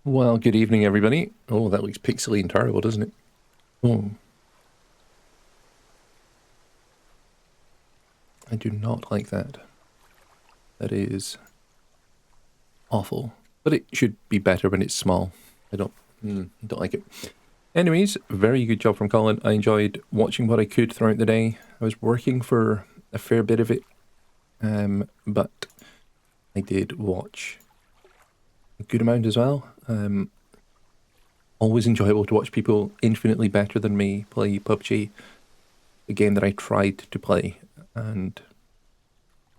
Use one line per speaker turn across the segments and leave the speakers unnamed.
Well, good evening, everybody. Oh, that looks pixely and terrible, doesn't it? Oh. I do not like that. That is awful. But it should be better when it's small. I don't like it. Anyways, very good job from Colin. I enjoyed watching what I could throughout the day. I was working for a fair bit of it, but I did watch a good amount as well. Always enjoyable to watch people infinitely better than me play PUBG, a game that I tried to play and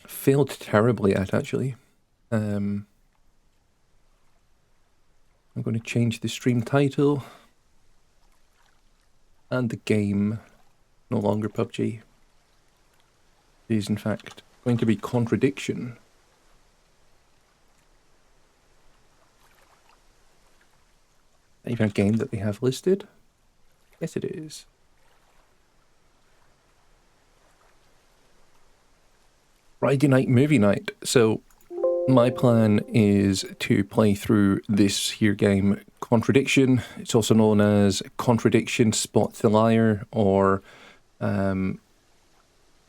failed terribly at, actually. I'm going to change the stream title and the game, no longer PUBG. It is in fact going to be Contradiction. Even a game that they have listed? Yes, it is. Friday night movie night. So my plan is to play through this here game, Contradiction. It's also known as Contradiction Spot the Liar, or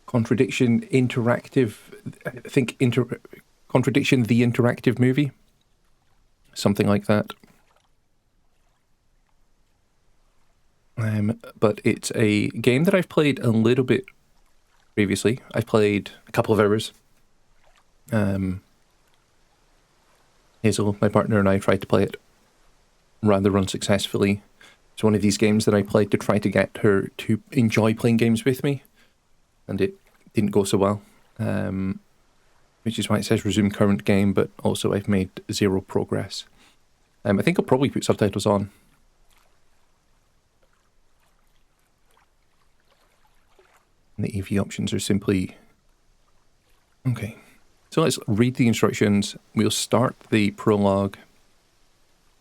Contradiction Interactive, I think Contradiction the Interactive Movie. Something like that. But it's a game that I've played a little bit previously. I've played a couple of hours. Hazel, my partner, and I tried to play it rather unsuccessfully. It's one of these games that I played to try to get her to enjoy playing games with me, and it didn't go so well, which is why it says resume current game, but also I've made zero progress. I think I'll probably put subtitles on. And the AV options are simply... Okay. So let's read the instructions. We'll start the prologue.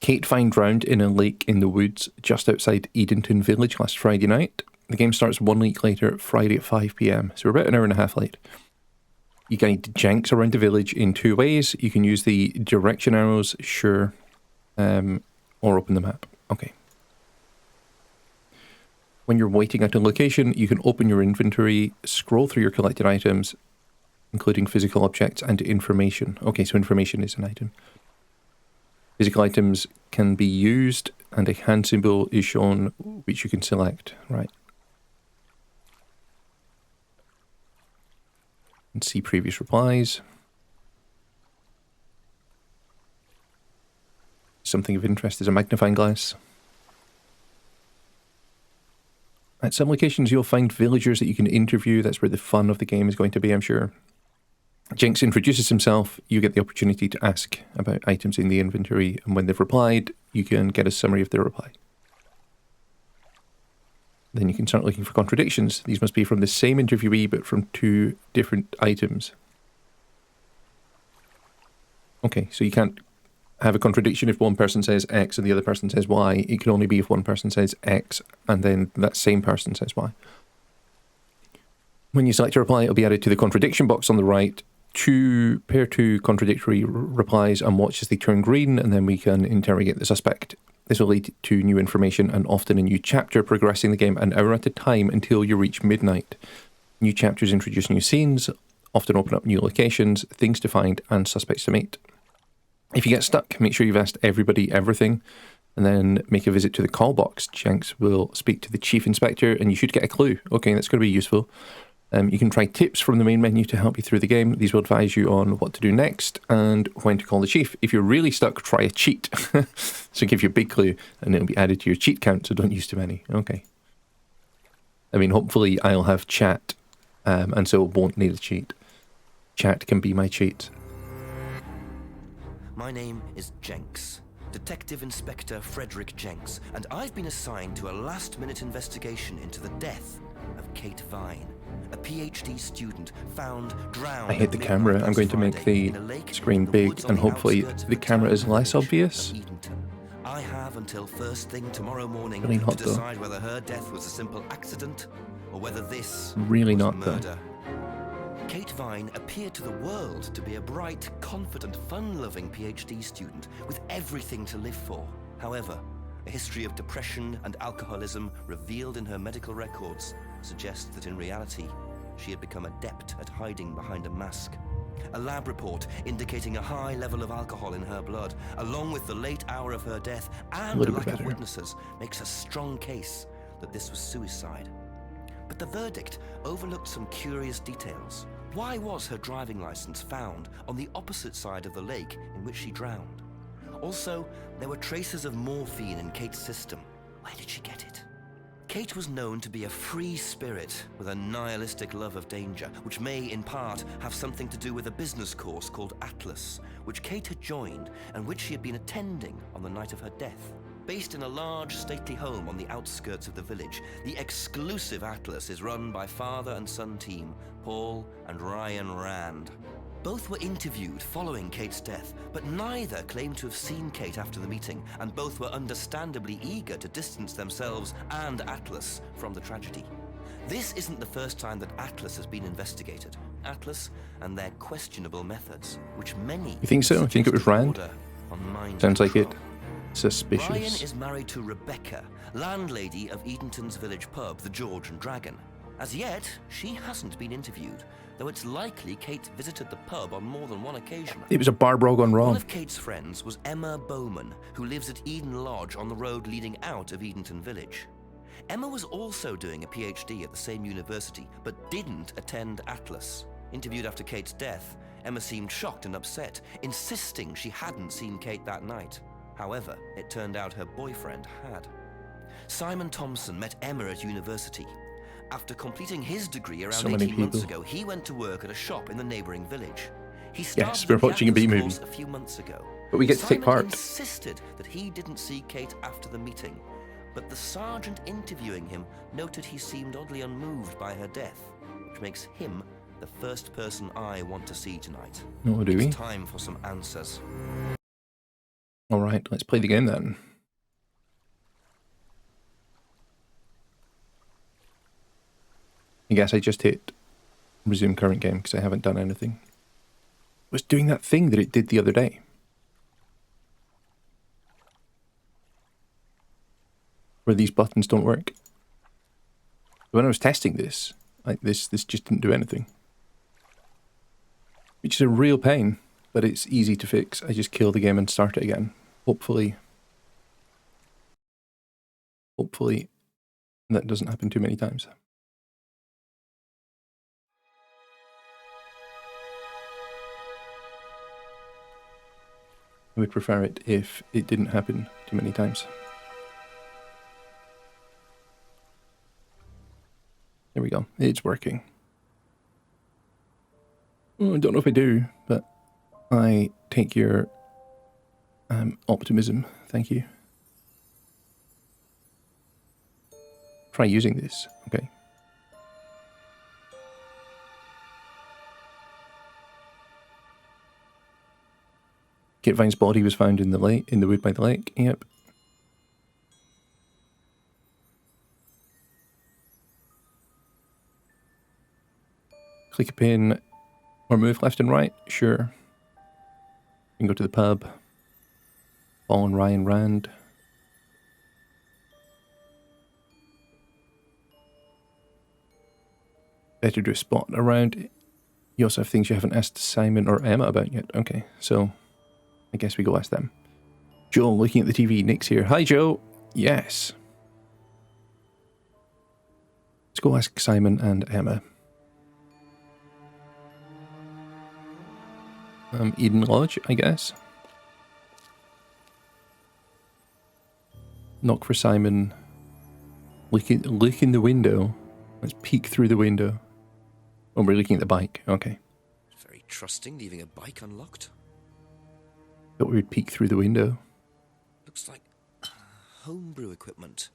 Kate found drowned in a lake in the woods just outside Edenton Village last Friday night. The game starts 1 week later, Friday at 5 PM, so we're about an hour and a half late. You guide Jenks around the village in 2 ways. You can use the direction arrows, sure, or open the map. Okay. When you're waiting at a location, you can open your inventory, scroll through your collected items, including physical objects and information. Okay, so information is an item. Physical items can be used, and a hand symbol is shown, which you can select. Right. And see previous replies. Something of interest is a magnifying glass. At some locations, you'll find villagers that you can interview. That's where the fun of the game is going to be, I'm sure. Jenks introduces himself. You get the opportunity to ask about items in the inventory, and when they've replied, you can get a summary of their reply. Then you can start looking for contradictions. These must be from the same interviewee, but from 2 different items. Okay, so you can't have a contradiction if one person says X and the other person says Y. It can only be if one person says X and then that same person says Y. When you select a reply, it'll be added to the contradiction box on the right. Pair 2 contradictory replies and watch as they turn green, and then we can interrogate the suspect. This will lead to new information and often a new chapter, progressing the game an hour at a time until you reach midnight. New chapters introduce new scenes, often open up new locations, things to find, and suspects to meet. If you get stuck, make sure you've asked everybody everything, and then make a visit to the call box. Jenks will speak to the chief inspector, and you should get a clue. Okay, that's going to be useful. You can try tips from the main menu to help you through the game. These will advise you on what to do next and when to call the chief. If you're really stuck, try a cheat. So give you a big clue, and it'll be added to your cheat count, so don't use too many. Okay. I mean, hopefully I'll have chat, and so it won't need a cheat. Chat can be my cheat.
My name is Jenks, Detective Inspector Frederick Jenks, and I've been assigned to a last-minute investigation into the death of Kate Vine, a PhD student found drowned.
I hate the camera. I'm going to make the screen big, and hopefully the camera is less obvious.
I have until first thing tomorrow morning
Really
to
not, though.
decide whether her death was a simple accident or whether this
Really
was
not, though.
murder. Kate Vine appeared to the world to be a bright, confident, fun-loving PhD student with everything to live for. However, a history of depression and alcoholism revealed in her medical records suggests that in reality, she had become adept at hiding behind a mask. A lab report indicating a high level of alcohol in her blood, along with the late hour of her death and a lack of witnesses, makes a strong case that this was suicide. But the verdict overlooked some curious details. Why was her driving license found on the opposite side of the lake in which she drowned? Also, there were traces of morphine in Kate's system. Where did she get it? Kate was known to be a free spirit with a nihilistic love of danger, which may, in part, have something to do with a business course called Atlas, which Kate had joined and which she had been attending on the night of her death. Based in a large, stately home on the outskirts of the village, the exclusive Atlas is run by father and son team, Paul and Ryan Rand. Both were interviewed following Kate's death, but neither claimed to have seen Kate after the meeting, and both were understandably eager to distance themselves and Atlas from the tragedy. This isn't the first time that Atlas has been investigated. Atlas and their questionable methods, which many...
You think so? I think it was Rand. Sounds like it. Suspicious.
Ryan is married to Rebecca, landlady of Edenton's village pub, the George and Dragon. As yet, she hasn't been interviewed, though it's likely Kate visited the pub on more than one occasion.
It was a bar brawl gone wrong.
One of Kate's friends was Emma Bowman, who lives at Eden Lodge on the road leading out of Edenton Village. Emma was also doing a PhD at the same university, but didn't attend Atlas. Interviewed after Kate's death, Emma seemed shocked and upset, insisting she hadn't seen Kate that night. However, it turned out her boyfriend had. Simon Thompson met Emma at university. After completing his degree around 18 months ago, he went to work at a shop in the neighbouring village. He started
we're watching a B movie
a few months ago.
But we get to take part.
Simon insisted that he didn't see Kate after the meeting, but the sergeant interviewing him noted he seemed oddly unmoved by her death, which makes him the first person I want to see tonight.
Oh, do we?
It's time for some answers.
All right, let's play the game then. I guess I just hit resume current game because I haven't done anything. It was doing that thing that it did the other day. Where these buttons don't work. When I was testing this, like this just didn't do anything. Which is a real pain, but it's easy to fix. I just kill the game and start it again. Hopefully that doesn't happen too many times. I would prefer it if it didn't happen too many times. There we go. It's working. Well, I don't know if I do, but I take your optimism. Thank you. Try using this. Okay. Kate Vine's body was found in the lake, in the wood by the lake. Yep. Click a pin or move left and right. Sure. You can go to the pub. Paul and Ryan Rand. Better do a spot around. You also have things you haven't asked Simon or Emma about yet. Okay, so I guess we go ask them. Joel, looking at the TV. Nick's here. Hi, Joe. Yes. Let's go ask Simon and Emma. Eden Lodge, I guess. Knock for Simon. Look in the window. Let's peek through the window. Oh, we're looking at the bike. Okay.
Very trusting, leaving a bike unlocked.
Thought we would peek through the window.
Looks like homebrew equipment.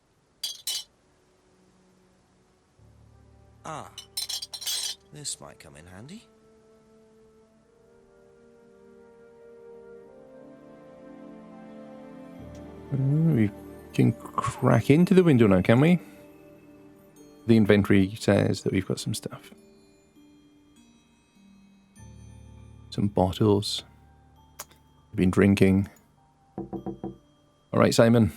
Ah, this might come in handy.
We can crack into the window now, can we? The inventory says that we've got some stuff. Some bottles. They've been drinking. All right, Simon.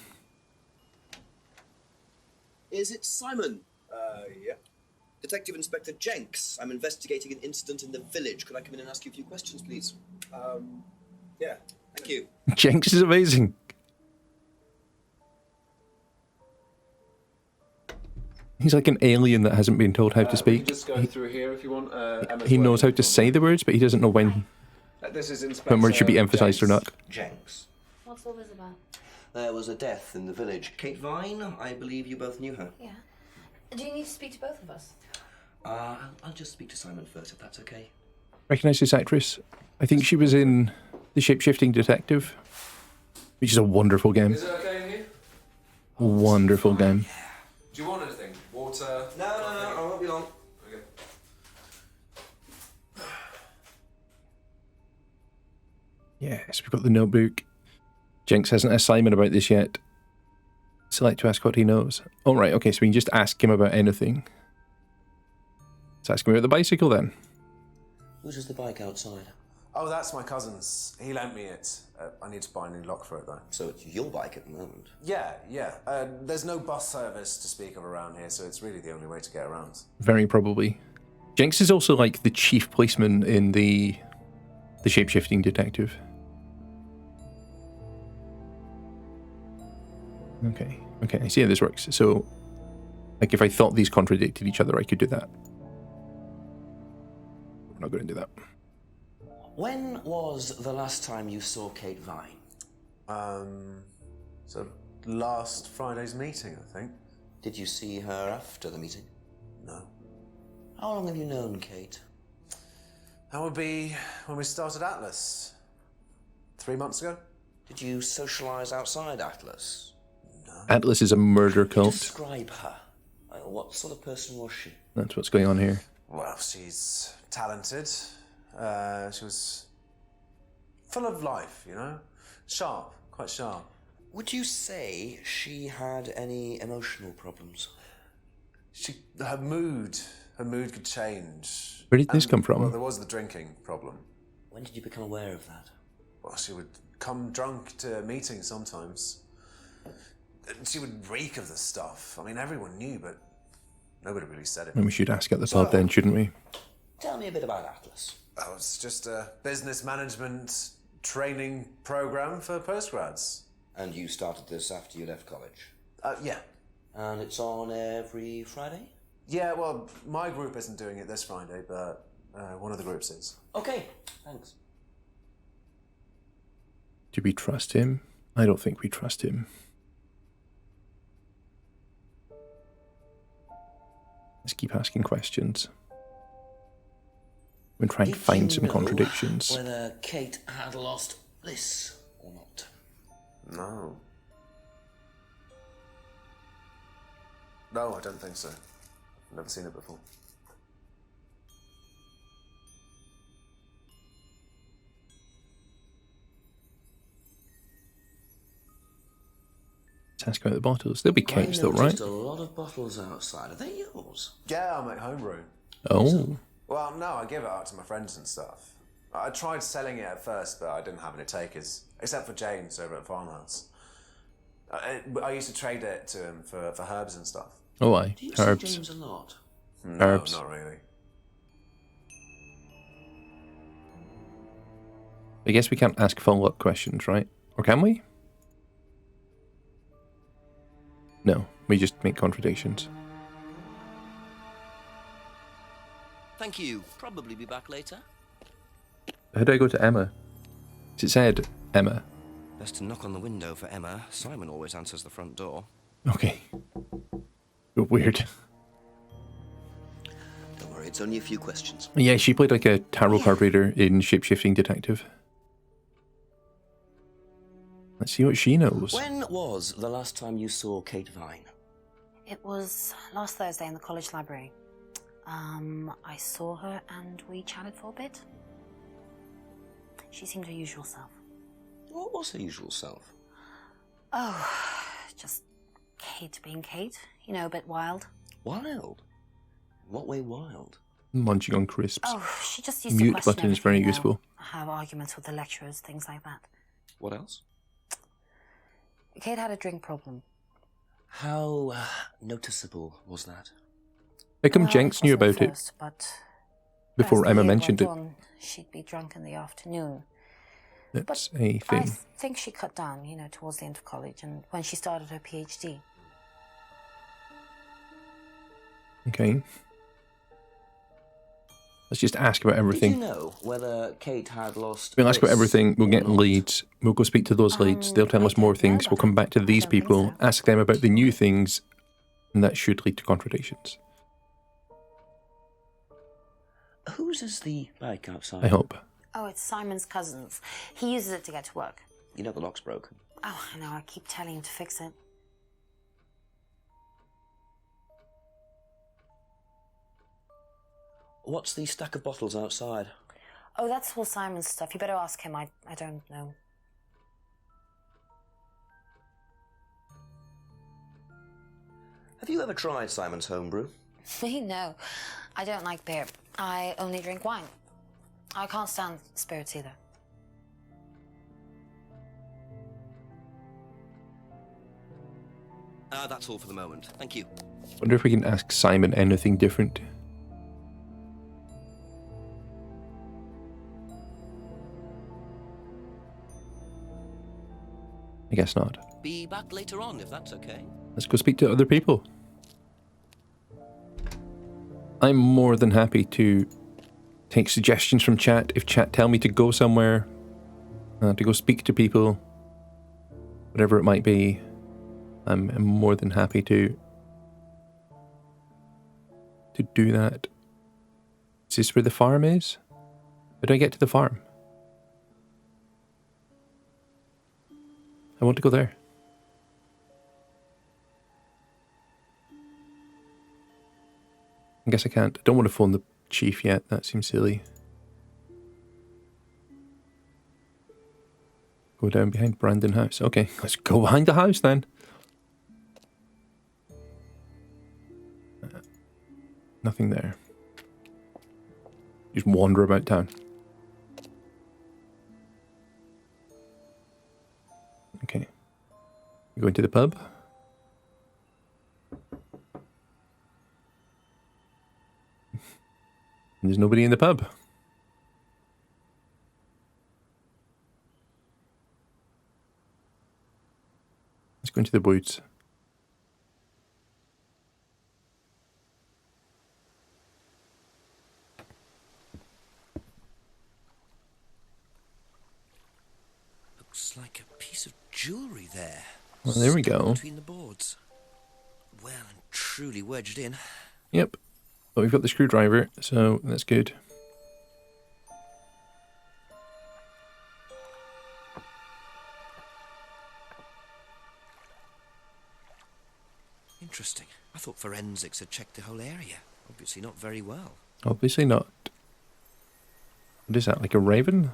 Is it Simon? Yeah. Detective Inspector Jenks. I'm investigating an incident in the village. Could I come in and ask you a few questions, please? Yeah. Thank you.
Jenks is amazing. He's like an alien that hasn't been told how to speak.
We can just go through here if you want.
He knows how to say the words, but he doesn't know when
This is Inspector
words should be emphasized or not.
Jenks.
What's all this about?
There was a death in the village. Kate Vine, I believe you both knew her.
Yeah. Do you need to speak to both of us?
I'll just speak to Simon first, if that's okay.
Recognise this actress? I think she was in The Shape-Shifting Detective, which is a wonderful game.
Is it okay in here?
Wonderful game.
Do you want anything? Water?
No, I won't be long.
Okay.
Yes, we've got the notebook. Jenks hasn't asked Simon about this yet. Select to ask what he knows. All right, okay, so we can just ask him about anything. Let's ask him about the bicycle then.
Whose is the bike outside?
Oh, that's my cousin's. He lent me it. I need to buy a new lock for it, though.
So it's your bike at the moment?
Yeah. There's no bus service to speak of around here, so it's really the only way to get around.
Very probably. Jenks is also like the chief policeman in the Shape-Shifting Detective. Okay, I see how this works. So, like, if I thought these contradicted each other, I could do that. We're not going to do that.
When was the last time you saw Kate Vine?
So last Friday's meeting, I think.
Did you see her after the meeting?
No.
How long have you known Kate?
That would be when we started Atlas. 3 months ago?
Did you socialise outside Atlas?
Atlas is a murder cult.
Describe her. What sort of person was she?
That's what's going on here.
Well, she's talented. She was full of life, you know? Sharp, quite sharp.
Would you say she had any emotional problems?
Her mood could change.
Where did this come from?
Well, there was the drinking problem.
When did you become aware of that?
Well, she would come drunk to meetings sometimes. She would reek of the stuff. I mean, everyone knew, but nobody really said it.
And we should ask at the pub then, shouldn't we?
Tell me a bit about Atlas.
Oh, it's just a business management training program for postgrads.
And you started this after you left college?
Yeah.
And it's on every Friday?
Yeah, well, my group isn't doing it this Friday, but one of the groups is.
Okay, thanks.
Do we trust him? I don't think we trust him. Let's keep asking questions. We're trying to find some contradictions.
Whether Kate had lost this or not?
No. No, I don't think so. I've never seen it before.
Let's ask about the bottles. There'll be Kate's though, right?
Just a lot of bottles outside. Are they yours?
Yeah, I make homebrew.
Oh.
Well, no, I give it out to my friends and stuff. I tried selling it at first, but I didn't have any takers, except for James over at Farmhouse. I used to trade it to him for herbs and stuff.
Oh, aye.
Do you see
Herbs.
James a lot?
No,
Herbs.
not really.
I guess we can't ask follow-up questions, right? Or can we? No, we just make contradictions.
Thank you. Probably be back later.
How do I go to Emma? It said Emma.
Best to knock on the window for Emma. Simon always answers the front door.
Okay. Weird.
Don't worry, it's only a few questions.
Yeah, she played like a tarot card reader in Shape-Shifting Detective. Let's see what she knows.
When was the last time you saw Kate Vine?
It was last Thursday in the college library. I saw her and we chatted for a bit. She seemed her usual self.
What was her usual self?
Oh, just Kate being Kate. You know, a bit wild.
Wild? In what way wild?
Munching on crisps.
Oh, she just used to
Mute
question
button is very
everything,
useful.
Have arguments with the lecturers, things like that.
What else?
Kate had a drink problem.
How noticeable was that?
How come
Well,
Jenks knew
wasn't
about
at
it
first, but
before
as the
Emma
year
mentioned
went
it?
on, she'd be drunk in the afternoon.
That's
But
a
I
thing.
think she cut down, towards the end of college and when she started her PhD.
Okay. Let's just ask about everything.
Did you know whether Kate had lost?
We'll ask about
this
everything. We'll
or
get
not?
leads. We'll go speak to those leads. They'll tell
I
us more
don't know
things. We'll
about
come back to
that. I
these
don't think
people,
so.
ask them about the new things, and that should lead to contradictions.
Whose is the bike outside?
I hope.
Oh, it's Simon's cousin's. He uses it to get to work.
You know the lock's broken.
Oh, I know, I keep telling him to fix it.
What's the stack of bottles outside?
Oh, that's all Simon's stuff. You better ask him. I don't know.
Have you ever tried Simon's homebrew?
Me? No. I don't like beer. I only drink wine. I can't stand spirits either.
That's all for the moment. Thank you.
Wonder if we can ask Simon anything different. I guess not.
Be back later on, if that's okay.
Let's go speak to other people. I'm more than happy to take suggestions from chat. If chat tell me to go somewhere, to go speak to people, whatever it might be, I'm more than happy to do that. Is this where the farm is? How do I get to the farm? I want to go there. I guess I can't. I don't want to phone the chief yet. That seems silly. Go down behind Brandon House. Okay, let's go behind the house then. Nothing there. Just wander about town. Okay. We go into the pub. There's nobody in the pub. Let's go into the woods.
Looks like a piece of jewellery there.
Well, there we
Stuck
go.
Between the boards. Well and truly wedged in.
Yep. But we've got the screwdriver, so that's good.
Interesting. I thought forensics had checked the whole area. Obviously not very well.
Obviously not. What is that, like a raven?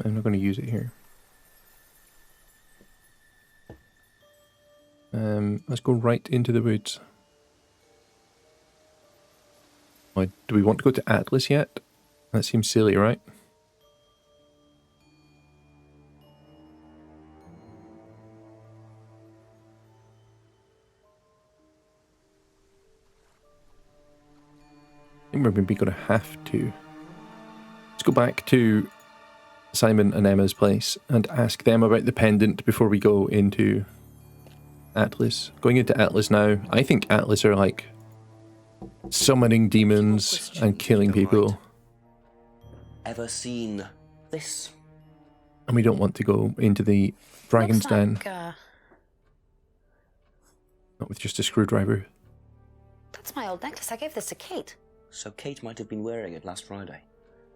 I'm not going to use it here. Let's go right into the woods. Oh, do we want to go to Atlas yet? That seems silly, right? I think we're maybe going to have to. Let's go back to Simon and Emma's place and ask them about the pendant before we go into Atlas. Going into Atlas now, I think Atlas are like summoning demons and killing people.
Ever seen this?
And we don't want to go into the Dragon's
Looks
Den.
like,
Not with just a screwdriver.
that's my old necklace. I gave this to Kate.
So Kate might have been wearing it last Friday.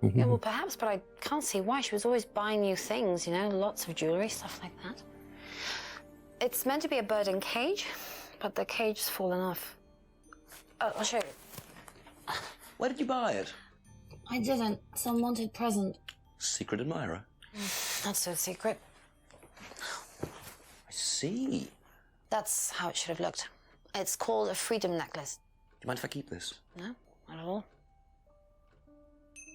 Yeah, well, perhaps, but I can't see why. She was always buying new things, lots of jewellery, stuff like that. It's meant to be a bird in cage, but the cage's fallen off. I'll show you.
Where did you buy it?
I didn't. Some wanted present.
Secret admirer.
Not so secret.
I see.
That's how it should have looked. It's called a freedom necklace.
Do you mind if I keep this?
No, not at all.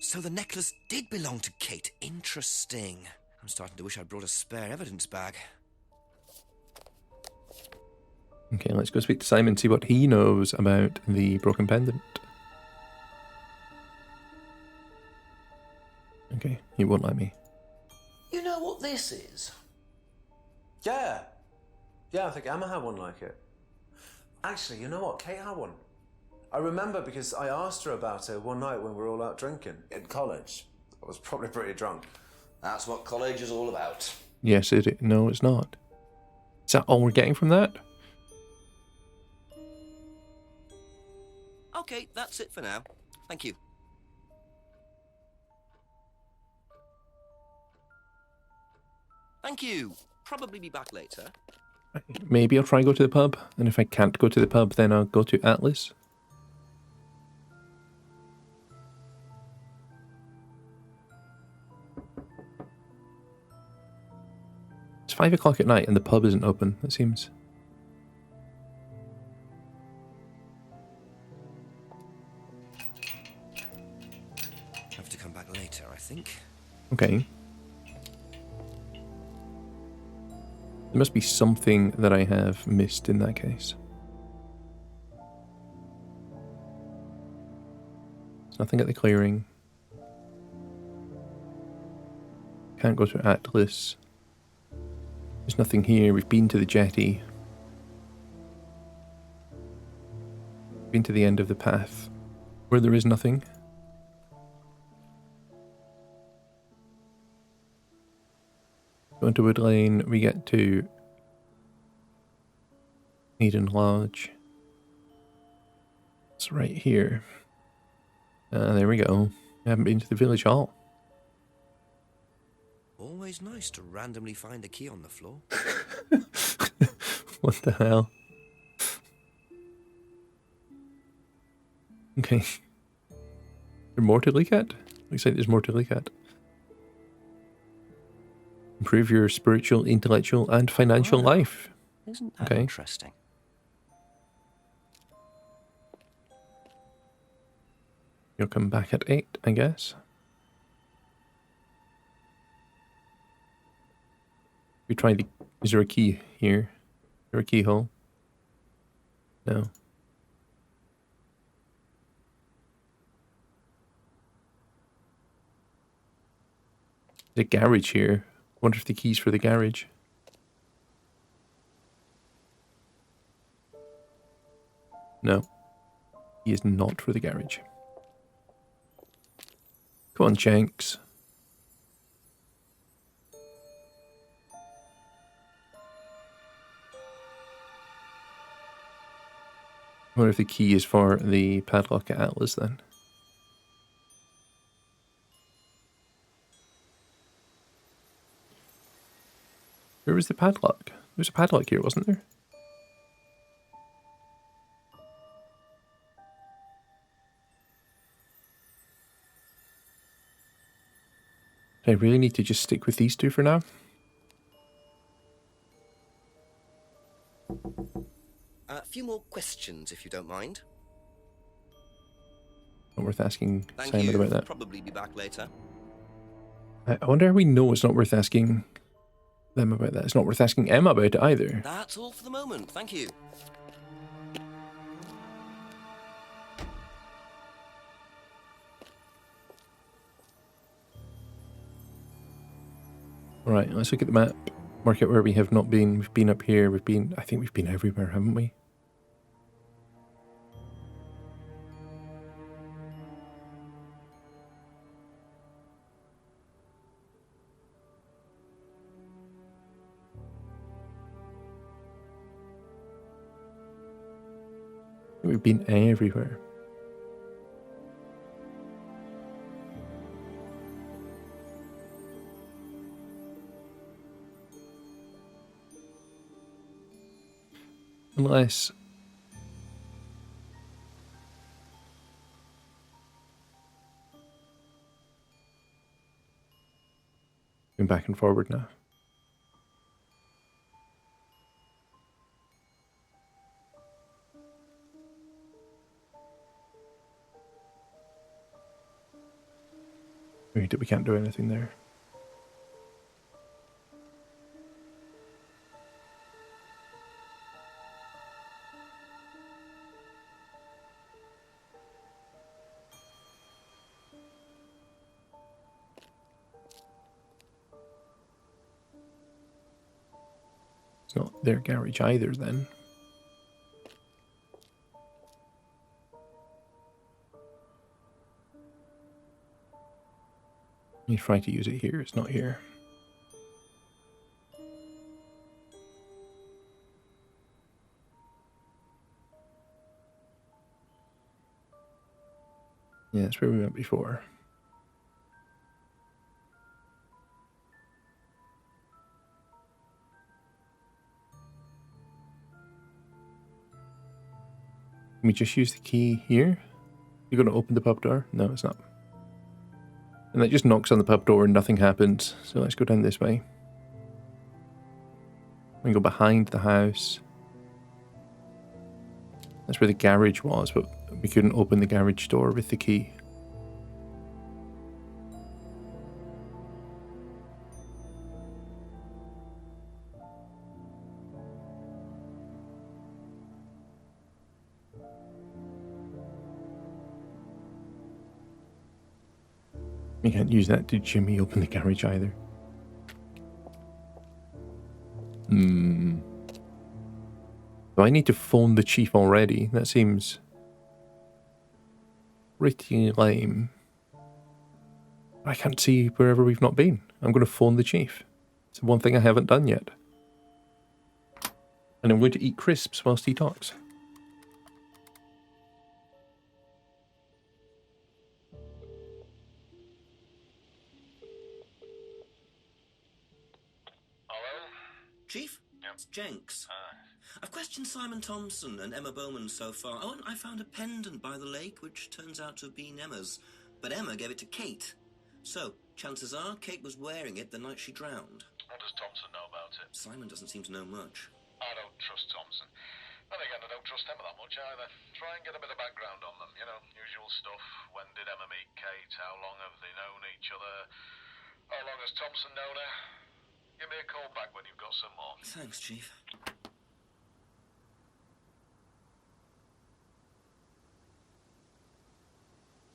So the necklace did belong to Kate. Interesting. I'm starting to wish I'd brought a spare evidence bag.
Okay, let's go speak to Simon, see what he knows about the broken pendant. Okay, he won't let me.
You know what this is?
Yeah. Yeah, I think Emma had one like it. Actually, you know what? Kate had one. I remember because I asked her about it one night when we were all out drinking in college. I was probably pretty drunk.
That's what college is all about.
Yes, no, it's not. Is that all we're getting from that?
Okay, that's it for now. Thank you. Thank you. Probably be back later.
Maybe I'll try and go to the pub, and if I can't go to the pub, then I'll go to Atlas. It's 5 o'clock at night and the pub isn't open, it seems.
Have to come back later, I think.
Okay. There must be something that I have missed in that case. There's nothing at the clearing. Can't go to Atlas. There's nothing here. We've been to the jetty. Been to the end of the path where there is nothing. Go into Wood Lane, we get to Eden Lodge. It's right here. There we go. We haven't been to the village hall.
Always nice to randomly find a key on the floor.
What the hell? Okay. There's more to look at? Looks like there's more to look at. Improve your spiritual, intellectual, and financial life.
Isn't that
Okay.
interesting?
You'll come back at 8, I guess. We try the... Is there a key here? Is there a keyhole? No. There's a garage here. Wonder if the key's for the garage. No. He is not for the garage. Come on, Jenks. I wonder if the key is for the padlock at Atlas then. Where was the padlock? There was a padlock here, wasn't there? I really need to just stick with these two for now.
A few more questions, if you don't mind.
Not worth asking
Thank
Simon
you.
about that.
Probably be back later.
I wonder how we know it's not worth asking them about that. It's not worth asking Emma about it either.
That's all for the moment. Thank you.
Alright, let's look at the map. Mark out where we have not been. We've been up here. I think we've been everywhere, haven't we? We've been everywhere. Unless... Going back and forward now. We can't do anything there. It's not their garage either then. You try to use it here, it's not here. Yeah, that's where we went before. Can we just use the key here? You're going to open the pub door? No, it's not. And that just knocks on the pub door and nothing happens. So let's go down this way. We go behind the house. That's where the garage was, but we couldn't open the garage door with the key. We can't use that to Jimmy open the garage either. Do I need to phone the chief already? That seems pretty lame. I can't see wherever we've not been. I'm going to phone the chief. It's the one thing I haven't done yet. And I'm going to eat crisps whilst he talks.
Chief? Yep. It's Jenks. I've questioned Simon Thompson and Emma Bowman so far. Oh, and I found a pendant by the lake, which turns out to have been Emma's. But Emma gave it to Kate. So, chances are, Kate was wearing it the night she drowned.
What does Thompson know about it?
Simon doesn't seem to know much.
I don't trust Thompson. Then again, I don't trust Emma that much either. Try and get a bit of background on them, you know, usual stuff. When did Emma meet Kate? How long have they known each other? How long has Thompson known her? Give me a call back when you've got some more.
Thanks, Chief.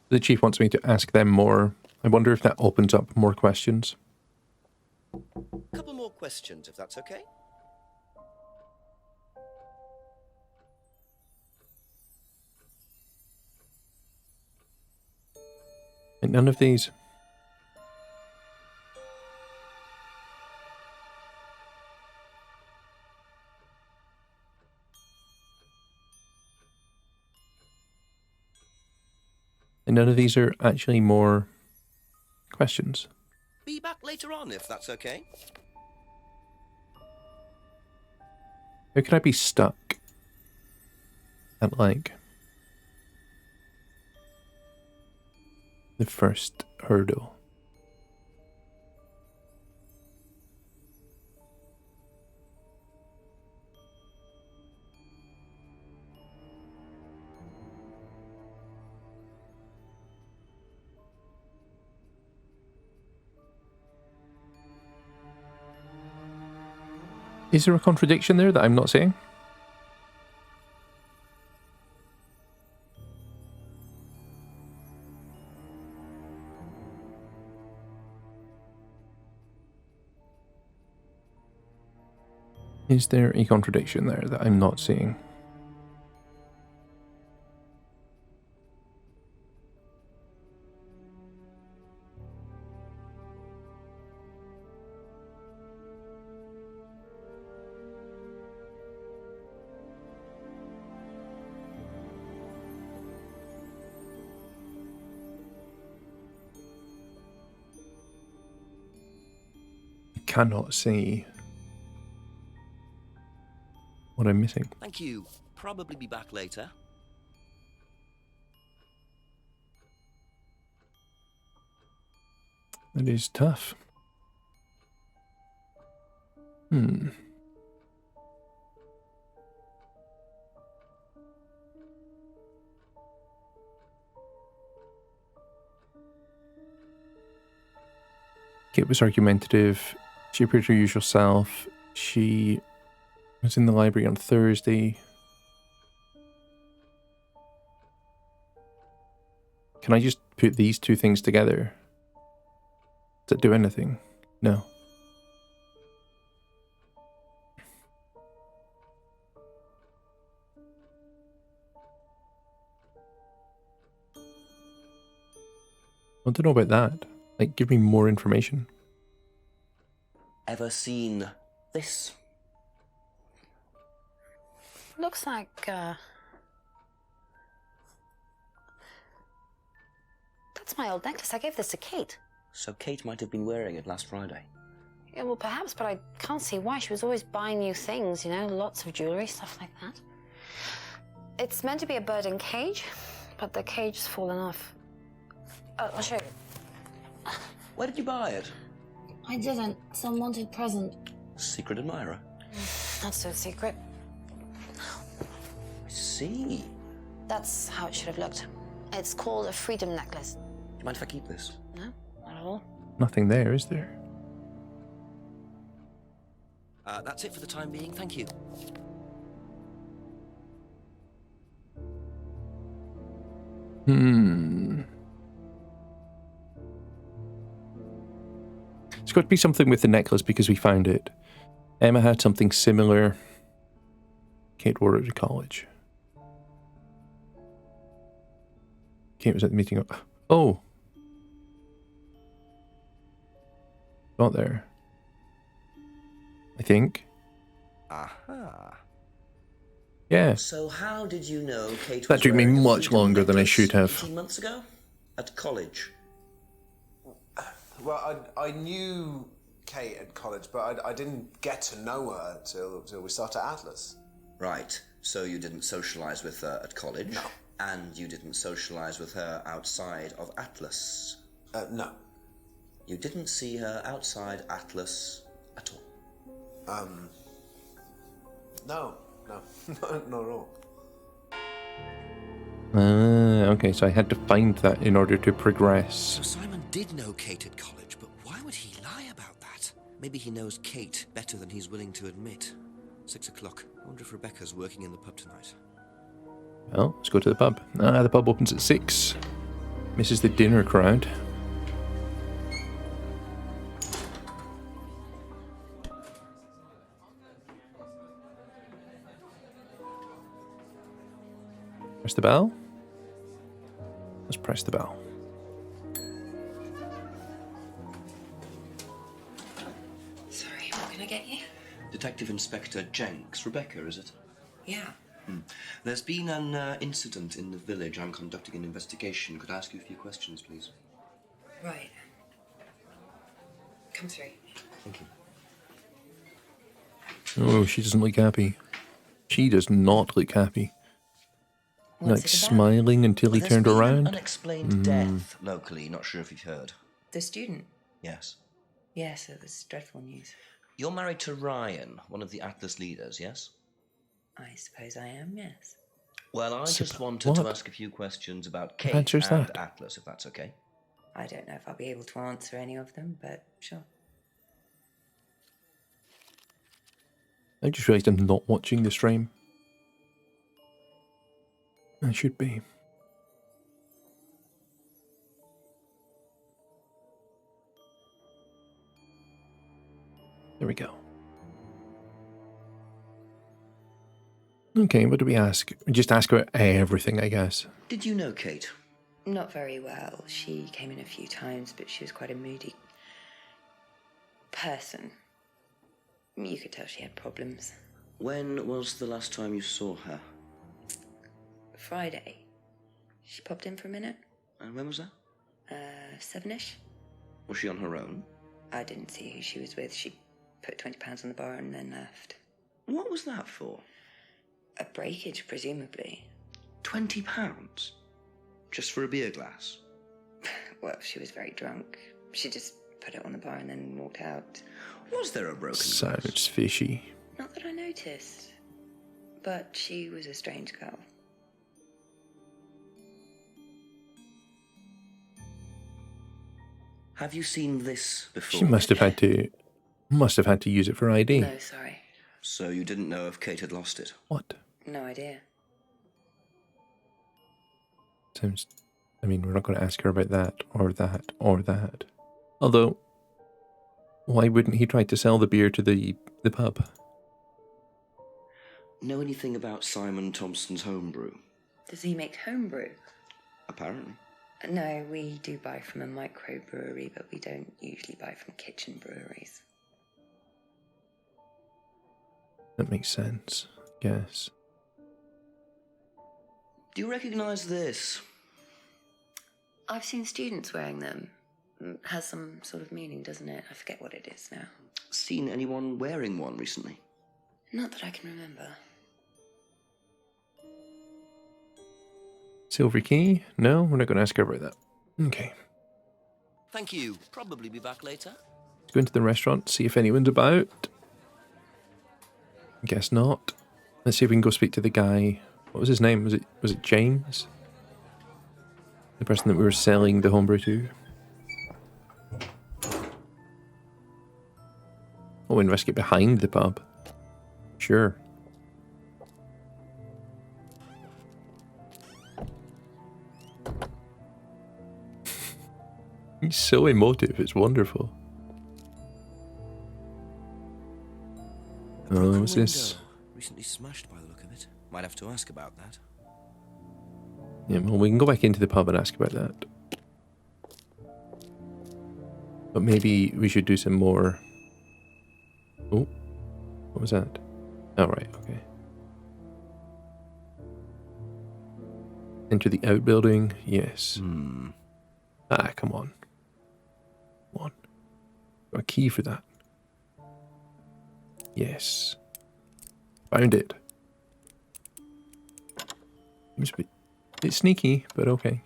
The chief wants me to ask them more. I wonder if that opens up more questions.
Couple more questions, if that's okay.
And none of these. And none of these are actually more questions.
Be back later on, if that's okay.
How can I be stuck at, like, the first hurdle? Is there a contradiction there that I'm not seeing? Is there a contradiction there that I'm not seeing? Cannot see what I'm missing.
Thank you. Probably be back later.
That is tough. Kate was argumentative. She appeared her usual self. She was in the library on Thursday. Can I just put these two things together? Does it do anything? No. I don't know about that. Like, give me more information.
Ever seen this?
Looks like, that's my old necklace. I gave this to Kate.
So Kate might have been wearing it last Friday.
Yeah, well, perhaps, but I can't see why. She was always buying new things, you know, lots of jewelry, stuff like that. It's meant to be a bird in cage, but the cage's fallen off. I'll show you.
Where did you buy it?
I didn't. Some wanted present.
Secret admirer.
Not so secret.
I see.
That's how it should have looked. It's called a freedom necklace.
Do you mind if I keep this?
No, not at all.
Nothing there, is there?
That's it for the time being. Thank you.
It's got to be something with the necklace because we found it. Emma had something similar. Kate wore it to college. Kate was at the meeting. Oh. Not there. I think.
Aha.
Yeah.
So how did you know Kate
That
was
took me
wearing a
much
freedom
longer than I
necklace
should have.
18 months ago? At college?
Well, I knew Kate at college, but I didn't get to know her till we started Atlas.
Right. So you didn't socialise with her at college?
No.
And you didn't socialise with her outside of Atlas?
No.
You didn't see her outside Atlas at all?
No, not at all.
Okay, so I had to find that in order to progress.
So Simon did know Kate at college, but why would he lie about that? Maybe he knows Kate better than he's willing to admit. 6 o'clock. I wonder if Rebecca's working in the pub tonight.
Well, let's go to the pub. The pub opens at 6. Misses the dinner crowd. Press the bell. Let's press the bell.
Sorry, what can I get you?
Detective Inspector Jenks. Rebecca, is it?
Yeah.
There's been an incident in the village. I'm conducting an investigation. Could I ask you a few questions, please?
Right. Come through.
Thank you.
Oh, she doesn't look happy. She does not look happy.
What's
Like
it about?
smiling until he
There's
turned
been
around.
an unexplained death locally. Not sure if you've heard.
The student?
Yes.
Yes, it was dreadful news.
You're married to Ryan, one of the Atlas leaders, yes?
I suppose I am, yes.
Well, I just wanted
what?
to ask a few questions about Kate
answer's
and
that?
Atlas, if that's okay.
I don't know if I'll be able to answer any of them, but sure.
I just realised I'm not watching the stream. I should be. There we go. Okay, what do we ask? We just ask about everything, I guess.
Did you know Kate?
Not very well. She came in a few times, but she was quite a moody person. You could tell she had problems.
When was the last time you saw her?
Friday. She popped in for a minute.
And when was that?
7-ish.
Was she on her own?
I didn't see who she was with. She put £20 on the bar and then left.
What was that for?
A breakage, presumably.
£20? Just for a beer glass?
Well, she was very drunk. She just put it on the bar and then walked out.
Was there a broken glass?
Sounds fishy.
Not that I noticed. But she was a strange girl.
Have you seen this before?
She must have had to use it for ID.
No, sorry.
So you didn't know if Kate had lost it?
What?
No idea.
Sounds. I mean, we're not going to ask her about that or that or that. Although, why wouldn't he try to sell the beer to the pub?
Know anything about Simon Thompson's homebrew?
Does he make homebrew?
Apparently.
No, we do buy from a microbrewery, but we don't usually buy from kitchen breweries.
That makes sense, I guess.
Do you recognise this?
I've seen students wearing them. Has some sort of meaning, doesn't it? I forget what it is now.
Seen anyone wearing one recently?
Not that I can remember.
Silver key? No, we're not going to ask her about that. Okay.
Thank you. Probably be back later.
Let's go into the restaurant, see if anyone's about. Guess not. Let's see if we can go speak to the guy. What was his name? Was it James? The person that we were selling the homebrew to. Oh, investigate behind the pub. Sure. He's so emotive, it's wonderful. Oh, what's this?
Recently smashed by the look of it. Might have to ask about that.
Yeah, well, we can go back into the pub and ask about that. But maybe we should do some more... Oh, what was that? Oh, right, okay. Enter the outbuilding, yes. Ah, come on. Come on. Got a key for that. Yes. Found it. Seems a bit sneaky, but okay.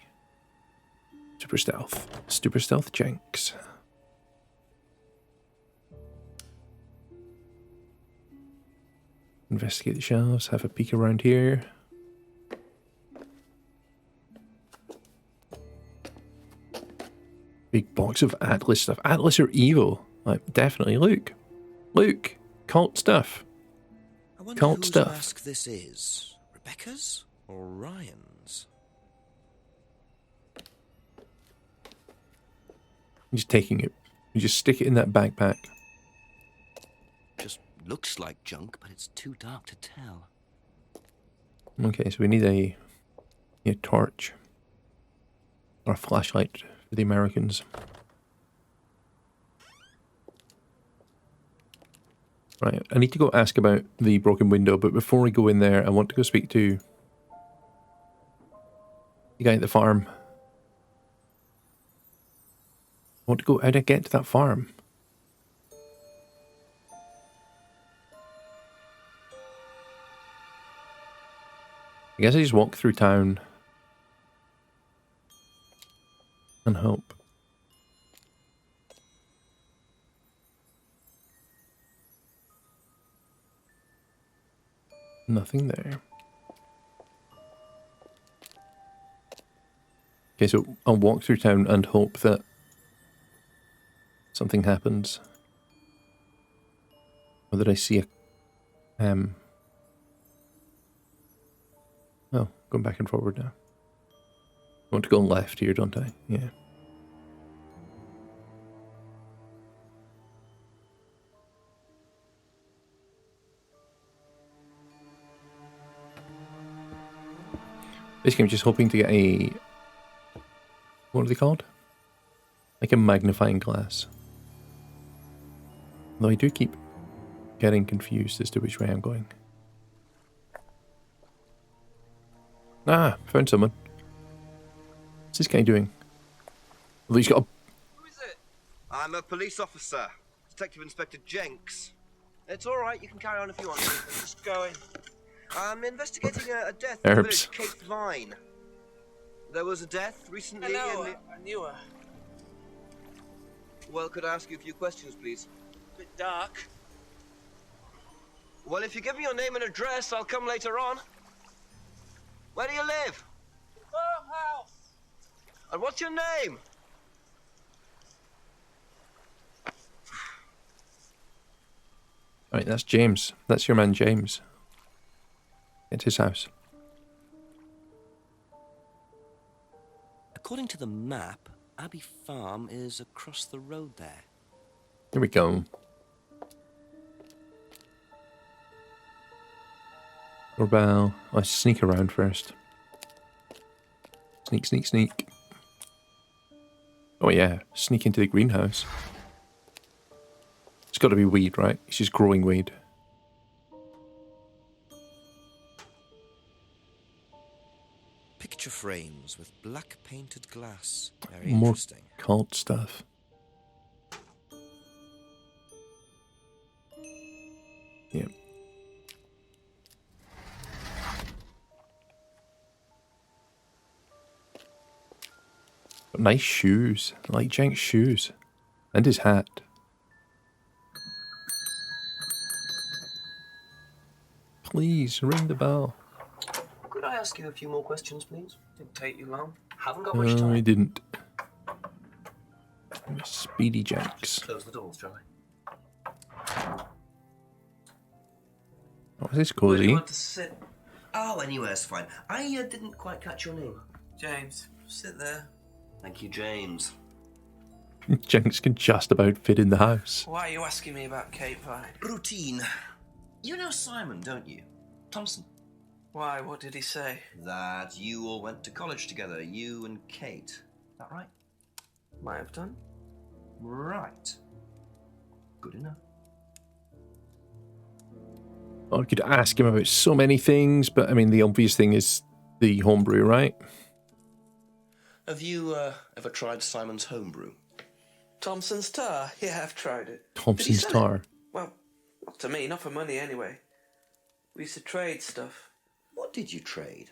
Super stealth. Super stealth Jenks. Investigate the shelves, have a peek around here. Big box of Atlas stuff. Atlas are evil. Like, definitely. Luke. Cult stuff.
I wonder
Cult
whose
stuff.
mask this is. Rebecca's or Ryan's?
I'm just taking it. You just stick it in that backpack.
Just looks like junk, but it's too dark to tell.
Okay, so we need a torch. Or a flashlight for the Americans. Right, I need to go ask about the broken window, but before we go in there, I want to go speak to the guy at the farm. I want to go, how do I get to that farm? I guess I just walk through town and hope. Nothing there. Okay, so I'll walk through town and hope that something happens. Or that I see a... Oh, going back and forward now. I want to go left here, don't I? Yeah. Basically, I'm just hoping to get a... What are they called? Like a magnifying glass. Though I do keep getting confused as to which way I'm going. Ah, found someone. What's this guy doing? Well, he's got a...
Who is it? I'm a police officer, Detective Inspector Jenks. It's all right, you can carry on if you want to. Just going. I'm investigating a death in the
Herbs.
village Cape Vine. There was a death recently
I knew her.
Well, could I ask you a few questions, please?
Bit dark.
Well, if you give me your name and address, I'll come later on. Where do you live?
Farmhouse.
And what's your name?
Right, that's James. That's your man James. It's his house.
According to the map, Abbey Farm is across the road there.
Here we go. Doorbell. Let's sneak around first. Sneak, sneak, sneak. Oh yeah, sneak into the greenhouse. It's got to be weed, right? It's just growing weed.
Picture frames with black painted glass. Very
More
interesting.
cult stuff. Yep. But nice shoes. I like Jank's shoes. And his hat. Please, ring the bell.
Could I ask you a few more questions, please?
Didn't take you long.
Haven't got much
No,
time.
he didn't. Speedy Janks.
Close the doors, shall I?
What is this
Where do you
cozy?
want to sit?
Oh, anywhere's fine. I didn't quite catch your name.
James, sit there.
Thank you, James.
Janks can just about fit in the house.
Why are you asking me about Kate Vine?
Routine. You know Simon, don't you? Thompson.
Why, what did he say?
That you all went to college together, you and Kate. Is that right?
Might have done.
Right. Good enough.
I could ask him about so many things, but I mean, the obvious thing is the homebrew, right?
Have you ever tried Simon's homebrew?
Thompson's tar? Yeah, I've tried it.
Thompson's
sell it?
tar.
Well, not to me, not for money anyway. We used to trade stuff.
What did you trade?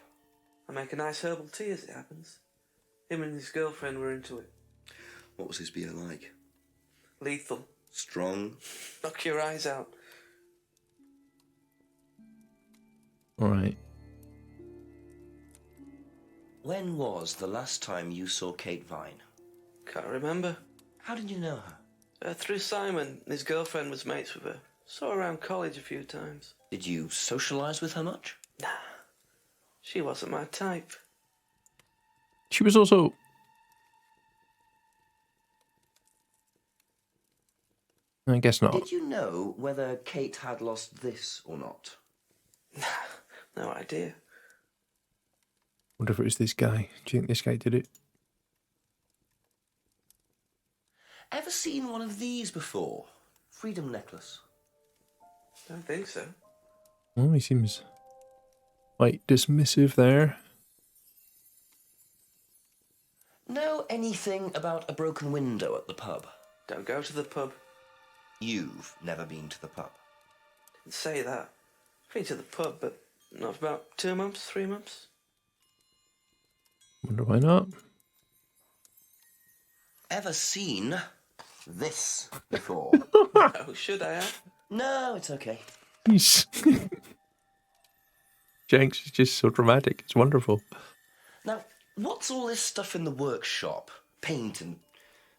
I make a nice herbal tea as it happens. Him and his girlfriend were into it.
What was his beer like?
Lethal.
Strong?
Knock your eyes out.
Alright.
When was the last time you saw Kate Vine?
Can't remember.
How did you know her?
Through Simon. His girlfriend was mates with her. Saw her around college a few times.
Did you socialise with her much?
Nah. She wasn't my type.
She was also... I guess not.
Did you know whether Kate had lost this or not?
No idea.
Wonder if it was this guy. Do you think this guy did it?
Ever seen one of these before? Freedom necklace.
Don't think so.
Oh, he seems quite dismissive there.
Know anything about a broken window at the pub?
Don't go to the pub.
You've never been to the pub.
Didn't say that. Been to the pub, but not for about 2 months, 3 months.
Wonder why not.
Ever seen this before?
Oh, should I have?
No, it's okay.
He's... Jenks is just so dramatic. It's wonderful.
Now, what's all this stuff in the workshop? Paint and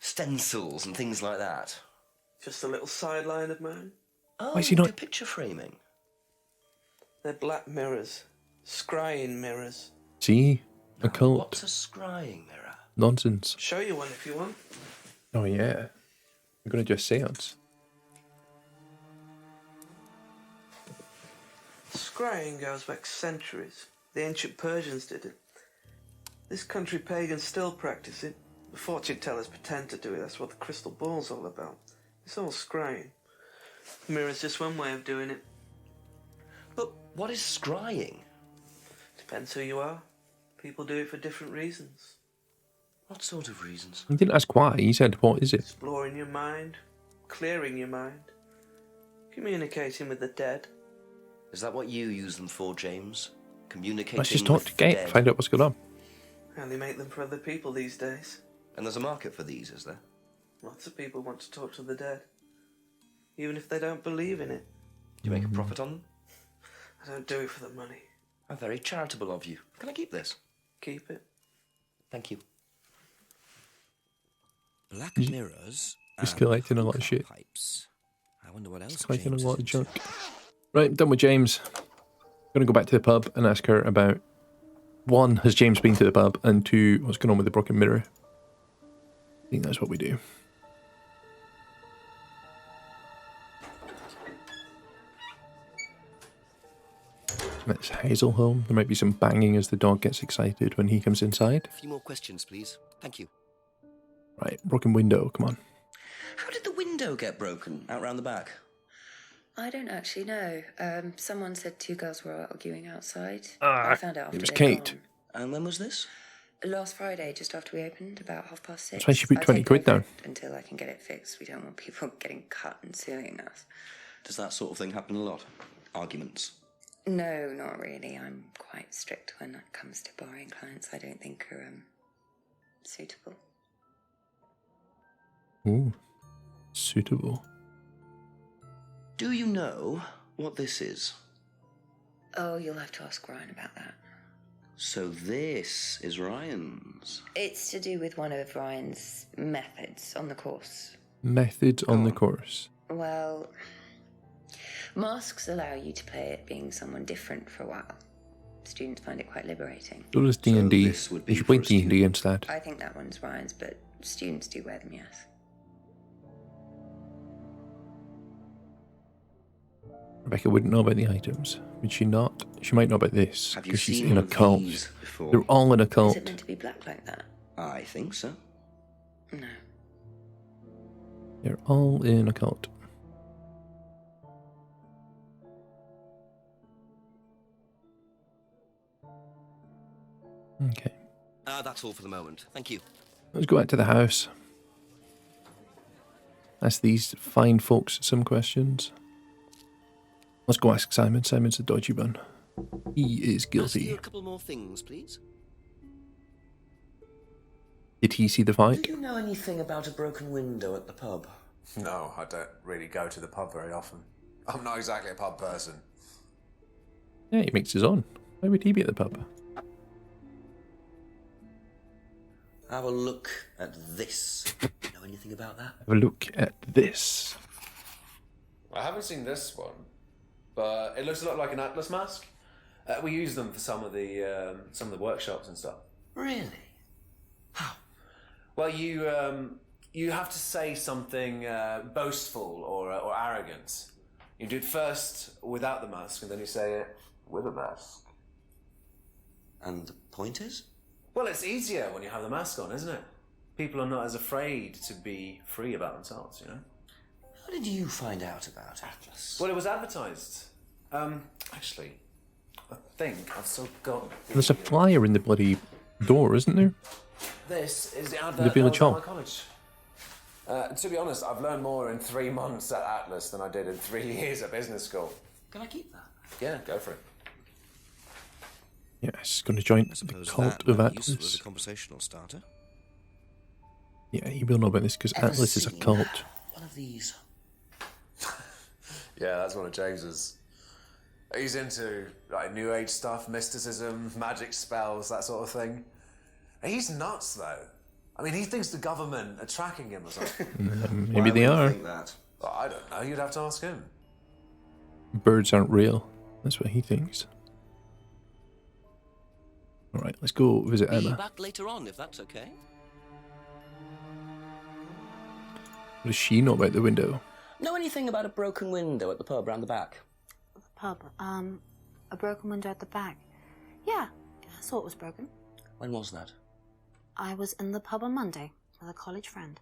stencils and things like that?
Just a little sideline of mine.
Oh,
Why is he
you
not-
do picture framing.
They're black mirrors. Scrying mirrors.
See? A cult.
What's a scrying mirror?
Nonsense.
Show you one if you want.
Oh, yeah. We're going to do a seance.
Scrying goes back centuries. The ancient Persians did it. This country pagans still practice it. The fortune tellers pretend to do it. That's what the crystal ball's all about. It's all scrying. The mirror's just one way of doing it.
But what is scrying?
Depends who you are. People do it for different reasons.
What sort of reasons?
He didn't ask why. He said, what is it?
Exploring your mind. Clearing your mind. Communicating with the dead.
Is that what you use them for, James? Communicating
Let's just talk
with
to
the
Kate,
dead?
find out what's going on.
And they make them for other people these days.
And there's a market for these, is there?
Lots of people want to talk to the dead. Even if they don't believe in it.
Do you make a profit on them?
I don't do it for the money.
How very charitable of you. Can I keep this?
Keep it.
Thank you.
Black mirrors.
He's
and
collecting a lot of
hookah
shit.
Pipes. I wonder what else
It's quite a
James
lot
is
of junk.
into.
Right, done with James. Going to go back to the pub and ask her about, 1, has James been to the pub? And 2, what's going on with the broken mirror? I think that's what we do. That's Hazel home. There might be some banging as the dog gets excited when he comes inside.
A few more questions, please. Thank you.
Right, broken window, come on.
How did the window get broken out round the back?
I don't actually know. Someone said 2 girls were arguing outside.
Ah,
I found out after
it was
they'd
Kate.
gone.
And when was this?
Last Friday, just after we opened, about 6:30.
That's why she put
I
20
take
quid
over
down.
it until I can get it fixed. We don't want people getting cut and suing us.
Does that sort of thing happen a lot? Arguments?
No, not really. I'm quite strict when it comes to borrowing clients I don't think are suitable.
Ooh, suitable.
Do you know what this is?
Oh, you'll have to ask Ryan about that.
So this is Ryan's.
It's to do with one of Ryan's methods on the course.
Methods on the course.
Well, masks allow you to play at being someone different for a while. Students find it quite liberating.
So does D&D.
this would be
You should
for
play
a
D&D
student.
instead.
I think that one's Ryan's, but students do wear them, yes.
Rebecca wouldn't know about the items, would she not? She might know about this,
Have you
because she's
seen
in a
one of
cult.
these before?
They're all in a
Is
cult.
it meant to be black like that?
I think so.
No.
They're all in a cult. Okay,
That's all for the moment. Thank you.
let's go back to the house. Ask these fine folks some questions. Let's go ask Simon. Simon's a dodgy bun. He is
Ask you
guilty.
a couple more things, please.
Did he see the
Do
fight?
you know anything about a broken window at the pub?
No, I don't really go to the pub very often. I'm not exactly a pub person.
Yeah, he makes his own. Why would he be at the pub?
Have a look at this. Know anything about that?
Have a look at this.
I haven't seen this one, but it looks a lot like an Atlas mask. We use them for some of the workshops and stuff.
Really?
Well, you have to say something boastful or arrogant. You do it first without the mask, and then you say it with a mask.
And the point is?
Well, it's easier when you have the mask on, isn't it? People are not as afraid to be free about themselves, you know?
How did you find out about Atlas?
Well, it was advertised. Actually, I think I've still got...
There's a flyer in the bloody door, isn't there?
This is the
The
advert
village
that was at
hall.
my college. To be honest, I've learned more in 3 months at Atlas than I did in 3 years at business school.
Can I keep that?
Yeah, go for it.
Yes, going to join
I
the
suppose
cult
that
of
might be useful as
Atlas.
a conversational starter.
Yeah, he will know about this because
Ever
Atlas is a
seen
cult.
One of these.
Yeah, that's one of James's. He's into like New Age stuff, mysticism, magic spells, that sort of thing. He's nuts, though. I mean, he thinks the government are tracking him or something.
Maybe they
Why would you
are.
think that?
Well, I don't know. You'd have to ask him.
Birds aren't real. That's what he thinks. All right, let's go visit
Be
Emma.
back later on, if that's okay.
What does she know about the window?
Know anything about a broken window at the pub round the back?
The pub, a broken window at the back. Yeah, I saw it was broken.
When was that?
I was in the pub on Monday with a college friend.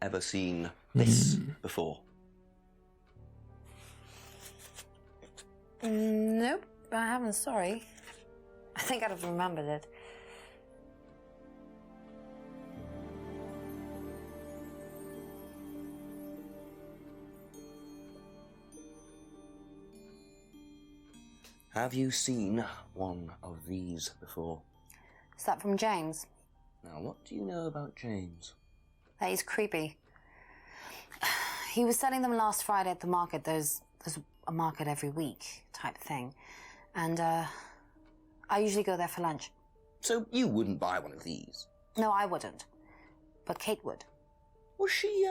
Ever seen this before?
Nope, I haven't, sorry. I think I'd have remembered it.
Have you seen one of these before?
Is that from James?
Now, what do you know about James?
That he's creepy. He was selling them last Friday at the market. There's a market every week type thing. And I usually go there for lunch.
So you wouldn't buy one of these?
No, I wouldn't. But Kate would.
Was she,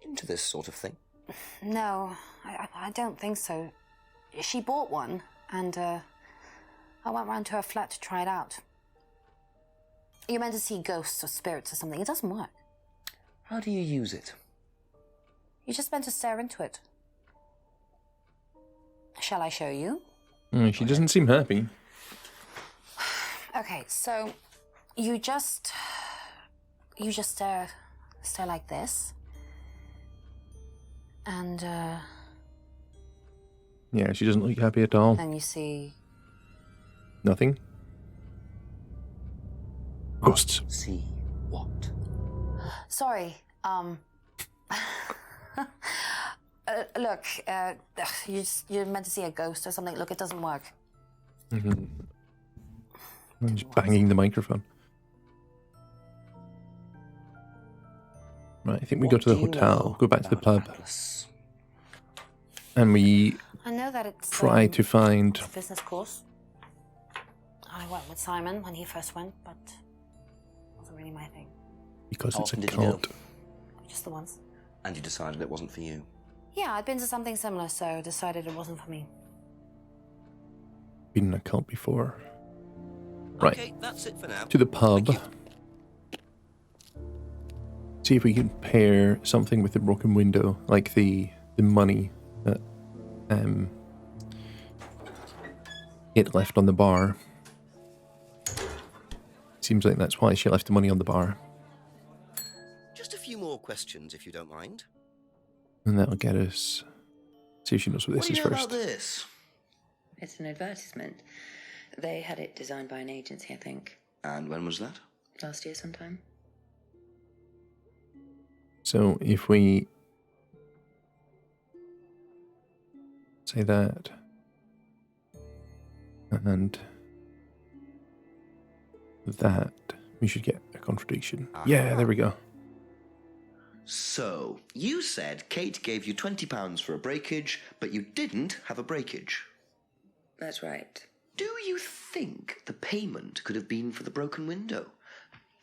into this sort of thing?
No, I don't think so. She bought one, and I went round to her flat to try it out. You're meant to see ghosts or spirits or something. It doesn't work.
How do you use it?
You're just meant to stare into it. Shall I show you?
She doesn't seem happy.
Okay, so you just stare like this. And
Yeah, she doesn't look happy at all.
then you see
Nothing. Ghosts.
See what?
sorry, look, you're meant to see a ghost or something. Look, it doesn't work.
I'm just banging the microphone. Right, I think we go to the hotel, go back to the pub, and we
I know that it's
try to find...
it's a business course. I went with Simon when he first went, but it wasn't really my thing.
Because
How
it's a
often did you go?
cult.
Just the once.
And you decided it wasn't for you?
Yeah, I'd been to something similar, so decided it wasn't for me.
Been in a cult before. Right,
Okay, that's it for now.
to the pub.
Thank
See if we can pair something with the broken window, like the money that it left on the bar. Seems like that's why she left the money on the bar.
Just a few more questions, if you don't mind.
And that'll get us... See if she knows what
What
this
do
is
you know
first.
about this?
It's an advertisement. They had it designed by an agency, I think.
And when was that?
Last year sometime.
So if we say that and that, we should get a contradiction. Yeah, there we go.
So, you said Kate gave you £20 for a breakage, but you didn't have a breakage.
That's right.
Do you think the payment could have been for the broken window?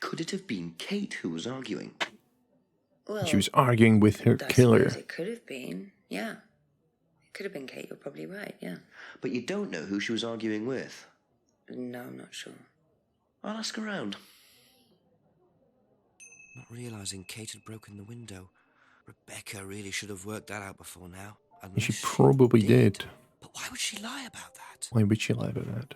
Could it have been Kate who was arguing?
Well,
She was arguing with her
I
killer.
suppose it could have been, yeah. It could have been Kate, you're probably right, yeah.
But you don't know who she was arguing with.
No, I'm not sure.
I'll ask around. Not realising Kate had broken the window. Rebecca really should have worked that out before now.
And she
Unless
probably did.
But why would she lie about that?
Why would she lie about that?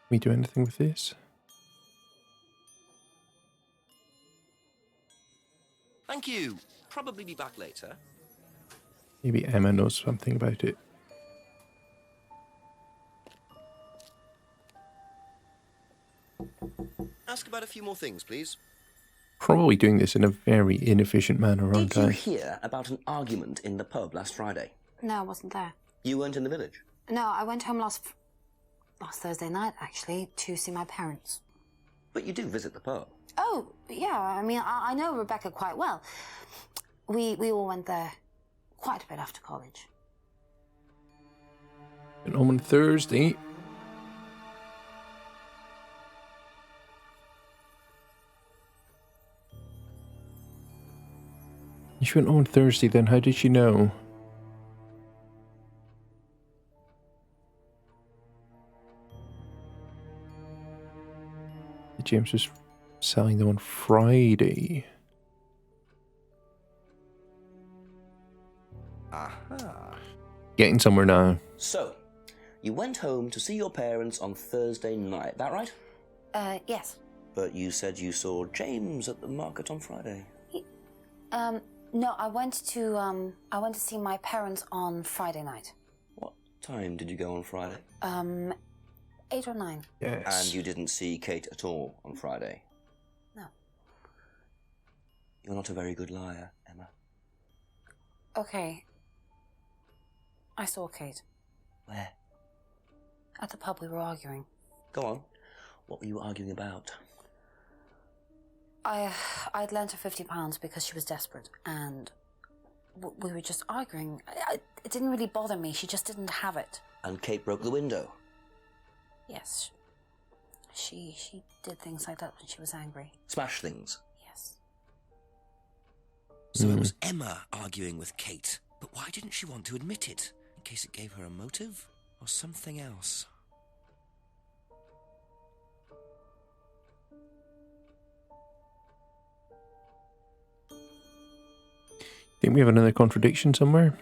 We do anything with this?
Thank you. Probably be back later.
Maybe Emma knows something about it.
Ask about a few more things, please.
Probably doing this in a very inefficient manner, aren't
Did you
I?
hear about an argument in the pub last Friday?
No, I wasn't there.
You weren't in the village?
No, I went home last Thursday night, actually, to see my parents.
But you do visit the pub.
Oh, yeah, I mean, I know Rebecca quite well. We all went there quite a bit after college.
Went home on Thursday. She went home on Thursday then, how did she know? James was selling them on Friday.
Aha.
Getting somewhere now.
So, you went home to see your parents on Thursday night, that right?
Yes.
But you said you saw James at the market on Friday.
No, I went to see my parents on Friday night.
What time did you go on Friday?
8 or 9.
Yes.
And you didn't see Kate at all on Friday?
No.
You're not a very good liar, Emma.
Okay. I saw Kate.
Where?
At the pub we were arguing.
Go on. What were you arguing about?
I I'd lent her £50 because she was desperate, and we were just arguing. It didn't really bother me. She just didn't have it.
And Kate broke the window?
Yes. She did things like that when she was angry.
Smash things?
Yes.
So it was Emma arguing with Kate. But why didn't she want to admit it? In case it gave her a motive? Or something else?
Think we have another contradiction somewhere?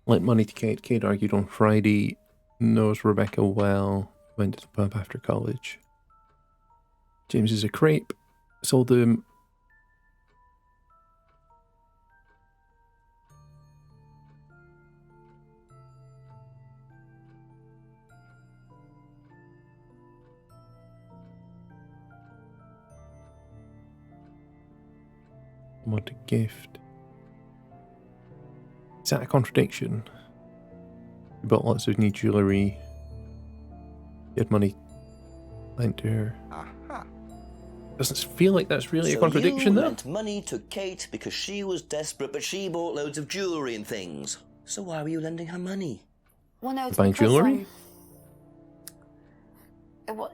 Lent money to Kate. Kate argued on Friday. Knows Rebecca well. Went to the pub after college. James is a creep. Sold him. Want a gift. Is that a contradiction? He bought lots of new jewellery. He had money lent to her.
Aha.
Doesn't feel like that's really a
So
contradiction,
you
though.
lent money to Kate because she was desperate, but she bought loads of jewellery and things. So why were you lending her money?
Well, no, it's
Buying
because,
jewellery?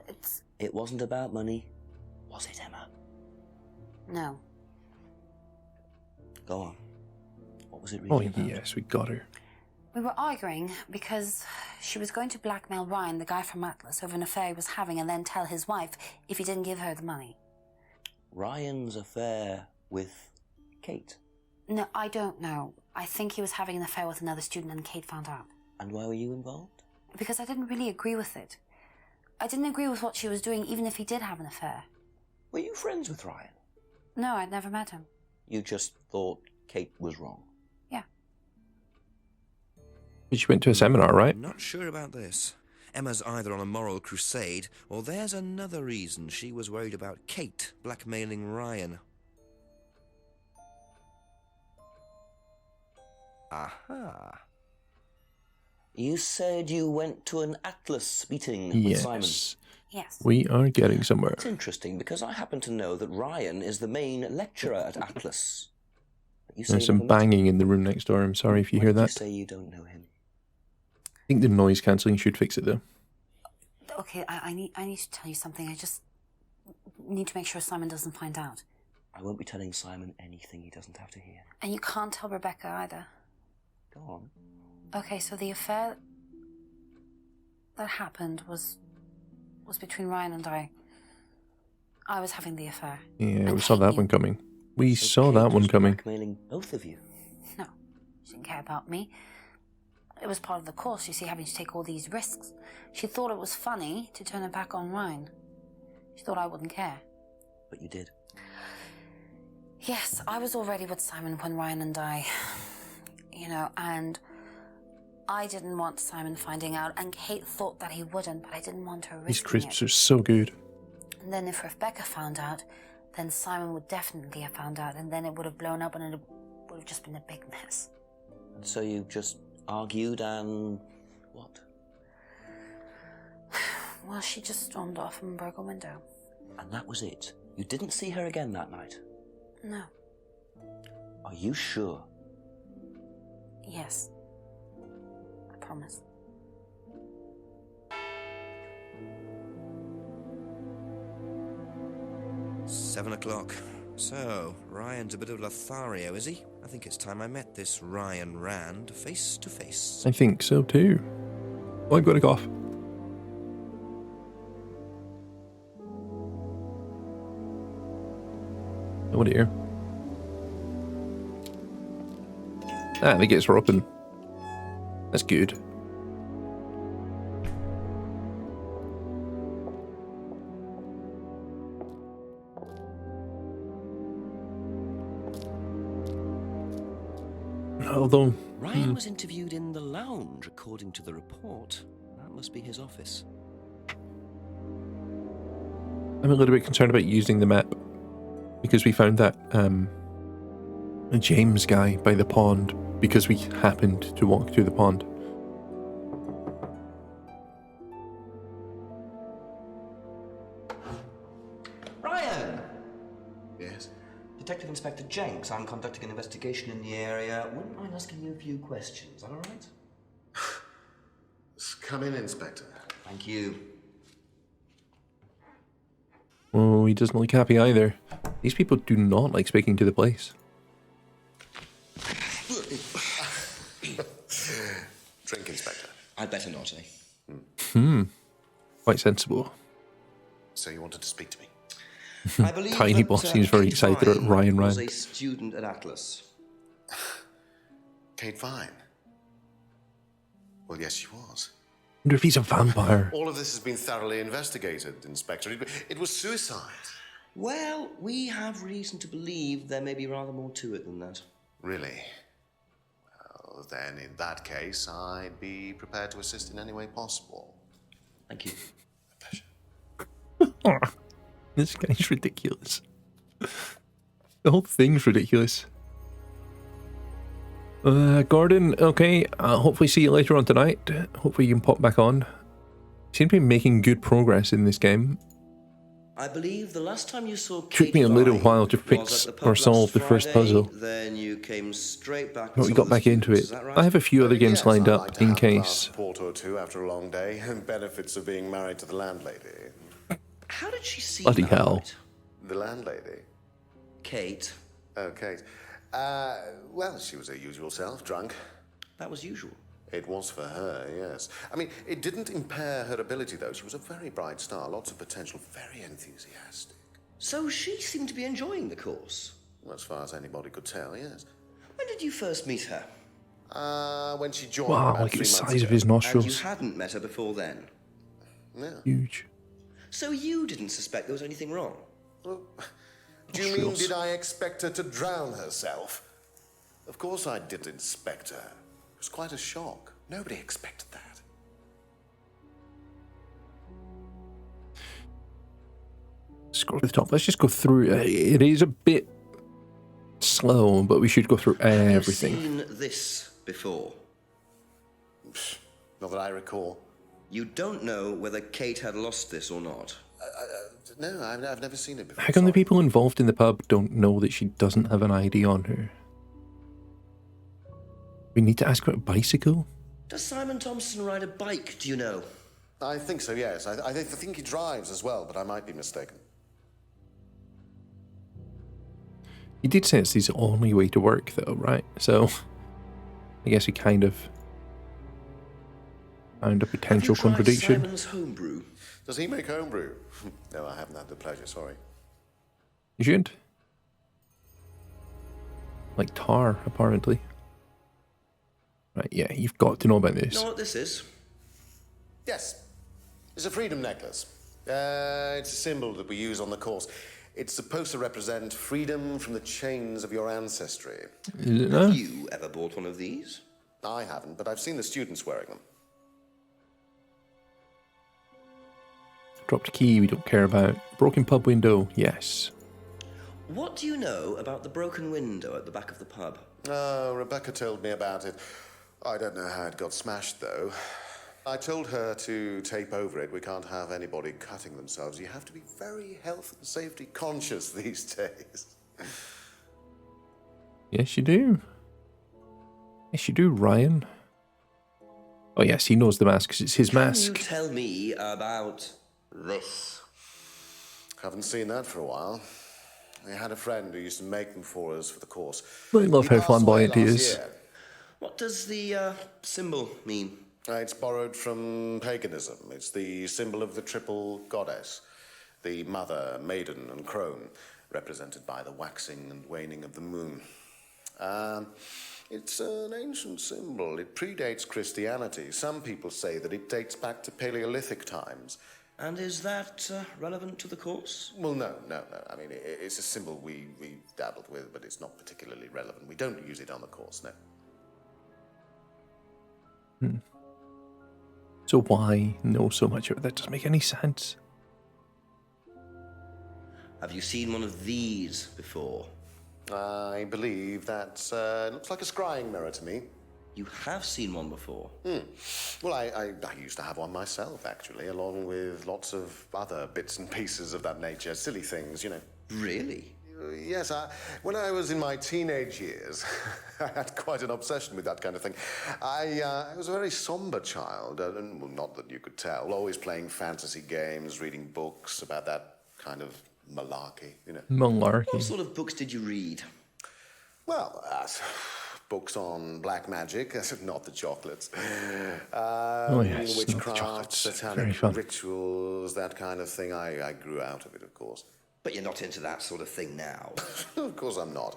It's...
It wasn't about money, was it, Emma?
No.
Go on. What was it
Oh,
really about?
yes, we got her.
We were arguing because she was going to blackmail Ryan, the guy from Atlas, over an affair he was having, and then tell his wife if he didn't give her the money.
Ryan's affair with Kate?
No, I don't know. I think he was having an affair with another student and Kate found out.
And why were you involved?
Because I didn't really agree with it. I didn't agree with what she was doing, even if he did have an affair.
Were you friends with Ryan?
No, I'd never met him.
You just thought Kate was wrong?
Yeah.
But she went to a seminar, right?
I'm not sure about this. Emma's either on a moral crusade, or there's another reason she was worried about Kate blackmailing Ryan. Aha. You said you went to an Atlas meeting with Simon.
Yes.
Yes.
We are getting somewhere.
It's interesting because I happen to know that Ryan is the main lecturer at Atlas. But you say
There's
you
some
never met him.
banging in the room next door. I'm sorry if you
Why
hear
did
that.
You say you don't know him.
I think the noise cancelling should fix it, though.
Okay, I need to tell you something. I just need to make sure Simon doesn't find out.
I won't be telling Simon anything he doesn't have to hear.
And you can't tell Rebecca either.
Go on.
Okay, so the affair that happened was between Ryan and I. I was having the affair.
Yeah,
And
we saw
Kate
that
knew.
one coming. We
So
saw
Kate
that one
was
coming.
blackmailing both of you.
No, she didn't care about me. It was part of the course, you see, having to take all these risks. She thought it was funny to turn her back on Ryan. She thought I wouldn't care.
But you did.
Yes, I was already with Simon when Ryan and I, and I didn't want Simon finding out, and Kate thought that he wouldn't, but I didn't want her
These
risking
crisps
it.
are so good.
And then if Rebecca found out, then Simon would definitely have found out, and then it would have blown up, and it would have just been a big mess.
And so you just argued and... what?
Well, she just stormed off and broke a window.
And that was it? You didn't see her again that night?
No.
Are you sure?
Yes. I promise.
"7 o'clock. So, Ryan's a bit of Lothario, is he? I think it's time I met this Ryan Rand face to face.
I think so too. Oh, I've got a cough. Oh dear. Ah, the gates were open. That's good. Although,
Ryan was interviewed in the lounge, according to the report. That must be his office.
I'm a little bit concerned about using the map because we found that a James guy by the pond because we happened to walk through the pond.
Ryan!
Yes?
Detective Inspector Jenks, I'm conducting an investigation in the area. Wouldn't mind asking you a few questions, is that all right?
Come in, Inspector.
Thank you.
Oh, he doesn't look happy either. These people do not like speaking to the police.
Drink, Inspector.
I'd better not, eh?
Quite sensible.
So you wanted to speak to me?
I believe
Tiny
that,
boss seems very
Kate
excited at
Vine
Ryan
was
Rand.
a student at Atlas.
Kate Vine? Well, yes, she was.
I wonder if he's a vampire.
All of this has been thoroughly investigated, Inspector. It was suicide.
Well, we have reason to believe there may be rather more to it than that.
Really? Well, then, in that case, I'd be prepared to assist in any way possible.
Thank you.
A pleasure.
This guy's ridiculous. The whole thing's ridiculous. Gordon, okay, hopefully see you later on tonight. Hopefully you can pop back on. You seem to be making good progress in this game.
I believe the last time you saw
Took me a little while to fix or solve the first puzzle.
Then you came straight back.
But we got back into it.
Is that right?
I have a few other games
Yes,
lined
I'd
up
like to
in
have a glass
case.
of part002 after a long day, and benefits of being married to the landlady.
How did she see
Bloody
that?
hell.
The landlady?
Kate,
Oh, Kate. Well, she was her usual self, drunk.
that was usual.
It was for her, yes. I mean, it didn't impair her ability, though. She was a very bright star, lots of potential, very enthusiastic.
So she seemed to be enjoying the course.
Well, as far as anybody could tell, yes.
When did you first meet her?
When she joined
Wow,
about
look at
3
the
months
size
ago.
of his
And you
nostrils.
hadn't met her before then.
Yeah.
Huge.
So you didn't suspect there was anything wrong?
Well, do you mean, did I expect her to drown herself? Of course I did, Inspector. It was quite a shock. Nobody expected that.
Scroll to the top. Let's just go through. It is a bit slow, but we should go through everything.
Have you seen this before?
Not that I recall.
You don't know whether Kate had lost this or not.
No, I've never seen it before.
How come the
sorry.
people involved in the pub don't know that she doesn't have an ID on her? We need to ask about a bicycle?
Does Simon Thompson ride a bike, do you know?
I think so, yes. I think he drives as well, but I might be mistaken.
He did say it's his only way to work, though, right? So, I guess he kind of found a potential
Have you tried
contradiction.
Simon's homebrew?
Does he make homebrew? No, I haven't had the pleasure, sorry.
You should. Like tar, apparently. Right, yeah, you've got to know about this.
Know what this is?
Yes, it's a freedom necklace. It's a symbol that we use on the course. It's supposed to represent freedom from the chains of your ancestry.
Is it now?
Have you ever bought one of these?
I haven't, but I've seen the students wearing them.
Dropped a key we don't care about. Broken pub window, yes.
What do you know about the broken window at the back of the pub?
Oh, Rebecca told me about it. I don't know how it got smashed, though. I told her to tape over it. We can't have anybody cutting themselves. You have to be very health and safety conscious these days.
Yes, you do. Yes, you do, Ryan. Oh, yes, he knows the mask because it's his
Can
mask.
you tell me about this?
Haven't seen that for a while. I had a friend who used to make them for us for the course.
I love how
He passed away
flamboyant he
last
is.
year.
What does the symbol mean?
It's borrowed from paganism. It's the symbol of the triple goddess, the mother, maiden, and crone, represented by the waxing and waning of the moon. It's an ancient symbol. It predates Christianity. Some people say that it dates back to Paleolithic times.
And is that relevant to the course?
Well, no. I mean, it's a symbol we dabbled with, but it's not particularly relevant. We don't use it on the course, no.
So why know so much of it? That doesn't make any sense.
Have you seen one of these before?
I believe that looks like a scrying mirror to me.
You have seen one before?
Well, I used to have one myself, actually, along with lots of other bits and pieces of that nature. Silly things, you know.
Really?
Yes, when I was in my teenage years, I had quite an obsession with that kind of thing. I was a very somber child, and well, not that you could tell, always playing fantasy games, reading books about that kind of malarkey, you know.
Malarkey.
What sort of books did you read?
Well, books on black magic, not the chocolates.
Yes, not the
Witchcraft,
chocolates. Very
satanic
fun.
rituals, that kind of thing. I grew out of it, of course.
But you're not into that sort of thing now.
Of course I'm not.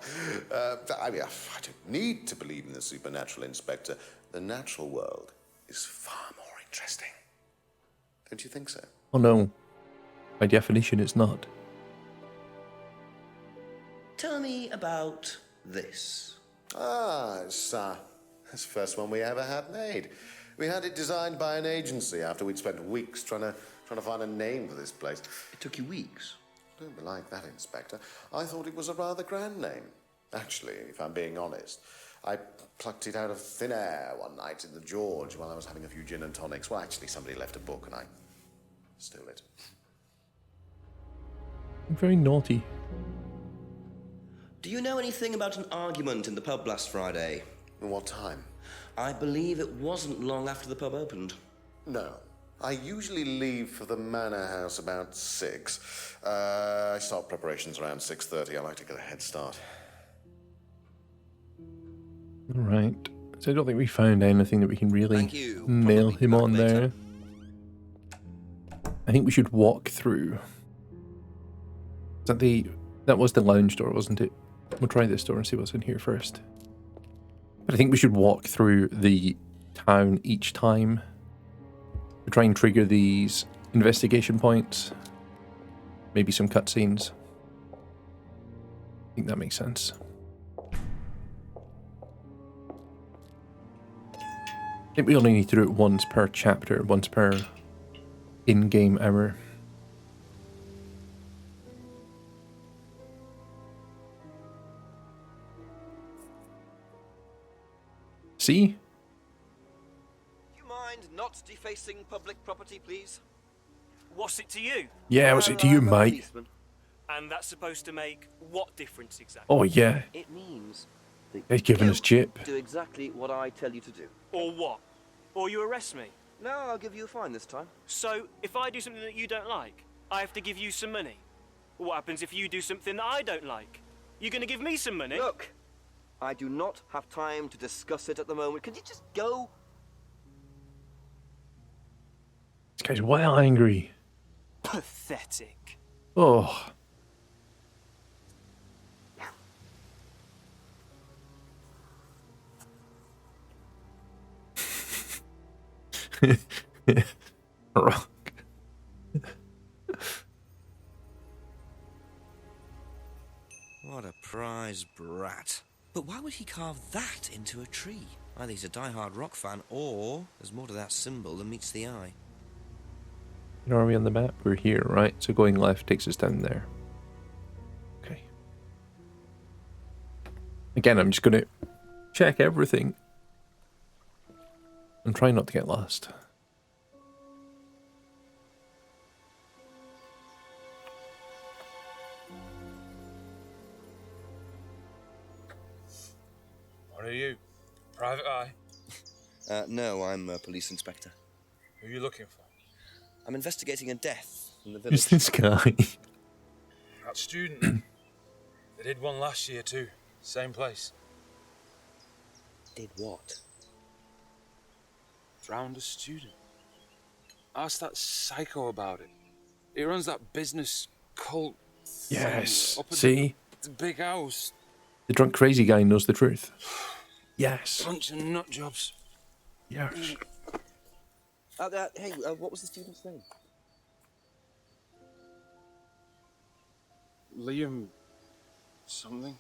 I mean, I don't need to believe in the supernatural, Inspector. The natural world is far more interesting. Don't you think so?
Oh no. By definition, it's not.
Tell me about this.
It's the first one we ever had made. We had it designed by an agency after we'd spent weeks trying to find a name for this place.
It took you weeks.
Don't be like that, Inspector. I thought it was a rather grand name. Actually, if I'm being honest, I plucked it out of thin air one night in the George while I was having a few gin and tonics. Well, actually, somebody left a book and I stole it.
Very naughty.
Do you know anything about an argument in the pub last Friday?
What time?
I believe it wasn't long after the pub opened.
No. I usually leave for the Manor House about 6. I start preparations around 6:30. I like to get a head start.
Right. So I don't think we found anything that we can really
Thank you.
nail
Probably
him
back
on
later.
there. I think we should walk through. That was the lounge door, wasn't it? We'll try this door and see what's in here first. But I think we should walk through the town each time. We try and trigger these investigation points. Maybe some cutscenes. I think that makes sense. I think we only need to do it once per chapter, once per in-game hour. See?
Do you mind not defacing public property, please?
What's it to you?
Yeah, what's it to you,
I'm a
mate?
policeman.
And that's supposed to make what difference exactly?
Oh, yeah.
It means that
He's giving
you
us chip.
do exactly what I tell you to do.
Or what? Or you arrest me?
No, I'll give you a fine this time.
So, if I do something that you don't like, I have to give you some money? What happens if you do something that I don't like? You gonna give me some money?
Look, I do not have time to discuss it at the moment. Can you just go?
This guy's well angry.
Pathetic.
Oh. Rock.
What a prize brat. But why would he carve that into a tree? Either he's a die-hard rock fan, or there's more to that symbol than meets the eye.
Are we on the map? We're here, right? So going left takes us down there. Okay. Again, I'm just going to check everything and try not to get lost.
What are you? Private eye?
No, I'm a police inspector.
Who are you looking for?
I'm investigating a death in the
Who's
village.
this guy?
That student then. They did one last year too. Same place.
Did what?
Drowned a student. Ask that psycho about it. He runs that business cult thing
Yes.
up at
See?
the big house.
The drunk crazy guy knows the truth. Yes.
Bunch of nut jobs.
Yes.
Hey, what was the student's name?
Liam something.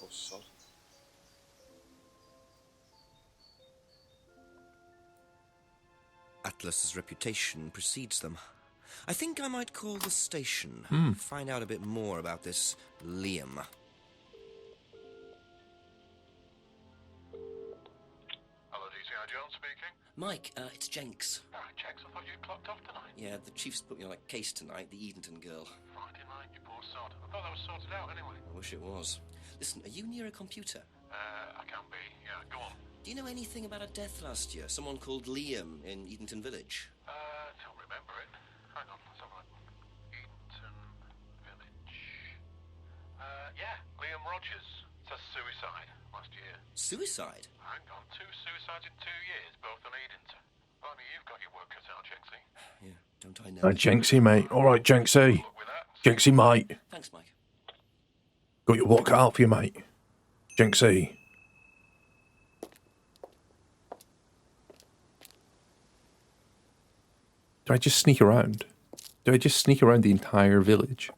Or sod.
Atlas's reputation precedes them. I think I might call the station. Find out a bit more about this Liam. Mike, it's Jenks.
Oh, Jenks, I thought you'd clocked off tonight.
Yeah, the chief's put me on a case tonight, the Edenton girl.
Friday night, you poor sod. I thought that was sorted out anyway.
I wish it was. Listen, are you near a computer?
I can be. Yeah, go on.
Do you know anything about a death last year? Someone called Liam in Edenton Village?
Don't remember it. Hang on, let's have a look. Edenton Village. Yeah, Liam Rogers. It says suicide last year.
Suicide?
Hang on, 2 suicides in 2 years, both on Edenton. Blimey, you've got your work cut out, Jenksy.
Yeah, don't I know?
Jenksy, mate. All right, Jenksy. Jenksy, mate.
Thanks, Mike.
Got your work cut out for you, mate. Jenksy. Do I just sneak around? Do I just sneak around the entire village?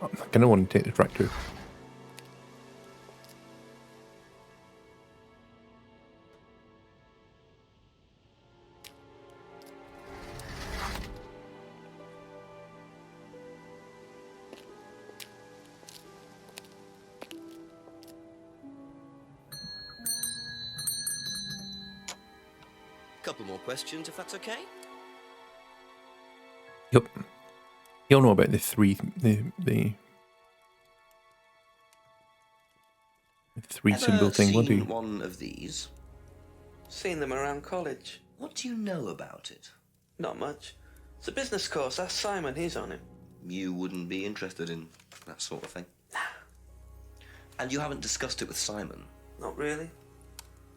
I'm not gonna want to take the tractor.
Couple more questions, if that's okay?
Yep. You all know about the three symbol thing, what do you?
One of these?
Seen them around college.
What do you know about it?
Not much. It's a business course. Ask Simon, he's on it.
You wouldn't be interested in that sort of thing? And you haven't discussed it with Simon?
Not really.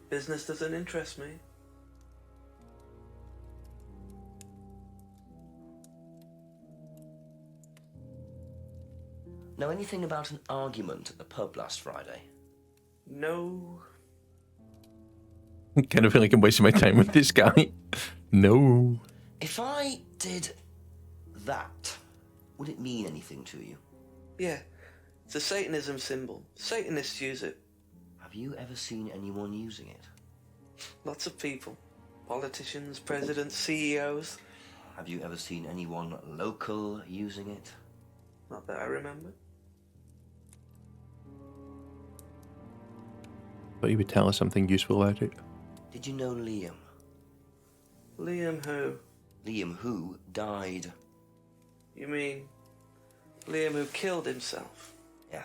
Business doesn't interest me.
Know anything about an argument at the pub last Friday?
No.
I kind of feel like I'm wasting my time with this guy. No.
If I did that, would it mean anything to you?
Yeah. It's a Satanism symbol. Satanists use it.
Have you ever seen anyone using it?
Lots of people. Politicians, presidents, CEOs.
Have you ever seen anyone local using it?
Not that I remember.
But he would tell us something useful about it.
Did you know Liam?
Liam who?
Liam who died.
You mean Liam who killed himself?
Yeah.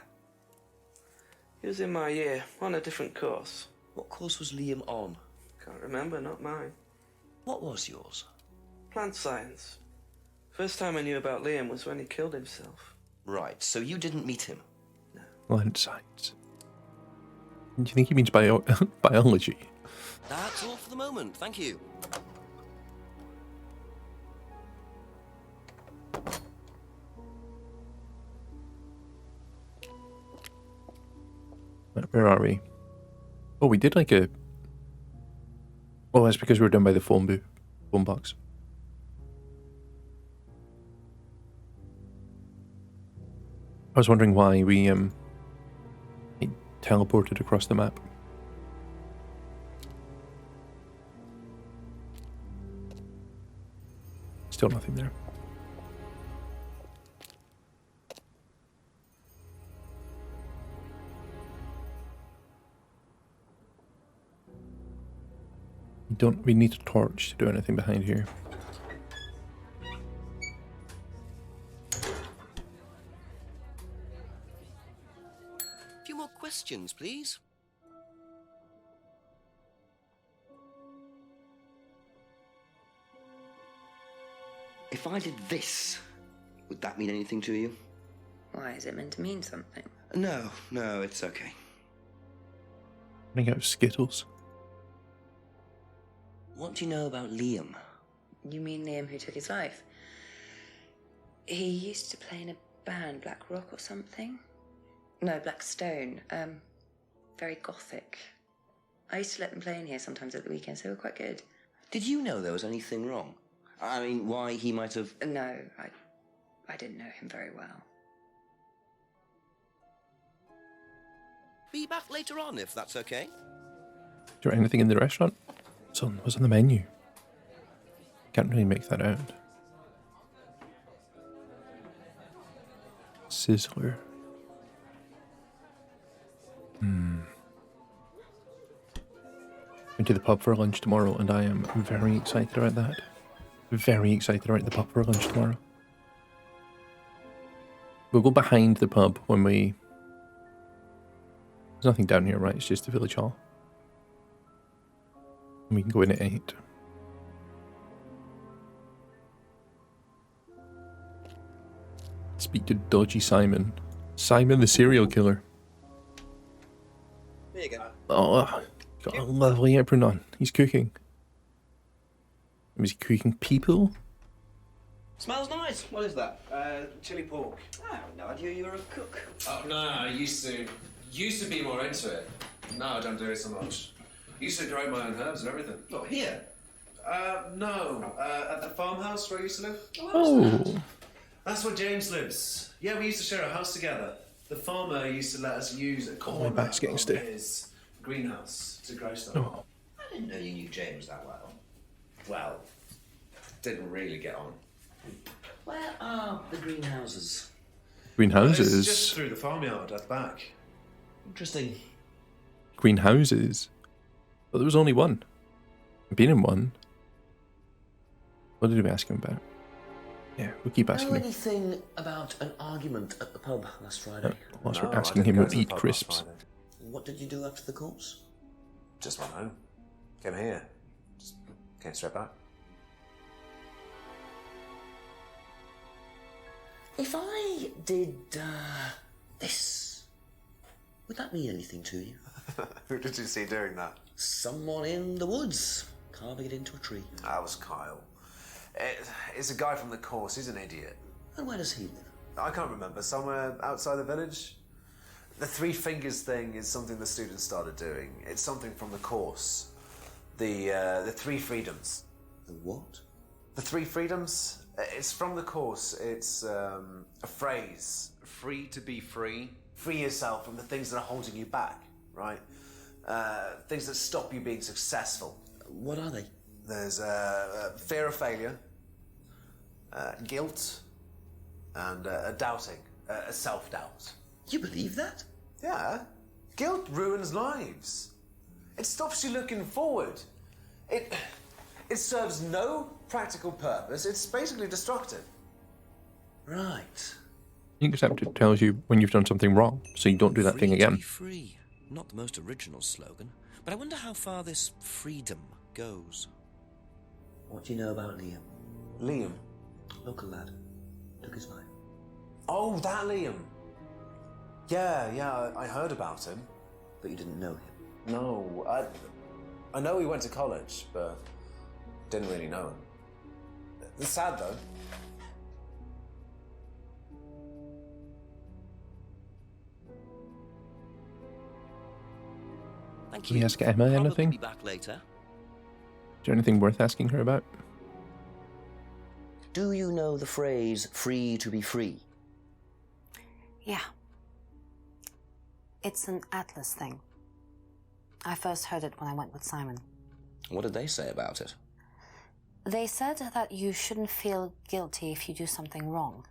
He was in my year, on a different course.
What course was Liam on?
Can't remember, not mine.
What was yours?
Plant science. First time I knew about Liam was when he killed himself.
Right, so you didn't meet him?
Plant science. Do you think he means biology?
That's all for the moment, thank you.
Where are we? Oh, we did like a... Oh, that's because we were done by the phone box. I was wondering why we teleported across the map. Still nothing there. We need a torch to do anything behind here.
A few more questions, please. If I did this, would that mean anything to you?
Why, is it meant to mean something?
No, it's okay.
Running out of Skittles.
What do you know about Liam?
You mean Liam who took his life? He used to play in a band, Black Rock or something? No, Black Stone. Very gothic. I used to let them play in here sometimes at the weekends. They were quite good.
Did you know there was anything wrong? I mean, why he might have...
No, I didn't know him very well.
Be back later on, if that's okay.
Is there anything in the restaurant? What's on the menu? Can't really make that out. Sizzler. Going to the pub for lunch tomorrow, and I am very excited about that. Very excited about the pub for lunch tomorrow. We'll go behind the pub when we... There's nothing down here, right? It's just the village hall. And we can go in at 8. Speak to dodgy Simon. Simon the serial killer.
There you go.
Oh, got a lovely apron on. He's cooking. Was he cooking people?
Smells nice. What is that? Chili pork. Oh, no idea you were a cook.
Oh, no, I used to be more into it. No, I don't do it so much. Used to grow my own herbs and everything.
Not here.
No, at the farmhouse where I used to live.
Oh.
That's where James lives. Yeah, we used to share a house together. The farmer used to let us use a corner
my back's getting
of
stiff.
his greenhouse to grow stuff.
Oh.
I didn't know you knew James that well.
Well, didn't really get on.
Where are the greenhouses?
It's
Greenhouses.
just through the farmyard at the back.
Interesting.
Greenhouses. But there was only one. I've been in one. What did we ask him about? Yeah, we'll keep asking
Know
him.
anything about an argument at the pub last Friday?
Whilst
No,
we're
I
asking
didn't
him,
go
we'll
to the
eat
pub last
crisps.
Friday.
What did you do after the course?
Just went home. Came here. Just came straight back.
If I did this, would that mean anything to you?
Who did you see doing that?
Someone in the woods, carving it into a tree.
That was Kyle. It's a guy from the course. He's an idiot.
And where does he live?
I can't remember. Somewhere outside the village? The 3 fingers thing is something the students started doing. It's something from the course. The 3 freedoms.
The what?
The 3 freedoms? It's from the course. It's a phrase. Free to be free. Free yourself from the things that are holding you back, right? Things that stop you being successful.
What are they?
There's fear of failure, guilt, and a doubting, a self-doubt.
You believe that?
Yeah. Guilt ruins lives. It stops you looking forward. It serves no practical purpose. It's basically destructive.
Right.
Except it tells you when you've done something wrong, so you don't do that thing
Free to
again.
be free. Not the most original slogan, but I wonder how far this freedom goes.
What do you know about Liam?
Liam.
Local lad. Took his life.
Oh, that Liam. Yeah, I heard about him.
But you didn't know him?
No, I know he went to college, but didn't really know him. It's sad, though.
Thank
Can
you.
we ask Emma
Probably
anything?
be back later.
Is there anything worth asking her about?
Do you know the phrase, free to be free?
Yeah. It's an Atlas thing. I first heard it when I went with Simon.
What did they say about it?
They said that you shouldn't feel guilty if you do something wrong.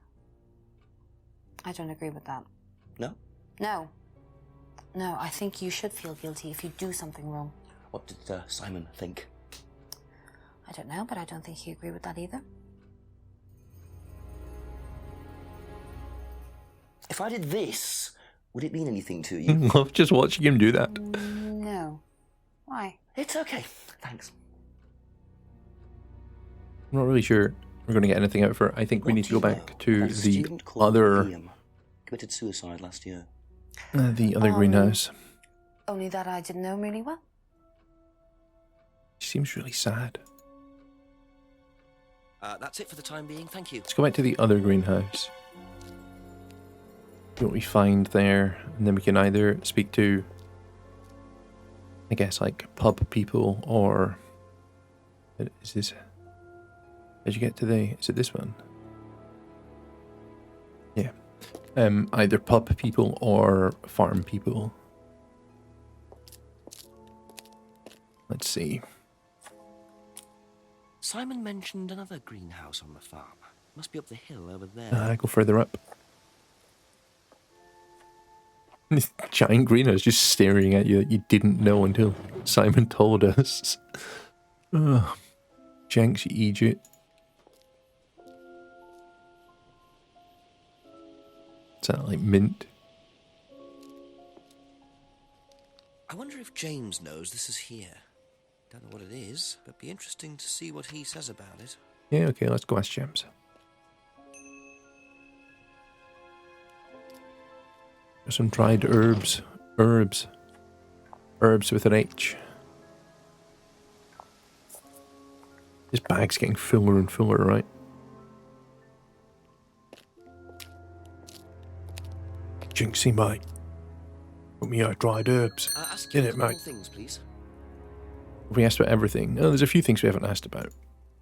I don't agree with that.
No?
No, I think you should feel guilty if you do something wrong.
What did Simon think?
I don't know, but I don't think he agreed with that either.
If I did this, would it mean anything to you?
Love just watching him do that.
No. Why?
It's okay. Thanks.
I'm not really sure we're going to get anything out of her. I think we
What
need to
do
go
you
back
know
to
about a
the
student called
other
Liam? Committed suicide last year.
greenhouse.
Only that I didn't know him really well.
She seems really sad.
That's it for the time being. Thank you.
Let's go back to the other greenhouse. See what we find there, and then we can either speak to, I guess, like pub people, or is this? Did you get to the? Is it this one? Yeah. Either pub people or farm people. Let's see.
Simon mentioned another greenhouse on the farm. Must be up the hill over there.
Go further up. This giant greenhouse just staring at you that you didn't know until Simon told us. Ugh. Jenks, you Egypt. Is that like mint?
I wonder if James knows this is here. Don't know what it is, but be interesting to see what he says about it.
Yeah, okay, let's go ask James. Some dried herbs. Herbs with an H. This bag's getting fuller and fuller, right? Jinxie, mate. Put me out dried herbs.
Ask
Get
you
it,
a couple
mate.
more things, please.
We asked about everything. Oh, there's a few things we haven't asked about.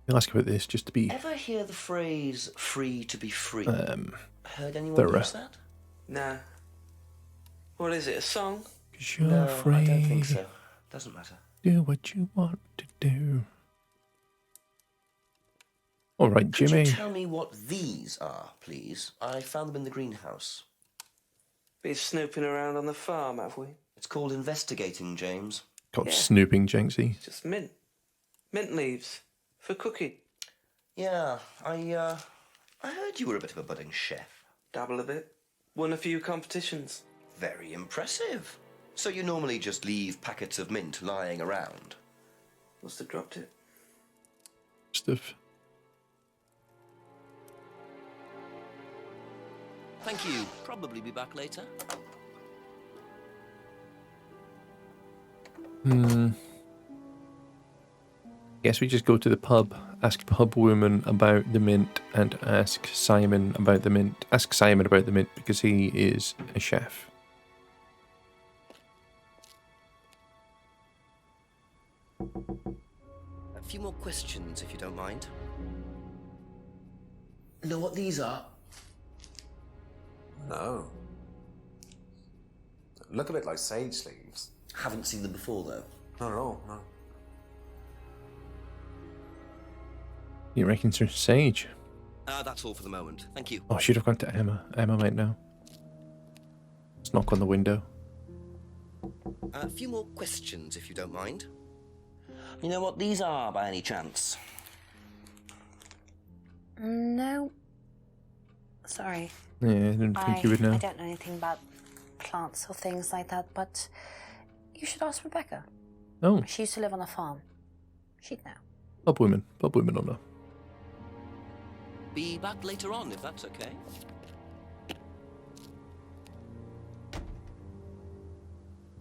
We'll ask about this just to be...
Ever hear the phrase "free to be free"? Heard anyone
thorough.
use that?
Nah. What is it, a song?
'Cause you're
No,
free.
I don't think so. Doesn't matter.
Do what you want to do. All right,
Could
Jimmy.
you tell me what these are, please? I found them in the greenhouse.
Been snooping around on the farm, have we?
It's called investigating, James.
Called
Yeah.
snooping, Jinxie.
Just mint. Mint leaves. For cooking.
Yeah, I heard you were a bit of a budding chef.
Dabble a bit. Won a few competitions.
Very impressive. So you normally just leave packets of mint lying around?
Must have dropped it.
Stuff.
Thank you. Probably be back later.
Guess we just go to the pub, ask pub woman about the mint, and ask Simon about the mint. Ask Simon about the mint because he is a chef.
A few more questions, if you don't mind. Know what these are?
No. Look a bit like sage leaves.
Haven't seen them before, though.
Not at all, no.
You reckon Sir Sage?
That's all for the moment. Thank you.
Oh, I should have gone to Emma. Emma might know. Let's knock on the window.
A few more questions, if you don't mind. You know what these are, by any chance?
No. Sorry.
Yeah, I didn't think you would know.
I don't know anything about plants or things like that, but you should ask Rebecca.
Oh,
She used to live on a farm. She'd know.
pub women. Pub women don't know.
Be back later on, if that's okay.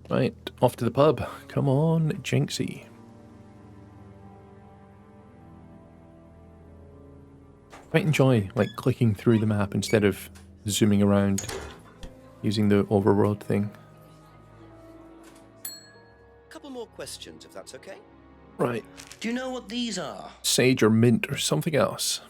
Right, off to the pub. Come on, Jinxie. Quite enjoy like clicking through the map instead of zooming around using the overworld thing.
Couple more questions, if that's okay.
Right,
Do you know what these are?
sage or mint or something else.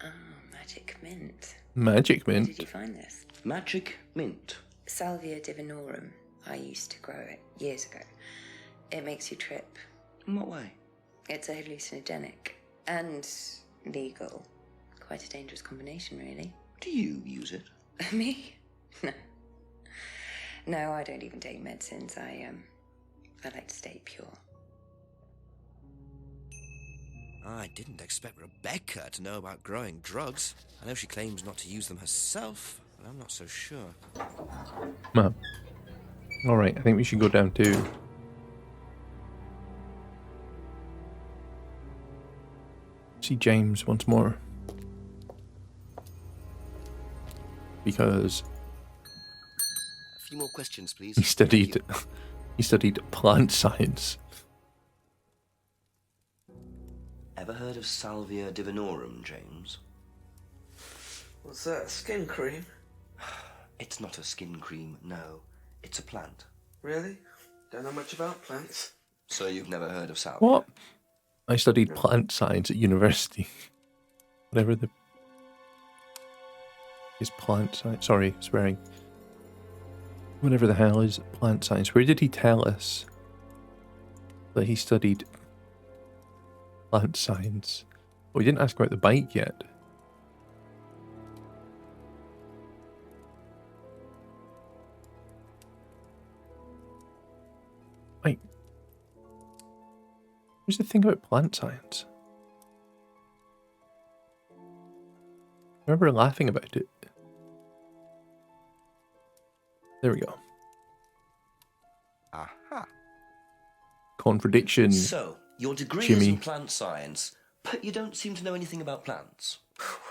Oh, magic mint.
Magic
Where
mint.
did you find this?
Magic mint.
Salvia divinorum. I used to grow it years ago. It makes you trip.
In what way?
It's a hallucinogenic and legal. Quite a dangerous combination, really.
Do you use it?
Me? No. No, I don't even take medicines. I like to stay pure.
I didn't expect Rebecca to know about growing drugs. I know she claims not to use them herself, but I'm not so sure.
Map. Alright, I think we should go down to see James once more. Because
A few more questions, please.
he
Thank you.
studied plant science.
Ever heard of Salvia divinorum, James?
What's that, skin cream?
It's not a skin cream, no. It's a plant.
Really? Don't know much about plants.
So you've never heard of salvia?
What? I studied plant science at university. Whatever the is plant science. Sorry, swearing. Whatever the hell is plant science. Where did he tell us that he studied plant science? Oh, we didn't ask about the bike yet. Right, What's the thing about plant science? I remember laughing about it. There we go.
Aha.
Contradiction.
So, your degree
Jimmy.
is in plant science, but you don't seem to know anything about plants.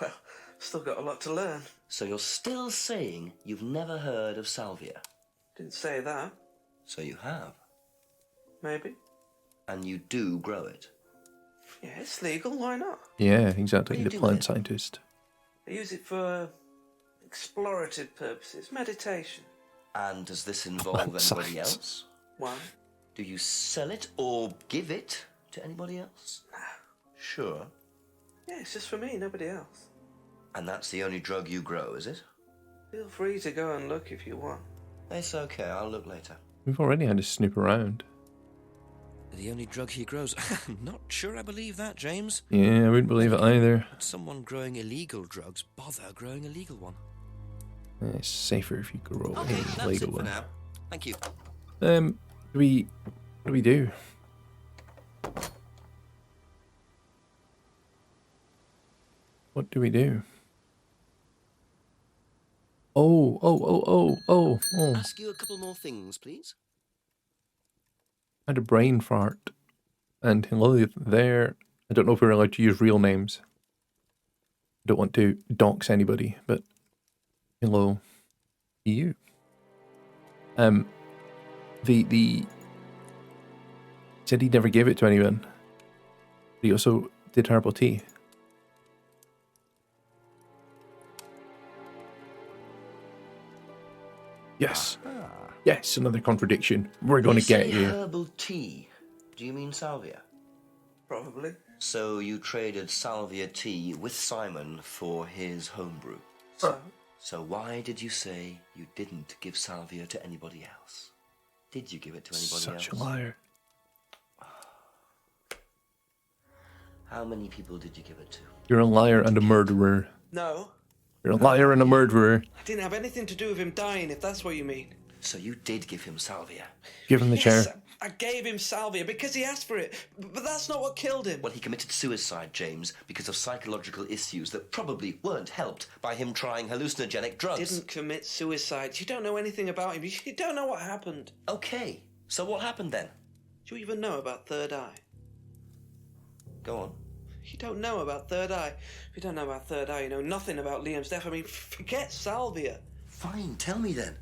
Well, still got a lot to learn.
So you're still saying you've never heard of salvia?
Didn't say that.
So you have.
Maybe.
And you do grow it.
Yeah, it's legal. Why not?
Yeah, exactly.
What do
The
you do
plant
with it?
scientist.
I use it for explorative purposes, meditation.
And does this involve
Plant
anybody
science.
else?
Why?
Do you sell it or give it to anybody else?
No.
Sure.
Yeah, it's just for me, nobody else.
And that's the only drug you grow, is it?
Feel free to go and look if you want.
It's okay, I'll look later.
We've already had to snoop around.
The only drug he grows? I'm not sure I believe that, James.
Yeah, I wouldn't believe it either.
Would someone growing illegal drugs bother growing a legal one?
It's safer if you grow
Okay,
a
that's
legal
it for
one.
now. Thank you.
What do we do? What do we do? Oh.
Ask you a couple more things, please.
I had a brain fart. And hello there. I don't know if we're allowed to use real names. I don't want to dox anybody, but hello to you. The said he never gave it to anyone. But he also did herbal tea. Yes. Yes, another contradiction. We're going to get
You say
you.
herbal tea. Do you mean salvia?
Probably.
So you traded salvia tea with Simon for his homebrew. So why did you say you didn't give salvia to anybody else? Did you give it to anybody else?
Such a liar.
How many people did you give it to?
You're a liar and a murderer.
No,
You're a liar and a murderer.
I didn't have anything to do with him dying, if that's what you mean.
So you did give him salvia?
Give him the
Yes,
chair.
I gave him salvia because he asked for it, but that's not what killed him.
Well, he committed suicide, James, because of psychological issues that probably weren't helped by him trying hallucinogenic drugs.
Didn't commit suicide. You don't know anything about him. You don't know what happened.
Okay, so what happened then?
Do you even know about Third Eye?
Go on.
You don't know about Third Eye. If you don't know about Third Eye, you know nothing about Liam's death. I mean, forget salvia.
Fine, tell me then.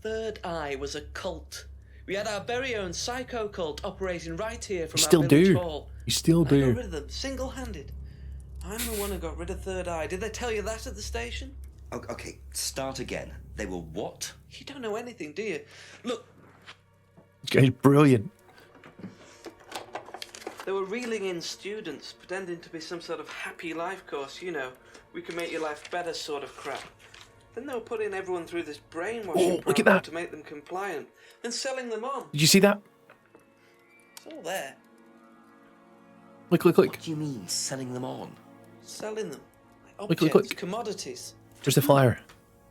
Third Eye was a cult. We had our very own psycho cult operating right here from
You
our
still
village
do.
hall.
You still
I got
do.
rid of them, single-handed. I'm the one who got rid of Third Eye. Did they tell you that at the station?
Okay, start again. They were what?
You don't know anything, do you? Look,
This guy's brilliant.
they were reeling in students, pretending to be some sort of happy life course, you know. We can make your life better sort of crap. Then they were putting everyone through this brainwashing
Oh, look at
program
that.
to make them compliant, then selling them on.
Did you see that?
It's all there.
Look.
What do you mean, selling them on?
Selling them. Like
Look,
objects,
look.
commodities.
There's the flyer.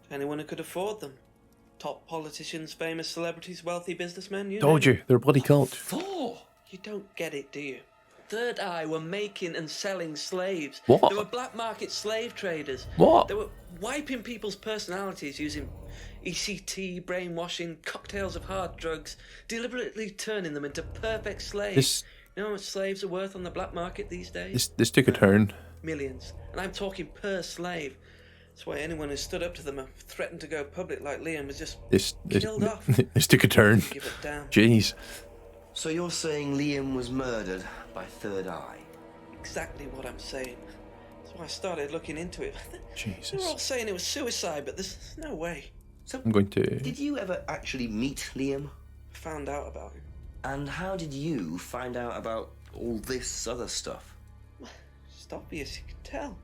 To anyone who could afford them. Top politicians, famous celebrities, wealthy businessmen, you
Told
name
you, they're a bloody cult.
For?
You don't get it, do you? Third Eye were making and selling slaves.
What?
They were black market slave traders.
What?
They were wiping people's personalities using ECT, brainwashing, cocktails of hard drugs, deliberately turning them into perfect slaves.
This
You know how much slaves are worth on the black market these days?
this took a turn.
Millions. And I'm talking per slave. That's why anyone who stood up to them and threatened to go public like Liam was just
This
killed off.
this took a turn.
Give it down.
Jeez.
So you're saying Liam was murdered by Third Eye?
Exactly what I'm saying. That's why I started looking into it. They were all
Jesus.
saying it was suicide, but there's no way.
So,
I'm going to.
did you ever actually meet Liam?
I found out about it.
And how did you find out about all this other stuff?
It's obvious, you can tell.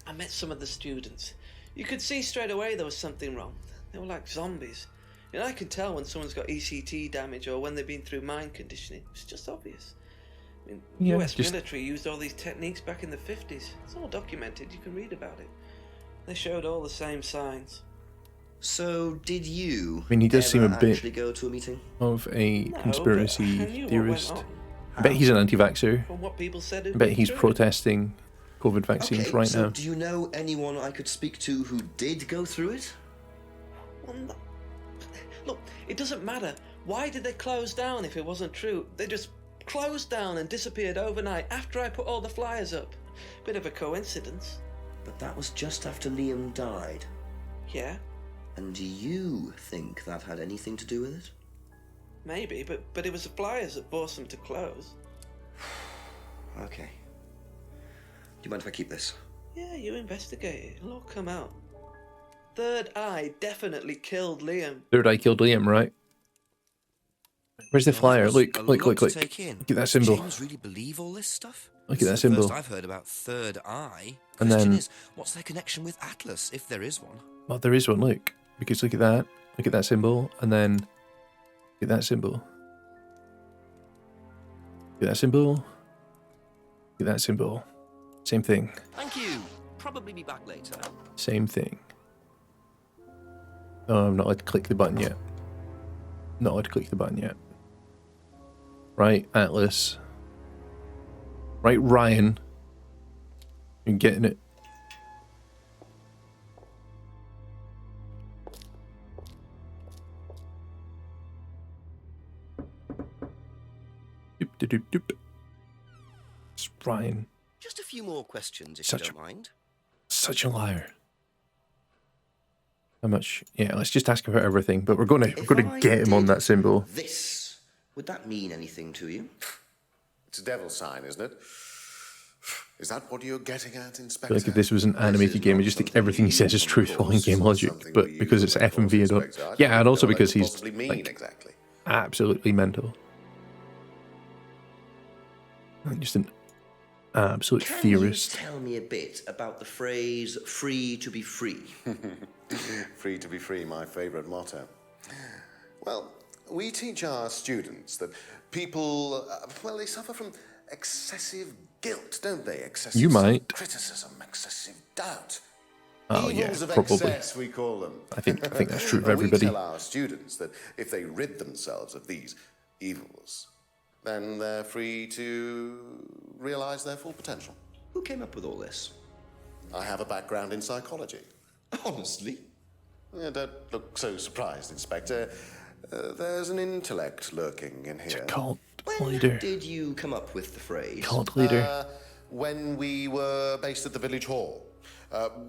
I met some of the students. You could see straight away there was something wrong. They were like zombies. And I can tell when someone's got ECT damage or when they've been through mind conditioning. It's just obvious. I mean,
Yeah,
US
just-
military used all these techniques back in the 50s. It's all documented. You can read about it. They showed all the same signs.
So, did you
I mean, he does seem a
ever
bit
actually go to a meeting?
of a
No,
conspiracy
but I knew
theorist.
What went on.
I bet he's an anti-vaxxer.
From what people said,
I bet he's protesting COVID vaccines
Okay,
right
so
now.
do you know anyone I could speak to who did go through it?
Well, look, it doesn't matter. Why did they close down if it wasn't true? They just closed down and disappeared overnight after I put all the flyers up. Bit of a coincidence.
But that was just after Liam died.
Yeah,
And do you think that had anything to do with it?
maybe, but it was the flyers that forced them to close.
Okay. Do you mind if I keep this?
Yeah, you investigate it. It'll all come out. Third Eye definitely killed Liam.
Third Eye killed Liam, right? Where's the flyer?
That was
Look,
a
look,
lot
look,
to
look.
take in.
Look at that symbol.
James really believe all this stuff?
Look at
This
that
is the
symbol.
first I've heard about Third Eye.
And
Question
then-
is, what's their connection with Atlas, if there is one?
Well, there is one, look. Because look at that. Look at that symbol. And then look at that symbol. Look at that symbol. Look at that symbol. Same thing.
Thank you. Probably be back later.
Same thing. Oh, I'm not allowed to click the button yet. Not allowed to click the button yet. Right, Atlas. Right, Ryan. You're getting it. Doop, doop, doop, doop. It's Ryan.
Just a few more questions, if
Such
you don't mind.
Such a liar. How much? Yeah, let's just ask about everything. But we're gonna
I
get him on
did
that symbol.
This, would that mean anything to you?
It's a devil sign, isn't it? Is that what you're getting at,
I
Inspector?
feel like if this was an animated game, I just think everything he says is truthful in game logic. But because it's FMV, I don't. Yeah, and also because he's like
exactly.
absolutely mental. Like, just an absolute
Can
theorist.
you tell me a bit about the phrase "free to be free"?
Free to be free, my favourite motto. Well, we teach our students that people, well, they suffer from excessive guilt, don't they? Excessive
You might.
criticism, excessive doubt.
Oh yeah,
Evils of
probably.
excess, we call them.
I think that's true of
And
everybody.
We tell our students that if they rid themselves of these evils, then they're free to realise their full potential.
Who came up with all this?
I have a background in psychology.
Honestly?
Yeah, don't look so surprised, Inspector. There's an intellect lurking in here.
Cult
When
leader.
did you come up with the phrase?
Cult leader.
When we were based at the village hall.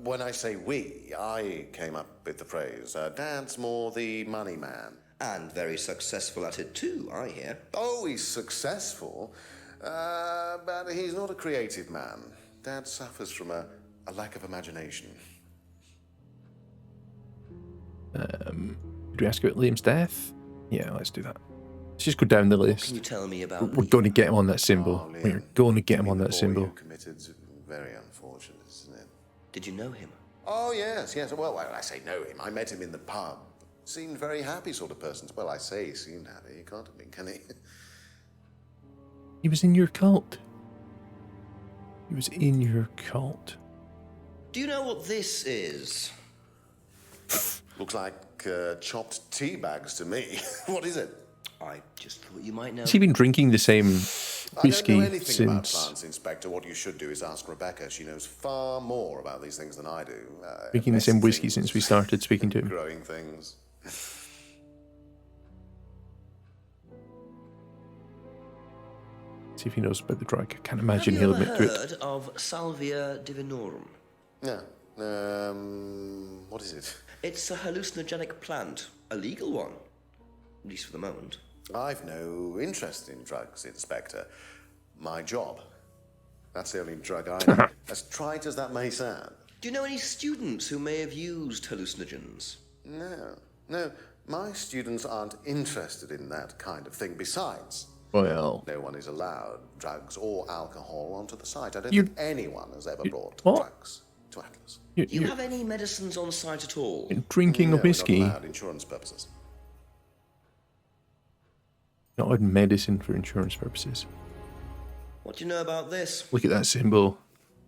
When I say we, I came up with the phrase. Dad's more the money man.
And very successful at it too, I hear.
Oh, he's successful, but he's not a creative man. Dad suffers from a lack of imagination.
Did we ask about Liam's death? Yeah, let's do that. Let's just go down the
Can
list.
you tell me about
We're going to get him on that symbol.
Oh, Liam.
We're going to get him on
The
that
boy
symbol.
you committed, very unfortunate, isn't it?
Did you know him?
Oh, yes. Well, when I say know him, I met him in the pub. Seemed very happy sort of person. Well, I say he seemed happy. He can't have been, can he?
He was in your cult. He was in your cult.
Do you know what this is?
Looks like chopped tea bags to me. What is it?
I just thought you might know.
Has he been drinking the same
I don't
whiskey
know anything about
since
plants, Inspector. What you should do is ask Rebecca. She knows far more about these things than I do.
drinking the same
Messy
whiskey
things,
since we started speaking to him?
growing things.
See if he knows about the drug. I can't
Have
imagine
you
he'll
ever
admit to it.
heard of Salvia divinorum?
Yeah. What is it?
It's a hallucinogenic plant, a legal one, at least for the moment.
I've no interest in drugs, Inspector. My job. That's the only drug I know. As trite as that may sound.
Do you know any students who may have used hallucinogens?
No. My students aren't interested in that kind of thing. Besides,
Well,
no one is allowed drugs or alcohol onto the site. I don't
You-
think anyone has ever brought
what?
drugs to Atlas.
Do you have any medicines on site at all?
you're drinking
No,
a
not
whiskey,
allowed, insurance purposes.
not a medicine for insurance purposes.
What do you know about this?
Look at that symbol.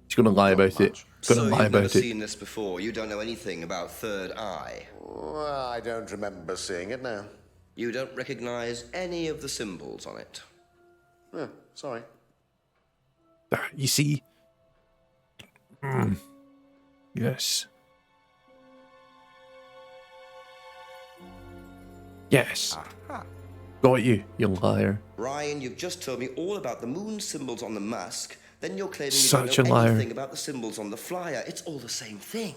He's going to lie about it.
much.
He's going to lie
you've never
about it.
seen this before. You don't know anything about Third Eye.
Well, I don't remember seeing it now.
You don't recognize any of the symbols on it.
Sorry.
You see? Yes. Yes.
Aha.
Got you, you liar.
Ryan, you've just told me all about the moon symbols on the mask. Then you're claiming
Such
you
a
don't know
liar.
anything about the symbols on the flyer. It's all the same thing.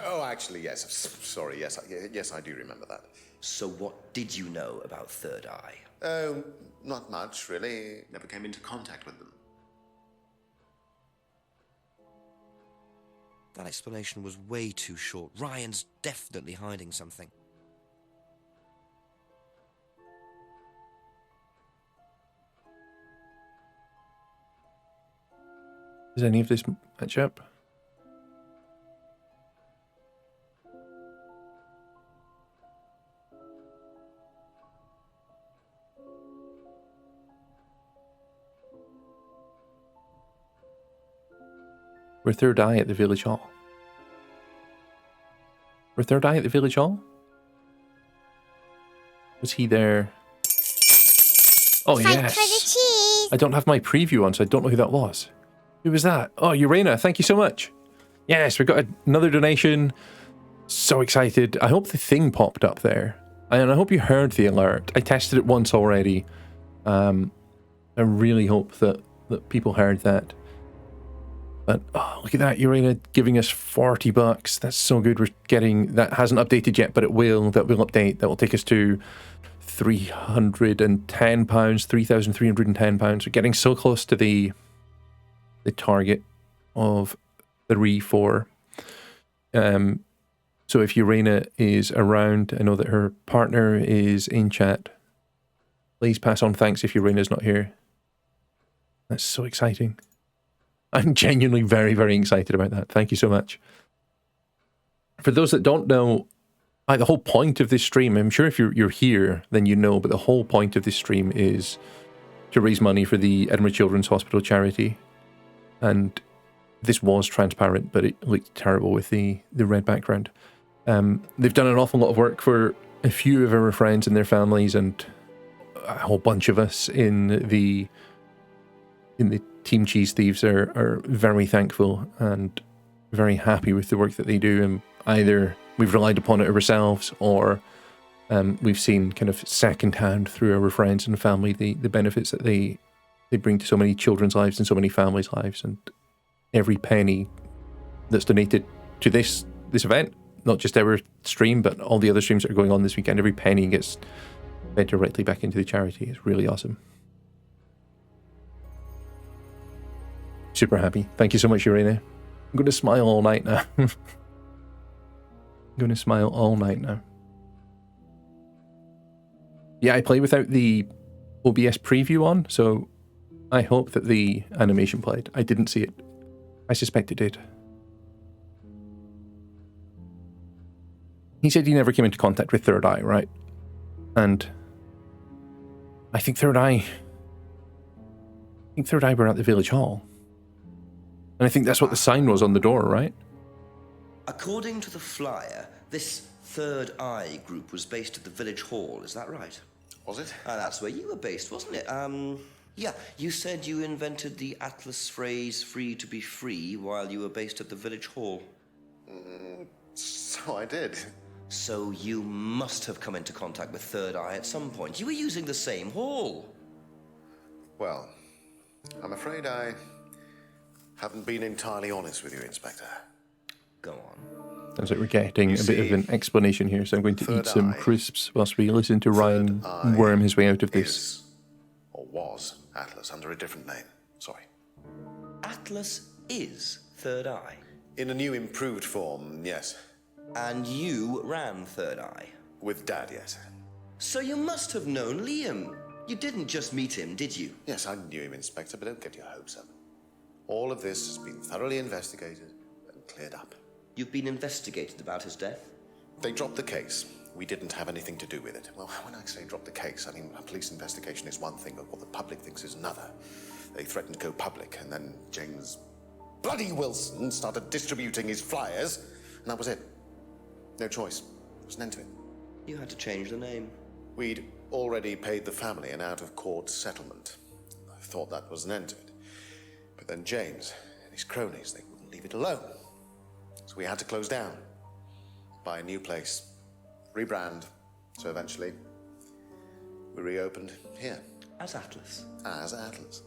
Oh, actually, yes. Sorry, yes, yes, I do remember that.
So what did you know about Third Eye?
Oh, not much, really. Never came into contact with them.
That explanation was way too short. Ryan's definitely hiding something.
Does any of this match up? We're Third Eye at the village hall. We're Third Eye at the village hall? Was he there? Oh, yes. I don't have my preview on, so I don't know who that was. Who was that? Oh, Urena, thank you so much. Yes, we got another donation. So excited. I hope the thing popped up there. And I hope you heard the alert. I tested it once already. I really hope that people heard that. But oh, look at that, Urena giving us $40. That's so good. We're getting, that hasn't updated yet, but it will. That will update. That will take us to £310, £3,310. We're getting so close to the target of 3-4. So if Urena is around, I know that her partner is in chat. Please pass on thanks if Urena's not here. That's so exciting. I'm genuinely very, very excited about that. Thank you so much. For those that don't know, the whole point of this stream, I'm sure if you're here, then you know, but the whole point of this stream is to raise money for the Edinburgh Children's Hospital charity. And this was transparent, but it looked terrible with the red background. They've done an awful lot of work for a few of our friends and their families, and a whole bunch of us in the Team Cheese Thieves are very thankful and very happy with the work that they do. And either we've relied upon it ourselves, or we've seen kind of secondhand through our friends and family the benefits that they bring to so many children's lives and so many families' lives. And every penny that's donated to this event, not just our stream, but all the other streams that are going on this weekend, every penny gets fed directly back into the charity. It's really awesome. Super happy. Thank you so much, Urena. I'm going to smile all night now. I'm going to smile all night now. Yeah, I play without the OBS preview on, so I hope that the animation played. I didn't see it. I suspect it did. He said he never came into contact with Third Eye, right? And I think Third Eye were at the village hall. And I think that's what the sign was on the door, right?
According to the flyer, this Third Eye group was based at the village hall, is that right?
Was it?
That's where you were based, wasn't it? Yeah, you said you invented the Atlas phrase, free to be free, while you were based at the village hall.
So I did.
So you must have come into contact with Third Eye at some point. You were using the same hall.
Well, I'm afraid I haven't been entirely honest with you, Inspector.
Go on.
Sounds like we're getting a bit of an explanation here, so I'm going to eat some crisps whilst we listen to Ryan worm his way out of this.
Or was Atlas under a different name. Sorry.
Atlas is Third Eye?
In a new improved form, yes.
And you ran Third Eye?
With Dad, yes.
So you must have known Liam. You didn't just meet him, did you?
Yes, I knew him, Inspector, but don't get your hopes up. All of this has been thoroughly investigated and cleared up.
You've been investigated about his death?
They dropped the case. We didn't have anything to do with it. Well, when I say drop the case, I mean a police investigation is one thing, but what the public thinks is another. They threatened to go public, and then James bloody Wilson started distributing his flyers, and that was it. No choice. There was an end to it.
You had to change the name.
We'd already paid the family an out-of-court settlement. thought that was an end to it. But then James and his cronies, they wouldn't leave it alone. So we had to close down, buy a new place, rebrand. So eventually, we reopened here.
As Atlas.
As Atlas.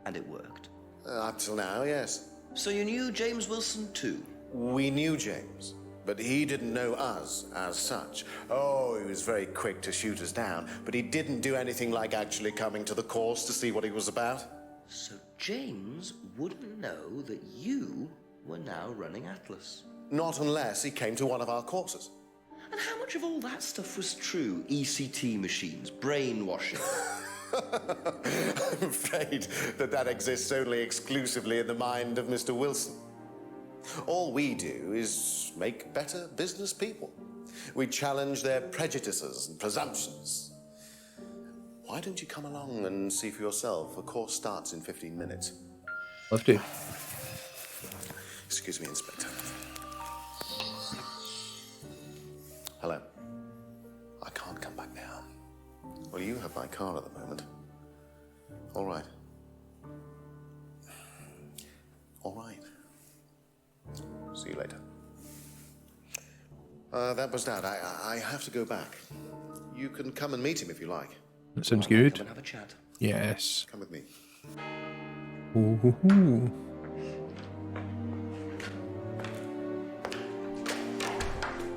And it worked.
Up till now, yes.
So you knew James Wilson too?
We knew James, but he didn't know us as such. Oh, he was very quick to shoot us down, but he didn't do anything like actually coming to the course to see what he was about.
So James wouldn't know that you were now running Atlas?
Not unless he came to one of our courses.
And how much of all that stuff was true? ECT machines, brainwashing?
I'm afraid that exists only exclusively in the mind of Mr. Wilson. All we do is make better business people. We challenge their prejudices and presumptions. Why don't you come along and see for yourself? A course starts in 15 minutes.
Love to.
Excuse me, Inspector. Hello. I can't come back now. Well, you have my car at the moment. All right. All right. See you later. That was Dad. I have to go back. You can come and meet him if you like.
That sounds good.
Come and have a chat.
Yes.
Come with me.
Ooh.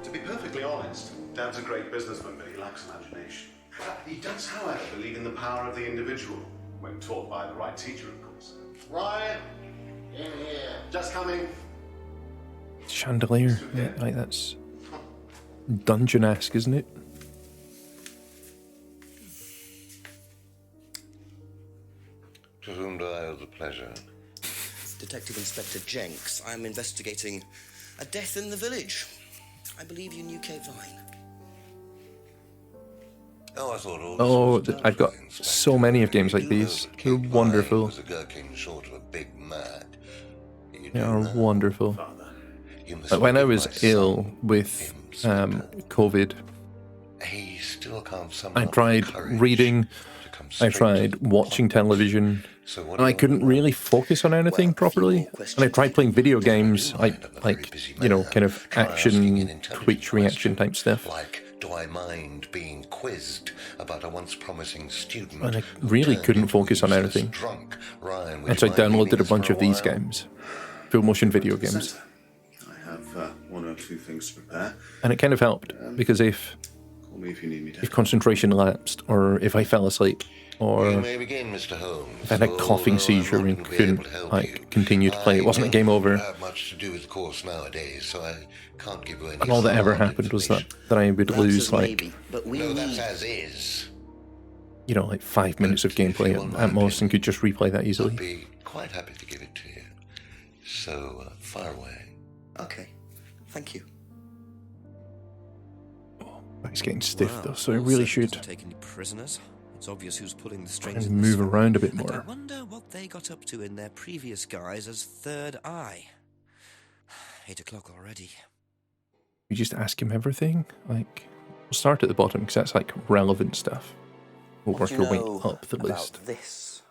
To be perfectly honest, Dad's a great businessman, but he lacks imagination. He does, however, believe in the power of the individual, when taught by the right teacher, of course. Ryan, in here. Just coming.
Chandelier. Yeah, like that's dungeon-esque, isn't it?
To whom do I owe the pleasure?
Detective Inspector Jenks. I'm investigating a death in the village. I believe you knew Kate Vine.
Oh, I thought all
I've got so many of games like these. They're wonderful.
Was a gherkin short of a big mad.
They are wonderful. Like when I was ill with COVID,
he still can't
I tried reading, I tried watching television, and I couldn't really focus on anything properly. And I tried playing video games, like you know, kind of action, Twitch reaction type stuff.
Like, do I mind being quizzed about a once promising student?
And I really couldn't focus on anything.
Drunk. Ryan,
And so I downloaded a bunch of these games, full motion video games.
I have one or two things to prepare.
And it kind of helped, because if
Call me if you need me to.
if concentration lapsed, or if I fell asleep, or
You may begin, Mr. Holmes.
if I had a coughing seizure and couldn't continue to play, it wasn't a game
I
over.
don't have much to do with the course nowadays, so I can't give you any.
And all that ever
solid
happened was
information.
that I would lose like,
But we
No, that's
need...
as is.
you know, like 5 minutes of gameplay at most, and could just replay that
I'd
easily.
be quite happy to give it to you. So, fire away.
Okay. Thank you.
It's getting stiff though, so I really should
Take any prisoners. It's obvious who's pulling the
try
strings.
and
in this
move
story.
around a bit
And I
more.
wonder what they got up to in their previous guise as Third Eye. 8 o'clock already.
You just ask him everything. Like, we'll start at the bottom because that's like relevant stuff. We'll work our way up the list.
This.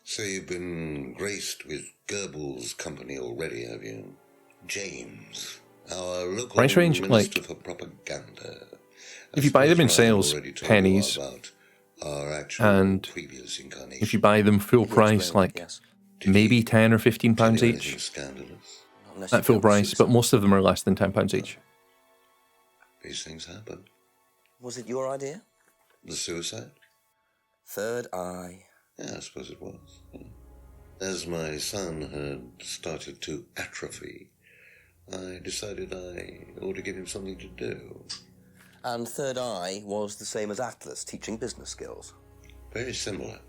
So you've been graced with Goebbels' company already, have you? James, our local
Price range,
minister
like,
for propaganda.
if you buy them in sales,
Already told you
pennies,
about our actual
and
previous incarnation.
if you buy them full price, like maybe £10 or £15 each
Scandalous.
at full price, but most of them are less than £10 each.
These things happen.
Was it your idea?
The suicide?
Third Eye.
Yeah, I suppose it was. As my son had started to atrophy, I decided I ought to give him something to do.
And Third Eye was the same as Atlas, teaching business skills.
Very similar.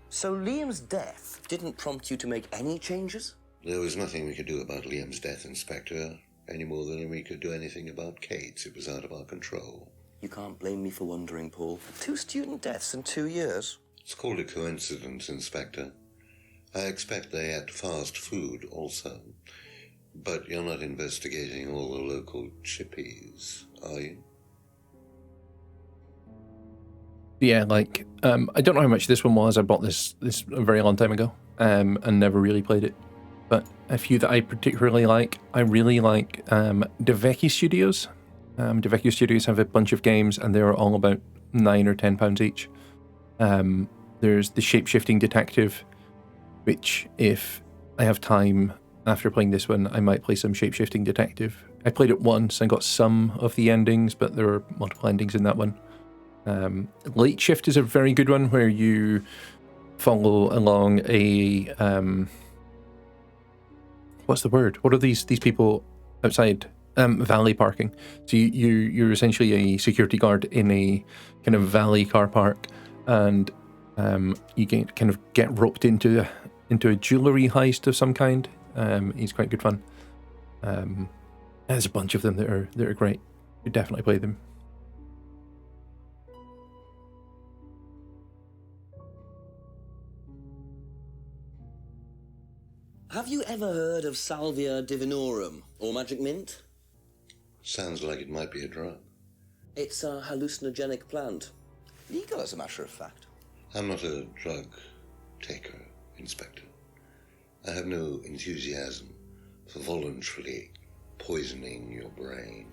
So Liam's death didn't prompt you to make any changes?
There was nothing we could do about Liam's death, Inspector, any more than we could do anything about Kate's. It was out of our control.
You can't blame me for wondering, Paul. 2 student deaths in 2 years.
It's called a coincidence, Inspector. I expect they had fast food also. But you're not investigating all the local chippies, are you?
Yeah, like, I don't know how much this one was. I bought this a very long time ago, and never really played it. But a few that I particularly like, I really like Devecchi Studios. Devecchi Studios have a bunch of games, and they're all about £9 or £10 each. There's the Shape-Shifting Detective, which, if I have time after playing this one, I might play some Shape-Shifting Detective. I played it once and got some of the endings, but there are multiple endings in that one. Late Shift is a very good one, where you follow along a what's the word? What are these people outside? Valet parking. So you're essentially a security guard in a kind of valet car park, and you kind of get roped into a jewellery heist of some kind. It's quite good fun. There's a bunch of them that are great. You definitely play them.
Have you ever heard of Salvia divinorum, or magic mint?
Sounds like it might be a drug.
It's a hallucinogenic plant. Legal, as a matter of fact.
I'm not a drug taker, Inspector. I have no enthusiasm for voluntarily poisoning your brain.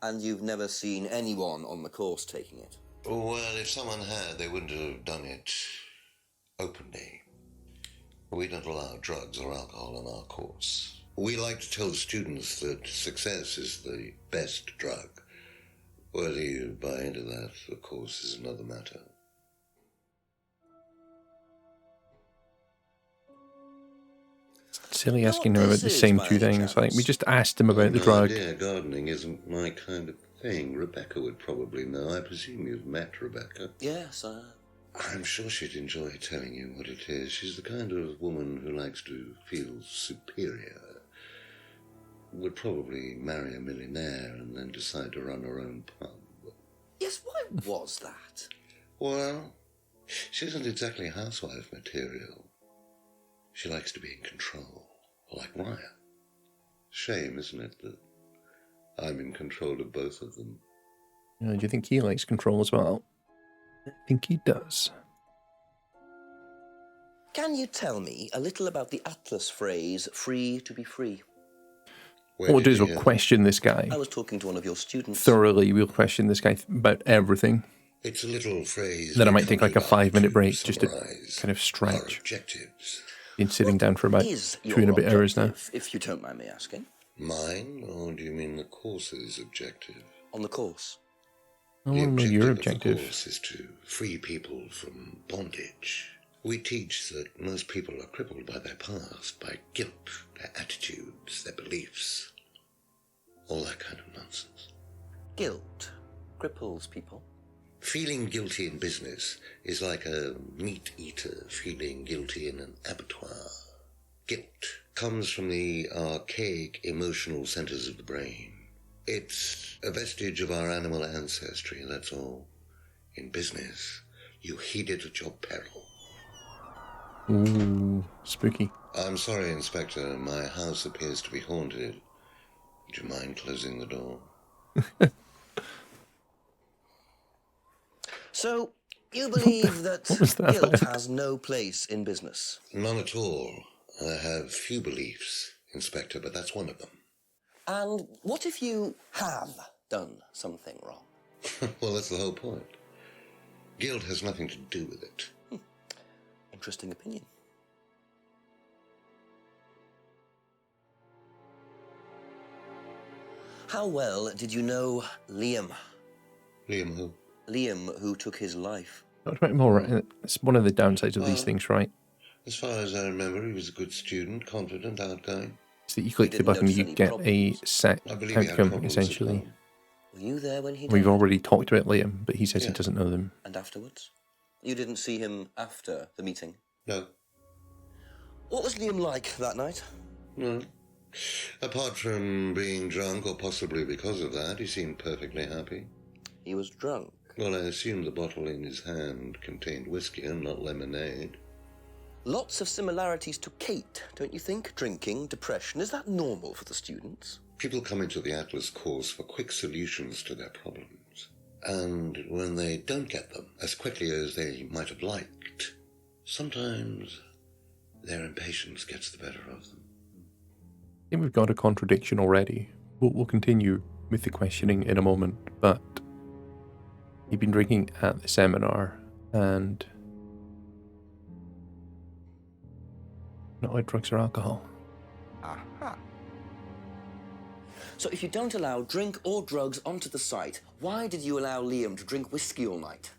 And you've never seen anyone on the course taking it?
Well, if someone had, they wouldn't have done it openly. We don't allow drugs or alcohol on our course. We like to tell students that success is the best drug. Whether you buy into that, of course, is another matter.
Silly asking him about the same two things. Like, we just asked him about the drug.
Dear, gardening isn't my kind of thing. Rebecca would probably know. I presume you've met Rebecca.
Yes,
I'm sure she'd enjoy telling you what it is. She's the kind of woman who likes to feel superior. Would probably marry a millionaire and then decide to run her own pub.
Yes, why was that?
Well, she isn't exactly housewife material. She likes to be in control, like Ryan. Shame, isn't it, that I'm in control of both of them?
Do you think he likes control as well? I think he does.
Can you tell me a little about the Atlas phrase, free to be free?
What we'll do is we'll question this guy.
I was talking to one of your students.
Thoroughly, we'll question this guy about everything.
It's a little phrase.
Then I might take like a 5-minute break just to kind of stretch.
Objectives.
Been sitting down for about 2 and a bit hours now.
If you don't mind me asking.
Mine, or do you mean the course's objective?
On the course.
I want to know your objective.
The course is to free people from bondage. We teach that most people are crippled by their past, by guilt, their attitudes, their beliefs. All that kind of nonsense.
Guilt cripples people.
Feeling guilty in business is like a meat eater feeling guilty in an abattoir. Guilt comes from the archaic emotional centers of the brain. It's a vestige of our animal ancestry, that's all. In business, you heed it at your peril.
Ooh, spooky.
I'm sorry, Inspector. My house appears to be haunted. Would you mind closing the door?
So, you believe that guilt has no place in business?
None at all. I have few beliefs, Inspector, but that's one of them.
And what if you have done something wrong?
Well, that's the whole point. Guilt has nothing to do with it.
Interesting opinion. How well did you know Liam?
Liam who?
Liam, who took his life.
Talk about more. It's one of the downsides of these things, right?
As far as I remember, he was a good student, confident, outgoing.
Is that you click the button, you get a set outcome, essentially.
Were you there when he died?
We've already talked about Liam, but he says he doesn't know them.
And afterwards? You didn't see him after the meeting?
No.
What was Liam like that night?
No. Apart from being drunk, or possibly because of that, he seemed perfectly happy.
He was drunk?
Well, I assume the bottle in his hand contained whiskey and not lemonade.
Lots of similarities to Kate, don't you think? Drinking, depression, is that normal for the students?
People come into the Atlas course for quick solutions to their problems. And when they don't get them as quickly as they might have liked, sometimes their impatience gets the better of them.
I think we've got a contradiction already. We'll continue with the questioning in a moment, but you've been drinking at the seminar and not like drugs or alcohol.
Aha. So if you don't allow drink or drugs onto the site, why did you allow Liam to drink whiskey all night?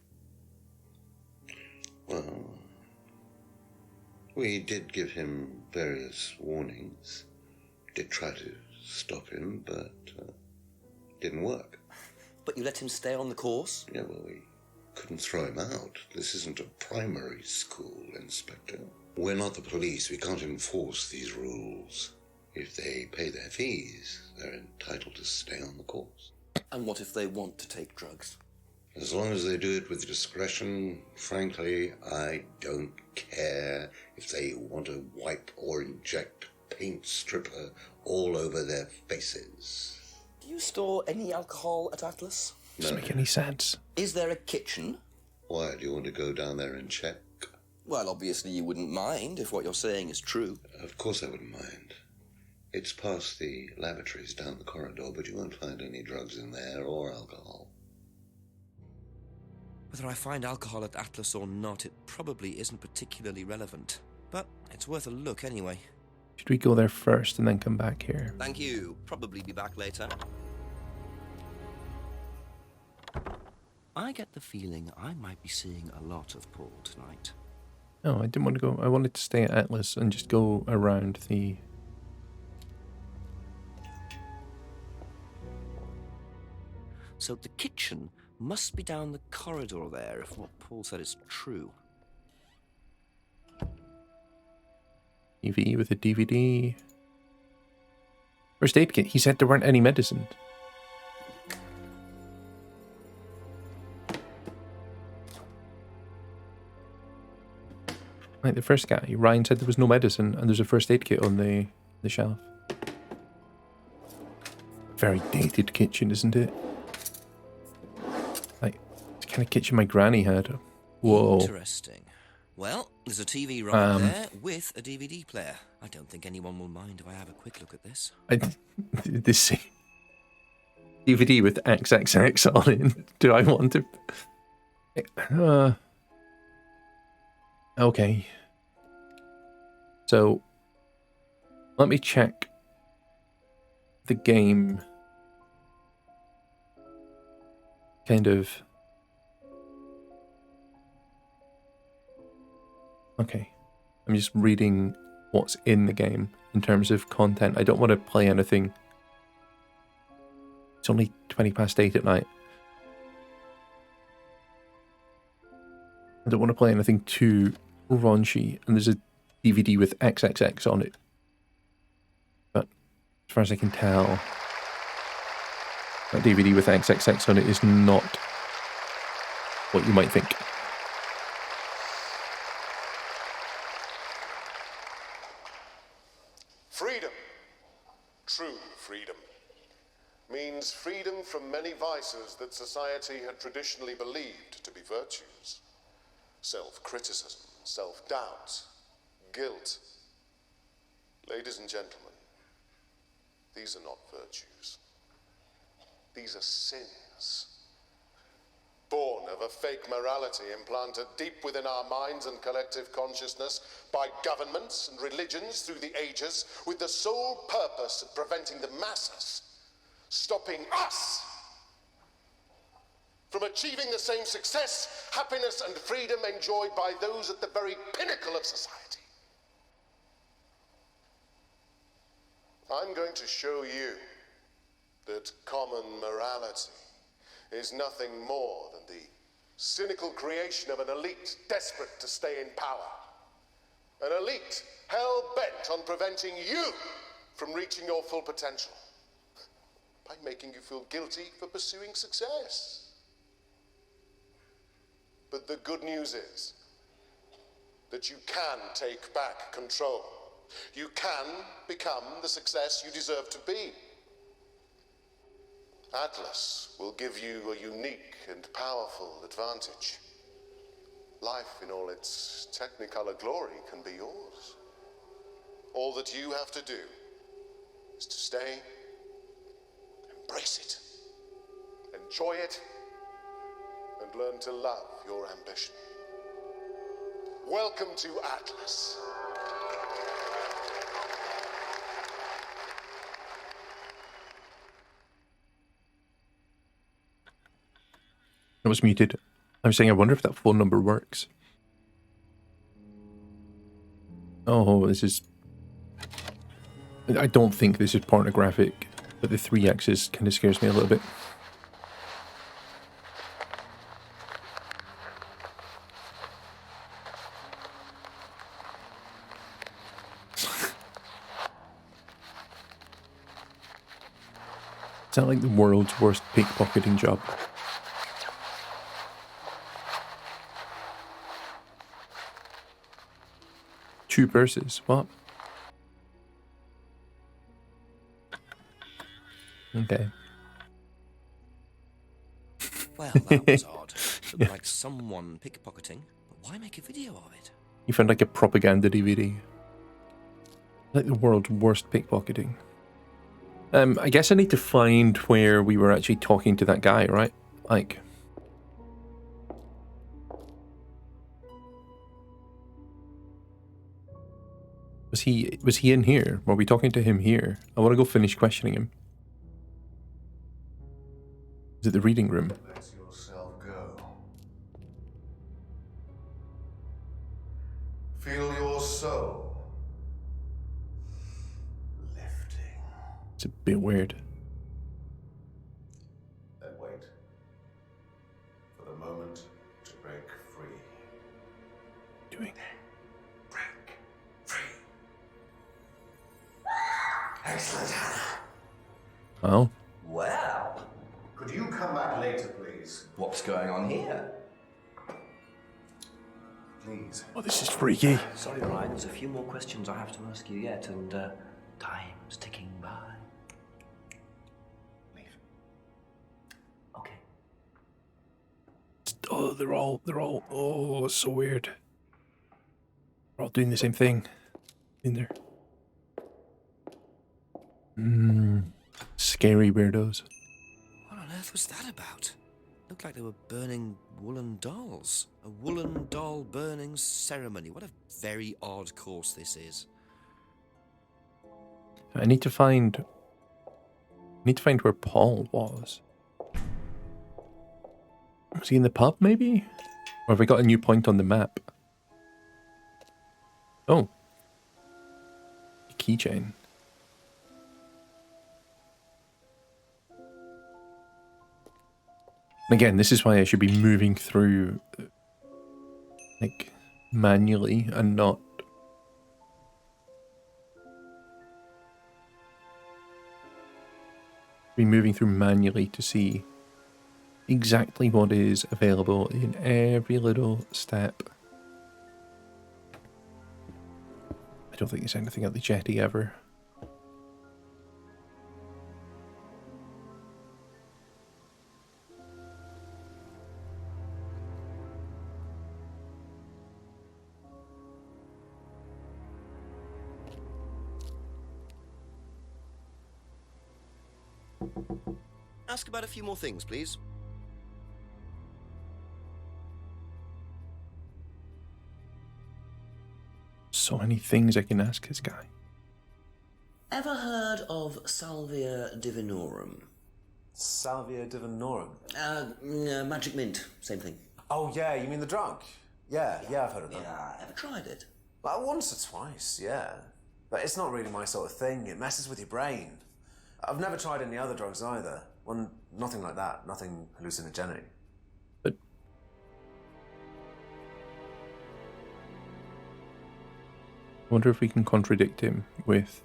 Well, we did give him various warnings. Did try to stop him, but didn't work.
But you let him stay on the course?
Yeah, well, we couldn't throw him out. This isn't a primary school, Inspector. We're not the police. We can't enforce these rules. If they pay their fees, they're entitled to stay on the course.
And what if they want to take drugs?
As long as they do it with discretion, frankly, I don't care if they want to wipe or inject paint stripper all over their faces.
Do you store any alcohol at Atlas?
Doesn't make any sense.
Is there a kitchen?
Why, do you want to go down there and check?
Well, obviously you wouldn't mind if what you're saying is true.
Of course I wouldn't mind. It's past the lavatories down the corridor, but you won't find any drugs in there or alcohol.
Whether I find alcohol at Atlas or not, it probably isn't particularly relevant. But it's worth a look anyway.
Should we go there first and then come back here?
Thank you. Probably be back later. I get the feeling I might be seeing a lot of Paul tonight.
No, I didn't want to go. I wanted to stay at Atlas and just go around the...
So the kitchen must be down the corridor there, if what Paul said is true.
TV with a DVD. First aid kit. He said there weren't any medicines. Like the first guy, Ryan said there was no medicine and there's a first aid kit on the shelf. Very dated kitchen, isn't it? Like, it's the kind of kitchen my granny had. Whoa.
Interesting. Well, there's a TV right there with a DVD player. I don't think anyone will mind if I have a quick look at this.
This DVD with XXX on it. Do I want to... Okay. So, let me check the game. Kind of... Okay. I'm just reading what's in the game in terms of content. I don't want to play anything. It's only 8:20 at night. I don't want to play anything too raunchy, and there's a DVD with XXX on it. But as far as I can tell, that DVD with XXX on it is not what you might think.
Freedom, true freedom, means freedom from many vices that society had traditionally believed to be virtues. Self-criticism, self-doubt, guilt. Ladies and gentlemen, these are not virtues. These are sins. Born of a fake morality implanted deep within our minds and collective consciousness by governments and religions through the ages, with the sole purpose of preventing the masses, stopping us from achieving the same success, happiness, and freedom enjoyed by those at the very pinnacle of society. I'm going to show you that common morality is nothing more than the cynical creation of an elite desperate to stay in power. An elite hell-bent on preventing you from reaching your full potential by making you feel guilty for pursuing success. But the good news is that you can take back control. You can become the success you deserve to be. Atlas will give you a unique and powerful advantage. Life in all its technicolor glory can be yours. All that you have to do is to stay, embrace it, enjoy it, and learn to love your ambition. Welcome to Atlas.
I was muted. I was saying I wonder if that phone number works. Oh, this is... I don't think this is pornographic, but the 3 axis kind of scares me a little bit. Is that like the world's worst pickpocketing job? Two purses, what? Okay.
Well, that was odd. Looked like someone pickpocketing, but why make a video of it?
You found like a propaganda DVD. Like the world's worst pickpocketing. I guess I need to find where we were actually talking to that guy, right? Like... Was he in here? Were we talking to him here? I want to go finish questioning him. Is it the reading room?
Let yourself go. Feel your soul lifting.
It's a bit weird.
Then wait for the moment to break free.
Doing.
Break free. Excellent, Hannah.
Oh.
Well,
Could you come back later, please?
what's going on here?
Please.
Oh, this is freaky.
Sorry, Ryan, there's a few more questions I have to ask you yet, and time's ticking by.
Leave.
Okay.
Oh, they're all, oh, it's so weird. They're all doing the same thing in there. Scary weirdos.
What on earth was that about? Looked like they were burning woolen dolls. A woolen doll burning ceremony. What a very odd course this is.
I need to find where Paul was. Was he in the pub, maybe? Or have I got a new point on the map? Oh. A keychain. Again, this is why I should be moving through, like, manually and not... be moving through manually to see exactly what is available in every little step. I don't think there's anything at the jetty ever.
Ask about a few more things, please.
So many things I can ask this guy.
Ever heard of Salvia Divinorum?
Salvia divinorum.
Magic mint, same thing.
Oh yeah, you mean the drug? Yeah, I've heard of that.
Yeah, ever tried it?
Like once or twice, yeah. But it's not really my sort of thing. It messes with your brain. I've never tried any other drugs either. Well, nothing like that. Nothing hallucinogenic.
But... I wonder if we can contradict him with...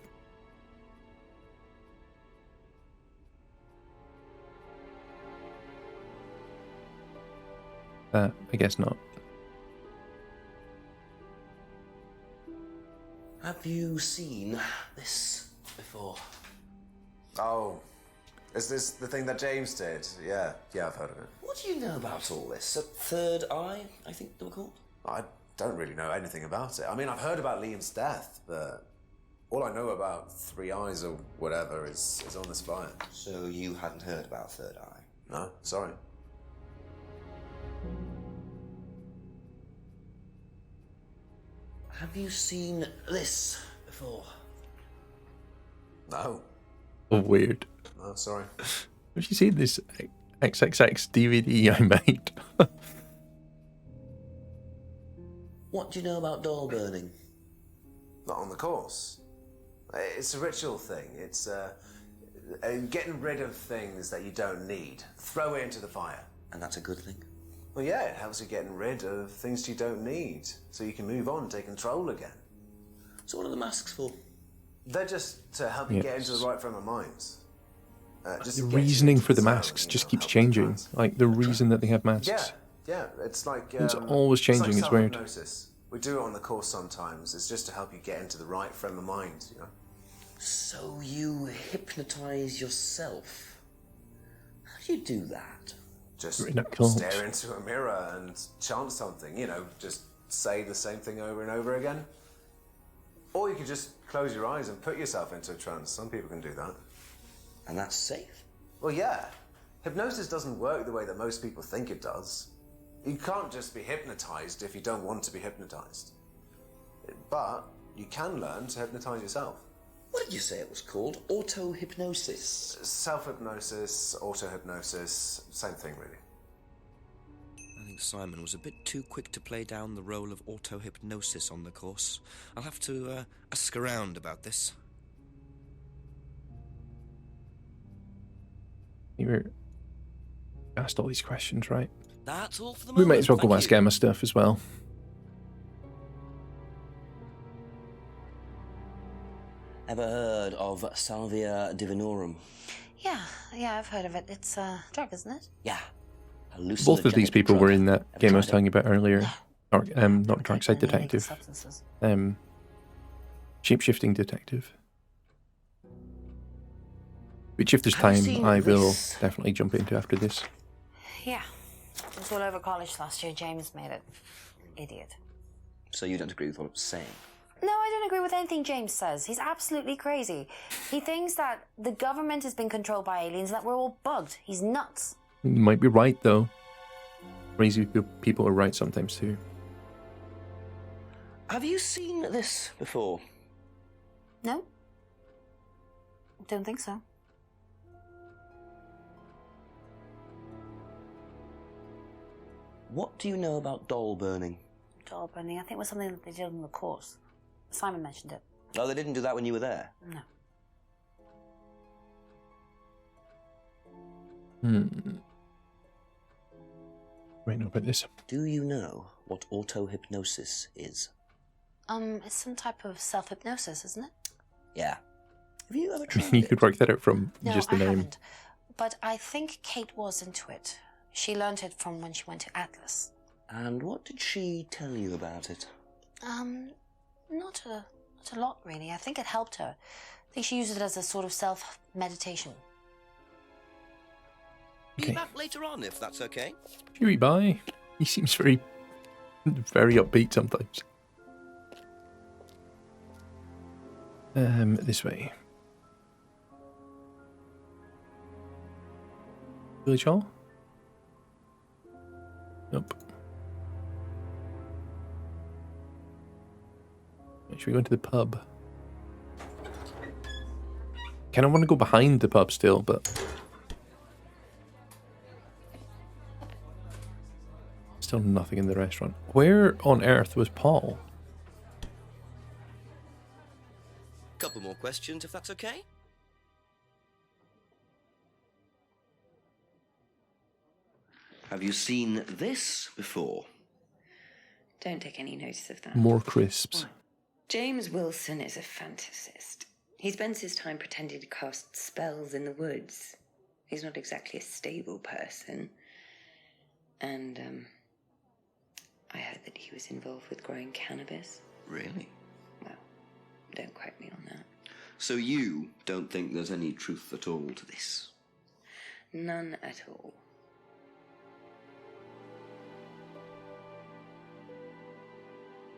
that. I guess not.
Have you seen this before?
Oh, Is this the thing that James did? Yeah, I've heard of it.
What do you know about all this? A third eye, I think they were called?
I don't really know anything about it. I mean, I've heard about Liam's death, but all I know about Three Eyes or whatever is on this flyer.
So you hadn't heard about Third Eye?
No, sorry.
Have you seen this before?
No.
Oh, weird.
No, sorry.
Have you seen this XXX DVD I made?
What do you know about doll burning?
Not on the course. It's a ritual thing. It's getting rid of things that you don't need. Throw it into the fire.
And that's a good thing?
Well, yeah, it helps you getting rid of things you don't need, so you can move on and take control again.
So what are the masks for?
They're just to help you get into the right frame of mind. Just
The
to get you
reasoning
into
for the
zone,
masks
you
just
know,
keeps
help
changing.
with that.
Like, the reason that they have masks.
Yeah, it's like...
It's always changing,
like
it's weird.
self-hypnosis. We do it on the course sometimes. It's just to help you get into the right frame of mind, you know?
So you hypnotise yourself? How do you do that?
Just
You're in a cult.
stare into a mirror and chant something, you know, just say the same thing over and over again. Or you could just close your eyes and put yourself into a trance. Some people can do that.
And that's safe?
Well, yeah. Hypnosis doesn't work the way that most people think it does. You can't just be hypnotized if you don't want to be hypnotized. But you can learn to hypnotize yourself.
What did you say it was called? Auto-hypnosis?
Self-hypnosis, auto-hypnosis, same thing, really.
I think Simon was a bit too quick to play down the role of auto-hypnosis on the course. I'll have to ask around about this.
You were asked all these questions, right?
That's all for the
We
moment.
might as well go
Thank
ask
you.
Emma stuff as well.
Ever heard of Salvia divinorum?
Yeah, I've heard of it. It's a drug, isn't it?
Yeah.
Both of these people were in that game I was
tried it?
telling you about earlier. Not Dark Side Detective.
Substances.
Shape-shifting detective. Which, if there's
Have you
time,
seen
I will
this?
definitely jump into after this.
Yeah. It was all over college last year. James made it. Idiot.
So you don't agree with what I'm saying?
No, I don't agree with anything James says. He's absolutely crazy. He thinks that the government has been controlled by aliens and that we're all bugged. He's nuts.
You might be right, though. Crazy people are right sometimes, too.
Have you seen this before?
No? Don't think so.
What do you know about doll burning?
Doll burning, I think it was something that they did on the course. Simon mentioned it.
Oh, they didn't do that when you were there?
No.
Right, know about this.
Do you know what auto-hypnosis is?
It's some type of self-hypnosis, isn't it?
Yeah. Have you ever tried
You
it?
could work that out from
No,
just the
I
name.
haven't. But I think Kate was into it. She learned it from when she went to Atlas.
And what did she tell you about it?
Not a lot, really. I think it helped her. I think she used it as a sort of self-meditation.
Be back later on, if that's okay.
Cheery bye. He seems very upbeat sometimes. This way. Village Hall? Nope. Should we go into the pub? Kind of want to go behind the pub still, but still nothing in the restaurant. Where on earth was Paul?
Couple more questions, if that's okay. Have you seen this before?
Don't take any notice of that.
More crisps.
James Wilson is a fantasist. He spends his time pretending to cast spells in the woods. He's not exactly a stable person. And, I heard that he was involved with growing cannabis.
Really?
Well, don't quote me on that.
So you don't think there's any truth at all to this?
None at all.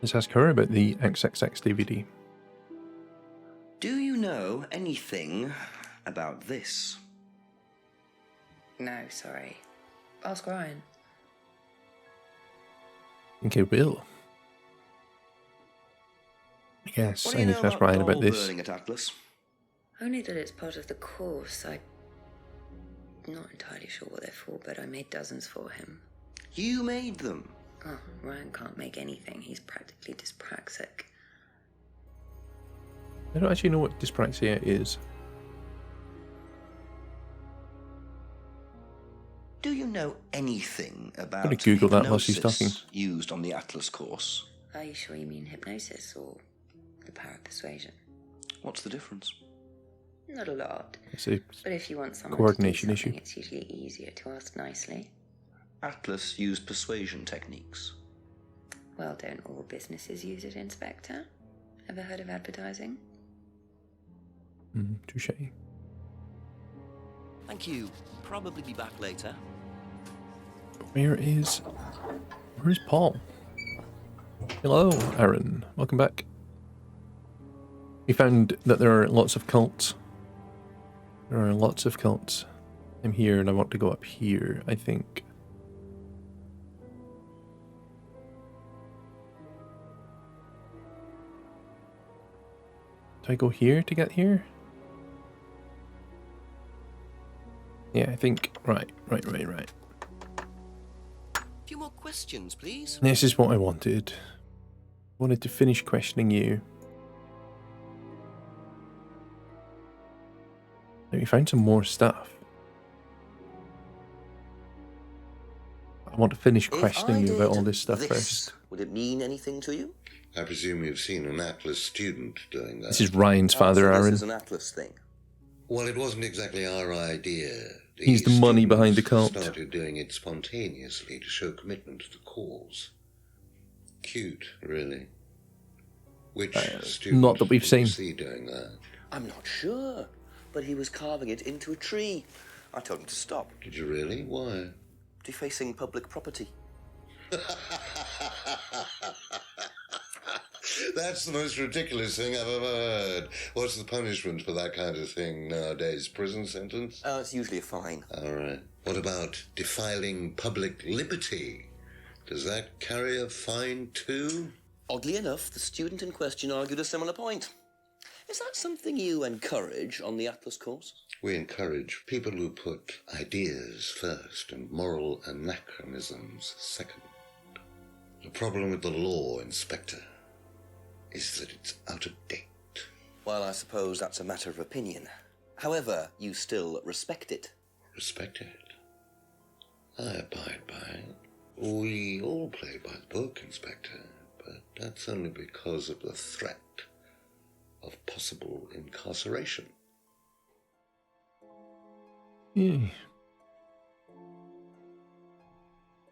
Let's ask her about the XXX DVD.
Do you know anything about this?
No, sorry. Ask Ryan.
Okay, will. Yes,
What do
I
you
need
know
to ask
about
Ryan about
doll
this.
burning at Atlas?
Only that it's part of the course. I'm not entirely sure what they're for, but I made dozens for him.
You made them?
Oh, Ryan can't make anything. He's practically dyspraxic.
I don't actually know what dyspraxia is.
Do you know anything about
I'm gonna Google that while she's talking.
hypnosis used on the Atlas course?
Are you sure you mean hypnosis or the power of persuasion?
What's the difference?
Not a lot.
It's a
But if you want someone
coordination
to do
issue.
something, it's usually easier to ask nicely.
Atlas used persuasion techniques.
Well, don't all businesses use it, Inspector? Ever heard of advertising?
Touche.
Thank you. Probably be back later.
Where's Paul? Hello, Aaron. Welcome back. We found that there are lots of cults. There are lots of cults. I'm here and I want to go up here, I think. Do I go here to get here? Yeah, I think. Right.
A few more questions, please.
This is what I wanted. I wanted to finish questioning you. Now, we found some more stuff. I want to finish questioning you about all this stuff first.
Would it mean anything to you?
I presume you've seen an Atlas student doing that.
This is Ryan's father,
so
Aaron.
This is an Atlas thing.
Well, it wasn't exactly our idea.
He's the money behind the
students
cult.
Started doing it spontaneously to show commitment to the cause. Cute, really. Which student
not that we've
did you
seen.
see doing that?
I'm not sure, but he was carving it into a tree. I told him to stop.
Did you really? Why?
Defacing public property.
That's the most ridiculous thing I've ever heard. What's the punishment for that kind of thing nowadays? Prison sentence?
It's usually a fine.
All right. What about defiling public liberty? Does that carry a fine too?
Oddly enough, the student in question argued a similar point. Is that something you encourage on the Atlas course?
We encourage people who put ideas first and moral anachronisms second. The problem with the law, Inspector, is that it's out of date.
Well, I suppose that's a matter of opinion. However, you still respect it.
Respect it. I abide by it. We all play by the book, Inspector, but that's only because of the threat of possible incarceration.
Yeah.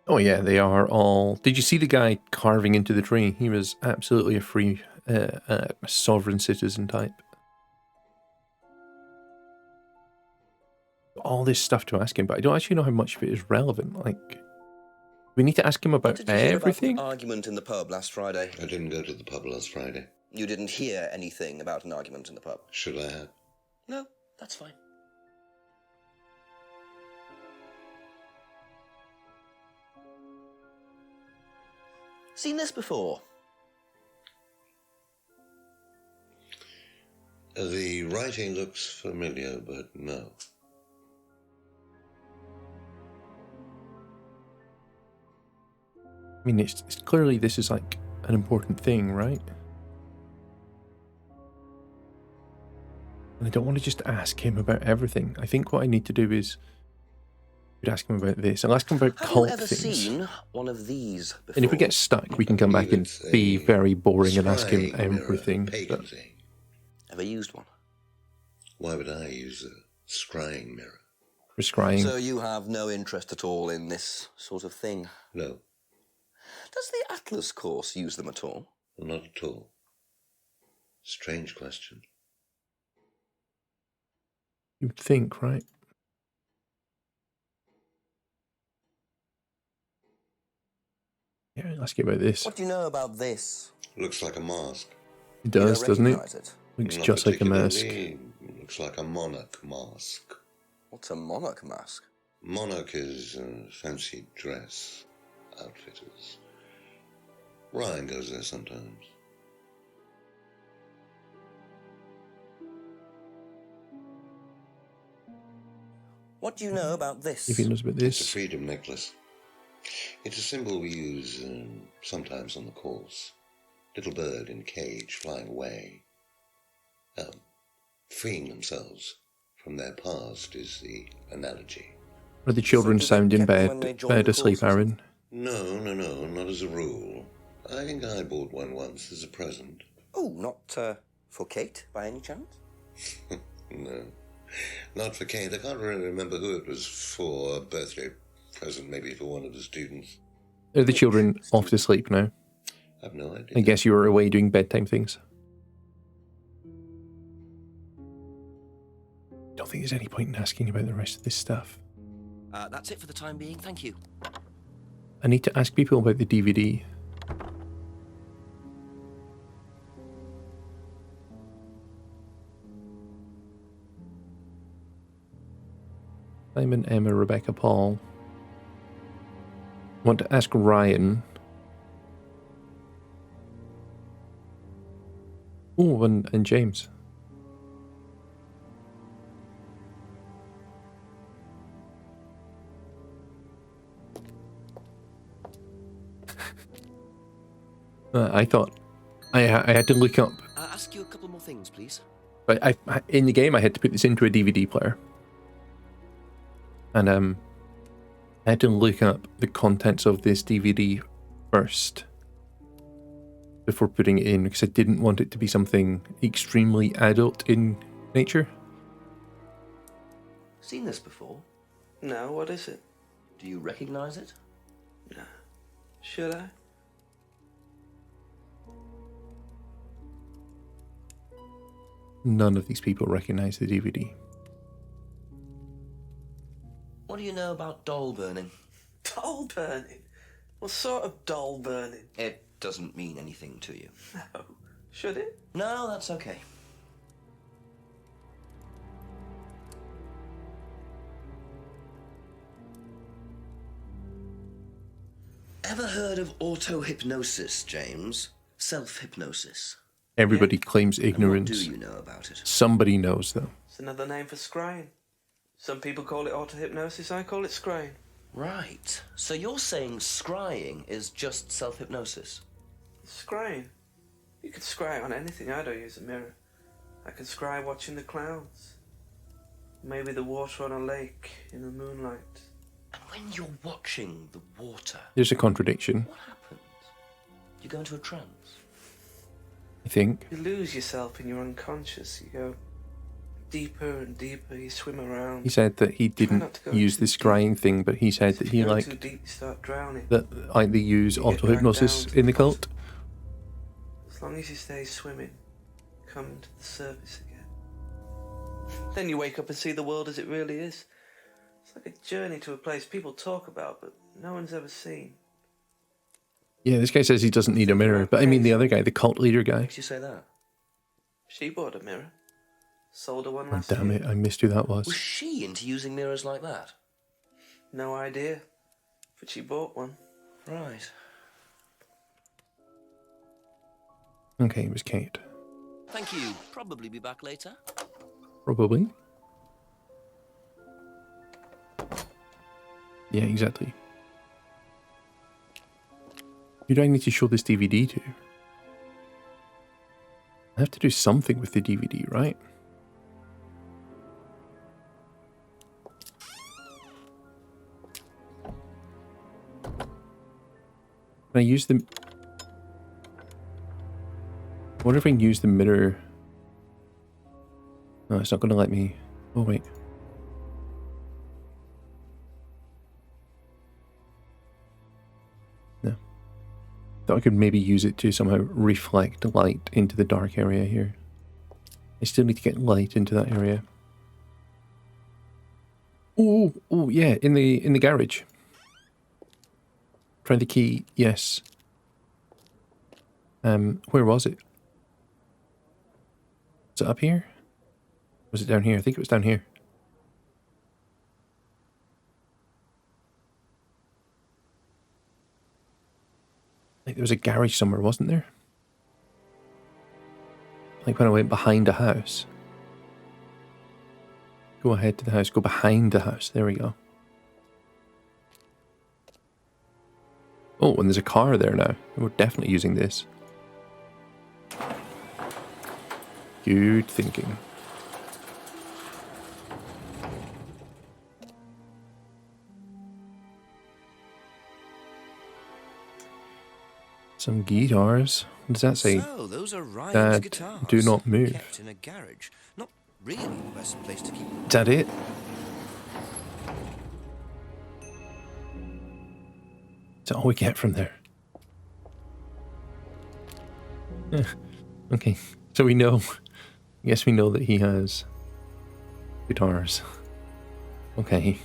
Oh yeah, they are all... Did you see the guy carving into the tree? He was absolutely a free, sovereign citizen type. All this stuff to ask him, but I don't actually know how much of it is relevant. Like, we need to ask him about
Did you hear
everything?
about an argument in the pub last Friday?
I didn't go to the pub last Friday.
You didn't hear anything about an argument in the pub?
Should I have?
No, that's fine. Seen this before?
The writing looks familiar, but no.
I mean, it's clearly this is like an important thing, right? And I don't want to just ask him about everything. I think what I need to do is ask him about this. I'll ask him about
Have
cult
you ever
things.
seen one of these before?
And if we get stuck, we can come back and be very boring and ask him everything. But
Ever used one?
Why would I use a scrying mirror?
for scrying.
So you have no interest at all in this sort of thing?
No,
Does the Atlas course use them at all?
not at all. Strange question.
You'd think, right? Yeah, ask you about this.
What do you know about this?
Looks like a mask.
It does, doesn't it?
Recognize it?
Looks
Not
just like a mask.
particularly. Looks like a monarch mask.
What's a monarch mask?
Monarch is fancy dress outfitters. Ryan goes there sometimes.
What do you know about this?
If he knows about
It's a
this.
freedom necklace. It's a symbol we use sometimes on the course. Little bird in cage flying away. Freeing themselves from their past is the analogy.
Are the children sound in bed asleep, Aaron?
No, not as a rule. I think I bought one once as a present.
Oh, not for Kate, by any chance?
No, not for Kate. I can't really remember who it was for. A birthday present, maybe for one of the students.
Are the children off to sleep now?
I've no idea.
I guess you were away doing bedtime things. Don't think there's any point in asking about the rest of this stuff.
That's it for the time being, thank you.
I need to ask people about the DVD. Simon, Emma, Rebecca, Paul. Want to ask Ryan. Oh, and James. I thought I had to look up.
Ask you a couple more things, please.
But I in the game I had to put this into a DVD player, and I had to look up the contents of this DVD first before putting it in because I didn't want it to be something extremely adult in nature.
Seen this before?
No, what is it?
Do you recognize it?
No. Should I?
None of these people recognize the DVD.
What do you know about doll burning?
Doll burning? What sort of doll burning?
It doesn't mean anything to you.
No. Should it?
No, that's okay. Ever heard of auto-hypnosis, James? Self-hypnosis.
Everybody claims ignorance.
What do you know about it?
Somebody knows, though.
It's another name for scrying. Some people call it auto-hypnosis, I call it scrying.
Right. So you're saying scrying is just self-hypnosis?
Scrying? You can scry on anything. I don't use a mirror. I can scry watching the clouds. Maybe the water on a lake in the moonlight.
And when you're watching the water...
There's a contradiction.
What happens? You go into a trance?
I think.
You lose yourself in your unconscious. You go deeper and deeper. You swim around.
He said that he didn't use the scrying thing, but he said that he
If you go
liked
too deep, you start drowning.
that they use auto-hypnosis in the cult.
As long as you stay swimming, come to the surface again. Then you wake up and see the world as it really is. It's like a journey to a place people talk about, but no one's ever seen.
Yeah, this guy says he doesn't need a mirror, but I mean the other guy, the cult leader guy.
Makes you say that?
She bought a mirror. Sold her one
Oh,
last
damn
year.
it, I missed who that was.
Was she into using mirrors like that?
No idea. But she bought one.
Right.
Okay, it was Kate.
Thank you. Probably be back later.
Probably. Yeah, exactly. Who do I need to show this DVD to? I have to do something with the DVD, right? Can I use the... I wonder if I can use the mirror... No, it's not going to let me... Oh, wait. No. Thought I could maybe use it to somehow reflect light into the dark area here. I still need to get light into that area. Oh, yeah, in the garage. Find the key, yes. Where was it? Was it up here? Was it down here? I think it was down here. I think there was a garage somewhere, wasn't there? Like when I went behind a house. Go ahead to the house, go behind the house. There we go. Oh, and there's a car there now. We're definitely using this. Good thinking. Some guitars. What does that say?
So, those are Ryan's
Dad,
guitars.
do not move.
Kept in a garage. Not really the best place to keep them.
Is that it? Is that all we get from there? Yeah. Okay. So we know. I guess we know that he has guitars. Okay.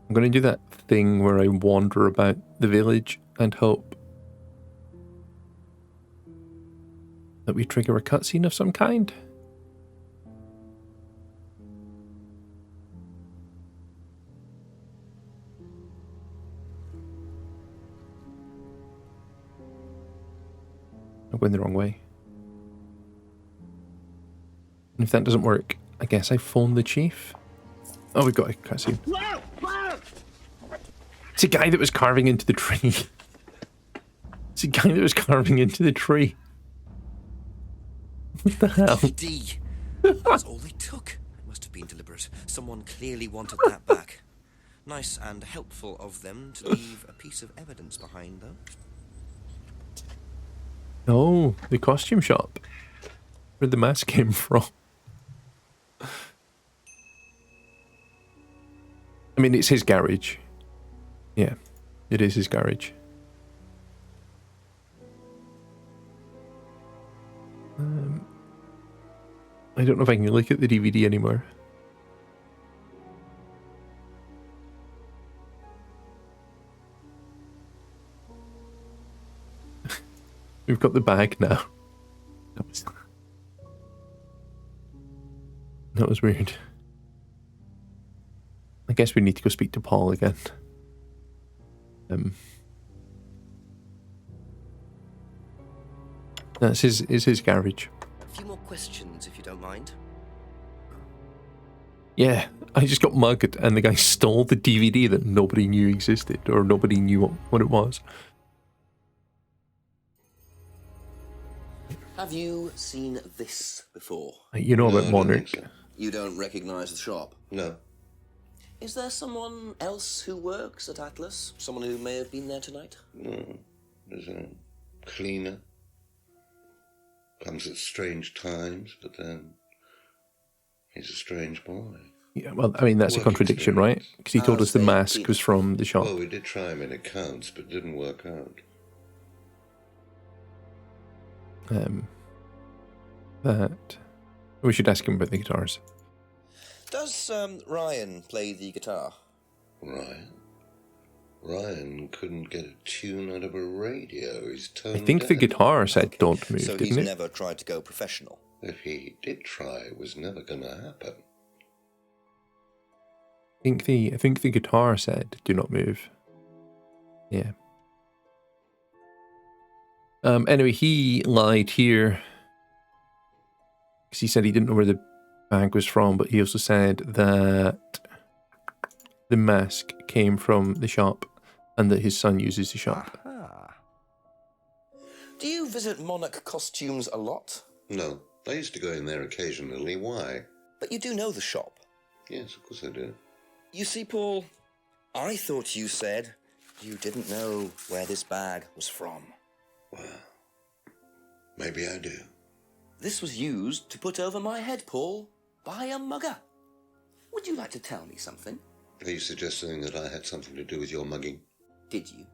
I'm going to do that thing where I wander about the village and hope that we trigger a cutscene of some kind. I'm going the wrong way. And if that doesn't work, I guess I phone the chief. Oh, we've got a cutscene. It's a guy that was carving into the tree. It's a guy that was carving into the tree. What the hell?
DVD. That's all they took. It must have been deliberate. Someone clearly wanted that back. Nice and helpful of them to leave a piece of evidence behind, though.
Oh, the costume shop. Where the mask came from. I mean, it's his garage. Yeah, it is his garage. I don't know if I can look at the DVD anymore. We've got the bag now. That was weird. I guess we need to go speak to Paul again. That's his garage.
A few more questions, if you don't mind.
Yeah, I just got mugged and the guy stole the DVD that nobody knew existed, or nobody knew what it was.
Have you seen this before?
You know about Monarch.
You don't recognize the shop?
No.
Is there someone else who works at Atlas? Someone who may have been there tonight?
No. There's a cleaner. Comes at strange times, but then he's a strange boy.
Yeah, well, I mean, that's a contradiction, right? Because he told us the mask was from the shop.
Well, we did try him in accounts, but it didn't work out.
That we should ask him about the guitars.
Does Ryan play the guitar?
Ryan couldn't get a tune out of a radio. He's tone
I think the guitar said "Don't move,"
so
didn't
he's
it?
never tried to go professional.
If he did try, it was never going to happen.
I think the guitar said "Do not move." Yeah. Anyway, he lied here because he said he didn't know where the bag was from, but he also said that the mask came from the shop and that his son uses the shop.
Aha. Do you visit Monarch Costumes a lot?
No, I used to go in there occasionally. Why?
But you do know the shop.
Yes, of course I do.
You see, Paul, I thought you said you didn't know where this bag was from.
Well, maybe I do.
This was used to put over my head, Paul, by a mugger. Would you like to tell me something?
Are you suggesting that I had something to do with your mugging?
Did you?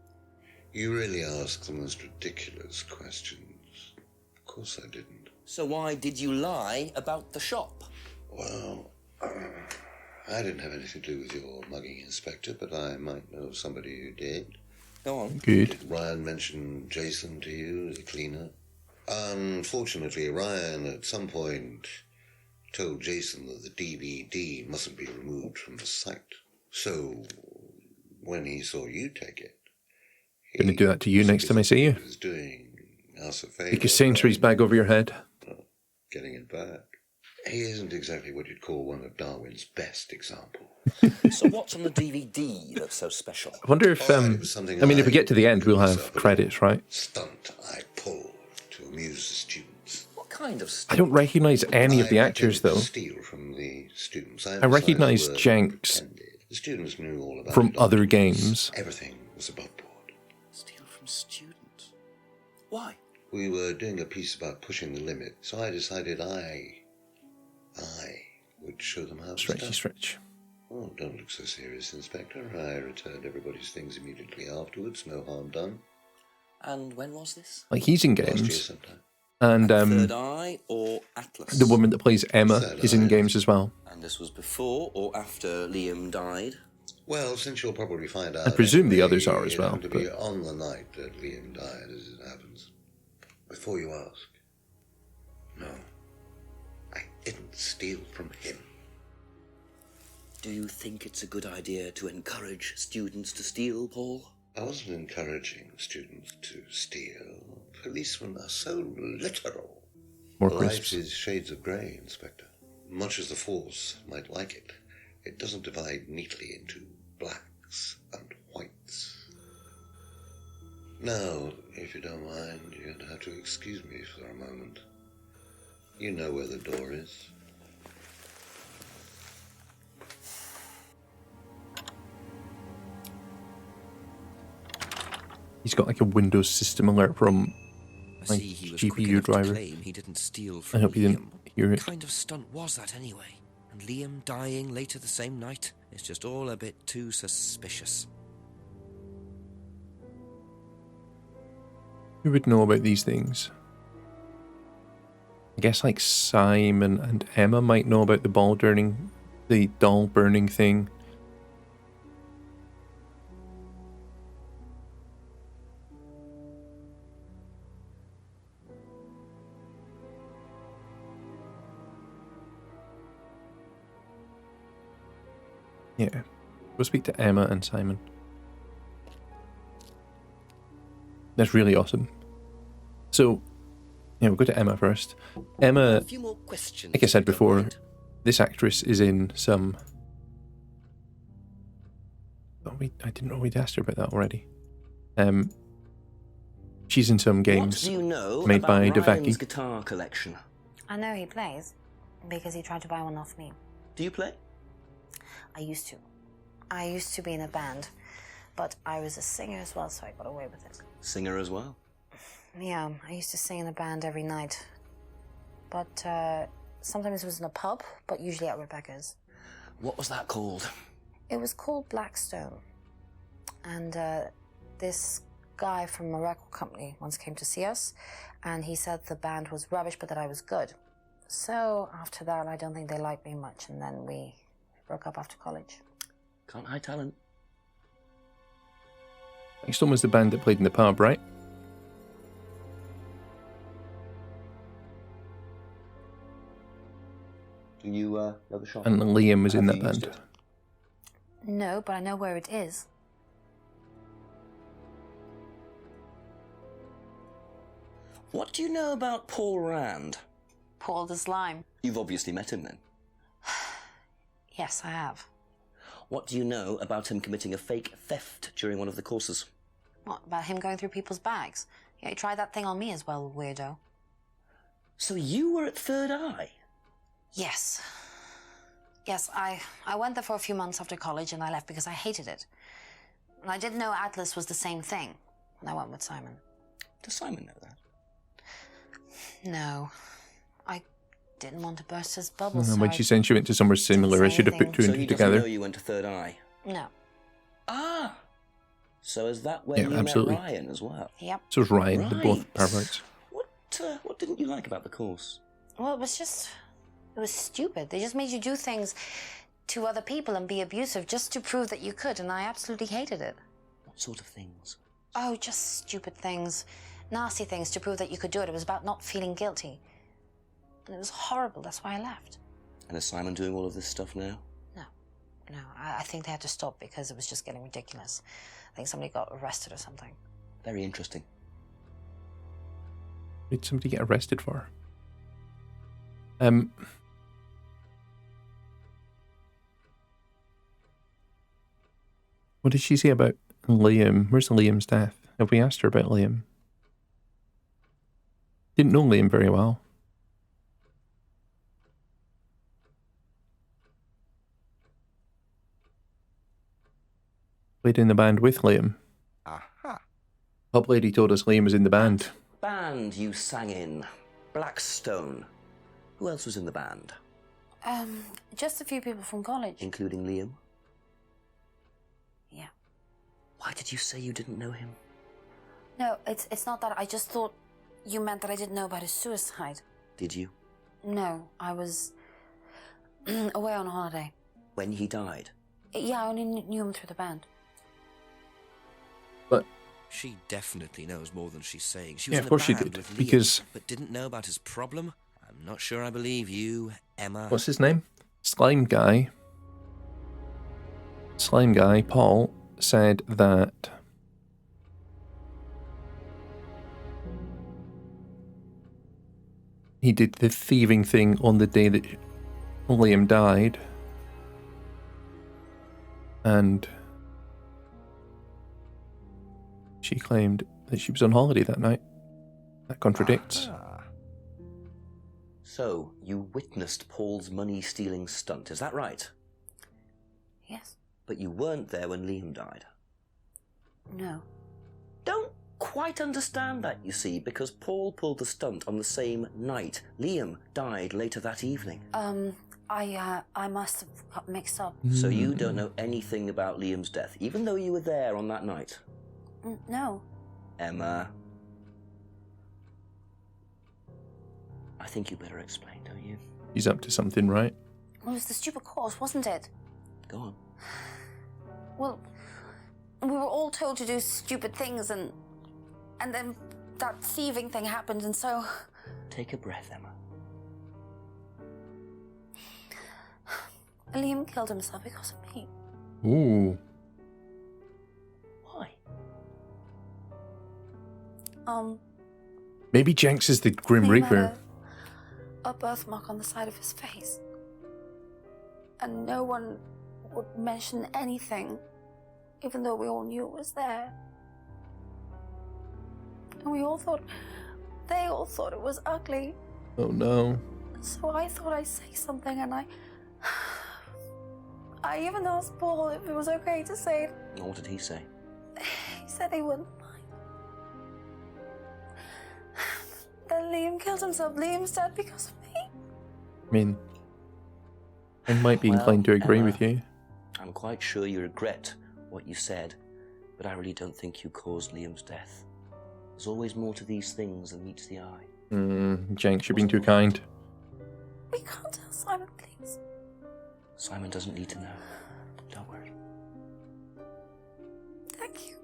You really ask the most ridiculous questions. Of course I didn't.
So why did you lie about the shop?
Well, I didn't have anything to do with your mugging, Inspector, but I might know somebody who did.
Go on.
Good.
Did Ryan mention Jason to you as a cleaner? Unfortunately, Ryan at some point told Jason that the DVD mustn't be removed from the site. So, when he saw you take it,
Going to do that to you next time I see you.
he was doing us a favour.
Take a Sainsbury's bag over your head.
Getting it back. He isn't exactly what you'd call one of Darwin's best examples.
So what's on the DVD that's so special?
I wonder if, I mean, if we get to the end, we'll have credits, right?
Stunt I pulled to amuse the students.
What kind of
I don't recognise any of the actors, though.
Steal from the students.
I recognise Jenks
The students knew all about
from
it.
other games.
Everything was above board.
Steal from students? Why?
We were doing a piece about pushing the limit, so I decided I would show them how to
Stretchy
stunt.
stretch.
Oh, don't look so serious, Inspector. I returned everybody's things immediately afterwards. No harm done.
And when was this?
Like, he's in
Last year
games.
sometime.
And
Third Eye or Atlas?
the woman that plays Emma
Third
is in
Eye.
games as well.
And this was before or after Liam died?
Well, since you'll probably find out...
I presume the
anyway,
others are as
it
well,
happened to be
but-
on the night that Liam died, as it happens. Before you ask, no, I didn't steal from him.
Do you think it's a good idea to encourage students to steal, Paul?
I wasn't encouraging students to steal. Policemen are so literal.
More
Life
crisps.
is shades of grey, Inspector. Much as the Force might like it, it doesn't divide neatly into blacks and whites. Now, if you don't mind, you're going to have to excuse me for a moment. You know where the door is.
He's got like a Windows system alert from
I
like
see he was quick
GPU
enough to
driver.
claim he didn't steal
I
from
hope you didn't hear
What
it.
kind of stunt was that anyway? And Liam dying later the same night? It's just all a bit too suspicious.
Who would know about these things? I guess like Simon and Emma might know about the doll burning thing. Yeah, we'll speak to Emma and Simon. That's really awesome. So, yeah, we'll go to Emma first. Emma,
A few more questions.
like I said
if you don't
before,
mind.
this actress is in some... Oh, I didn't know we'd asked her about that already. She's in some games
What do you know
made
about
by
Ryan's
Devaki.
guitar collection?
I know he plays because he tried to buy one off me.
Do you play?
I used to. I used to be in a band, but I was a singer as well, so I got away with it.
Singer as well.
Yeah, I used to sing in a band every night. But sometimes it was in a pub, but usually at Rebecca's.
What was that called?
It was called Blackstone. And this guy from a record company once came to see us, and he said the band was rubbish, but that I was good. So after that, I don't think they liked me much, and then we broke up after college.
Can't hide talent.
Blackstone was the band that played in the pub, right?
Do you know the shop?
And Liam was in
Have
that
you used
band.
it?
No, but I know where it is.
What do you know about Paul Rand?
Paul the Slime.
You've obviously met him then.
Yes, I have.
What do you know about him committing a fake theft during one of the courses?
What, about him going through people's bags? Yeah, he tried that thing on me as well, weirdo.
So you were at Third Eye?
Yes. Yes, I went there for a few months after college and I left because I hated it. And I didn't know Atlas was the same thing. And I went with Simon.
Does Simon know that?
No. I didn't want to burst his bubble,
And
so
when she said she went to somewhere similar, I should have put two
So
and
he
two
doesn't
together.
know you went to Third Eye?
No.
Ah! So is that where
Yeah,
you
absolutely.
met Ryan as well?
Yep.
So is Ryan, they're both
Right.
perverts.
What didn't you like about the course?
Well, it was stupid. They just made you do things to other people and be abusive just to prove that you could, and I absolutely hated it.
What sort of things?
Oh, just stupid things. Nasty things to prove that you could do it. It was about not feeling guilty. And it was horrible. That's why I left.
And is Simon doing all of this stuff now?
No, I think they had to stop because it was just getting ridiculous. I think somebody got arrested or something.
Very interesting.
What did somebody get arrested for? What did she say about Liam? Where's Liam's death? Have we asked her about Liam? Didn't know Liam very well. Played in the band with Liam.
Aha.
Pub lady told us Liam was in the band.
Band you sang in. Blackstone. Who else was in the band?
Just a few people from college.
Including Liam?
Yeah.
Why did you say you didn't know him?
No, it's not that. I just thought you meant that I didn't know about his suicide.
Did you?
No, I was away on holiday.
When he died?
Yeah, I only knew him through the band.
But
she definitely knows more than she's saying. She was
yeah, of course she did, because...
But didn't know about his problem? I'm not sure I believe you, Emma.
What's his name? Slime Guy, Paul, said that he did the thieving thing on the day that Liam died. And she claimed that she was on holiday that night. That contradicts.
So, you witnessed Paul's money-stealing stunt, is that right?
Yes.
But you weren't there when Liam died?
No.
Don't quite understand that, you see, because Paul pulled the stunt on the same night. Liam died later that evening.
I must have got mixed up.
So you don't know anything about Liam's death, even though you were there on that night?
No.
Emma. I think you better explain, don't you?
He's up to something, right?
Well, it was the stupid course, wasn't it?
Go on.
Well, we were all told to do stupid things, and then that thieving thing happened, and so...
Take a breath, Emma.
Liam killed himself because of me.
Ooh.
Why?
Maybe Jenks is the Grim
Liam
Reaper.
had a birthmark on the side of his face. And no one would mention anything, even though we all knew it was there. And they all thought it was ugly.
Oh no.
So I thought I'd say something, and I even asked Paul if it was okay to say it.
What did he say?
He said he wouldn't mind. Then Liam killed himself. Liam's dead because of me.
I mean, I might be inclined to agree
Emma,
with you.
I'm quite sure you regret what you said, but I really don't think you caused Liam's death. There's always more to these things than meets the eye.
Jenks, you're being too kind.
We can't tell Simon, please.
Simon doesn't need to know. Don't worry.
Thank you.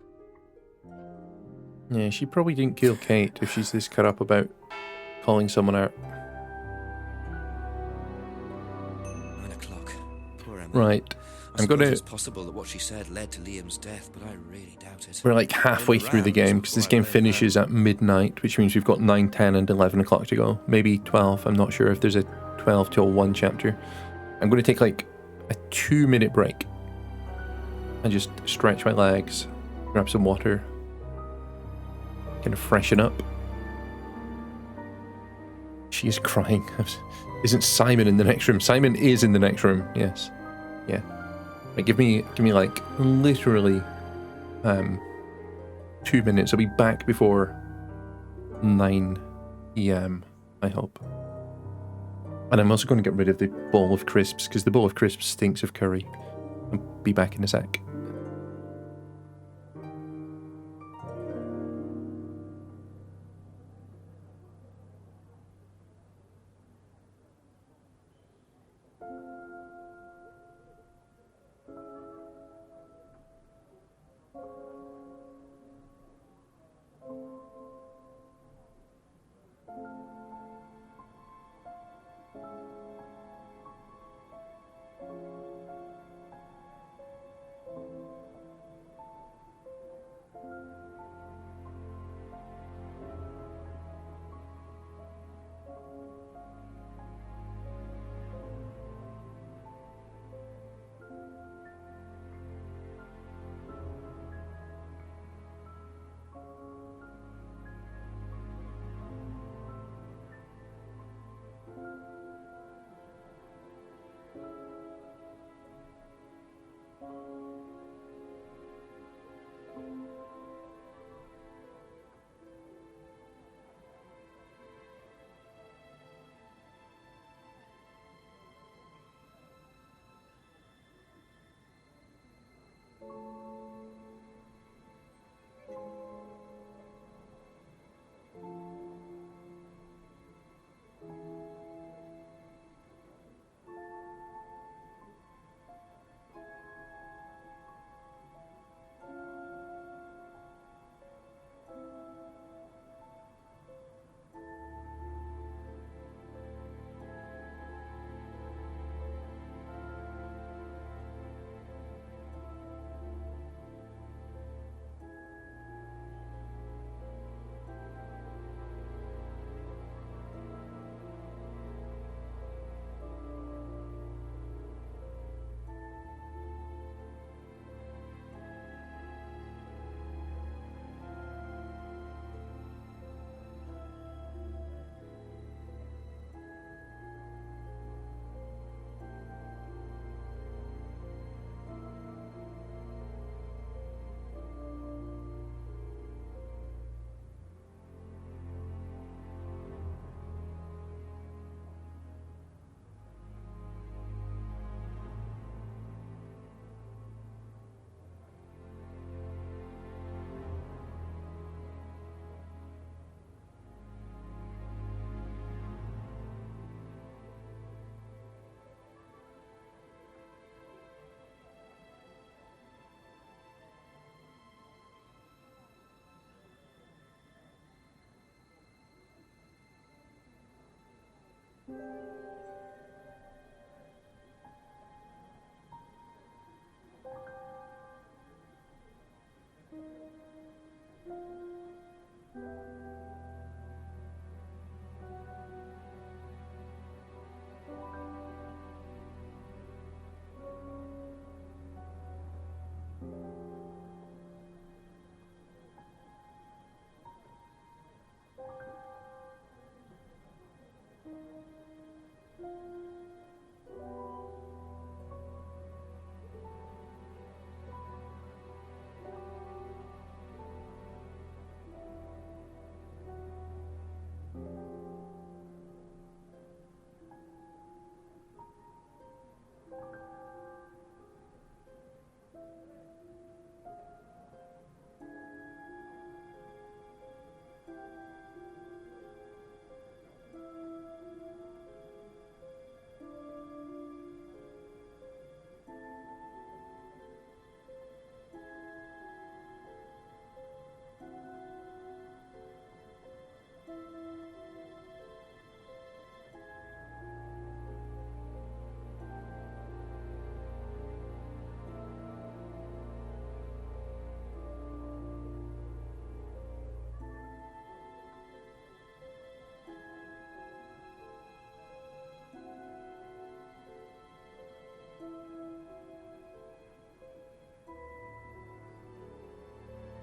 Yeah, she probably didn't kill Kate if she's this cut up about calling someone out.
9 o'clock. Poor Emma.
Right.
I suppose it's possible that what she said led to Liam's death, but I really doubt it.
We're like halfway through the game, because this game finishes at midnight, which means we've got 9, 10 and 11 o'clock to go. Maybe 12, I'm not sure if there's a 12 till 1 chapter. I'm going to take like a 2-minute break and just stretch my legs, grab some water, kind of freshen up. She is crying. Isn't Simon in the next room? Simon is in the next room, yes. Yeah. Right, give me like literally 2 minutes. I'll be back before 9 PM, I hope. And I'm also going to get rid of the bowl of crisps, because the bowl of crisps stinks of curry. I'll be back in a sec.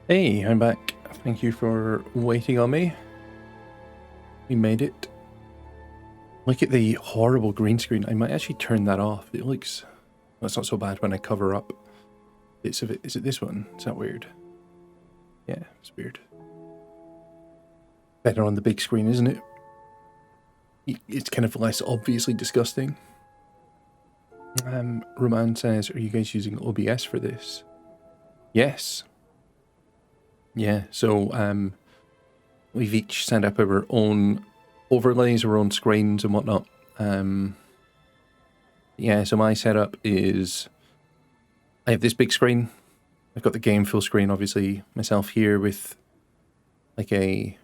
Hey, I'm back. Thank you for waiting on me. We made it. Look at the horrible green screen. I might actually turn that off. It looks... Well, it's not so bad when I cover up bits of it. Is it this one? Is that weird? Yeah, it's weird. Better on the big screen, isn't it? It's kind of less obviously disgusting. Roman says, are you guys using OBS for this? Yes. Yeah, so we've each set up our own overlays, our own screens and whatnot. Yeah, so my setup is I have this big screen. I've got the game full screen, obviously, myself here with like a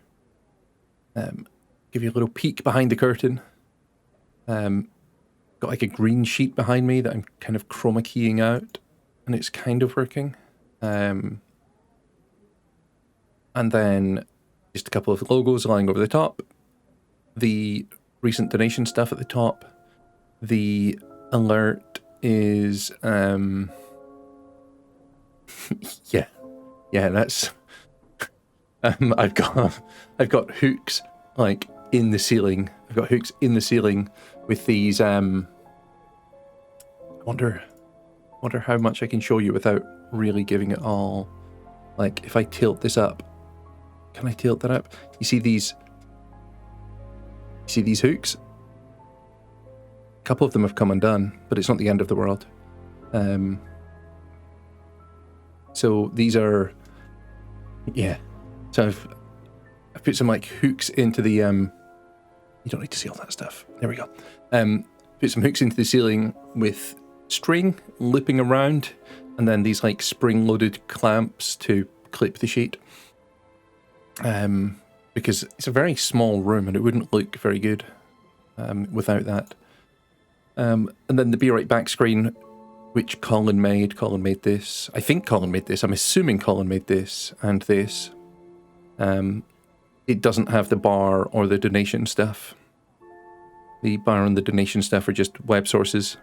give you a little peek behind the curtain. Got like a green sheet behind me that I'm kind of chroma keying out, and it's kind of working. And then just a couple of logos lying over the top. The recent donation stuff at the top. The alert is yeah, that's I've got hooks like in the ceiling. I've got hooks in the ceiling with these I wonder how much I can show you without really giving it all. Like if I tilt this up, can I tilt that up? You see these hooks? A couple of them have come undone, but it's not the end of the world. So these are, yeah. So I've put some like hooks into the you don't need to see all that stuff. There we go. Put some hooks into the ceiling with string looping around, and then these like spring-loaded clamps to clip the sheet. Because it's a very small room and it wouldn't look very good without that. And then the Be Right Back screen, which Colin made. Colin made this. I think Colin made this. I'm assuming Colin made this and this. It doesn't have the bar or the donation stuff. The bar and the donation stuff are just web sources.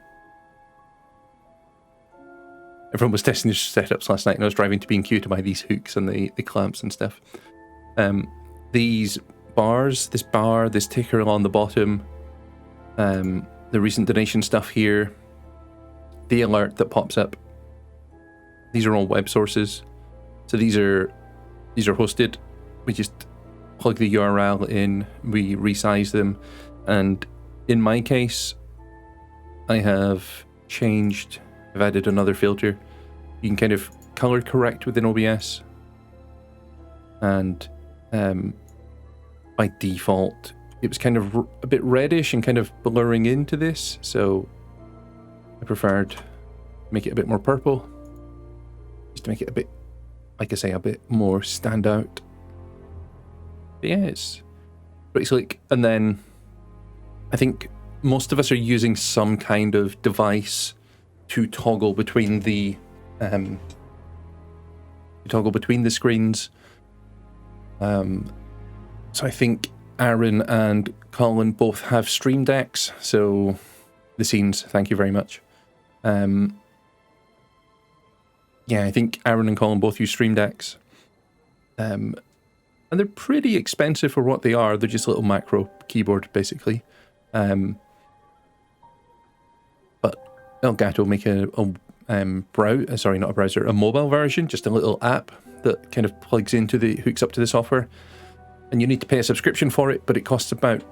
Everyone was testing their setups last night and I was driving to B&Q to buy these hooks and the clamps and stuff. These bars, this bar, this ticker along the bottom, the recent donation stuff here, the alert that pops up. These are all web sources. So these are hosted. We just plug the URL in, we resize them, and in my case, I have changed, I've added another filter. You can kind of color correct within OBS, and by default, it was kind of a bit reddish and kind of blurring into this, so I preferred to make it a bit more purple, just to make it a bit, like I say, a bit more standout. But yeah, it's pretty slick. And then I think most of us are using some kind of device to toggle between the screens. So I think Aaron and Colin both have Stream Decks, so the scenes, thank you very much. Yeah, I think Aaron and Colin both use Stream Decks. And they're pretty expensive for what they are. They're just a little macro keyboard, basically. But Elgato make a mobile version, just a little app that kind of hooks up to the software. And you need to pay a subscription for it, but it costs about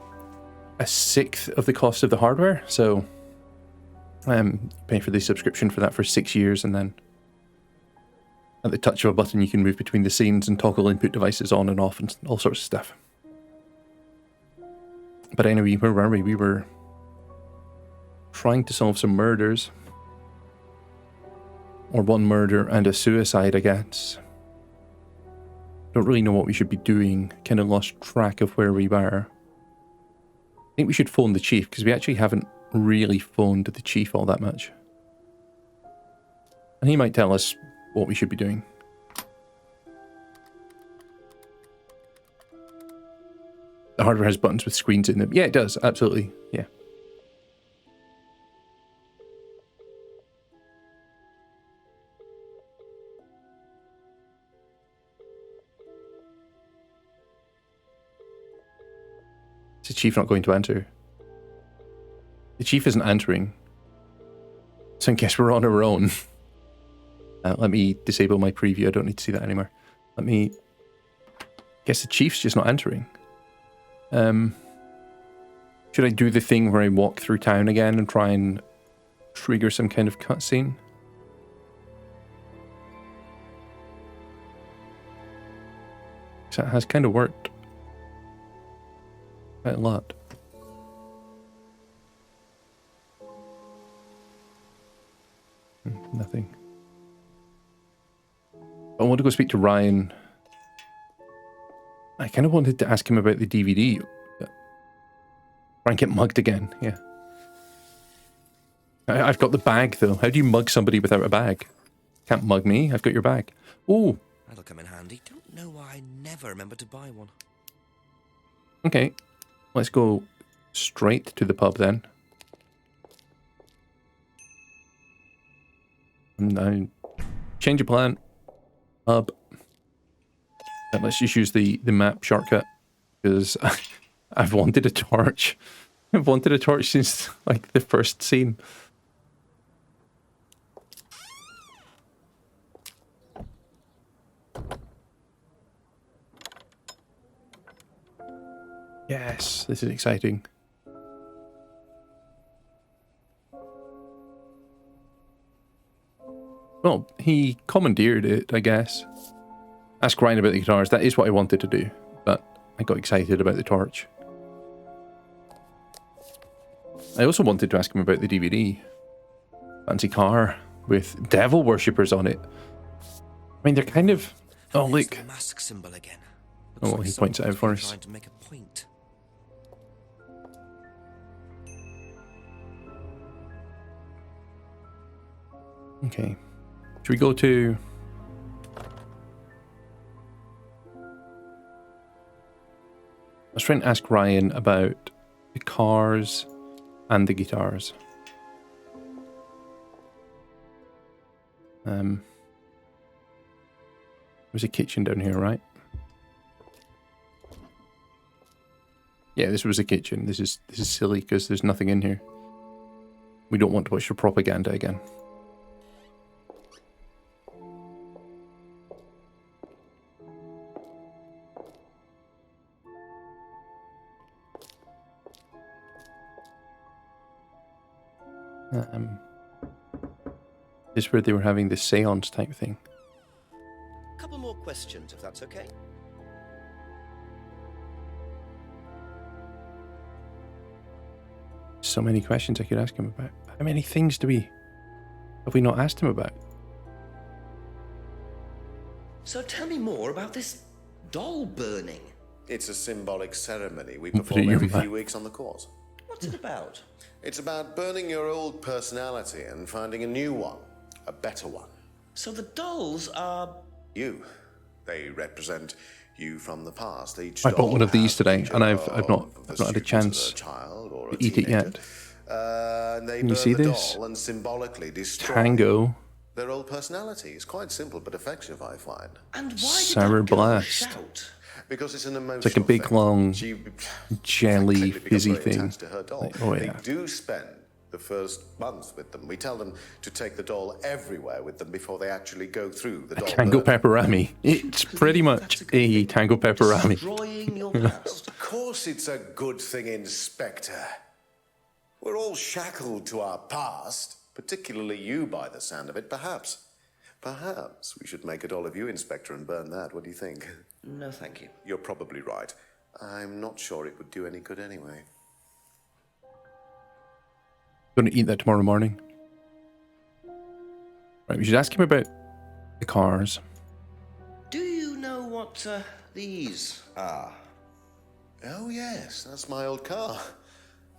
a sixth of the cost of the hardware. So pay for the subscription for that for 6 years, and then at the touch of a button you can move between the scenes and toggle input devices on and off and all sorts of stuff. But anyway, where were we? We were trying to solve some murders. Or one murder and a suicide, I guess. Don't really know what we should be doing. Kind of lost track of where we were. I think we should phone the chief, because we actually haven't really phoned the chief all that much. And he might tell us what we should be doing. The hardware has buttons with screens in them. Yeah, it does. Absolutely. Yeah. Is the chief not going to answer? The chief isn't answering. So I guess we're on our own. Let me disable my preview. I don't need to see that anymore. Let me... Guess the chief's just not answering. Should I do the thing where I walk through town again and try and trigger some kind of cutscene? So it has kind of worked quite a lot. Nothing. I want to go speak to Ryan. I kind of wanted to ask him about the DVD. Ryan get mugged again, yeah. I've got the bag though. How do you mug somebody without a bag? Can't mug me, I've got your bag. Oh!
That'll come in handy. Don't know why I never remember to buy one.
Okay, let's go straight to the pub then. Now, change of plan. Pub. And let's just use the map shortcut, because I've wanted a torch. I've wanted a torch since like the first scene. Yes, this is exciting. Well, he commandeered it, I guess. Ask Ryan about the guitars. That is what I wanted to do, but I got excited about the torch. I also wanted to ask him about the DVD. Fancy car with devil worshippers on it. I mean, they're kind of... Oh, look.
The mask symbol again.
Oh, well, he points it out for us.
Trying to make a point.
Okay. Should we go to... I was trying to ask Ryan about the cars and the guitars. There's a kitchen down here, right? Yeah, this was a kitchen. This is silly because there's nothing in here. We don't want to watch the propaganda again. This is where they were having this seance type thing.
A couple more questions, if that's okay.
So many questions I could ask him about. How many things have we not asked him about?
So tell me more about this doll burning.
It's a symbolic ceremony we
Put it
perform
in your
every
mouth.
few weeks on the course.
What
What's it about?
It's about burning your old personality and finding a new one, a better one.
So the dolls are...
You. They represent you from the past. Each
I bought
doll
one of these
has a
today,
picture
and I've not
of the
had a
student
chance
as a child or a
to eat it
teenager.
yet.
And they
Can you
burn
see
the
this?
doll and symbolically destroy
Tango.
their old personality. It's quite simple but effective, I find.
And why
Sour
did that girl
Blast.
shout?
Because it's an emotional
It's like a big,
thing.
long,
She
jelly,
quickly becomes
fizzy
very
thing.
attached to her doll.
Like, oh,
They
yeah.
do spend the first month with them. We tell them to take the doll everywhere with them before they actually go through the doll.
Tango
burning.
Pepperami. It's pretty much a Tango Pepperami.
Destroying your past.
Of course it's a good thing, Inspector. We're all shackled to our past, particularly you by the sound of it. Perhaps we should make a doll of you, Inspector, and burn that. What do you think?
No, thank you.
You're probably right. I'm not sure it would do any good anyway.
Going to eat that tomorrow morning. Right, we should ask him about the cars.
Do you know what these are?
Oh, yes, that's my old car.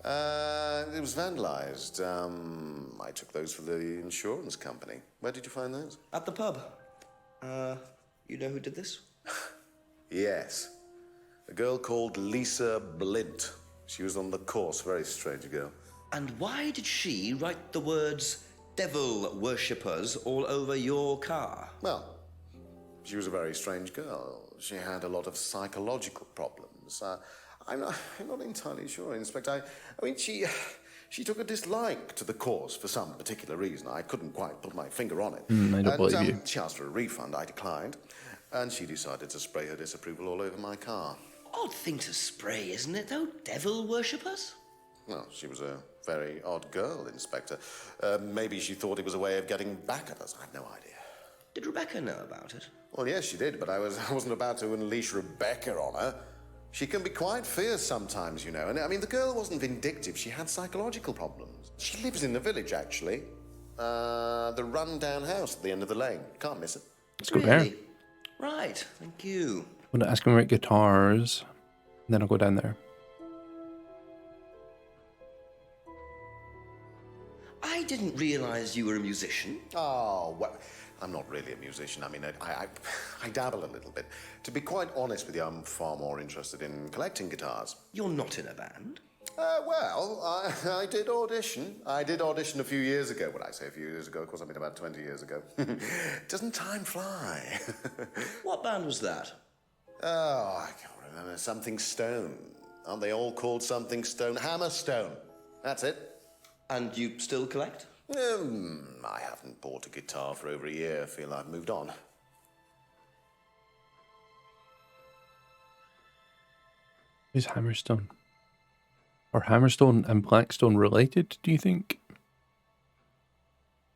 It was vandalized. I took those for the insurance company. Where did you find those?
At the pub. You know who did this?
Yes. A girl called Lisa Blint. She was on the course, very strange girl.
And why did she write the words devil worshippers all over your car?
Well, she was a very strange girl. She had a lot of psychological problems. I'm not entirely sure, Inspector. I mean, she took a dislike to the course for some particular reason. I couldn't quite put my finger on it.
I don't believe you.
She asked for a refund. I declined. And she decided to spray her disapproval all over my car.
Odd thing to spray, isn't it, though? Devil worshippers?
Well, she was a very odd girl, Inspector. Maybe she thought it was a way of getting back at us. I have no idea.
Did Rebecca know about it?
Well, yes, she did, but I wasn't about to unleash Rebecca on her. She can be quite fierce sometimes, you know. And I mean, the girl wasn't vindictive. She had psychological problems. She lives in the village, actually. The run-down house at the end of the lane. Can't miss it.
Let's go there.
Really? Right, thank you.
I'm going to ask him about guitars, and then I'll go down there.
I didn't realise you were a musician.
Oh, well, I'm not really a musician. I mean, I dabble a little bit. To be quite honest with you, I'm far more interested in collecting guitars.
You're not in a band?
Well, I did audition. I did audition a few years ago. When I say a few years ago, of course, I mean about 20 years ago. Doesn't time fly?
What band was that?
Oh, I can't remember. Something Stone. Aren't they all called something Stone? Hammerstone. That's it.
And you still collect?
I haven't bought a guitar for over a year. I feel I've moved on.
Is Hammerstone? Are Hammerstone and Blackstone related, do you think?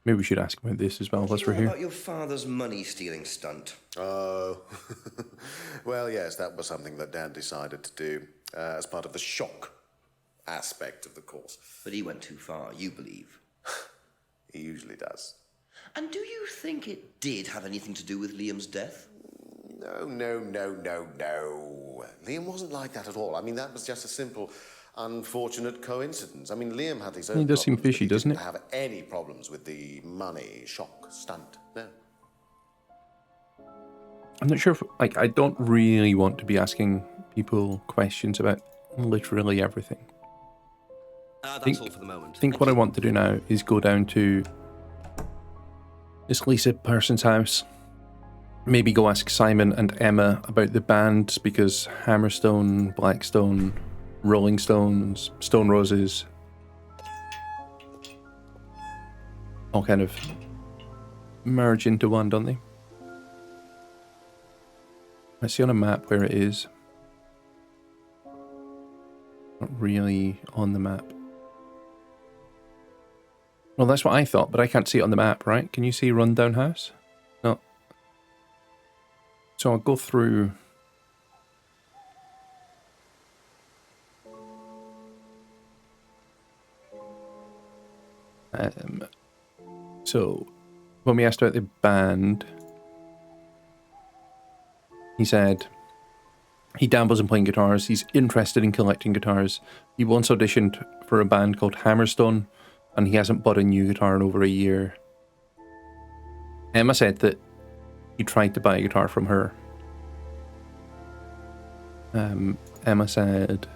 Maybe we should ask him about this as well, whilst we're
What
here.
about your father's money-stealing stunt?
Oh, well, yes, that was something that Dad decided to do as part of the shock aspect of the course.
But he went too far, you believe.
He usually does.
And do you think it did have anything to do with Liam's death?
No. Liam wasn't like that at all. I mean, that was just a simple, unfortunate coincidence. I mean, Liam had his own
He does seem
problems, but
fishy,
he
doesn't
didn't
it?
have any problems with the money shock stunt. No.
I'm not sure if, like, I don't really want to be asking people questions about literally everything.
That's all for the moment.
I think what I want to do now is go down to this Lisa person's house. Maybe go ask Simon and Emma about the bands, because Hammerstone, Blackstone, Rolling Stones, Stone Roses all kind of merge into one, don't they? Let's see on a map where it is. Not really on the map. Well, that's what I thought, but I can't see it on the map, right? Can you see Rundown House? No. So I'll go through. So when we asked about the band, he said He dabbles in playing guitars. He's interested in collecting guitars. He once auditioned for a band called Hammerstone, and he hasn't bought a new guitar in over a year. Emma said that he tried to buy a guitar from her. Emma said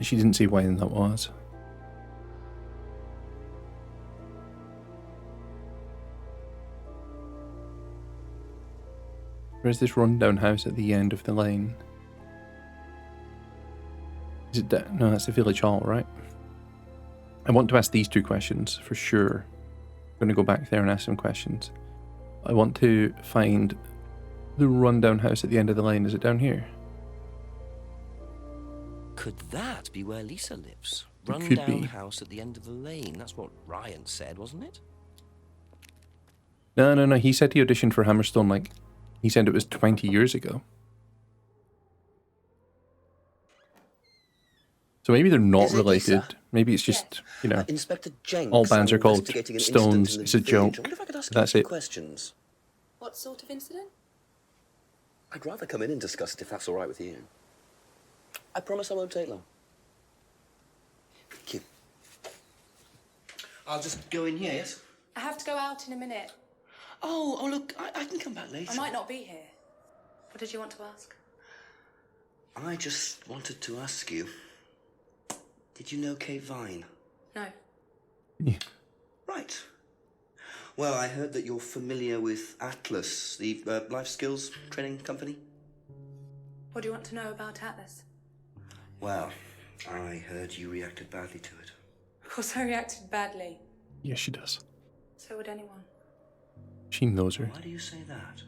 she didn't see when that was. Where's this rundown house at the end of the lane? Is it no, that's the village hall, right? I want to ask these two questions for sure. I'm going to go back there and ask some questions. I want to find the rundown house at the end of the lane. Is it down here?
Could that be where Lisa lives?
It could
Rundown
be.
house at the end of the lane. That's what Ryan said, wasn't it?
No. He said he auditioned for Hammerstone, like, he said it was 20 years ago. So maybe they're not
Is it
related.
Lisa?
Maybe it's just, you know,
Inspector Jenks.
all bands
I'm
are called
investigating an
Stones.
incident
It's a
in the village.
joke.
I wonder if I could ask you
That's
a few
it.
questions.
What sort of incident?
I'd rather come in and discuss it if that's all right with you. I promise I won't take long. Thank you. I'll just go in here, yes?
I have to go out in a minute.
Oh, look, I can come back later.
I might not be here. What did you want to ask?
I just wanted to ask you, did you know Kate Vine?
No.
Right. Well, I heard that you're familiar with Atlas, the life skills training company.
What do you want to know about Atlas?
Well, I heard you reacted badly to it.
Of course I reacted badly.
Yes, she does.
So would anyone.
She knows her.
Why do you say that?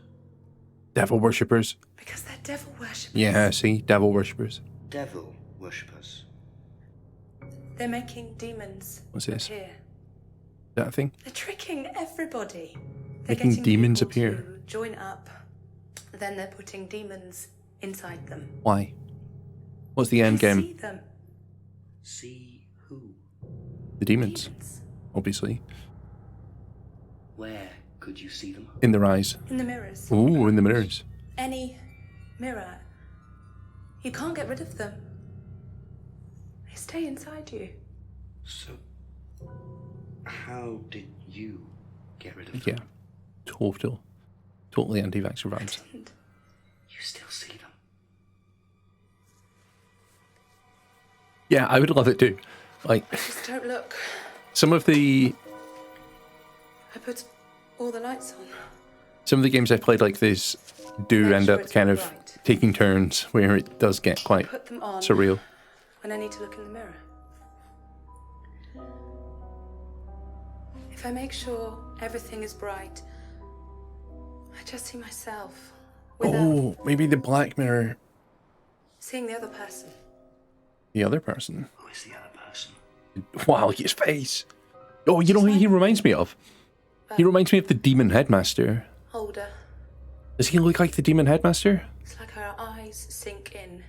Devil worshippers.
Because they're devil worshippers.
Yeah, see? Devil worshippers.
Devil worshippers.
They're making demons
What's this?
appear.
That a thing?
They're tricking everybody. They're
Making
getting
demons
people
appear.
to join up. Then they're putting demons inside them.
Why? What's the end
You
game?
see them.
See who?
The demons. Obviously.
Where could you see them?
In their eyes.
In the mirrors.
Ooh, in the mirrors.
Any mirror. You can't get rid of them. They stay inside you.
So, how did you get rid of them?
Yeah. Totally anti-vaxxer vibes.
You still see them?
Yeah, I would love it too. Like,
Just don't look.
some of the
All the lights on.
Some of the games I've played like this do end up kind of taking turns where it does get quite
Put them on
surreal.
when I need to look in the mirror. If I make sure everything is bright, I just see myself without
Oh, maybe the black mirror.
seeing the other person.
The other person.
Who is the other person?
Wow, look at his face. Oh, you know who he reminds me of? He reminds me of the Demon Headmaster.
Older.
Does he look like the Demon Headmaster?
It's like her eyes sink in.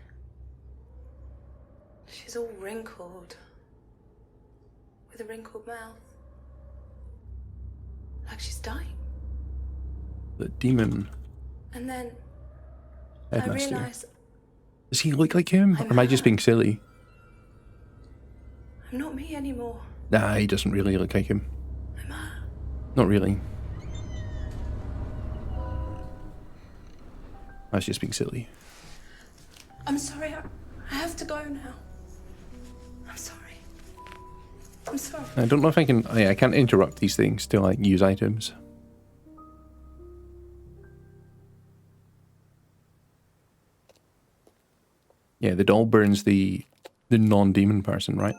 She's all wrinkled. With a wrinkled mouth. Like she's dying.
The Demon
And then I
Headmaster.
realise
Does he look like him? Or am I just being silly?
I'm not me anymore.
Nah, he doesn't really look like him. Not really. I was just being silly.
I'm sorry, I have to go now. I'm sorry. I'm sorry.
I don't know if I can... I can't interrupt these things to, like, use items. Yeah, the doll burns the non-demon person, right?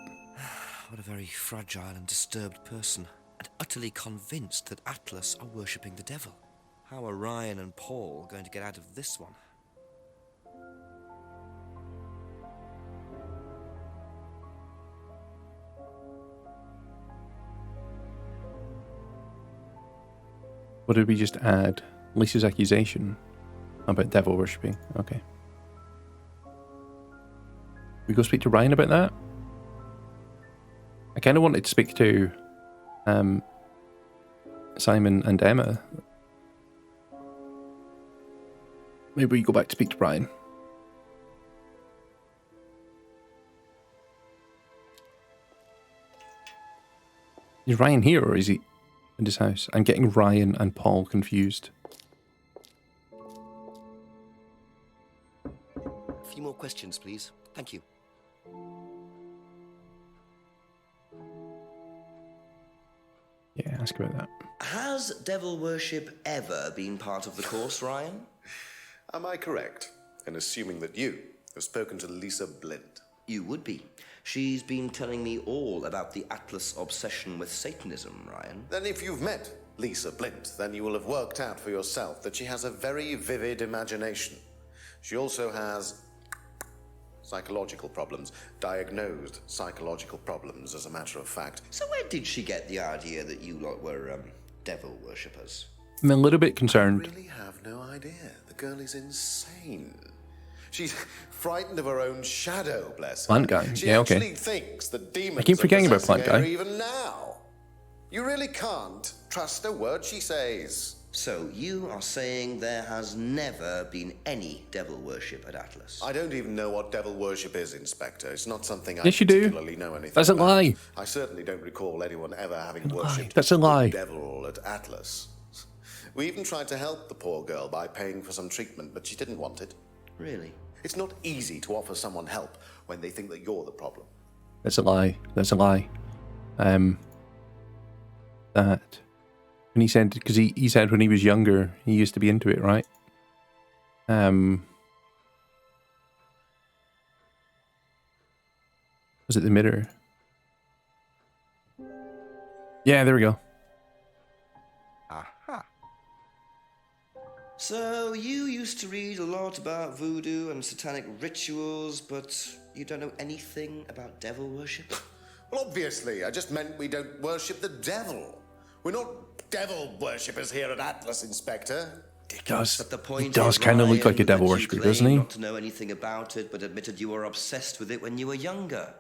What a very fragile and disturbed person, and utterly convinced that Atlas are worshipping the devil. How are Ryan and Paul going to get out of this one?
What did we just add? Lisa's accusation about devil worshipping. Okay. We go speak to Ryan about that? I kind of wanted to speak to Simon and Emma. Maybe we go back to speak to Brian. Is Ryan here or is he in his house? I'm getting Ryan and Paul confused.
A few more questions, please. Thank you.
Yeah, ask about that.
Has devil worship ever been part of the course, Ryan?
Am I correct in assuming that you have spoken to Lisa Blind?
You would be. She's been telling me all about the Atlas obsession with Satanism, Ryan.
Then if you've met Lisa Blind, then you will have worked out for yourself that she has a very vivid imagination. She also has psychological problems, diagnosed psychological problems, as a matter of fact.
So where did she get the idea that you lot were, devil worshippers?
I'm a little bit concerned.
I really have no idea. The girl is insane. She's frightened of her own shadow, bless her.
Plant guy.
She
Yeah,
actually
okay.
thinks the demons
I keep forgetting
are
about Plant
possessing her
Guy.
even now. You really can't trust a word she says.
So you are saying there has never been any devil worship at Atlas?
I don't even know what devil worship is, Inspector. It's not something I
Yes, you do.
particularly know anything
That's a
about.
lie.
I certainly don't recall anyone ever having
Lie.
worshipped
That's a lie.
the devil at Atlas. We even tried to help the poor girl by paying for some treatment, but she didn't want it.
Really?
It's not easy to offer someone help when they think that you're the problem.
That's a lie. That's a lie. That. And he said, because he said when he was younger, he used to be into it, right? Was it the mirror? Yeah, there we go.
Aha. So you used to read a lot about voodoo and satanic rituals, but you don't know anything about devil worship?
Well, obviously, I just meant we don't worship the devil. We're not devil worshippers here at Atlas, Inspector.
He does.
But the point
He does
is,
kind of look
Ryan,
like a devil
that you
worshipper,
claim
doesn't he?
Not to know anything about it, but admitted you were obsessed with it when you were younger.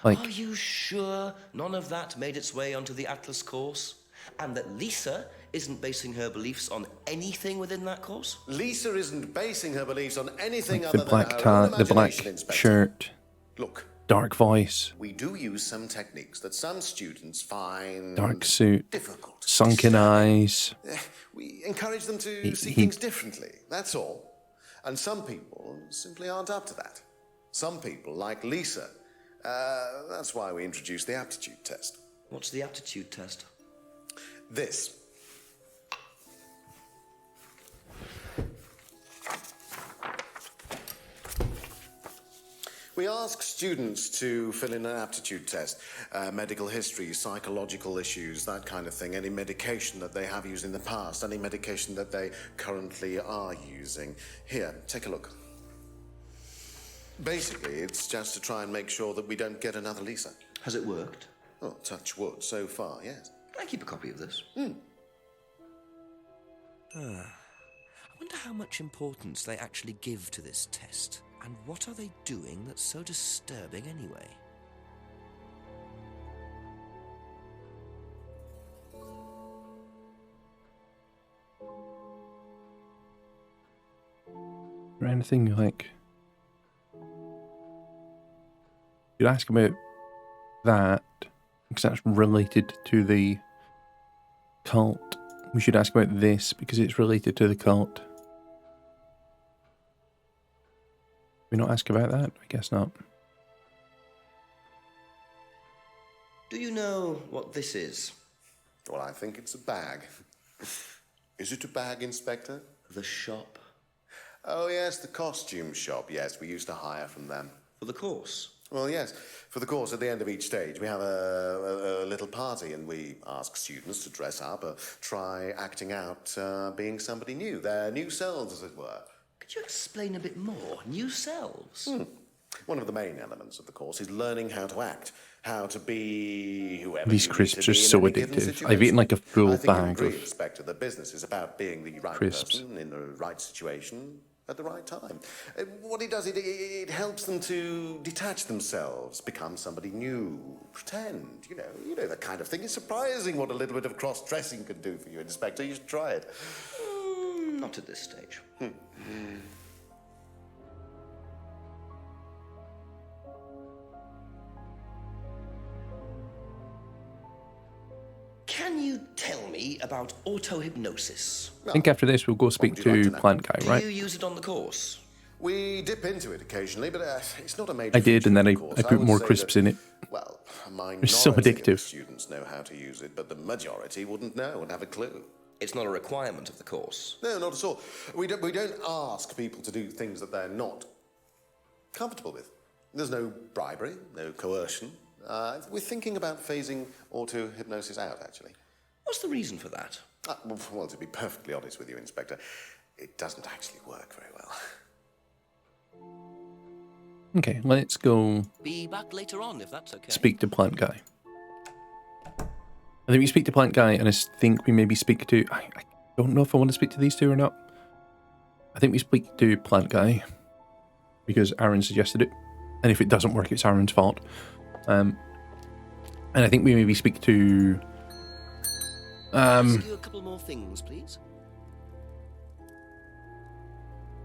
Like,
Are you sure none of that made its way onto the Atlas course? And that Lisa isn't basing her beliefs on anything within that course?
Lisa isn't basing her beliefs on anything
the
other
black
than her
tie,
own
the black
imagination, Inspector.
shirt,
Look,
dark voice,
we do use some techniques that some students find
dark suit,
difficult,
sunken eyes.
We encourage them to
He-
see
he-
things differently, that's all. And some people simply aren't up to that. Some people, like Lisa, that's why we introduced the aptitude test.
What's the aptitude test?
This. We ask students to fill in an aptitude test, medical history, psychological issues, that kind of thing, any medication that they have used in the past, any medication that they currently are using. Here, take a look. Basically, it's just to try and make sure that we don't get another Lisa.
Has it worked?
Oh, touch wood, so far, yes.
Can I keep a copy of this? I wonder how much importance they actually give to this test. And what are they doing that's so disturbing anyway?
Or anything like... You'd ask about that, because that's related to the cult. We should ask about this, because it's related to the cult. We not ask about that? I guess not.
Do you know what this is?
Well, I think it's a bag. Is it a bag, Inspector?
The shop.
Oh, yes, the costume shop. Yes, we used to hire from them.
For the course?
Well, yes. For the course, at the end of each stage, we have a little party, and we ask students to dress up or try acting out being somebody new, their new selves, as it were.
Could you explain a bit more? New selves?
One of the main elements of the course is learning how to act, how to be whoever
These
you need
crisps
to
are
be in
so
any given
addictive.
situation.
I've eaten like a full
I think you
bag
agree,
of
Inspector, that business is about being the right
crisps.
person in the right situation at the right time. What it does, it helps them to detach themselves, become somebody new, pretend, you know that kind of thing. It's surprising what a little bit of cross-dressing can do for you, Inspector. You should try it.
Not at this stage. Can you tell me about auto-hypnosis?
I think after this we'll go speak to Plant Guy, right?
Do you use it on the course?
We dip into it occasionally, but it's not a major
I did, and then I
course.
put
would
more
say
crisps
that,
in it.
Well, a minority
It's so
of the
addictive.
students know how to use it, but the majority wouldn't know and have a clue.
It's not a requirement of the course.
No, not at all. We don't ask people to do things that they're not comfortable with. There's no bribery, no coercion. We're thinking about phasing auto-hypnosis out, actually.
What's the reason for that?
Well, to be perfectly honest with you, Inspector, it doesn't actually work very well.
Okay, let's go
Be back later on, if that's okay.
speak to Plant Guy. I think we speak to Plant Guy, and I think we maybe speak to... I don't know if I want to speak to these two or not. I think we speak to Plant Guy, because Aaron suggested it. And if it doesn't work, it's Aaron's fault. And I think we maybe speak to...
Ask you a couple more things, please.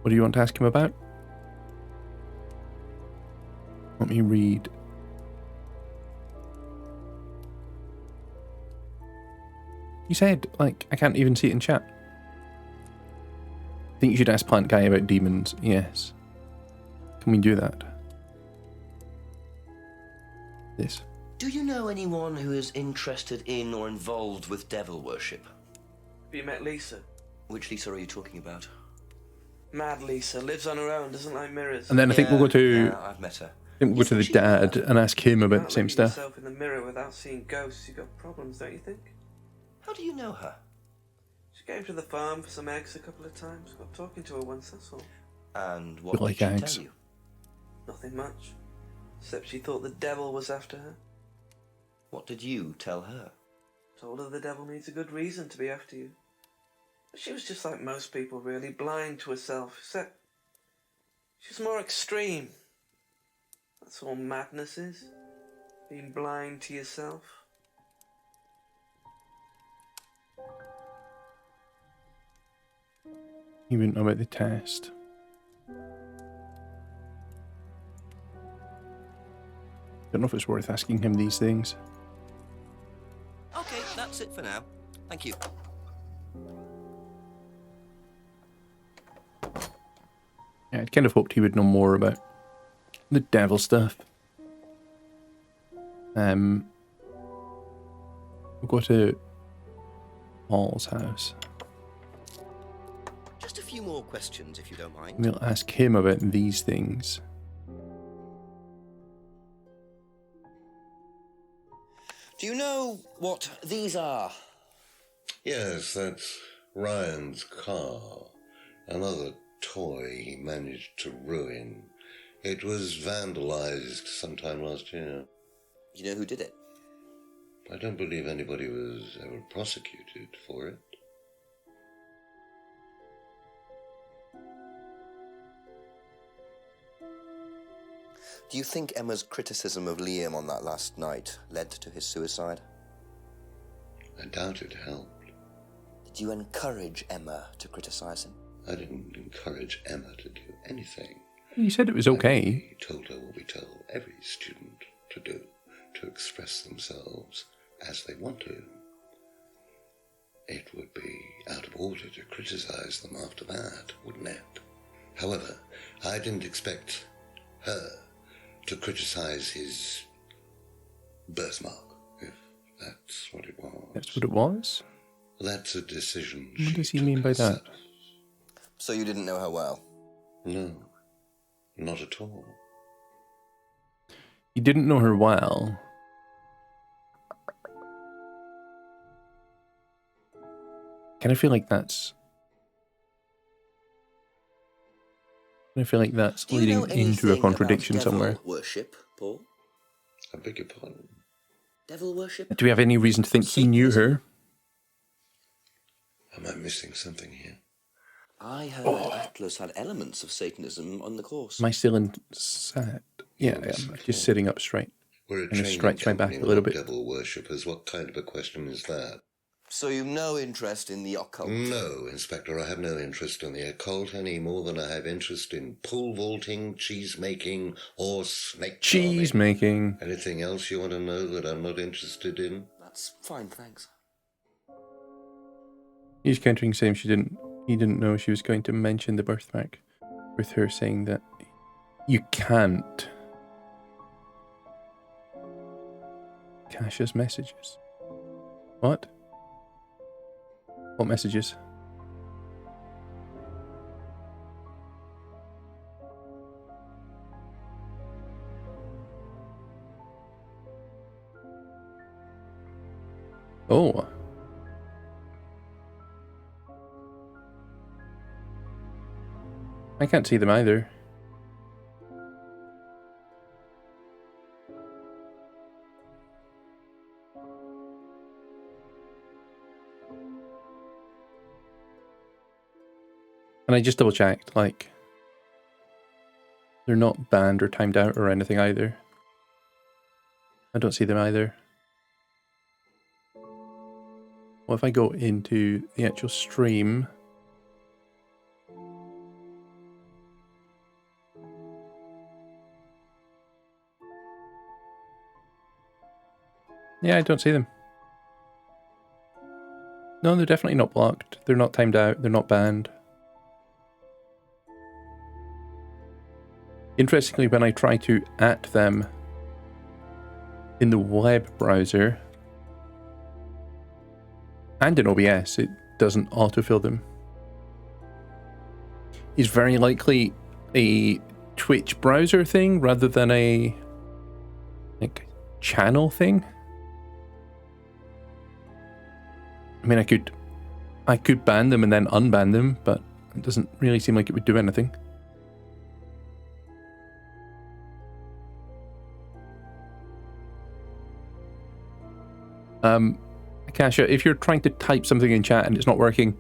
What do you want to ask him about? Let me read. You said, like, I can't even see it in chat. I think you should ask Plant Guy about demons. Yes. Can we do that? This.
Do you know anyone who is interested in or involved with devil worship?
Have you met Lisa?
Which Lisa are you talking about?
Mad Lisa, lives on her own, doesn't like mirrors.
And then I think we'll go to...
Yeah, I've met her.
I think we'll go to the dad and ask him about the same stuff.
Yourself in the mirror without seeing ghosts, you got problems, don't you think?
How do you know her?
She came to the farm for some eggs a couple of times. Got talking to her once, that's all.
And what
like
did she
eggs.
tell you?
Nothing much. Except she thought the devil was after her.
What did you tell her?
Told her the devil needs a good reason to be after you. But she was just like most people, really, blind to herself, except she was more extreme. That's all madness is. Being blind to yourself.
You wouldn't know about the test. Don't know if it's worth asking him these things.
Okay, that's it for now. Thank you.
Yeah, I'd kind of hoped he would know more about the devil stuff. We'll go to Paul's house.
Just a few more questions, if you don't mind.
We'll ask him about these things.
Do you know what these are?
Yes, that's Ryan's car. Another toy he managed to ruin. It was vandalized sometime last year.
Do you know who did it?
I don't believe anybody was ever prosecuted for it.
Do you think Emma's criticism of Liam on that last night led to his suicide?
I doubt it helped.
Did you encourage Emma to criticize him?
I didn't encourage Emma to do anything.
You said it was okay.
I told her what we tell every student to do, to express themselves as they want to. It would be out of order to criticize them after that, wouldn't it? However, I didn't expect her to criticize his birthmark, if that's what it was.
That's what it was?
That's a decision.
What does he mean by that?
So you didn't know her well?
No, not at all.
You didn't know her well. Kind of feel like that's... leading into a contradiction somewhere.
Worship, Paul?
I beg your pardon?
Devil worship?
Do we have any reason to think he knew her?
Am I missing something here?
I heard Atlas had elements of Satanism on the course.
Am I still in set? Yeah, I am. Just sitting up straight.
We're a
I'm going to
training
stretch my back
company,
a little
not
bit.
devil worshippers. What kind of a question is that?
So you've no interest in the occult?
No, Inspector, I have no interest in the occult any more than I have interest in pole vaulting, cheese making, or snake
Cheese
farming.
making.
Anything else you want to know that I'm not interested in?
That's fine, thanks.
He's countering, saying he didn't know she was going to mention the birthmark, with her saying that you can't cache his messages. What? What messages? Oh. I can't see them either. And I just double checked, like, they're not banned or timed out or anything either. I don't see them either. Well, if I go into the actual stream, yeah, I don't see them. No, they're definitely not blocked. They're not timed out. They're not banned. Interestingly, when I try to @ them in the web browser and in OBS, it doesn't autofill them. It's very likely a Twitch browser thing rather than a like channel thing. I mean, I could ban them and then unban them, but it doesn't really seem like it would do anything. Akasha, if you're trying to type something in chat and it's not working,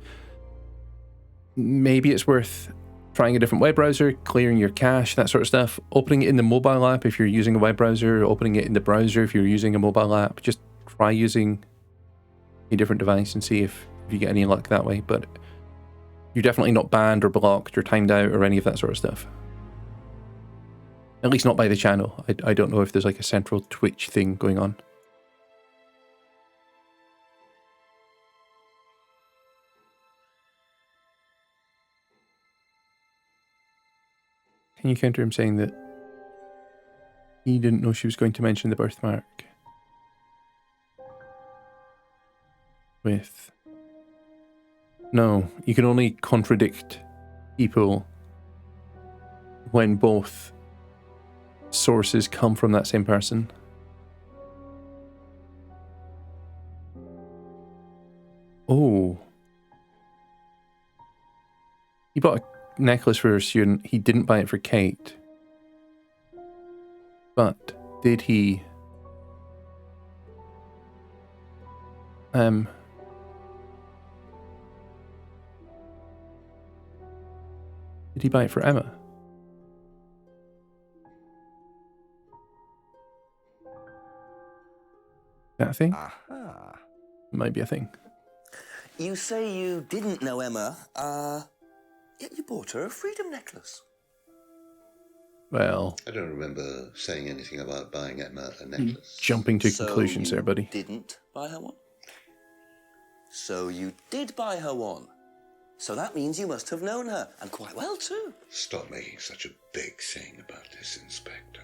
maybe it's worth trying a different web browser, clearing your cache, that sort of stuff. Opening it in the mobile app if you're using a web browser, opening it in the browser if you're using a mobile app. Just try using a different device and see if you get any luck that way. But you're definitely not banned or blocked or timed out or any of that sort of stuff. At least not by the channel. I don't know if there's like a central Twitch thing going on. Can you counter him saying that he didn't know she was going to mention the birthmark? With... No, you can only contradict people when both sources come from that same person. Oh. He bought a necklace for a student. He didn't buy it for Kate. But did he... Did he buy it for Emma? That a thing?
Aha.
Might be a thing.
You say you didn't know Emma, yet you bought her a freedom necklace.
Well...
I don't remember saying anything about buying Emma a necklace.
Jumping to conclusions there, buddy.
Didn't buy her one? So you did buy her one. So that means you must have known her, and quite well too.
Stop making such a big thing about this, Inspector.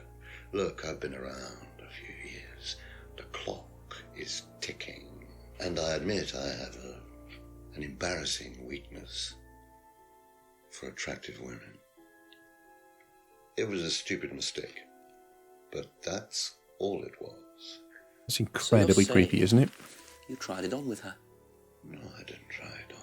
Look, I've been around a few years. The clock is ticking. And I admit I have an embarrassing weakness for attractive women. It was a stupid mistake, but that's all it was.
It's incredibly creepy, isn't it?
You tried it on with her?
No, I didn't try it on.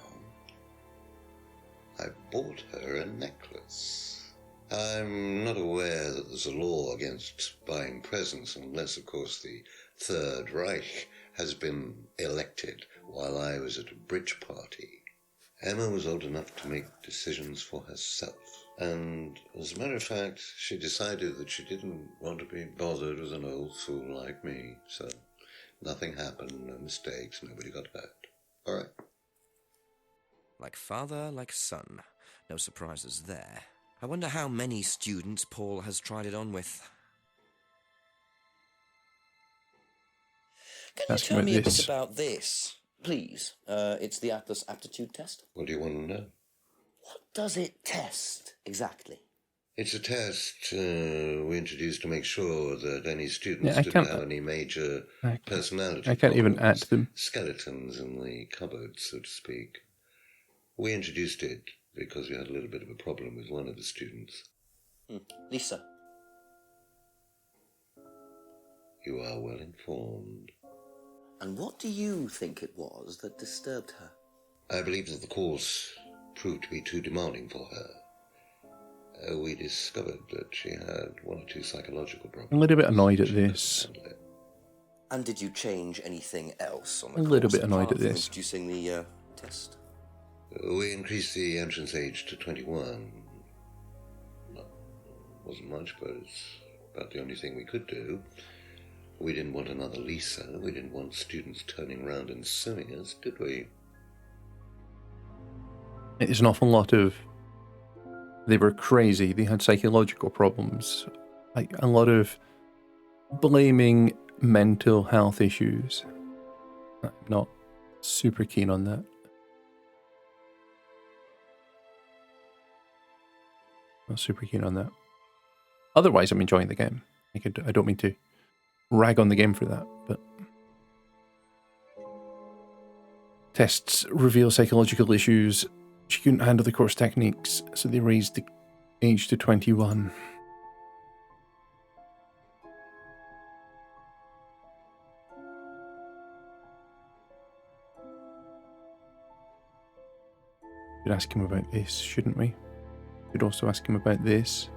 I bought her a necklace. I'm not aware that there's a law against buying presents unless, of course, the Third Reich has been elected while I was at a bridge party. Emma was old enough to make decisions for herself. And as a matter of fact, she decided that she didn't want to be bothered with an old fool like me. So nothing happened, no mistakes, nobody got hurt. All right.
Like father, like son. No surprises there. I wonder how many students Paul has tried it on with.
Can you
Ask
tell
about
me a bit
this.
about this, please? It's the Atlas aptitude test.
What do you want to know?
What does it test exactly?
It's a test we introduced to make sure that any students
Yeah, I
didn't
can't.
have any major personality
I can't even
problems,
add them.
skeletons in the cupboard, so to speak. We introduced it because we had a little bit of a problem with one of the students.
Lisa.
You are well informed.
And what do you think it was that disturbed her?
I believe that the course proved to be too demanding for her. We discovered that she had one or two psychological problems.
I'm a little bit annoyed at this.
And did you change anything else on the
A little
course
bit annoyed
apart
at
from
this.
introducing the test?
We increased the entrance age to 21. Wasn't much, but it's about the only thing we could do. We didn't want another Lisa. We didn't want students turning around and suing us, did we?
It's an awful lot of... They were crazy. They had psychological problems. Like a lot of blaming mental health issues. I'm not super keen on that. Not super keen on that. Otherwise, I'm enjoying the game. I don't mean to rag on the game for that, but tests reveal psychological issues. She couldn't handle the course techniques, so they raised the age to 21. Should ask him about this, shouldn't we? Should also ask him about this.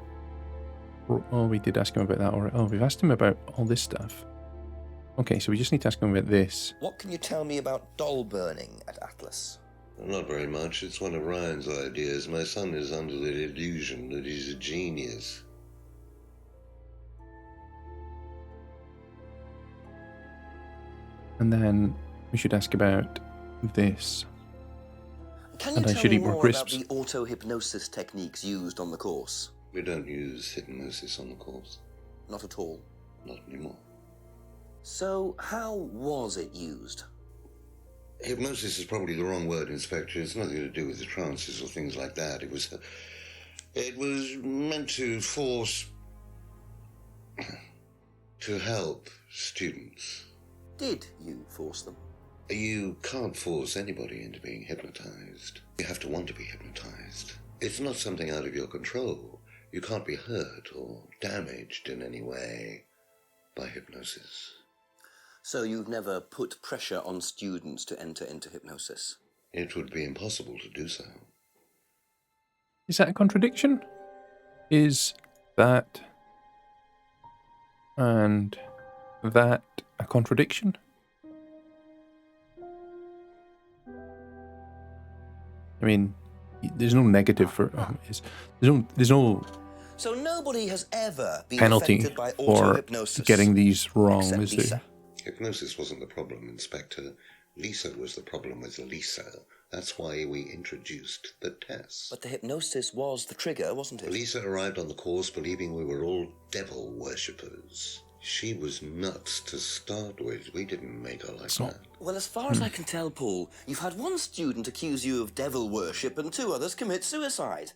Oh, we did ask him about that already. Oh, we've asked him about all this stuff. Okay, so we just need to ask him about this.
What can you tell me about doll burning at Atlas?
Not very much. It's one of Ryan's ideas. My son is under the illusion that he's a genius.
And then we should ask about this.
Can you
And I
tell
should
me
eat more
more about
crisps.
the auto-hypnosis techniques used on the course?
We don't use hypnosis on the course.
Not at all.
Not anymore.
So, how was it used?
Hypnosis is probably the wrong word, Inspector. It's nothing to do with the trances or things like that. It was meant to force... to help students.
Did you force them?
You can't force anybody into being hypnotized. You have to want to be hypnotized. It's not something out of your control. You can't be hurt or damaged in any way by hypnosis.
So you've never put pressure on students to enter into hypnosis?
It would be impossible to do so.
Is that a contradiction? Is that and that a contradiction? I mean, there's no negative for there's no
So nobody has ever been
penalty
affected by
for
auto-hypnosis?
getting these wrong,
except
is
Lisa.
there?
Hypnosis wasn't the problem, Inspector. Lisa was the problem with Lisa. That's why we introduced the test.
But the hypnosis was the trigger, wasn't it?
Lisa arrived on the course believing we were all devil worshippers. She was nuts to start with. We didn't make her like that.
Well, as far as I can tell, Paul, you've had one student accuse you of devil worship and two others commit suicide.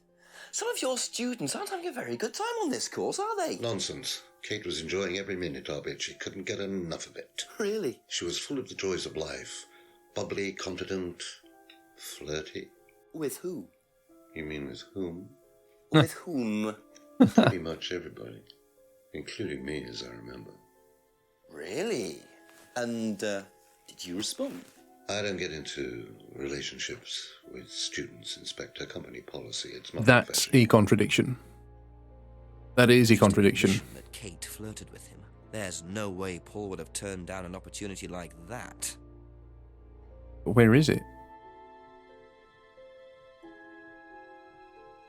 Some of your students aren't having a very good time on this course, are they?
Nonsense. Kate was enjoying every minute of it. She couldn't get enough of it.
Really?
She was full of the joys of life. Bubbly, confident, flirty.
With who?
You mean with whom?
With whom?
Pretty much everybody. Including me, as I remember.
Really? And, did you respond?
I don't get into relationships with students, Inspector. Company policy. It's not
That's a contradiction. That is a contradiction.
That Kate flirted with him. There's no way Paul would have turned down an opportunity like that.
But where is it?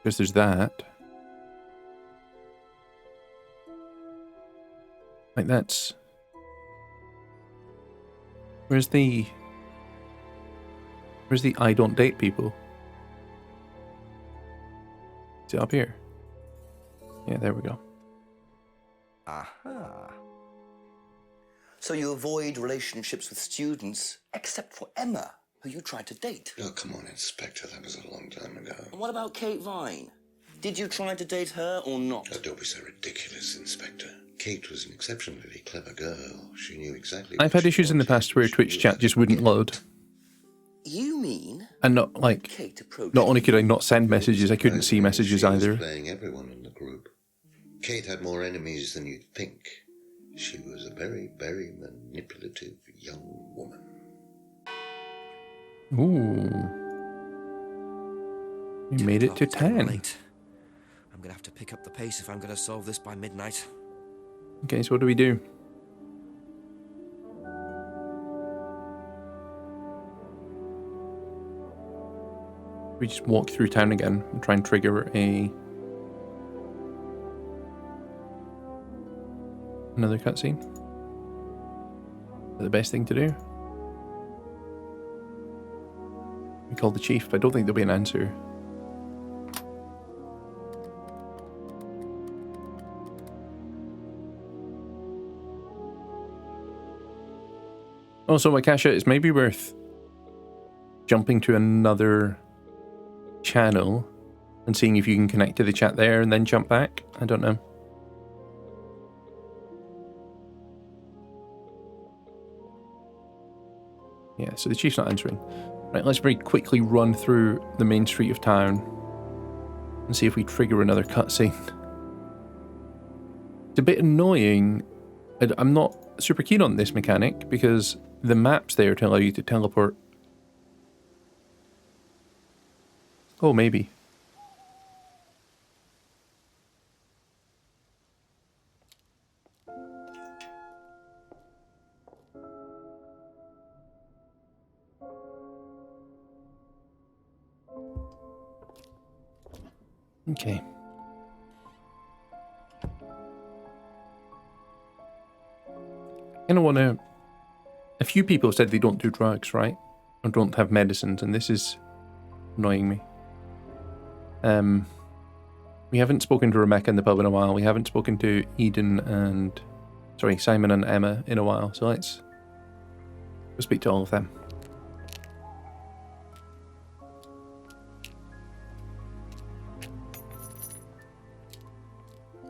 Because there's that. Like that's... Where's the... Where's the I don't date people? Is it up here? Yeah, there we go.
Aha. So you avoid relationships with students, except for Emma, who you tried to date.
Oh, come on, Inspector. That was a long time ago.
And what about Kate Vine? Did you try to date her or not?
Oh, don't be so ridiculous, Inspector. Kate was an exceptionally clever girl. She knew exactly
I've had issues in the past where Twitch chat just wouldn't load.
You mean?
And not, like, not only could I not send messages, I couldn't see messages either.
Playing everyone in the group. Kate had more enemies than you'd think. She was a very, very manipulative young woman.
Ooh. We made it to 10.
I'm going to have to pick up the pace if I'm going to solve this by midnight.
Okay, so what do we do? We just walk through town again and try and trigger another cutscene. The best thing to do. We call the chief, but I don't think there'll be an answer. Also, Wakasha, it's maybe worth jumping to another channel and seeing if you can connect to the chat there and then jump back. I don't know. Yeah, so the chief's not answering. Right, let's very quickly run through the main street of town and see if we trigger another cutscene. It's a bit annoying. I'm not super keen on this mechanic because the map's there to allow you to teleport. Oh, maybe. Okay. I don't want to... A few people have said they don't do drugs, right? Or don't have medicines, and this is annoying me. We haven't spoken to Rebecca in the pub in a while. We haven't spoken to Simon and Emma in a while. So let's go speak to all of them.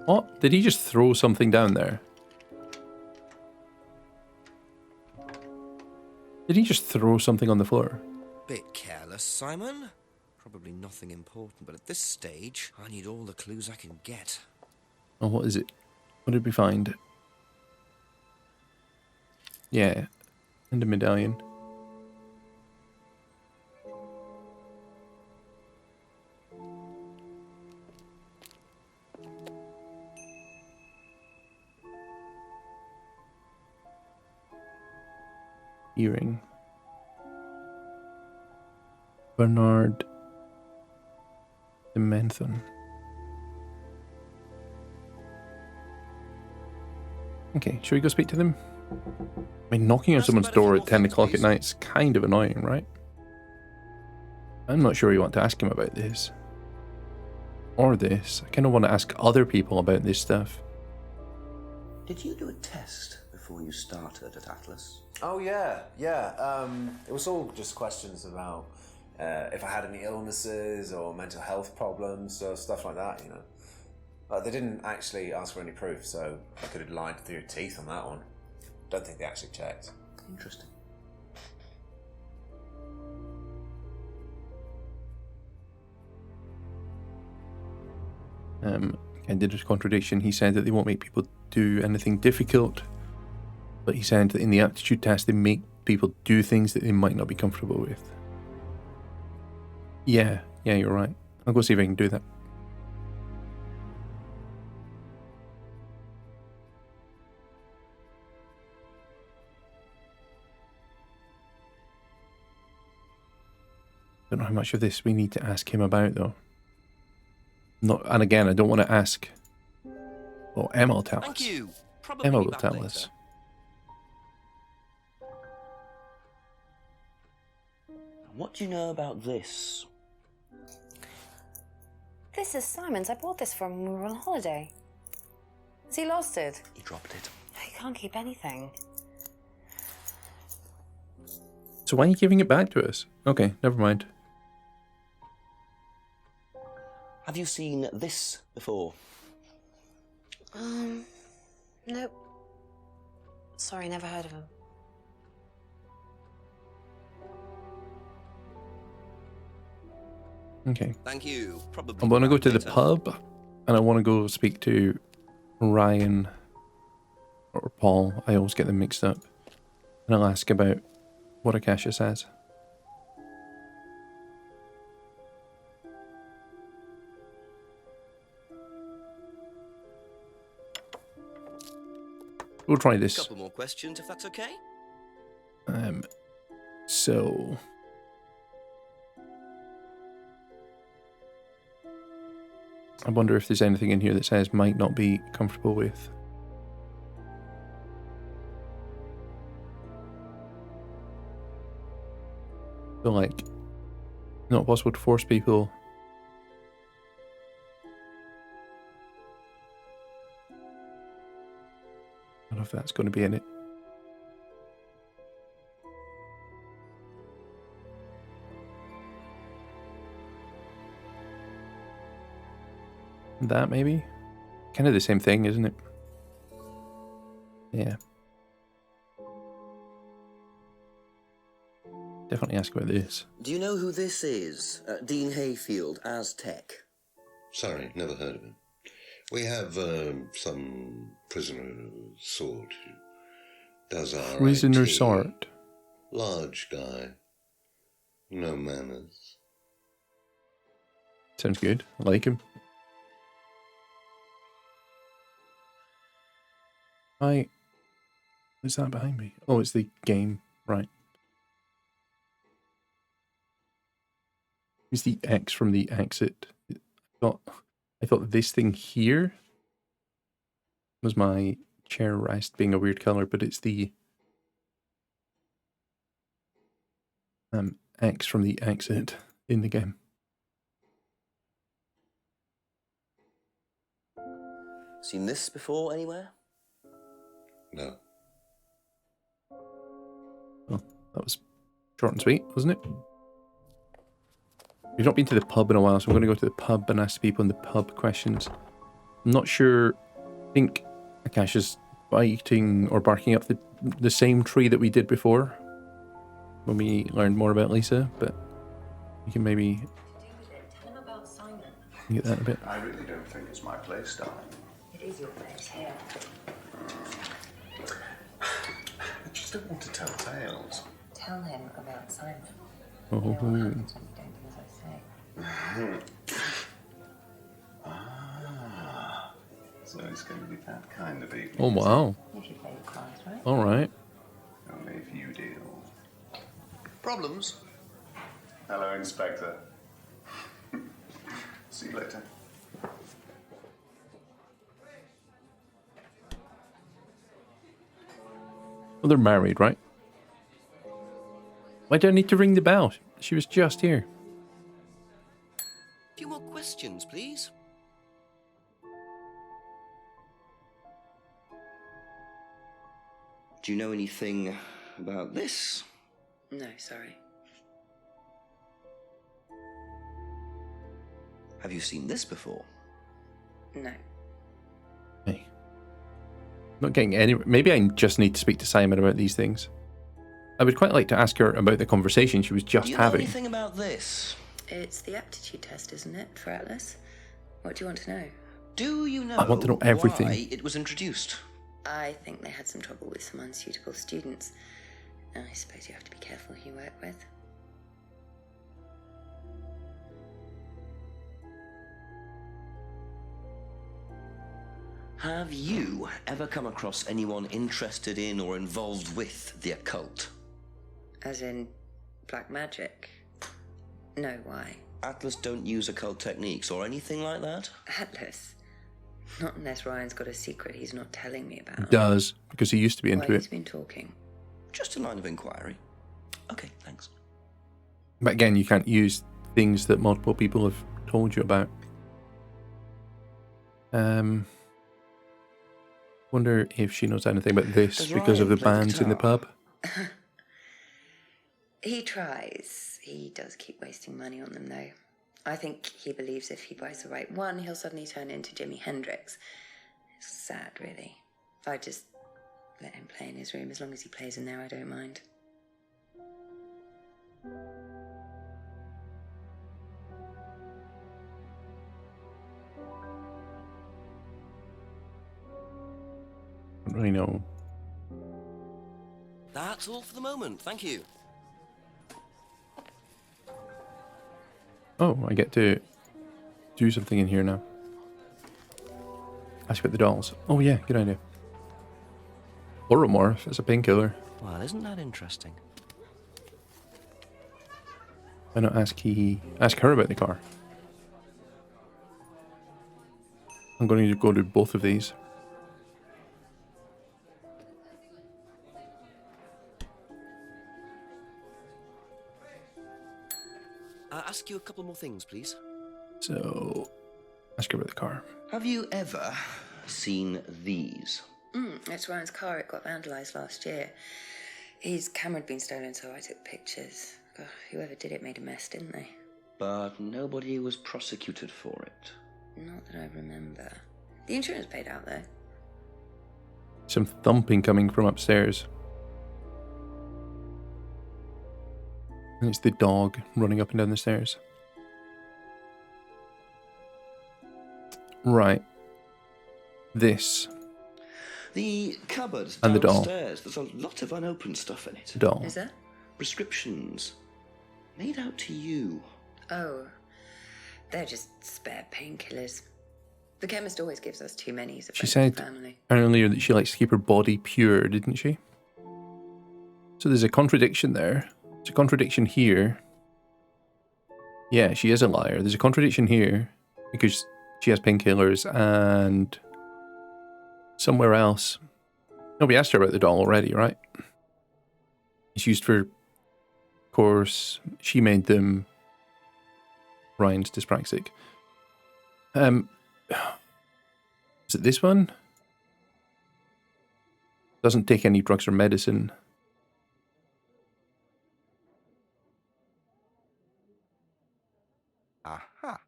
What? Did he just throw something down there? Did he just throw something on the floor?
Bit careless, Simon. Probably nothing important, but at this stage, I need all the clues I can get.
Oh, what is it? What did we find? Yeah, and a medallion. Earring. Bernard de Menthon. Okay, should we go speak to them? I mean, knocking on someone's door at 10 o'clock at night is kind of annoying, right? I'm not sure you want to ask him about this. Or this. I kind of want to ask other people about this stuff.
Did you do a test before you started at Atlas?
Oh, yeah. It was all just questions about if I had any illnesses or mental health problems or stuff like that, you know. They didn't actually ask for any proof, so I could have lied through your teeth on that one. Don't think they actually checked.
Interesting.
And did a contradiction. He said that they won't make people do anything difficult, but he said that in the aptitude test they make people do things that they might not be comfortable with. Yeah, you're right. I'll go see if I can do that. Don't know how much of this we need to ask him about, though. And again, I don't want to ask. Well, Emma will tell us.
Thank you.
Emma will tell us.
What do you know about this?
This is Simon's. I bought this from when we were on holiday. Has he lost it?
He dropped it.
He can't keep anything.
So why are you giving it back to us? Okay, never mind.
Have you seen this before?
Nope. Sorry, never heard of him.
Okay.
Thank you. Probably.
I want to go to the pub, and I want to go speak to Ryan or Paul. I always get them mixed up. And I'll ask about what Akasha says. We'll try
A
this.
couple more questions, if that's okay.
So I wonder if there's anything in here that says might not be comfortable with. So like, not possible to force people. I don't know if that's going to be in it. That maybe? Kind of the same thing, isn't it? Yeah. Definitely ask about this.
Do you know who this is? Dean Hayfield, Aztec.
Sorry, never heard of him. We have some prisoner sort who does our
Prisoner
IT.
sort.
Large guy. No manners.
Sounds good. I like him. What's that behind me? Oh, it's the game. Right. It's the X from the exit. I thought this thing here was my chair rest being a weird color, but it's the X from the exit in the game.
Seen this before anywhere?
No.
Well, that was short and sweet, wasn't it? We've not been to the pub in a while, so I'm going to go to the pub and ask people in the pub questions. I'm not sure. I think Akasha's biting or barking up the same tree that we did before when we learned more about Lisa, but you can maybe get that a bit.
I really don't think it's my place, darling.
It is your place here.
I just don't want to tell tales.
Tell him about Simon.
Oh.
You know what happens when you don't do as I say.
So it's going to be that kind of evening.
Oh, wow.
If you play your cards right.
All right.
Only if you deal.
Problems?
Hello, Inspector. See you later.
Well, they're married, right? Why do I need to ring the bell? She was just here.
A few more questions, please. Do you know anything about this?
No, sorry.
Have you seen this before?
No.
Hey. Not getting any. Maybe I just need to speak to Simon about these things. I would quite like to ask her about the conversation she was just
Do you know
having.
anything about this?
It's the aptitude test, isn't it, for Atlas? What do you want to know?
Do you know
I want to know everything.
why it was introduced?
I think they had some trouble with some unsuitable students. I suppose you have to be careful who you work with.
Have you ever come across anyone interested in or involved with the occult?
As in black magic? No, why?
Atlas don't use occult techniques or anything like that?
Atlas? Not unless Ryan's got a secret he's not telling me about.
Does, because he used to be into
Why
it.
he's been talking.
Just a line of inquiry. Okay, thanks.
But again, you can't use things that multiple people have told you about. Wonder if she knows anything about this
Does
because of
Ryan
the
play the
bands in the
guitar?
pub.
He tries. He does keep wasting money on them, though. I think he believes if he buys the right one, he'll suddenly turn into Jimi Hendrix. It's sad, really. I just let him play in his room. As long as he plays in there, I don't mind.
I don't really know.
That's all for the moment, thank you.
Oh, I get to do something in here now. Ask about the dolls. Oh yeah, good idea. Oromorph as a painkiller.
Well, isn't that interesting?
Why not ask her about the car? I'm going to go to both of these.
Ask you a couple more things, please.
So, ask her about the car.
Have you ever seen these?
It's Ryan's car. It got vandalised last year. His camera had been stolen, so I took pictures. God, whoever did it made a mess, didn't they?
But nobody was prosecuted for it.
Not that I remember. The insurance paid out, though.
Some thumping coming from upstairs. And it's the dog running up and down the stairs. Right. This.
The cupboard
And the doll.
downstairs. There's a lot of unopened stuff in it.
The doll.
Is there?
Prescriptions. Made out to you.
Oh. They're just spare painkillers. The chemist always gives us too many as a
She
friend of
said
the family.
earlier that she likes to keep her body pure, didn't she? So there's a contradiction there. There's a contradiction here. Yeah, she is a liar. There's a contradiction here because she has painkillers, and somewhere else. No, we asked her about the doll already, right? It's used for, of course, she made them. Ryan's dyspraxic. Is it this one? Doesn't take any drugs or medicine.
Aha.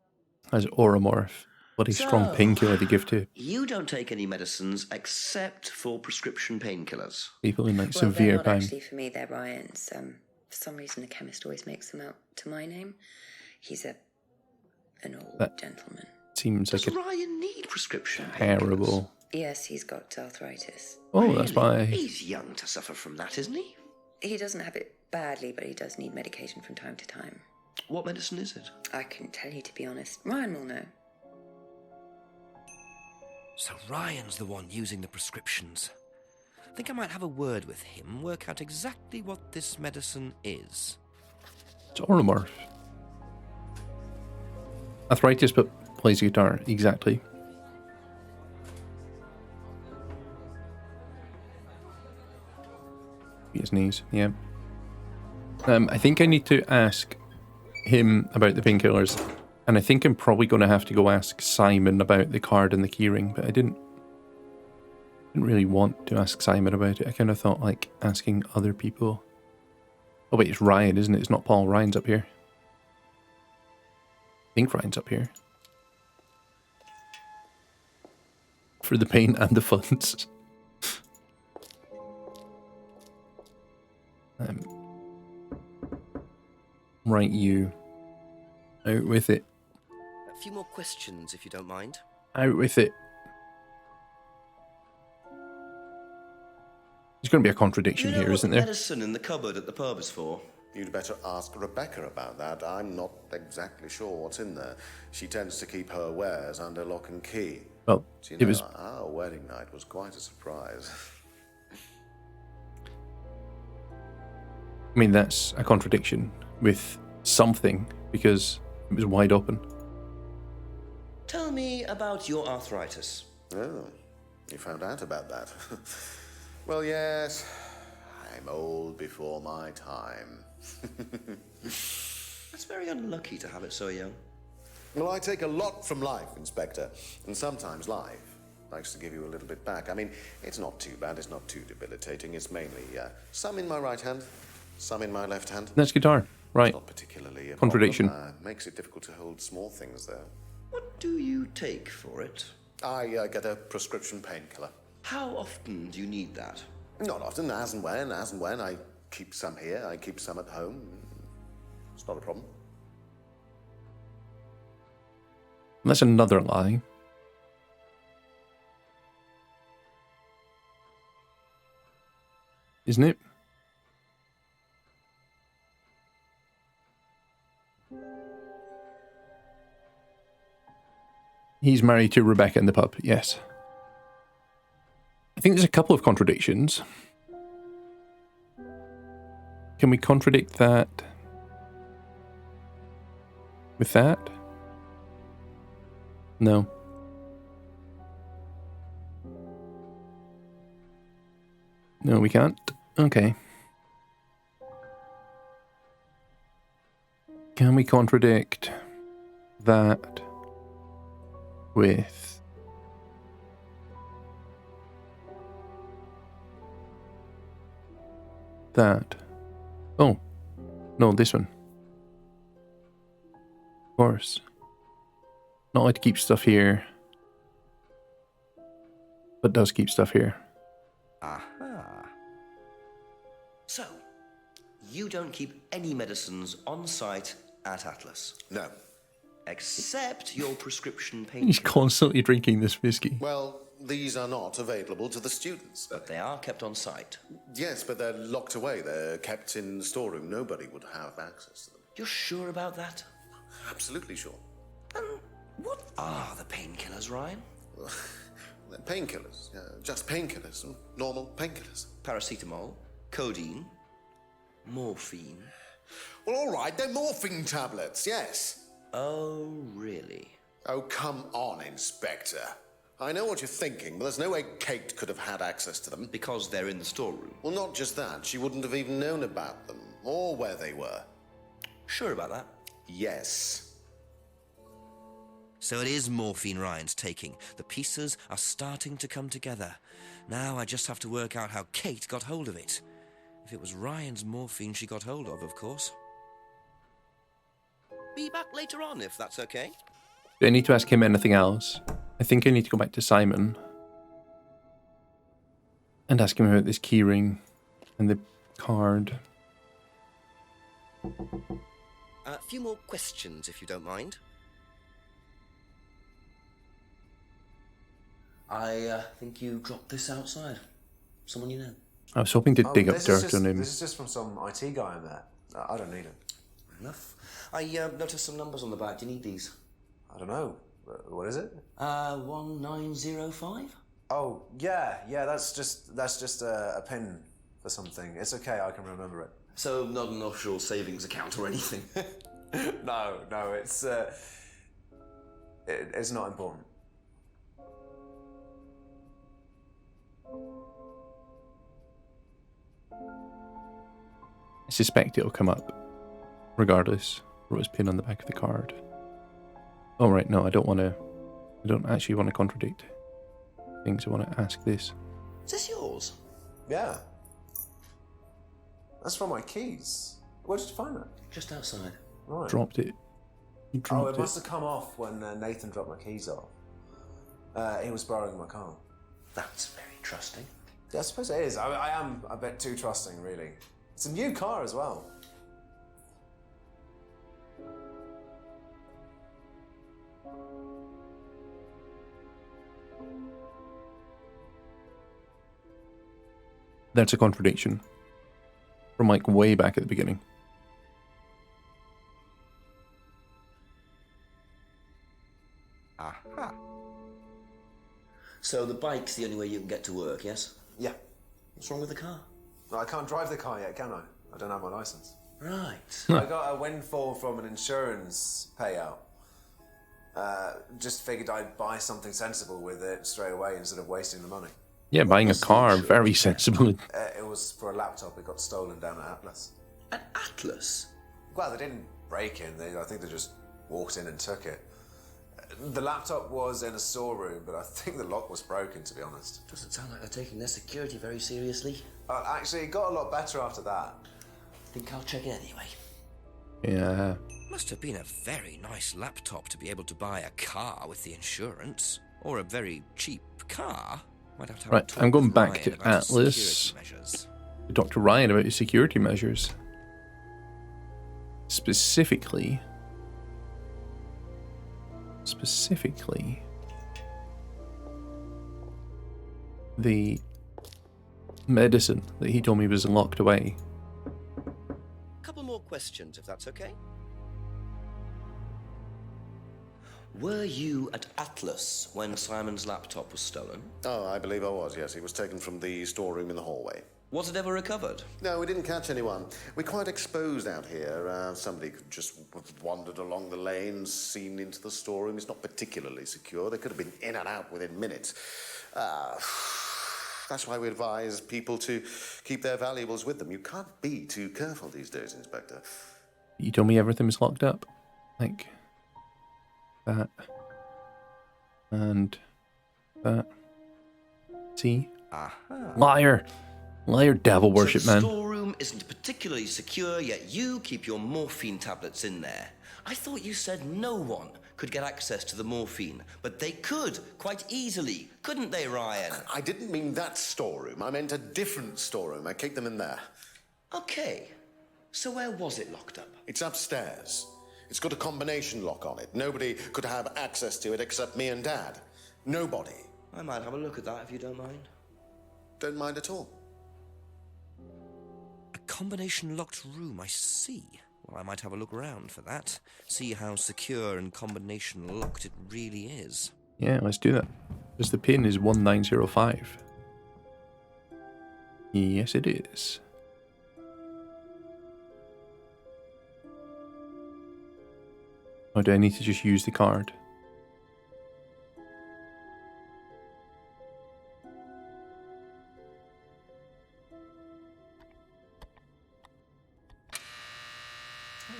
Has Oromorph. Bloody strong
So,
painkiller to give to
You don't take any medicines except for prescription painkillers.
people in like
Well, they're
severe
not
pain.
actually for me, they're Ryan's. For some reason, the chemist always makes them out to my name. He's an old
That
gentleman.
seems like
Does
a
Ryan need prescription painkillers?
terrible.
Yes, he's got arthritis.
Oh, that's why.
He's young to suffer from that, isn't he?
He doesn't have it badly, but he does need medication from time to time.
What medicine is it?
I couldn't tell you, to be honest. Ryan will know.
So Ryan's the one using the prescriptions. I think I might have a word with him, work out exactly what this medicine is.
It's Oromorph. Arthritis, but plays guitar. Exactly. His knees, yeah. I think I need to ask him about the painkillers, and I think I'm probably going to have to go ask Simon about the card and the keyring, but I didn't really want to ask Simon about it. I kind of thought like asking other people. Oh wait, it's Ryan, isn't it? It's not Paul. Ryan's up here. I think Ryan's up here. For the pain and the funds. Right, you. Out with it.
A few more questions, if you don't mind.
Out with it. There's going to be a contradiction here, isn't there?
Medicine in the cupboard at the pub is for?
You'd better ask Rebecca about that. I'm not exactly sure what's in there. She tends to keep her wares under lock and key.
Well,
Do you
it
know,
was...
our wedding night was quite a surprise.
I mean, that's a contradiction with something, because it was wide open.
Tell me about your arthritis.
Oh, you found out about that. Well, yes, I'm old before my time.
That's very unlucky to have it so young.
Well, I take a lot from life, Inspector, and sometimes life likes to give you a little bit back. I mean, it's not too bad, it's not too debilitating. It's mainly some in my right hand, some in my left hand.
That's guitar, right?
It's not particularly a
Contradiction.
Makes it difficult to hold small things, though.
What do you take for it?
I get a prescription painkiller.
How often do you need that?
Not often, as and when. I keep some here, I keep some at home. It's not a problem.
That's another lie. Isn't it? He's married to Rebecca in the pub, yes. I think there's a couple of contradictions. Can we contradict that with that? No. No, we can't. Okay. Can we contradict that with that? Oh, no, this one. Of course. Not allowed to keep stuff here, but does keep stuff here.
Aha. So, you don't keep any medicines on site at Atlas?
No.
Except your prescription pain.
He's constantly drinking this whiskey.
Well, these are not available to the students.
But they are kept on site?
Yes, but they're locked away. They're kept in the storeroom. Nobody would have access to them.
You're sure about that?
Absolutely sure.
What are the painkillers, Ryan?
They're painkillers. Just painkillers. Normal painkillers.
Paracetamol, codeine, morphine.
Well, all right, they're morphine tablets, yes.
Oh, really?
Oh, come on, Inspector. I know what you're thinking, but there's no way Kate could have had access to them.
Because they're in the storeroom?
Well, not just that. She wouldn't have even known about them, or where they were.
Sure about that?
Yes.
So it is morphine Ryan's taking. The pieces are starting to come together. Now I just have to work out how Kate got hold of it. If it was Ryan's morphine she got hold of course.
Be back later on, if that's okay.
Do I need to ask him anything else? I think I need to go back to Simon and ask him about this keyring and the card.
A few more questions, if you don't mind. I think you dropped this outside. Someone you know.
I was hoping to dig up dirt on him.
This is just from some IT guy I met. I don't need it.
Enough. I noticed some numbers on the back. Do you need these?
I don't know. What is it?
1905?
Oh, yeah, that's just a pin for something. It's okay, I can remember it.
So not an offshore savings account or anything?
No, it's not important.
I suspect it'll come up, regardless. Wrote his pin on the back of the card. Oh right, no, I don't actually want to contradict things. I want to ask this.
Is this yours?
Yeah. That's from my keys. Where did you find that?
Just outside.
Right.
Dropped it. You dropped
it must have come off when Nathan dropped my keys off. He was borrowing my car.
That's very trusting.
Yeah, I suppose it is. I am a bit too trusting, really. It's a new car as well.
That's a contradiction. From like way back at the beginning.
Aha. So the bike's the only way you can get to work, yes?
Yeah.
What's wrong with the car?
I can't drive the car yet, can I? I don't have my license.
Right.
I got a windfall from an insurance payout. Just figured I'd buy something sensible with it straight away instead of wasting the money.
Yeah, buying a car, very sensible.
It was for a laptop. It got stolen down at Atlas.
At Atlas?
Well, they didn't break-in. I think they just walked in and took it. The laptop was in a storeroom, but I think the lock was broken, to be honest.
Doesn't sound like they're taking their security very seriously.
Actually, it got a lot better after that.
Think I'll check it anyway.
Yeah.
Must have been a very nice laptop to be able to buy a car with the insurance. Or a very cheap car. Might have to have
Right,
a talk
I'm going
with
back
Ryan
to
about his
Atlas.
security measures.
To Dr. Ryan about his security measures. Specifically, the medicine that he told me was locked away.
Couple more questions, if that's okay. Were you at Atlas when Simon's laptop was stolen?
Oh, I believe I was, yes. It was taken from the storeroom in the hallway.
Was it ever recovered?
No, we didn't catch anyone. We're quite exposed out here. Somebody could just have wandered along the lanes, seen into the storeroom. It's not particularly secure. They could have been in and out within minutes. That's why we advise people to keep their valuables with them. You can't be too careful these days, Inspector.
You told me everything was locked up. Like that. And that. See?
Aha.
Liar! Liar, devil worship,
So the
man.
storeroom isn't particularly secure, yet you keep your morphine tablets in there. I thought you said no one could get access to the morphine, but they could, quite easily, couldn't they, Ryan?
I didn't mean that storeroom. I meant a different storeroom. I keep them in there.
Okay. So where was it locked up?
It's upstairs. It's got a combination lock on it. Nobody could have access to it except me and Dad. Nobody.
I might have a look at that if you don't mind.
Don't mind at all.
A combination locked room, I see. Well, I might have a look around for that. See how secure and combination locked it really is.
Yeah, let's do that. Because the pin is 1905. Yes, it is. Or do I need to just use the card?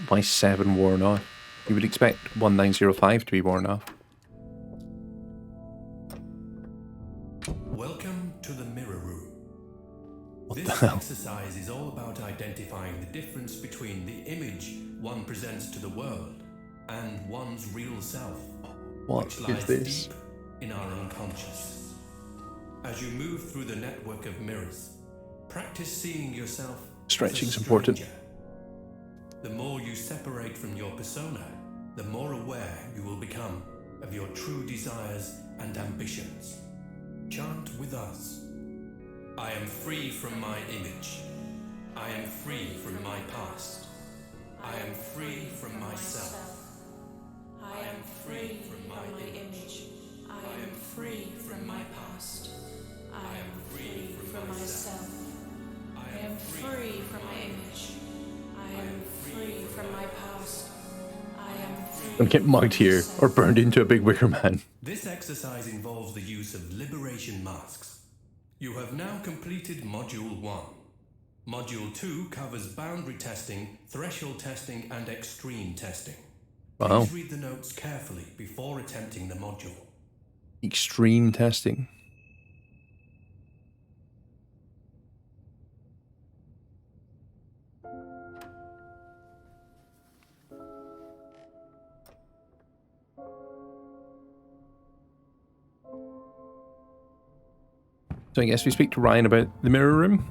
Why 7 worn off? You would expect 1905 to be worn off.
Welcome to the mirror room. This exercise is all about identifying the difference between the image one presents to the world and one's real self, which lies deep in our unconscious. As you move through the network of mirrors, practice seeing yourself.
Stretching's important.
The more you separate from your persona, the more aware you will become of your true desires and ambitions. Chant with us. I am free from my image. I am free from my past. I am free from myself.
I am free from my image. I am free from my past. I am free from myself. I am free from my image. I am free from my past. I am free.
Don't get mugged here or burned into a big wicker man.
This exercise involves the use of liberation masks. You have now completed Module 1. Module 2 covers boundary testing, threshold testing, and extreme testing.
Wow.
Please read the notes carefully before attempting the module.
Extreme testing. So I guess we speak to Ryan about the mirror room.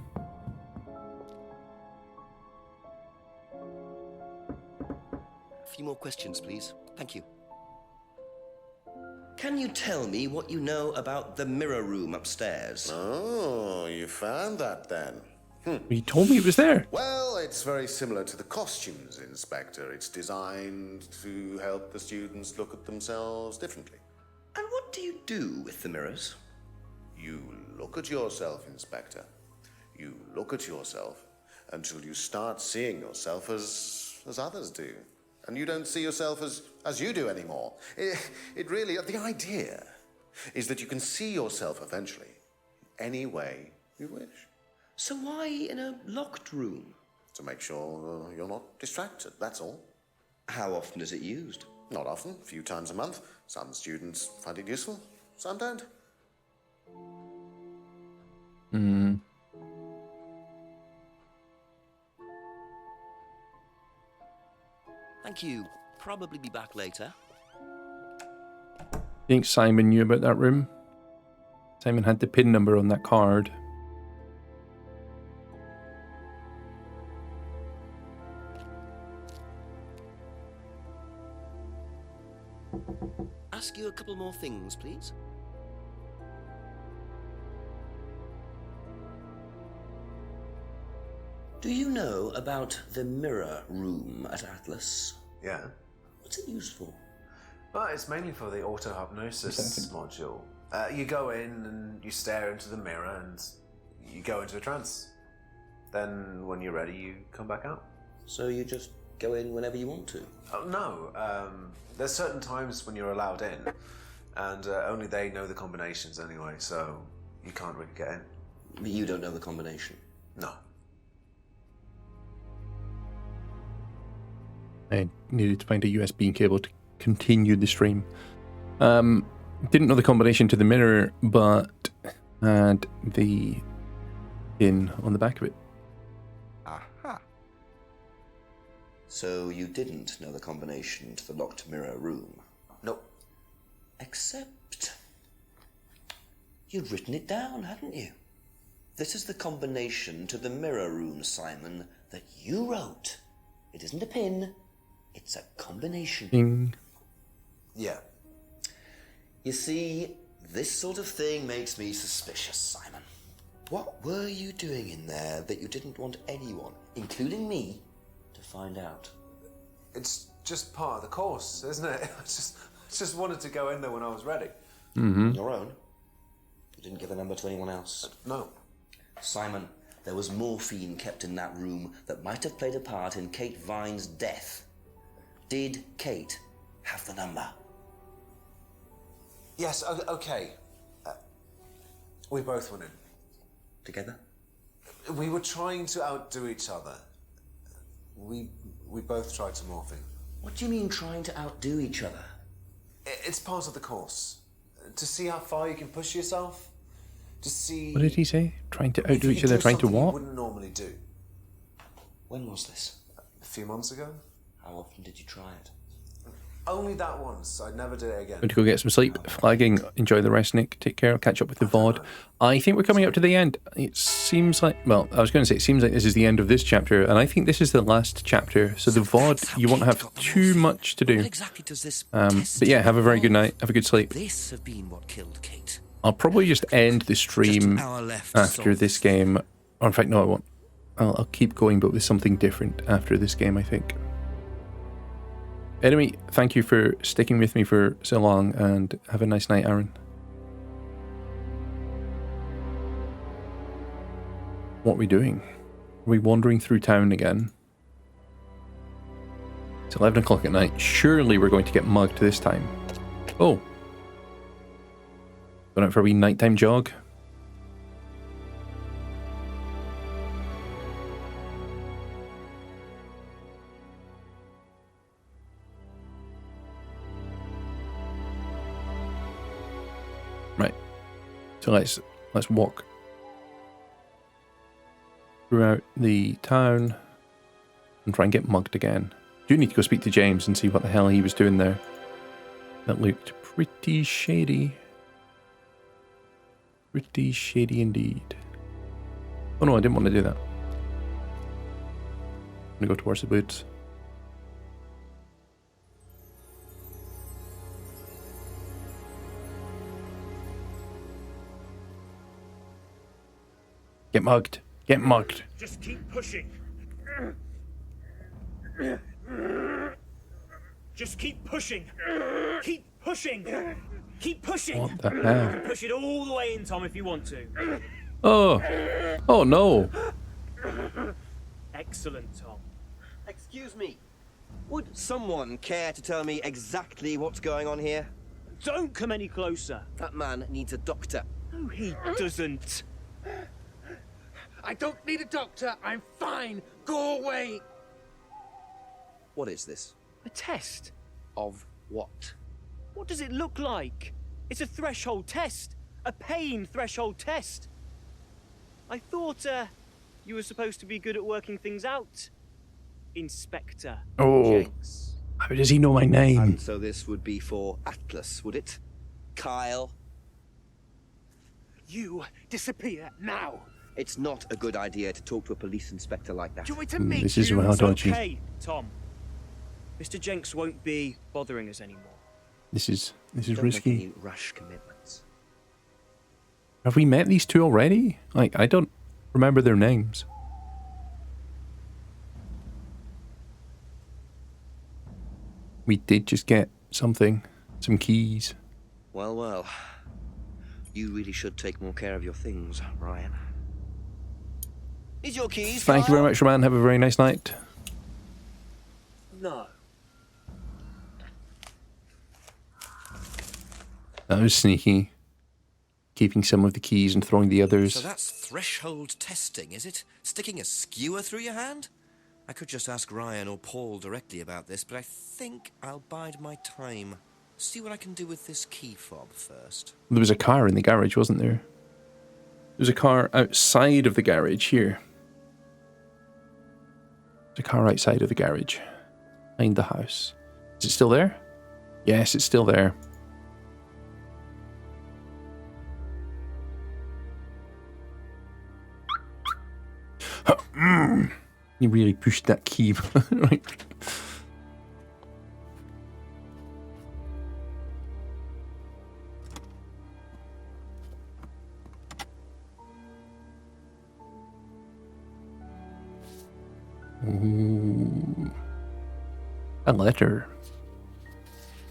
A few more questions, please. Thank you. Can you tell me what you know about the mirror room upstairs?
Oh, you found that then.
You told me it was there.
Well, it's very similar to the costumes, Inspector. It's designed to help the students look at themselves differently.
And what do you do with the mirrors?
You look at yourself, Inspector. You look at yourself until you start seeing yourself as others do. And you don't see yourself as you do anymore. It really, the idea is that you can see yourself eventually any way you wish.
So why in a locked room?
To make sure you're not distracted, that's all.
How often is it used?
Not often, a few times a month. Some students find it useful, some don't.
Hmm.
Thank you. Probably be back later.
Think Simon knew about that room? Simon had the PIN number on that card.
Ask you a couple more things, please. Do you know about the mirror room at Atlas?
Yeah.
What's it used for?
Well, it's mainly for the auto-hypnosis module. You go in and you stare into the mirror and you go into a trance. Then, when you're ready, you come back out.
So you just go in whenever you want to?
Oh, no. There's certain times when you're allowed in, and only they know the combinations anyway, so you can't really get in.
But you don't know the combination?
No.
I needed to find a USB cable to continue the stream. Didn't know the combination to the mirror, but had the pin on the back of it.
Aha. So you didn't know the combination to the locked mirror room?
Nope.
Except you'd written it down, hadn't you? This is the combination to the mirror room, Simon, that you wrote. It isn't a pin, it's a combination.
Ding.
Yeah.
You see, this sort of thing makes me suspicious, Simon. What were you doing in there that you didn't want anyone, including me, to find out?
It's just part of the course, isn't it? I just wanted to go in there when I was ready.
Mm-hmm.
Your own? You didn't give the number to anyone else?
No.
Simon, there was morphine kept in that room that might have played a part in Kate Vine's death. Did Kate have the number?
Yes, okay. We both went in.
Together?
We were trying to outdo each other. We both tried to morph in.
What do you mean trying to outdo each other?
It's part of the course. To see how far you can push yourself. To see...
What did he say? Trying to outdo each other, trying to what?
You wouldn't normally do.
When was this?
A few months ago.
How often did you try it?
Only that once. I'd never do it again.
Going to go get some sleep. Flagging. Enjoy the rest, Nick. Take care. I'll catch up with the VOD. I think we're coming up to the end. It seems like... Well, I was going to say it seems like this is the end of this chapter, and I think this is the last chapter. So the VOD, you won't have too much to do.
What exactly does this
but yeah, have a very good night. Have a good sleep.
This have been what killed Kate.
I'll probably just end the stream after this game. Or in fact, no, I won't. I'll keep going, but with something different after this game, I think. Anyway, thank you for sticking with me for so long, and have a nice night, Aaron. What are we doing? Are we wandering through town again? It's 11 o'clock at night. Surely we're going to get mugged this time. Oh. Going out for a wee nighttime jog. Right. So let's walk throughout the town and try and get mugged again. Do need to go speak to James and see what the hell he was doing there. That looked pretty shady. Pretty shady indeed. Oh no, I didn't want to do that. I'm gonna go towards the woods. Get mugged. Get mugged.
Just keep pushing. Just keep pushing. Keep pushing. Keep pushing.
What the hell?
You can push it all the way in, Tom, if you want to.
Oh. Oh no.
Excellent, Tom.
Excuse me. Would someone care to tell me exactly what's going on here?
Don't come any closer.
That man needs a doctor.
No, he doesn't.
I don't need a doctor. I'm fine. Go away.
What is this?
A test?
Of what?
What does it look like? It's a threshold test. A pain threshold test. I thought, you were supposed to be good at working things out, Inspector Jenks.
How does he know my name?
And so this would be for Atlas, would it? Kyle?
You disappear now.
It's not a good idea to talk to a police inspector like that.
Do you want me to meet
This is
you?
how dodgy.
Okay, Tom. Mr. Jenks won't be bothering us anymore.
This is
Don't make
risky.
any rash commitments.
Have we met these two already? Like, I don't remember their names. We did just get something. Some keys.
Well, well. You really should take more care of your things, Ryan. Need your keys,
Thank you very much, Roman. Have a very nice night.
No.
That was sneaky. Keeping some of the keys and throwing the others.
So that's threshold testing, is it? Sticking a skewer through your hand? I could just ask Ryan or Paul directly about this, but I think I'll bide my time. See what I can do with this key fob first.
There was a car in the garage, wasn't there? There's a car outside of the garage here. There's a car outside of the garage. Behind the house. Is it still there? Yes, it's still there. You really pushed that key. Right. Ooh. A letter.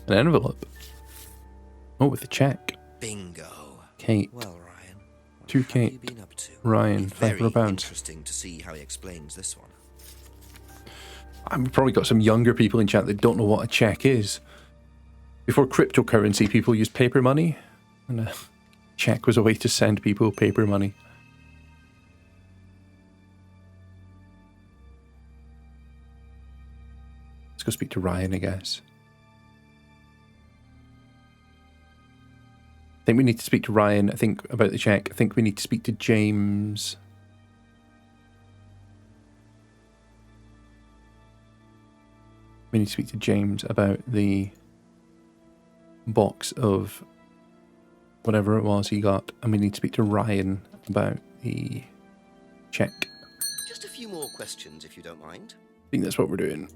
An envelope. Oh, with a check.
Bingo.
Kate.
Well, Ryan,
To
what have you
Kate.
been up to?
Ryan,
Very
£500.
interesting to see how he explains this one.
I've probably got some younger people in chat that don't know what a check is. Before cryptocurrency, people used paper money, and a check was a way to send people paper money. Let's go speak to Ryan, I guess. I think we need to speak to Ryan. I think about the check. I think we need to speak to James. We need to speak to James about the box of whatever it was he got. And we need to speak to Ryan about the check.
Just a few more questions, if you don't mind.
I think that's what we're doing.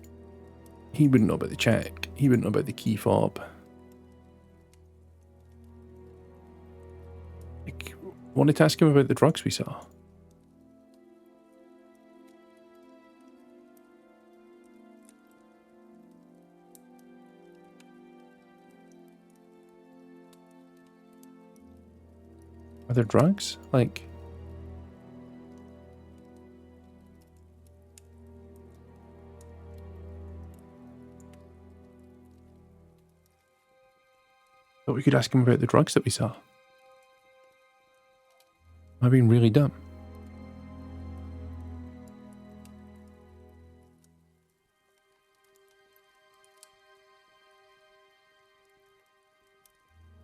He wouldn't know about the check. He wouldn't know about the key fob. I wanted to ask him about the drugs we saw. Are there drugs? Like... But we could ask him about the drugs that we saw. Am I being really dumb?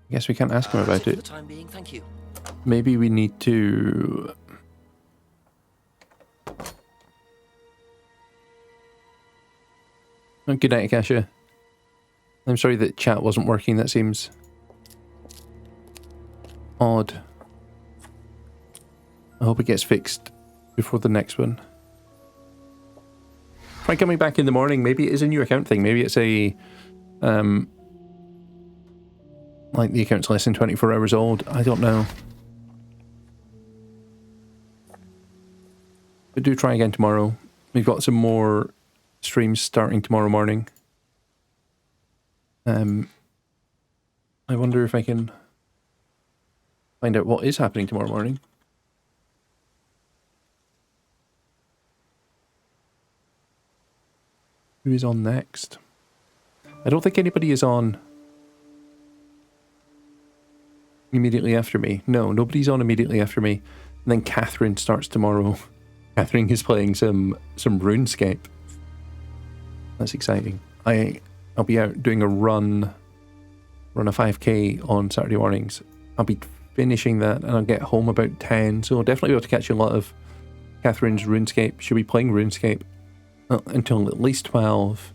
I guess we can't ask him about
For
it.
the time being, thank you.
Maybe we need to... Oh, good night, Akasha. I'm sorry that chat wasn't working. That seems odd. I hope it gets fixed before the next one. Try coming back in the morning. Maybe it is a new account thing. Maybe it's a... like the account's less than 24 hours old. I don't know. But do try again tomorrow. We've got some more streams starting tomorrow morning. I wonder if I can find out what is happening tomorrow morning. Who is on next? I don't think anybody is on immediately after me. No, nobody's on immediately after me. And then Catherine starts tomorrow. Catherine is playing some RuneScape. That's exciting. I'll be out doing a run a 5k on Saturday mornings. I'll be finishing that and I'll get home about 10, so I'll definitely be able to catch a lot of Catherine's RuneScape. She'll be playing RuneScape until at least 12,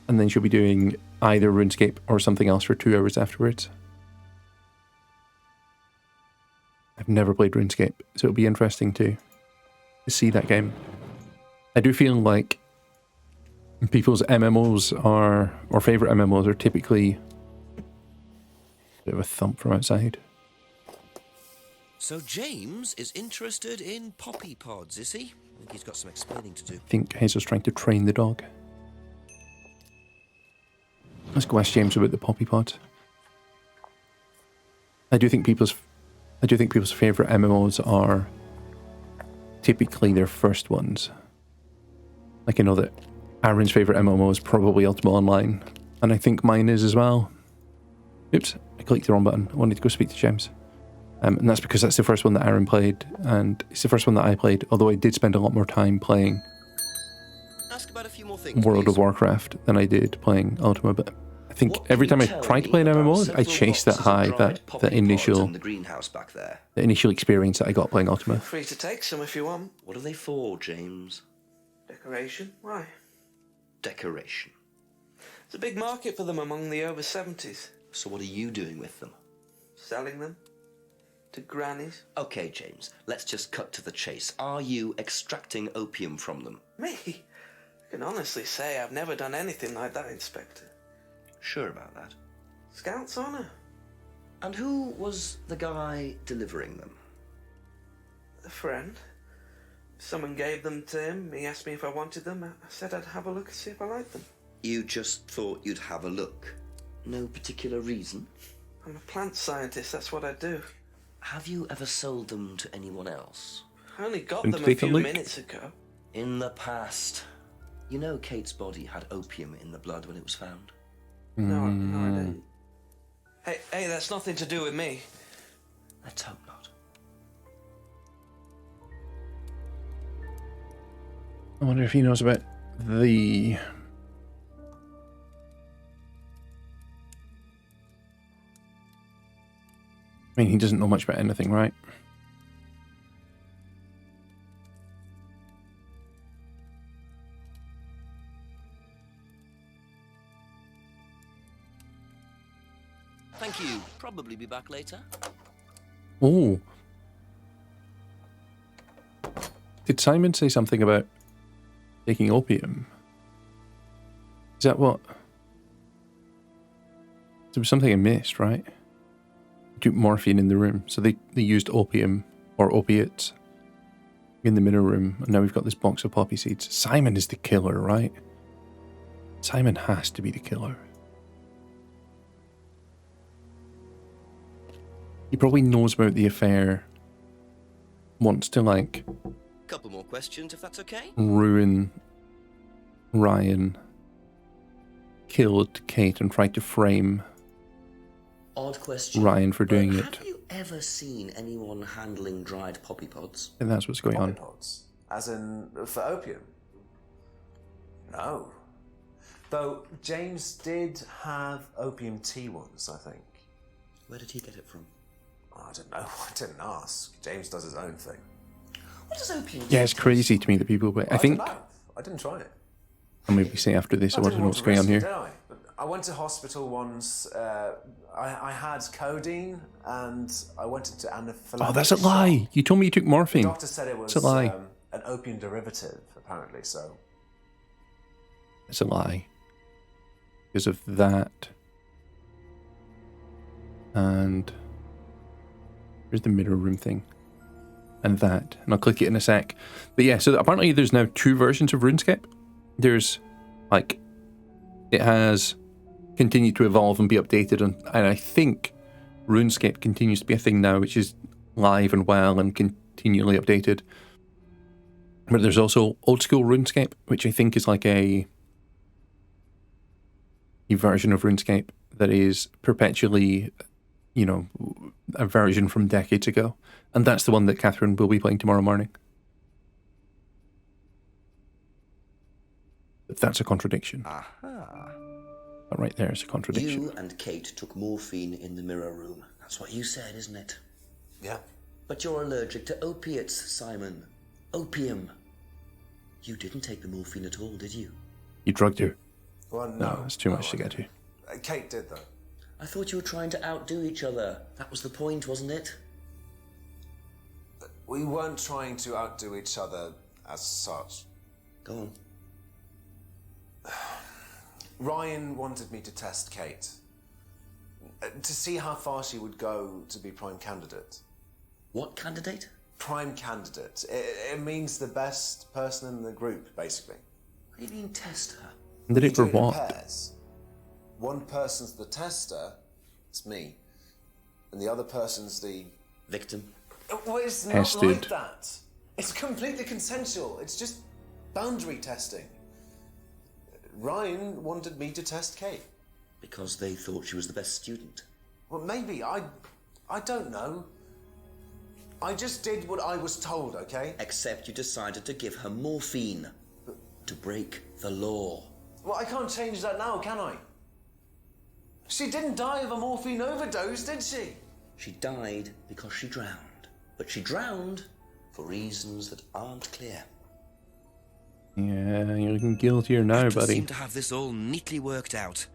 and then she'll be doing either RuneScape or something else for 2 hours afterwards. I've never played RuneScape, so it'll be interesting to see that game. I do feel like people's MMOs or favourite MMOs are typically a bit of a thump from outside.
So James is interested in poppy pods, is he? I think he's got some explaining to do.
I think Hazel's trying to train the dog. Let's go ask James about the poppy pods. I do think people's favourite MMOs are typically their first ones. Like, I know that Aaron's favourite MMO is probably Ultima Online, and I think mine is as well. Oops, I clicked the wrong button. I wanted to go speak to James. And that's because that's the first one that Aaron played, and it's the first one that I played, although I did spend a lot more time playing
Ask about a few more things,
World
please.
of Warcraft than I did playing Ultima, but I think every time I tried to play an MMO, I chased that high, that initial experience that I got playing Ultima.
Free to take some if you want.
What are they for, James?
Decoration? Why?
Decoration.
There's a big market for them among the over 70s.
So what are you doing with them?
Selling them to grannies.
Okay, James, let's just cut to the chase. Are you extracting opium from them?
Me? I can honestly say I've never done anything like that, Inspector.
Sure about that?
Scout's honour.
And who was the guy delivering them?
A friend. Someone gave them to him. He asked me if I wanted them. I said I'd have a look and see if I liked them.
You just thought you'd have a look? No particular reason?
I'm a plant scientist, that's what I do.
Have you ever sold them to anyone else?
I only got them a few minutes ago.
In the past. You know Kate's body had opium in the blood when it was found?
No, I didn't. Hey, that's nothing to do with me.
Let's hope not.
I wonder if he knows about the... I mean, he doesn't know much about anything, right?
Thank you. Probably be back later.
Oh. Did Simon say something about taking opium? Is that what? There was something I missed, right? Took morphine in the room, so they used opium or opiates in the middle room, and now we've got this box of poppy seeds. Simon is the killer, right? Simon has to be the killer. He probably knows about the affair, wants to, like...
Couple more questions, if that's okay?
Ruin Ryan, killed Kate and tried to frame
Odd question.
Ryan for doing
but
it.
Have you ever seen anyone handling dried poppy pods?
And that's what's going on.
Pods? As in, for opium? No. Though James did have opium tea once, I think.
Where did he get it from?
I don't know. I didn't ask. James does his own thing.
What does opium
Yeah, it's crazy to me that people... But I think...
don't know. I didn't try it.
I'll maybe say after this, I want to know what's going on here.
I went to hospital once. I had codeine and I went into anaphylaxis.
Oh, that's a lie. You told me you took morphine.
The doctor said it was
it's a lie.
An opium derivative, apparently, so...
It's a lie. Because of that. And... Here's the mirror room thing. And that. And I'll click it in a sec. But yeah, so apparently there's now 2 versions of RuneScape. There's, like... It has continued to evolve and be updated, and I think RuneScape continues to be a thing now, which is live and well and continually updated. But there's also old school RuneScape, which I think is like a version of RuneScape that is perpetually, you know, a version from decades ago. And that's the one that Catherine will be playing tomorrow morning. But that's a contradiction.
Aha.
That right there is a contradiction.
You and Kate took morphine in the mirror room. That's what you said, isn't it?
Yeah.
But you're allergic to opiates, Simon. Opium. You didn't take the morphine at all, did you?
You drugged her.
Well,
No, that's too much to get to.
Kate did, though.
I thought you were trying to outdo each other. That was the point, wasn't it?
We weren't trying to outdo each other as such.
Go on.
Ryan wanted me to test Kate. To see how far she would go to be prime candidate.
What candidate?
Prime candidate. It means the best person in the group, basically.
What do you mean, test her?
Did it for
We do in
what?
pairs. One person's the tester, it's me, and the other person's the
victim.
Well, it's not
Tested.
like that. It's completely consensual. It's just boundary testing. Ryan wanted me to test Kate.
Because they thought she was the best student.
Well, maybe. I don't know. I just did what I was told, okay?
Except you decided to give her morphine. To break the law.
Well, I can't change that now, can I? She didn't die of a morphine overdose, did she?
She died because she drowned. But she drowned for reasons that aren't clear.
Yeah, you're looking guiltier now,
Atlas
buddy.
seem to have this all neatly worked out.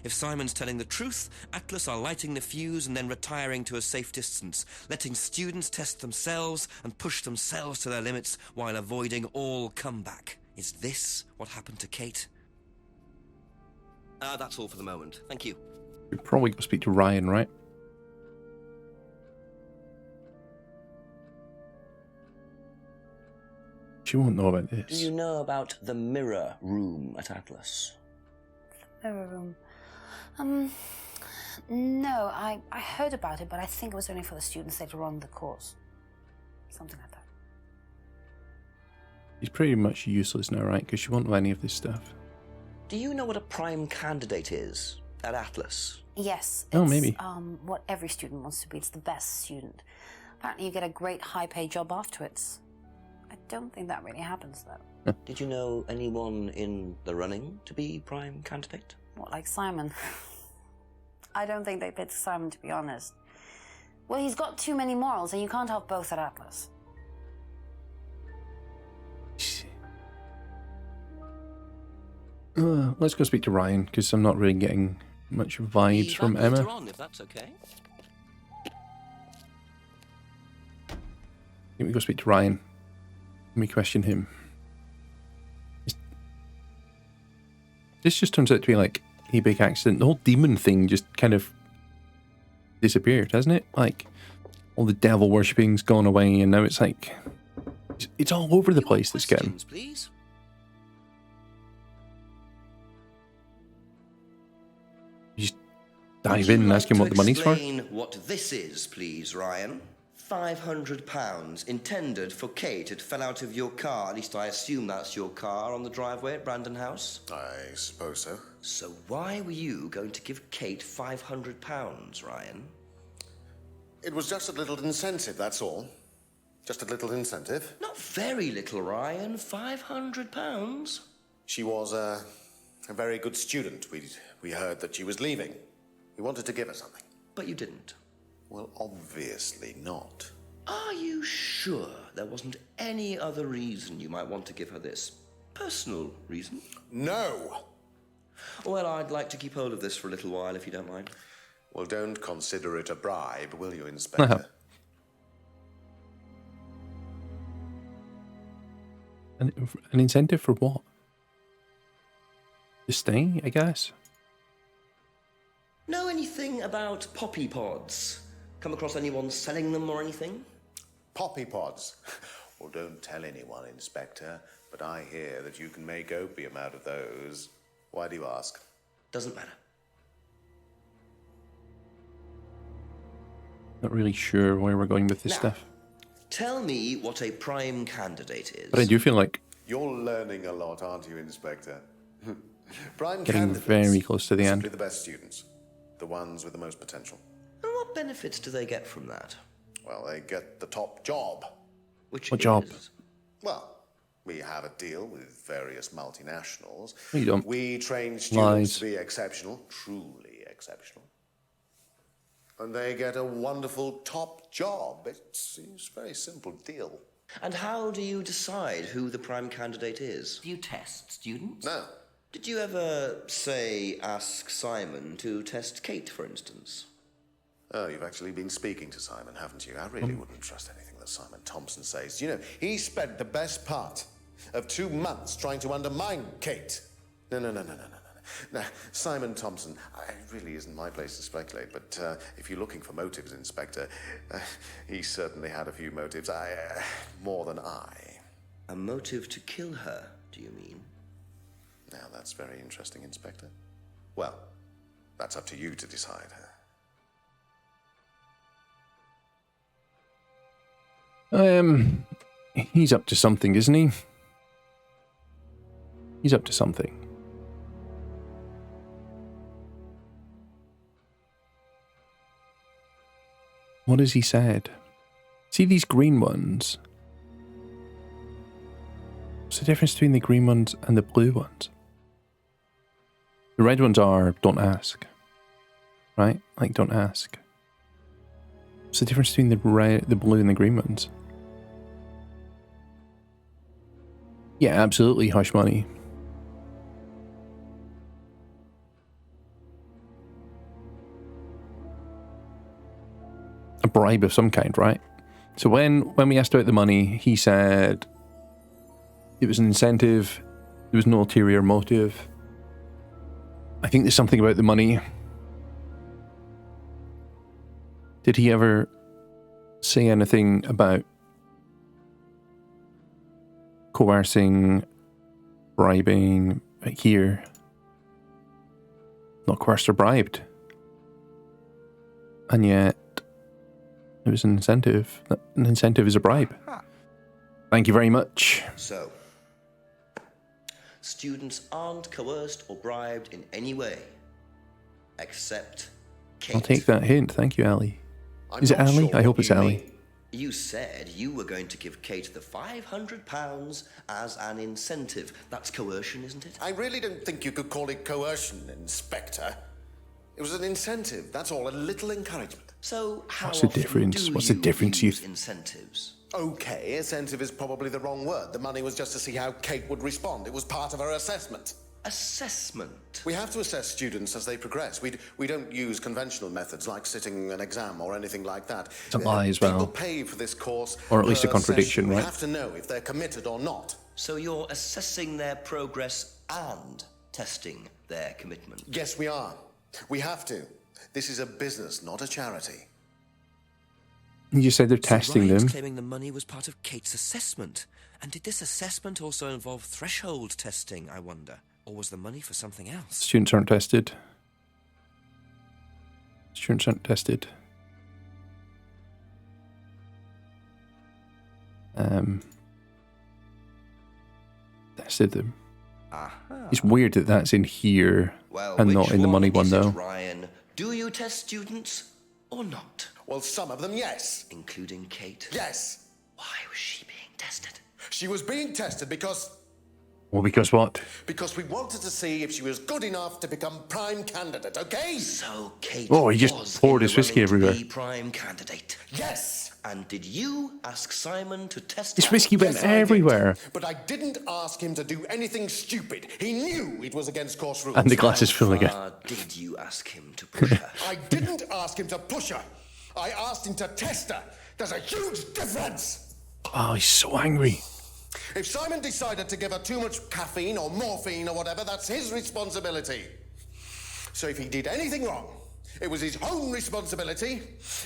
If Simon's telling the truth, Atlas are lighting the fuse and then retiring to a safe distance, letting students test themselves and push themselves to their limits while avoiding all comeback. Is this what happened to Kate? That's all for the moment. Thank you.
You probably got to speak to Ryan, right? She won't know about
Do
this.
you know about the mirror room at Atlas?
Mirror room. No, I heard about it, but I think it was only for the students later on in the course. Something like that.
He's pretty much useless now, right? Because she won't know any of this stuff.
Do you know what a prime candidate is at Atlas?
Yes.
Oh,
it's,
maybe.
What every student wants to be. It's the best student. Apparently you get a great high-paid job afterwards. I don't think that really happens, though.
Did you know anyone in the running to be prime candidate?
What, like Simon? I don't think they picked Simon, to be honest. Well, he's got too many morals, and you can't have both at Atlas.
Let's go speak to Ryan, because I'm not really getting much vibes from Emma.
Later on, if that's okay.
Let me go speak to Ryan. Let me question him. This just turns out to be like a big accident. The whole demon thing just kind of disappeared, hasn't it? Like, all the devil worshipping's gone away, and now it's like... It's all over the place, this game.
Please?
You just dive in and ask him what the money's for?
Explain what this is, please, Ryan. £500 intended for Kate. It fell out of your car. At least I assume that's your car on the driveway at Brandon House.
I suppose so.
So why were you going to give Kate £500, Ryan?
It was just a little incentive, that's all. Just a little incentive.
Not very little, Ryan. £500.
She was a very good student. We heard that she was leaving. We wanted to give her something.
But you didn't.
Well, obviously not.
Are you sure there wasn't any other reason you might want to give her this? Personal reason?
No!
Well, I'd like to keep hold of this for a little while, if you don't mind.
Well, don't consider it a bribe, will you, Inspector?
An incentive for what? To stay, I guess?
Know anything about poppy pods? Come across anyone selling them or anything?
Poppy pods? Well, don't tell anyone, Inspector, but I hear that you can make opium out of those. Why do you ask?
Doesn't matter.
Not really sure where we're going with this stuff.
Tell me what a prime candidate is.
But I do feel like
You're learning a lot, aren't you, Inspector? Prime
getting
candidates
very close to the
are
end.
simply the best students. The ones with the most potential.
And what benefits do they get from that?
Well, they get the top job.
Which
What job?
Well, We have a deal with various multinationals.
You don't.
We train students
Lies.
to be exceptional, truly exceptional. And they get a wonderful top job. It's a very simple deal.
And how do you decide who the prime candidate is? Do you test students?
No.
Did you ever, say, ask Simon to test Kate, for instance?
Oh, you've actually been speaking to Simon, haven't you? I really wouldn't trust anything that Simon Thompson says. You know, he spent the best part of 2 months trying to undermine Kate. No. Now, Simon Thompson, it really isn't my place to speculate, but if you're looking for motives, Inspector, he certainly had a few motives, more than I.
A motive to kill her, do you mean?
Now, that's very interesting, Inspector. Well, that's up to you to decide.
He's up to something, isn't he? He's up to something. What has he said? See these green ones? What's the difference between the green ones and the blue ones? The red ones are don't ask. Right? Like don't ask. What's the difference between the blue and the green ones? Yeah, absolutely hush money. A bribe of some kind, right? So when we asked about the money, he said it was an incentive, there was no ulterior motive. I think there's something about the money. Did he ever say anything about coercing, bribing, here? Not coerced or bribed. And yet, it was an incentive. An incentive is a bribe. Thank you very much.
So, students aren't coerced or bribed in any way, except Kate.
I'll take that hint. Thank you, Ali. Is it Ali?
Sure
I hope it's Ali.
You said you were going to give Kate the £500 as an incentive. That's coercion, isn't it?
I really don't think you could call it coercion, Inspector. It was an incentive, that's all, a little encouragement.
So how
What's the
often
difference?
do
What's the
you
difference,
use
you
incentives?
Okay, incentive is probably the wrong word. The money was just to see how Kate would respond. It was part of her assessment.
Assessment?
We have to assess students as they progress. We don't use conventional methods like sitting an exam or anything like that.
It's a lie as well.
People pay for this course.
Or at least a
per
contradiction,
session. We
right?
have to know if they're committed or not.
So you're assessing their progress and testing their commitment?
Yes, we are. We have to. This is a business, not a charity.
You just said they're testing
Ryan's
them.
claiming the money was part of Kate's assessment. And did this assessment also involve threshold testing, I wonder? Or was the money for something else?
Students aren't tested. Students aren't tested. Tested them.
Aha.
It's weird that that's in here
Well,
and not
which
in the money one,
is it,
though.
Ryan? Do you test students or not?
Well, some of them, yes.
Including Kate?
Yes.
Why was she being tested?
She was being tested because
Well, because what?
we wanted to see if she was good enough to become prime candidate, okay?
So Kate
Oh, he
was
just poured
in
his
the
whiskey
running to
everywhere.
be prime candidate.
Yes.
And did you ask Simon to test
His
her?
whiskey went
Yes, I did.
everywhere.
But I didn't ask him to do anything stupid. He knew it was against course rules.
And the glass is full again.
Did you ask him to push her?
I didn't ask him to push her. I asked him to test her. There's a huge difference.
Oh, he's so angry.
If Simon decided to give her too much caffeine or morphine or whatever, that's his responsibility. So if he did anything wrong, it was his own responsibility.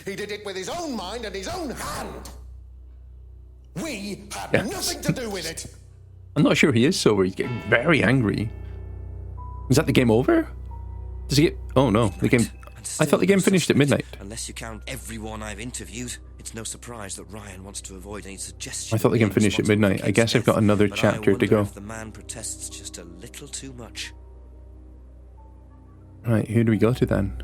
He did it with his own mind and his own hand. We had
Yes.
nothing to do with it.
I'm not sure he is sober. He's getting very angry. Is that the game over? Does he get... Oh, no. The game... I thought the game finished at midnight.
Unless you count everyone I've interviewed, it's no surprise that Ryan wants to avoid any suggestion.
I thought the game finished at midnight. I guess I've got another
But
chapter
I wonder
to go.
if the man protests just a little too much.
Right, who do we go to then?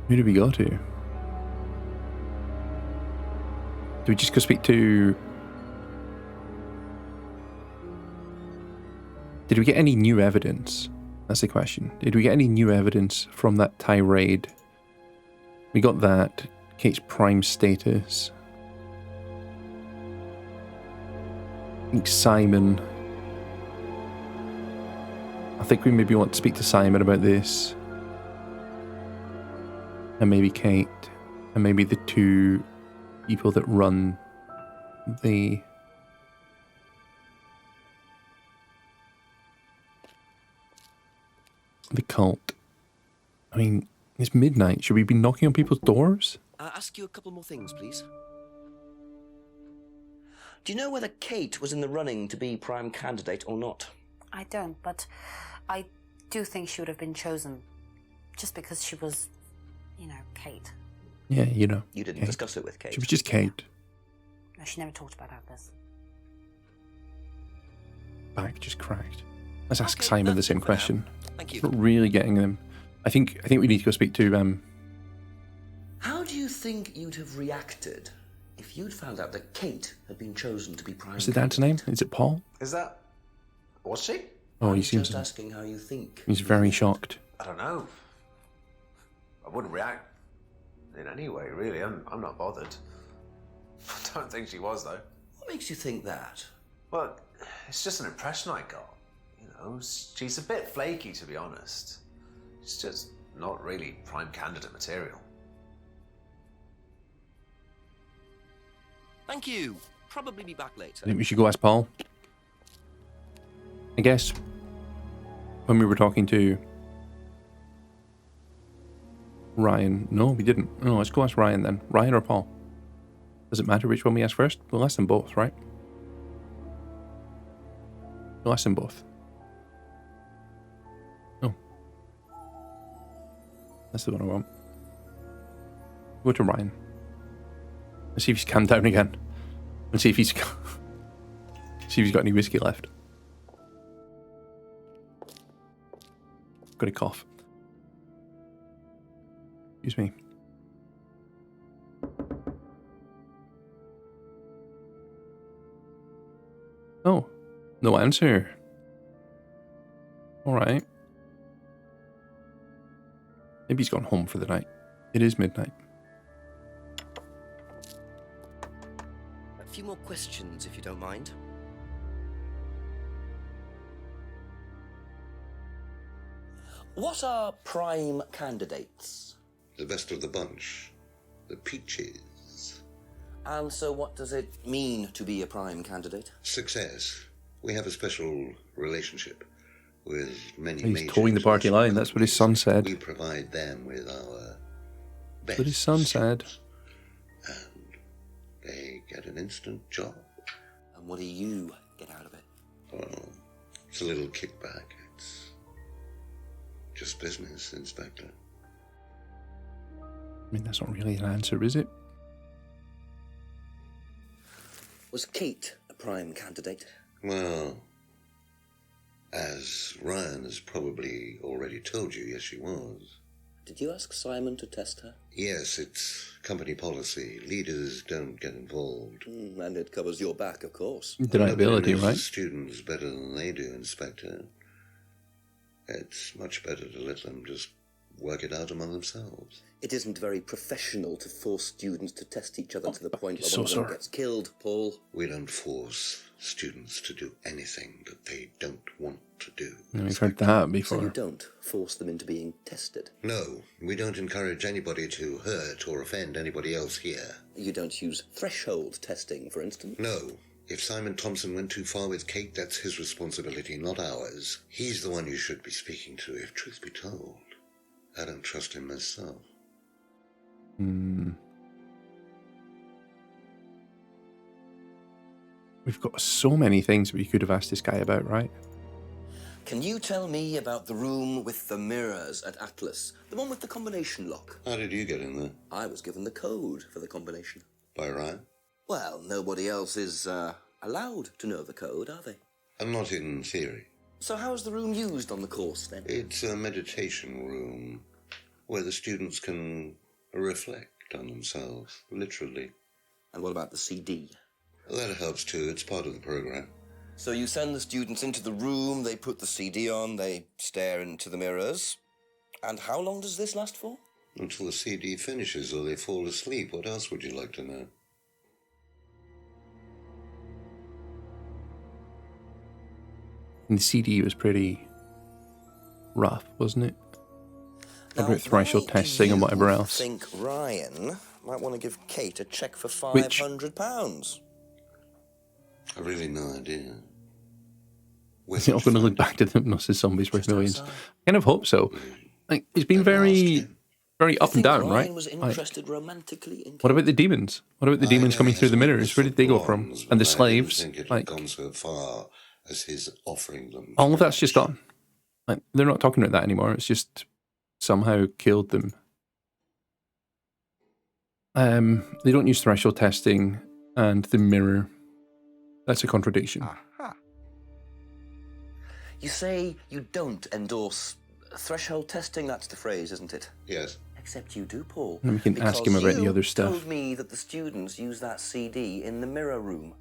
Who do we go to? Do we just go speak to... Did we get any new evidence? That's the question. Did we get any new evidence from that tirade? We got that. Kate's prime status. I think Simon. I think we maybe want to speak to Simon about this. And maybe Kate. And maybe the two people that run the... the cult. I mean, it's midnight. Should we be knocking on people's doors?
Ask you a couple more things, please. Do you know whether Kate was in the running to be prime candidate or not?
I don't, but I do think she would have been chosen just because she was, you know, Kate.
Yeah, you know.
You didn't
Kate.
discuss it with Kate?
She was just Kate.
No, she never talked about Atlas.
Back just cracked. Let's ask Simon the same question.
Thank you.
Not really getting them. I think we need to go speak to
How do you think you'd have reacted if you'd found out that Kate had been chosen to be prime
what's the dad's name? Is it Paul?
Is that... Was she?
Oh, he
I'm
seems...
just asking how you think.
He's very shocked.
I don't know. I wouldn't react in any way, really. I'm not bothered. I don't think she was, though.
What makes you think that?
Well, it's just an impression I got. You know, she's a bit flaky, to be honest. She's just not really prime candidate material.
Thank you. Probably be back later.
I think we should go ask Paul. I guess when we were talking to Ryan... No, we didn't. No, let's go ask Ryan then. Ryan or Paul? Does it matter which one we ask first? We'll ask them both, right? We'll ask them both. Oh. That's the one I want. Go to Ryan. Let's see if he's calmed down again. And see if he's got any whiskey left. Got a cough. Excuse me. Oh, no answer. All right. Maybe he's gone home for the night. It is midnight.
A few more questions, if you don't mind. What are prime candidates?
The best of the bunch. The peaches.
And so what does it mean to be a prime candidate?
Success. We have a special relationship with many
He's
major
towing the party line. That's what his son said.
We provide them with our best.
That's what his son said.
And they get an instant job.
And what do you get out of it?
Well, it's a little kickback. It's just business, Inspector.
I mean, that's not really an answer, is it?
Was Kate a prime candidate?
Well, as Ryan has probably already told you, yes, she was.
Did you ask Simon to test her?
Yes, it's company policy. Leaders don't get involved.
And it covers your back, of course.
Deniability,
Nobody knows
right?
the students better than they do, Inspector. It's much better to let them just work it out among themselves.
It isn't very professional to force students to test each other to the point where
so
one of them
sorry.
gets killed, Paul.
We don't force students to do anything that they don't want to do.
Yeah, we've heard that
So
before.
you don't force them into being tested.
No, we don't encourage anybody to hurt or offend anybody else here.
You don't use threshold testing, for instance.
No. If Simon Thompson went too far with Kate, that's his responsibility, not ours. He's the one you should be speaking to, if truth be told. I don't trust him myself.
We've got so many things we could have asked this guy about, right?
Can you tell me about the room with the mirrors at Atlas? The one with the combination lock?
How did you get in there?
I was given the code for the combination.
By Ryan?
Well, nobody else is allowed to know the code, are they?
And not in theory.
So how's the room used on the course, then?
It's a meditation room where the students can reflect on themselves, literally.
And what about the CD?
That helps too. It's part of the program.
So you send the students into the room, they put the CD on, they stare into the mirrors. And how long does this last for?
Until the CD finishes or they fall asleep. What else would you like to know?
And the CD was pretty rough, wasn't it? About threshold testing and whatever else.
I think Ryan might want to give Kate a cheque for
Which-
£500.
I've really no idea.
Is it all going to look back to the hypnosis zombies worth millions? I kind of hope so. Like, it's been very up and down, right?
Ryan was
Like,
interested romantically in
what about the demons? What about the demons coming through the mirrors? Where did they go from? And the slaves?
I didn't think it
Like,
had gone so far as his offering them.
all of that's just gone. Like, they're not talking about that anymore. It's just somehow killed them. They don't use threshold testing and the mirror. That's a contradiction.
You say you don't endorse threshold testing, that's the phrase, isn't it?
Yes.
Except you do, Paul.
And we can ask him about the other
You
stuff.
told me that the students use that CD in the mirror room.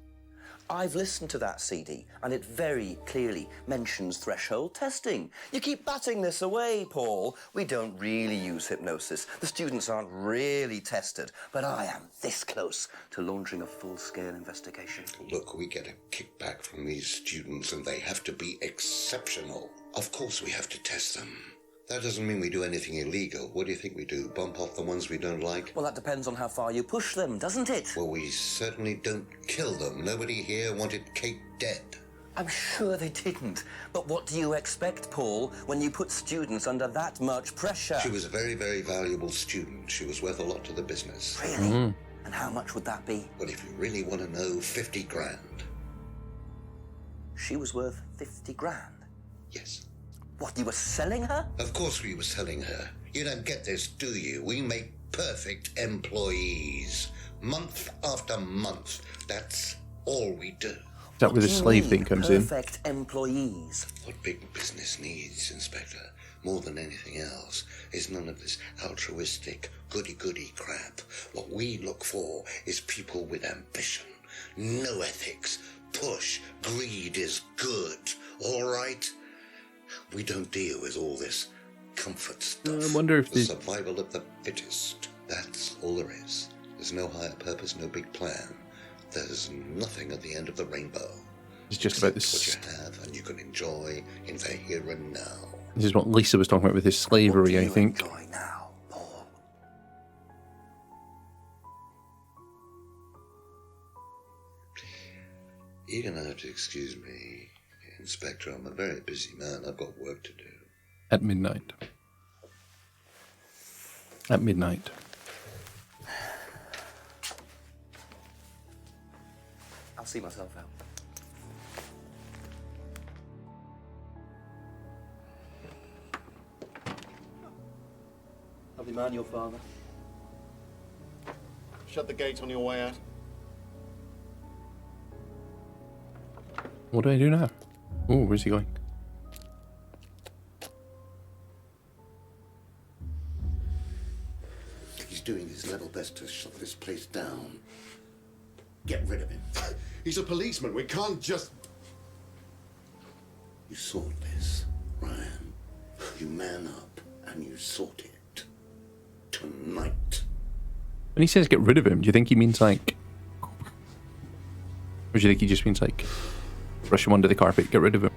I've listened to that CD, and it very clearly mentions threshold testing. You keep batting this away, Paul. We don't really use hypnosis. The students aren't really tested, but I am this close to launching a full-scale investigation.
Look, we get a kickback from these students and they have to be exceptional. Of course we have to test them. That doesn't mean we do anything illegal. What do you think we do? Bump off the ones we don't like?
Well, that depends on how far you push them, doesn't it?
Well, we certainly don't kill them. Nobody here wanted Kate dead.
I'm sure they didn't. But what do you expect, Paul, when you put students under that much pressure?
She was a very, very valuable student. She was worth a lot to the business.
Really? And how much would that be?
Well, if you really want to know, 50 grand.
She was worth 50 grand?
Yes.
What, you were selling her?
Of course we were selling her. You don't get this, do you? We make perfect employees. Month after month. That's all we do.
Is that where the slave thing comes in?
Perfect employees.
What big business needs, Inspector, more than anything else, is none of this altruistic, goody-goody crap. What we look for is people with ambition, no ethics, push, greed is good, all right? We don't deal with all this comfort stuff.
I wonder if
the
the
survival of the fittest. That's all there is. There's no higher purpose, no big plan. There's nothing at the end of the rainbow.
It's just about
Accept
this.
what you have and you can enjoy in the here and now.
This is what Lisa was talking about with his slavery, I think.
You're going to have to excuse me, Inspector. I'm a very busy man. I've got work to do.
At midnight. At midnight.
I'll see myself out. Lovely man, your father.
Shut the gate on your way out.
What do I do now? Oh, where's he going?
He's doing his level best to shut this place down. Get rid of him.
He's a policeman. We can't just...
You sort this, Ryan. You man up and you sort it. Tonight.
When he says get rid of him, do you think he means like... Or do you think he just means like... Brush him under the carpet, get rid of him?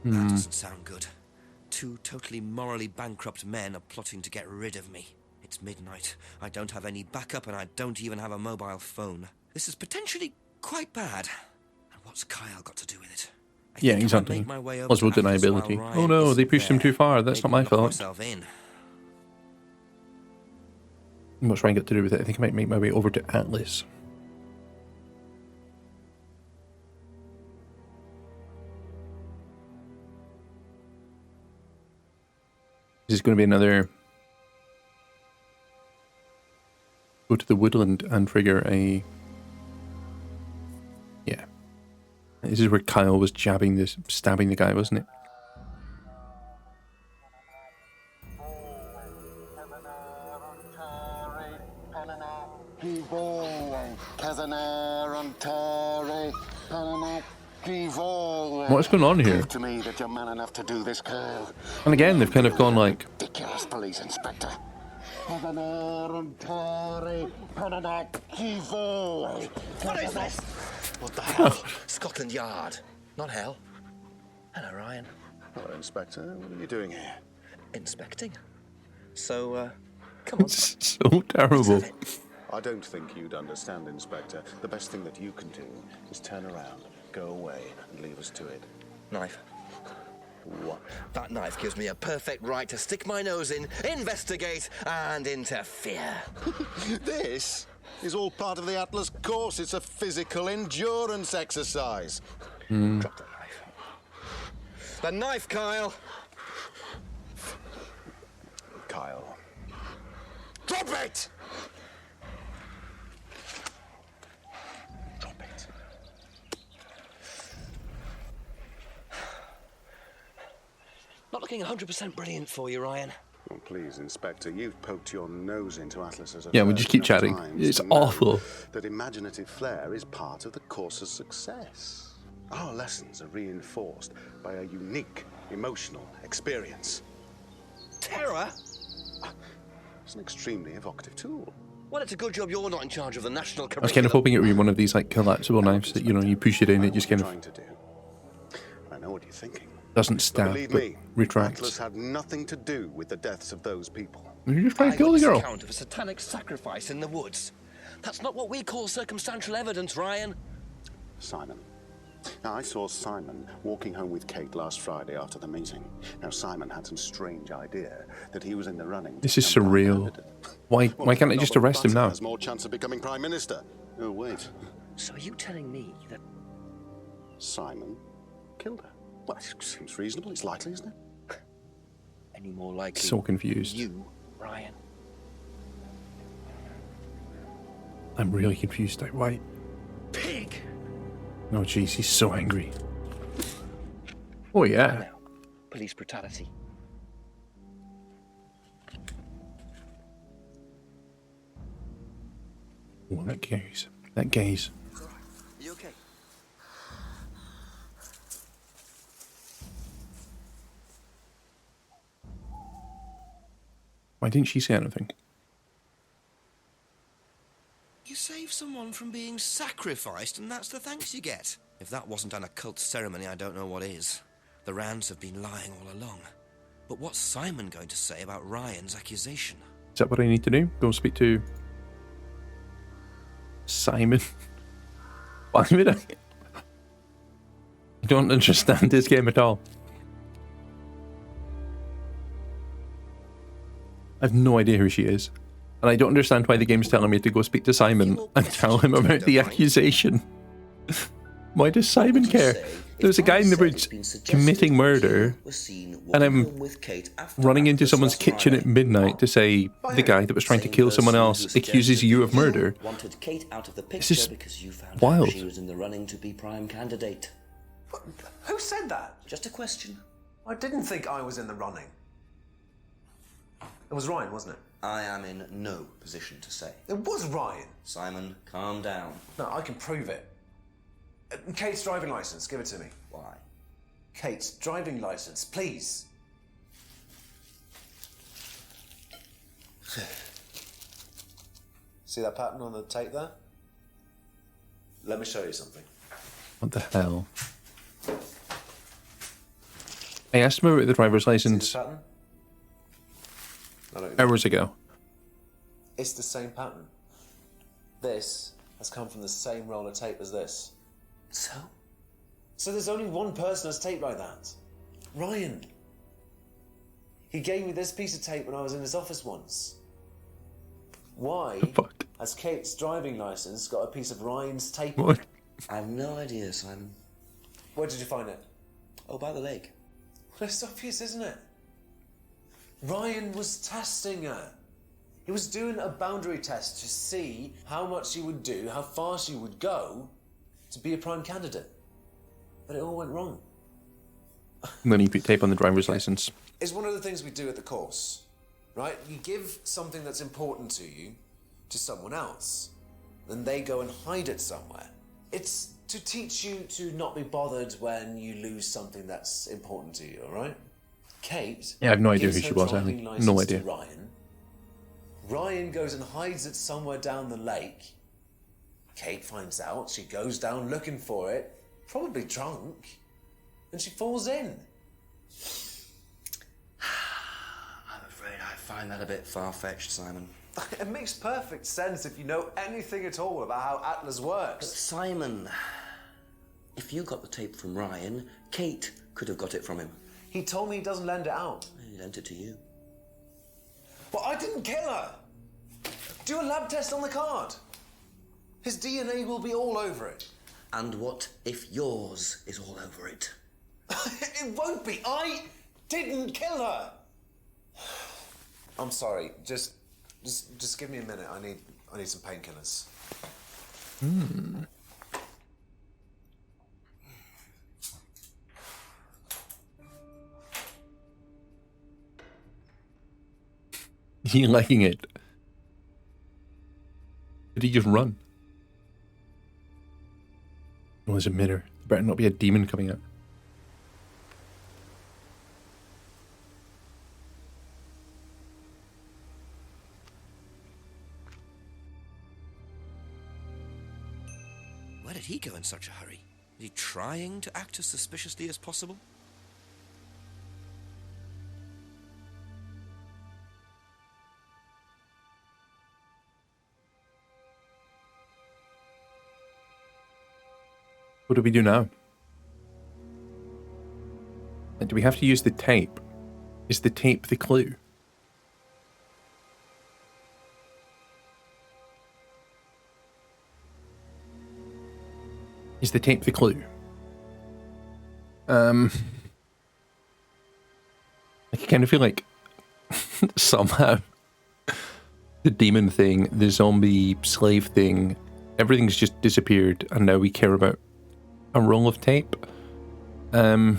That doesn't sound good. Two totally morally bankrupt men are plotting to get rid of me. It's midnight. I don't have any backup and I don't even have a mobile phone. This is potentially quite bad. And what's Kyle got to do with it? I
Yeah,
think I might
exactly.
make my way over
Plausible
to Atlas
deniability.
while
Oh
Ryan
no, they
isn't
pushed him
there.
too far. That's not
Maybe
my
knock
fault.
myself in.
What's Ryan got to do with it? I think I might make my way over to Atlas. This is going to be another go to the woodland and trigger a... Yeah. This is where Kyle was stabbing the guy, wasn't it? What's going on here?
To me that you're man enough to do this, Kyle.
And again, they've kind of gone like...
Ridiculous police inspector.
What is this? What the hell? Scotland Yard, not hell. Hello, Ryan.
Hello, Inspector. What are you doing here?
Inspecting. So, come on.
It's so terrible.
I don't think you'd understand, Inspector. The best thing that you can do is turn around, go away, and leave us to it.
Knife.
What?
That knife gives me a perfect right to stick my nose in, investigate, and interfere.
This is all part of the Atlas course. It's a physical endurance exercise.
Drop the knife. The knife, Kyle!
Kyle.
Drop it!
Drop it.
Not looking 100% brilliant for you, Ryan.
Oh, please, Inspector, you've poked your nose into Atlas's
Yeah, we just keep chatting. It's awful.
That imaginative flair is part of the course's success. Our lessons are reinforced by a unique emotional experience.
Terror?
It's an extremely evocative tool.
Well, it's a good job you're not in charge of the national
I was kind of hoping it would be one of these like collapsible knives that, you know, you push it in, it just kind of
I know what you're thinking.
doesn't stab,
Believe
but
me,
retracts.
Atlas had nothing to do with the deaths of those people.
You're just trying to kill the girl.
Account of a satanic sacrifice in the woods. That's not what we call circumstantial evidence, Ryan.
Simon. Now, I saw Simon walking home with Kate last Friday after the meeting. Now, Simon had some strange idea that he was in the running.
This is surreal. Why can't I just arrest him now?
Has more chance of becoming Prime Minister. Oh, wait.
So are you telling me that
Simon killed her? Well, it seems reasonable. It's likely, isn't it?
Any more likely?
So confused.
You, Ryan.
I'm really confused. Like, why?
Pig!
Oh, jeez, he's so angry. Oh, yeah.
Now, police brutality.
Oh, that gaze. That gaze.
You okay?
Why didn't she say anything?
You save someone from being sacrificed, and that's the thanks you get. If that wasn't an occult ceremony, I don't know what is. The Rands have been lying all along. But what's Simon going to say about Ryan's accusation?
Is that what I need to do? Go and speak to Simon? Why would I don't understand this game at all. I have no idea who she is. And I don't understand why the game's telling me to go speak to Simon and tell him about the accusation. Why does Simon care? There's a guy in the woods committing murder, and I'm running into someone's kitchen at midnight to say the guy that was trying to kill someone else accuses you of murder.
Wanted Kate out of the
This
picture
is
because you found
wild.
out she was in the running to be prime candidate.
Who said that?
Just a question.
I didn't think I was in the running. It was Ryan, wasn't it?
I am in no position to say.
It was Ryan.
Simon, calm down.
No, I can prove it. Kate's driving license, give it to me.
Why?
Kate's driving license, please. See that pattern on the tape there? Let me show you something.
What the hell? I asked him about the driver's
See
license
this pattern?
hours ago.
It's the same pattern. This has come from the same roll of tape as this.
So?
So there's only one person who has tape like that. Ryan. He gave me this piece of tape when I was in his office once. Why has Kate's driving license got a piece of Ryan's tape on it?
I have no idea, Simon.
Where did you find it?
Oh, by the lake.
Well, it's obvious, isn't it? Ryan was testing her. He was doing a boundary test to see how much she would do, how far she would go to be a prime candidate. But it all went wrong.
And then you put tape on the driver's license.
It's one of the things we do at the course, right? You give something that's important to you to someone else, then they go and hide it somewhere. It's to teach you to not be bothered when you lose something that's important to you, all right? Kate...
Yeah, I have no idea
gives
who she
her
was,
driving
Ellie.
licence
No
to
idea.
Ryan goes and hides it somewhere down the lake. Kate finds out, she goes down looking for it, probably drunk, and she falls in.
I'm afraid I find that a bit far-fetched, Simon.
It makes perfect sense if you know anything at all about how Atlas works.
But Simon, if you got the tape from Ryan, Kate could have got it from him.
He told me he doesn't lend it out.
He lent it to you.
But I didn't kill her! Do a lab test on the card. His DNA will be all over it.
And what if yours is all over it?
It won't be. I didn't kill her. I'm sorry. Just give me a minute. I need some painkillers.
He liking it. Did he just run? Oh, there's a mirror. There better not be a demon coming out.
Where did he go in such a hurry? Is he trying to act as suspiciously as possible?
What do we do now? And do we have to use the tape? Is the tape the clue? Is the tape the clue? I kind of feel like somehow the demon thing, the zombie slave thing, everything's just disappeared, and now we care about a roll of tape. Right,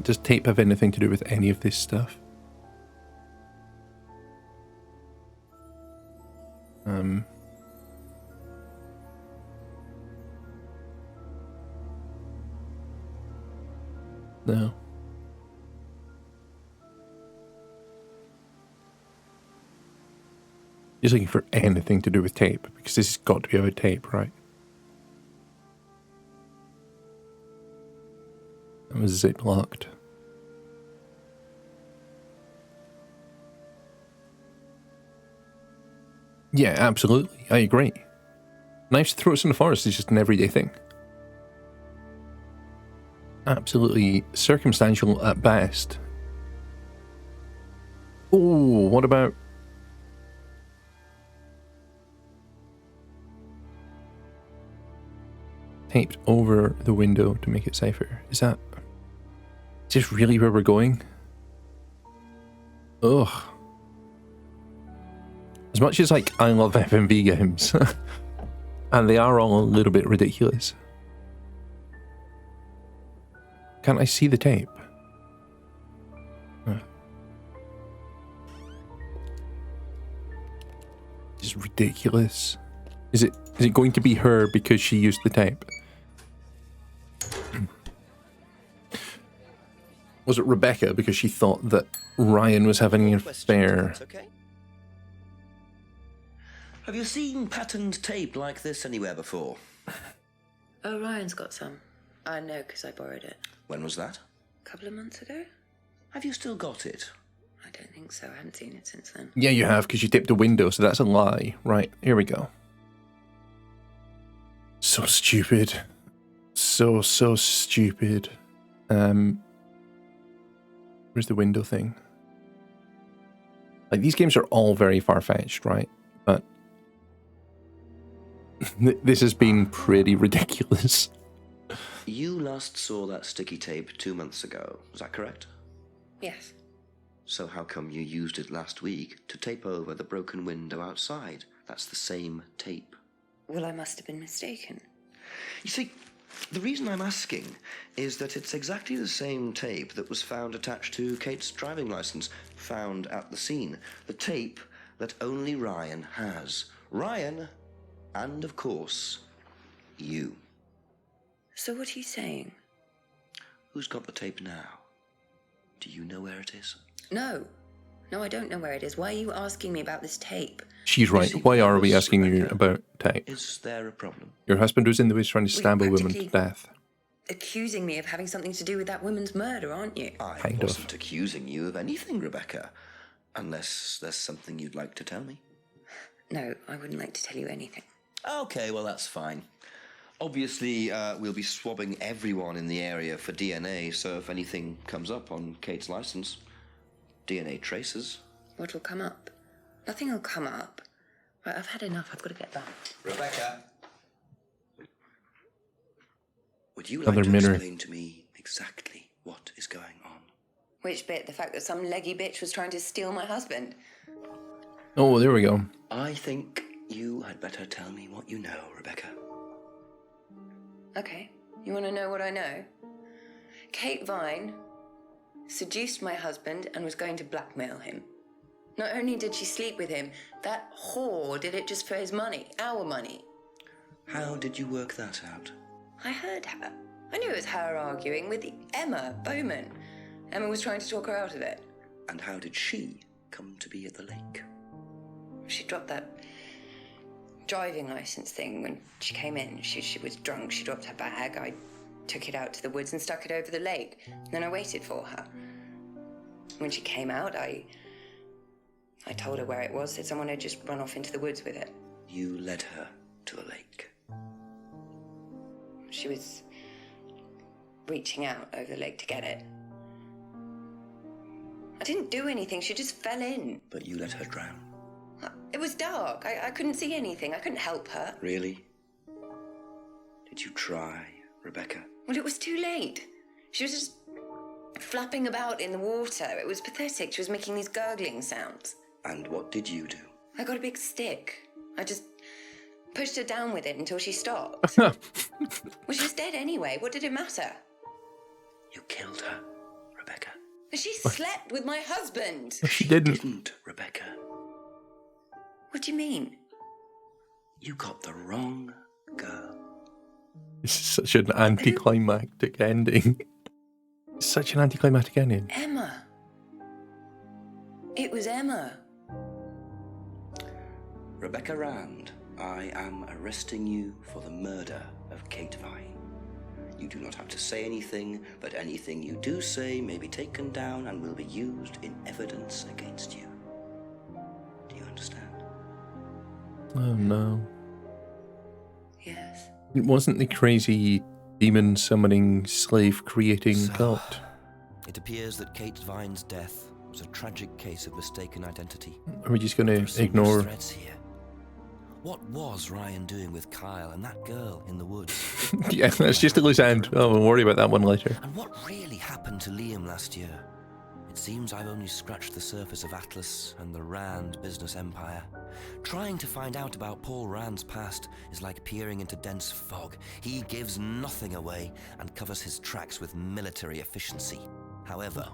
does tape have anything to do with any of this stuff? No. Just looking for anything to do with tape, because this has got to be about tape, right? That was zip locked. Yeah, absolutely. I agree. Knives to throats in the forest is just an everyday thing. Absolutely circumstantial at best. Oh, what about... taped over the window to make it safer? Is that... is this really where we're going? Ugh. As much as, like, I love FMV games, and they are all a little bit ridiculous. Can't I see the tape? It's ridiculous. Is it going to be her because she used the tape? Was it Rebecca because she thought that Ryan was having an affair?
Okay. Have you seen patterned tape like this anywhere before?
Oh, Ryan's got some. I know because I borrowed it.
When was that?
A couple of months ago?
Have you still got it?
I don't think so. I haven't seen it since then.
Yeah, you have, because you taped a window, so that's a lie. Right, here we go. So stupid. So stupid. Where's the window thing? Like, these games are all very far-fetched, right? But this has been pretty ridiculous.
You last saw that sticky tape 2 months ago, is that correct?
Yes.
So how come you used it last week to tape over the broken window outside? That's the same tape.
Well, I must have been mistaken.
You see, the reason I'm asking is that it's exactly the same tape that was found attached to Kate's driving license, found at the scene. The tape that only Ryan has. Ryan, and of course, you.
So what are you saying?
Who's got the tape now? Do you know where it is?
No. No, I don't know where it is. Why are you asking me about this tape?
She's right. Why are we asking you about tape?
Is there a problem?
Your husband was in the woods trying to stab a woman to death.
Accusing me of having something to do with that woman's murder, aren't you?
I wasn't accusing you of anything, Rebecca. Unless there's something you'd like to tell me.
No, I wouldn't like to tell you anything.
Okay, well, that's fine. Obviously, we'll be swabbing everyone in the area for DNA, so if anything comes up on Kate's license, DNA traces.
What will come up? Nothing will come up. Right, I've had enough. I've got to get back.
Rebecca! Would you like
Another
to
mirror.
explain to me exactly what is going on?
Which bit? The fact that some leggy bitch was trying to steal my husband?
Oh, there we go.
I think you had better tell me what you know, Rebecca.
Okay. You want to know what I know? Kate Vine seduced my husband and was going to blackmail him. Not only did she sleep with him, that whore did it just for his money, our money.
How did you work that out?
I heard her. I knew it was her arguing with Emma Bowman. Emma was trying to talk her out of it.
And how did she come to be at the lake?
She dropped that driving license thing when she came in. She was drunk. She dropped her bag. I took it out to the woods and stuck it over the lake. Then I waited for her. When she came out, I told her where it was, that someone had just run off into the woods with it.
You led her to a lake.
She was reaching out over the lake to get it. I didn't do anything. She just fell in.
But you let her drown.
It was dark. I couldn't see anything. I couldn't help her.
Really? Did you try, Rebecca?
Well, it was too late. She was just flapping about in the water. It was pathetic. She was making these gurgling sounds.
And what did you do?
I got a big stick. I just pushed her down with it until she stopped. Well, she was dead anyway. What did it matter?
You killed her, Rebecca.
She slept with my husband.
She didn't.
Rebecca.
What do you mean?
You got the wrong girl.
This is such an anticlimactic ending. Such an anticlimactic ending.
Emma. It was Emma.
Rebecca Rand, I am arresting you for the murder of Kate Vine. You do not have to say anything, but anything you do say may be taken down and will be used in evidence against you. Do you understand?
Oh no.
Yes.
It wasn't the crazy demon summoning slave creating cult.
It appears that Kate Vine's death was a tragic case of mistaken identity.
Are we just going to ignore?
Threads here. What was Ryan doing with Kyle and that girl in the woods?
Yeah, that's just a loose end. Oh, we'll worry about that one later.
And what really happened to Liam last year? It seems I've only scratched the surface of Atlas and the Rand business empire. Trying to find out about Paul Rand's past is like peering into dense fog. He gives nothing away and covers his tracks with military efficiency. However,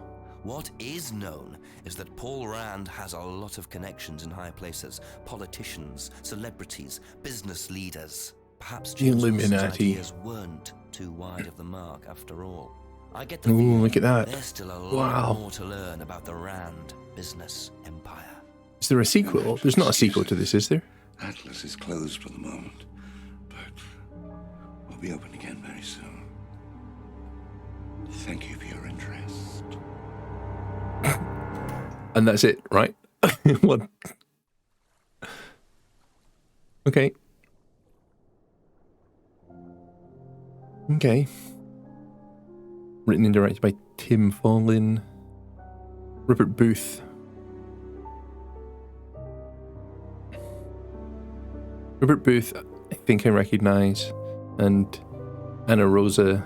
what is known is that Paul Rand has a lot of connections in high places. Politicians, celebrities, business leaders. Perhaps James Wilson's
Illuminati.
ideas weren't too wide of the mark after all. I get the
Ooh,
feeling
look at that.
there's still a
Wow.
lot more to learn about the Rand business empire.
Is there a sequel? There's not a sequel to this, is there?
Atlas is closed for the moment, but we'll be open again very soon. Thank you for your interest.
And that's it, right? What? Okay. Okay. Written and directed by Tim Fallin. Rupert Booth. Rupert Booth, I think I recognise. And Anna Rosa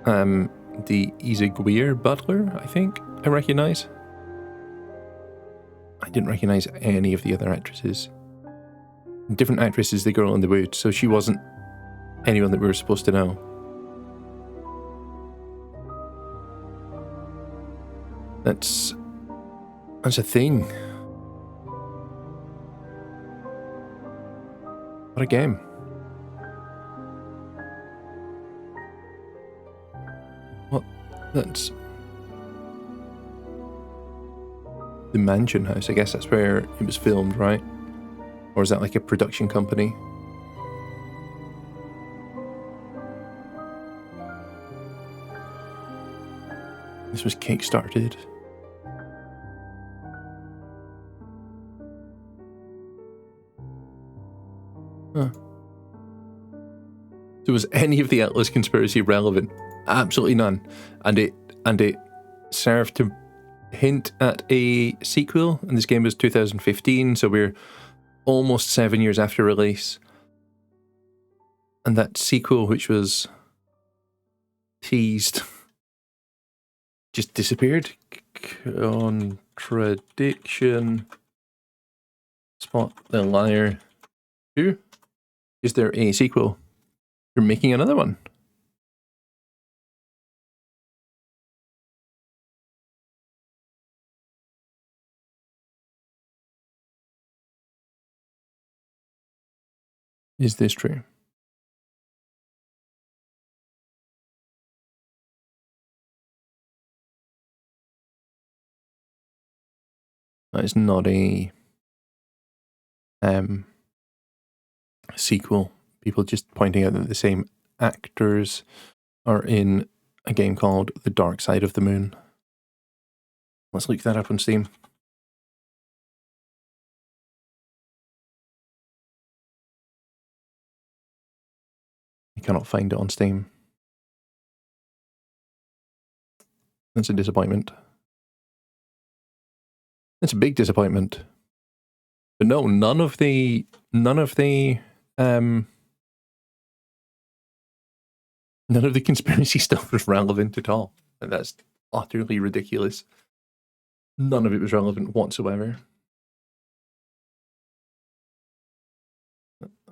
the Izagüir butler, I think I recognise. I didn't recognise any of the other actresses. Different actress is the girl in the wood, so she wasn't anyone that we were supposed to know. That's a thing. What a game. What? That's the Mansion House. I guess that's where it was filmed, right? Or is that like a production company? This was kickstarted. Huh. So was any of the Atlas conspiracy relevant? Absolutely none. And it served to hint at a sequel, and this game was 2015, so we're almost 7 years after release. And that sequel, which was teased, just disappeared. Contradiction. Spot the liar. Who? Is there a sequel? You're making another one. Is this true? That is not a sequel. People just pointing out that the same actors are in a game called The Dark Side of the Moon. Let's look that up on Steam. You cannot find it on Steam. That's a disappointment. It's a big disappointment. But no, none of the conspiracy stuff was relevant at all. And that's utterly ridiculous. None of it was relevant whatsoever.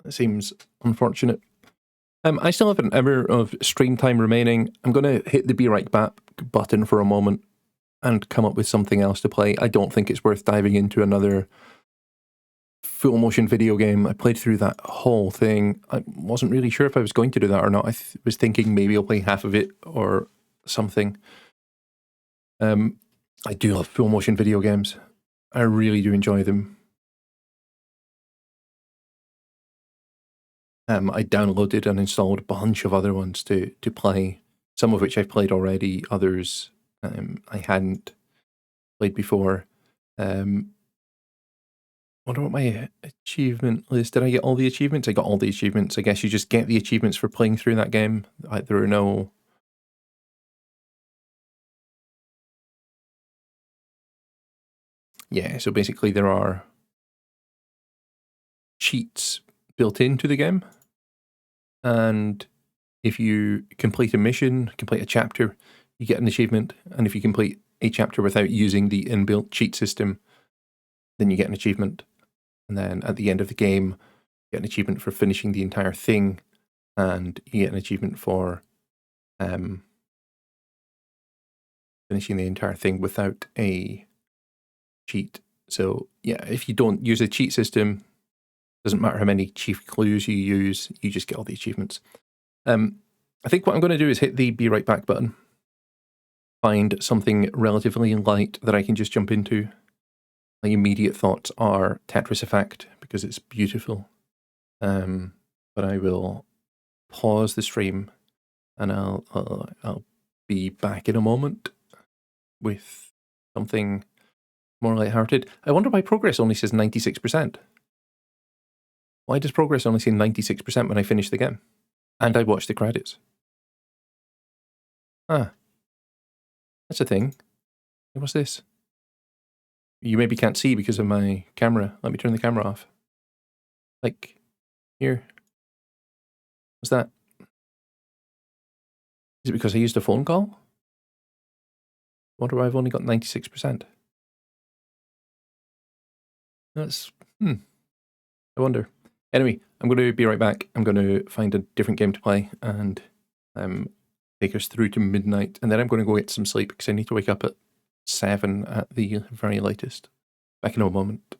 It seems unfortunate. I still have an hour of stream time remaining. I'm going to hit the Be Right Back button for a moment and come up with something else to play. I don't think it's worth diving into another full motion video game. I played through that whole thing. I wasn't really sure if I was going to do that or not. I was thinking maybe I'll play half of it or something. I do love full motion video games. I really do enjoy them. I downloaded and installed a bunch of other ones to play, some of which I've played already, others I hadn't played before. Wonder what my achievement list, did I get all the achievements? I got all the achievements. I guess you just get the achievements for playing through that game. There are no... Yeah, so basically there are cheats built into the game, and if you complete a mission, complete a chapter, you get an achievement, and if you complete a chapter without using the inbuilt cheat system, then you get an achievement. And then at the end of the game, you get an achievement for finishing the entire thing, and you get an achievement for finishing the entire thing without a cheat. So yeah, if you don't use a cheat system, doesn't matter how many chief clues you use, you just get all the achievements. I think what I'm going to do is hit the Be Right Back button, find something relatively light that I can just jump into. My immediate thoughts are Tetris Effect, because it's beautiful. But I will pause the stream, and I'll be back in a moment with something more lighthearted. I wonder why progress only says 96%. Why does progress only say 96% when I finish the game? And I watch the credits. Ah. That's a thing. What's this? You maybe can't see because of my camera. Let me turn the camera off. Like, here. What's that? Is it because I used a phone call? I wonder why I've only got 96%. That's, I wonder. Anyway, I'm going to be right back. I'm going to find a different game to play and take us through to midnight. And then I'm going to go get some sleep because I need to wake up at 7 at the very latest. Back in a moment.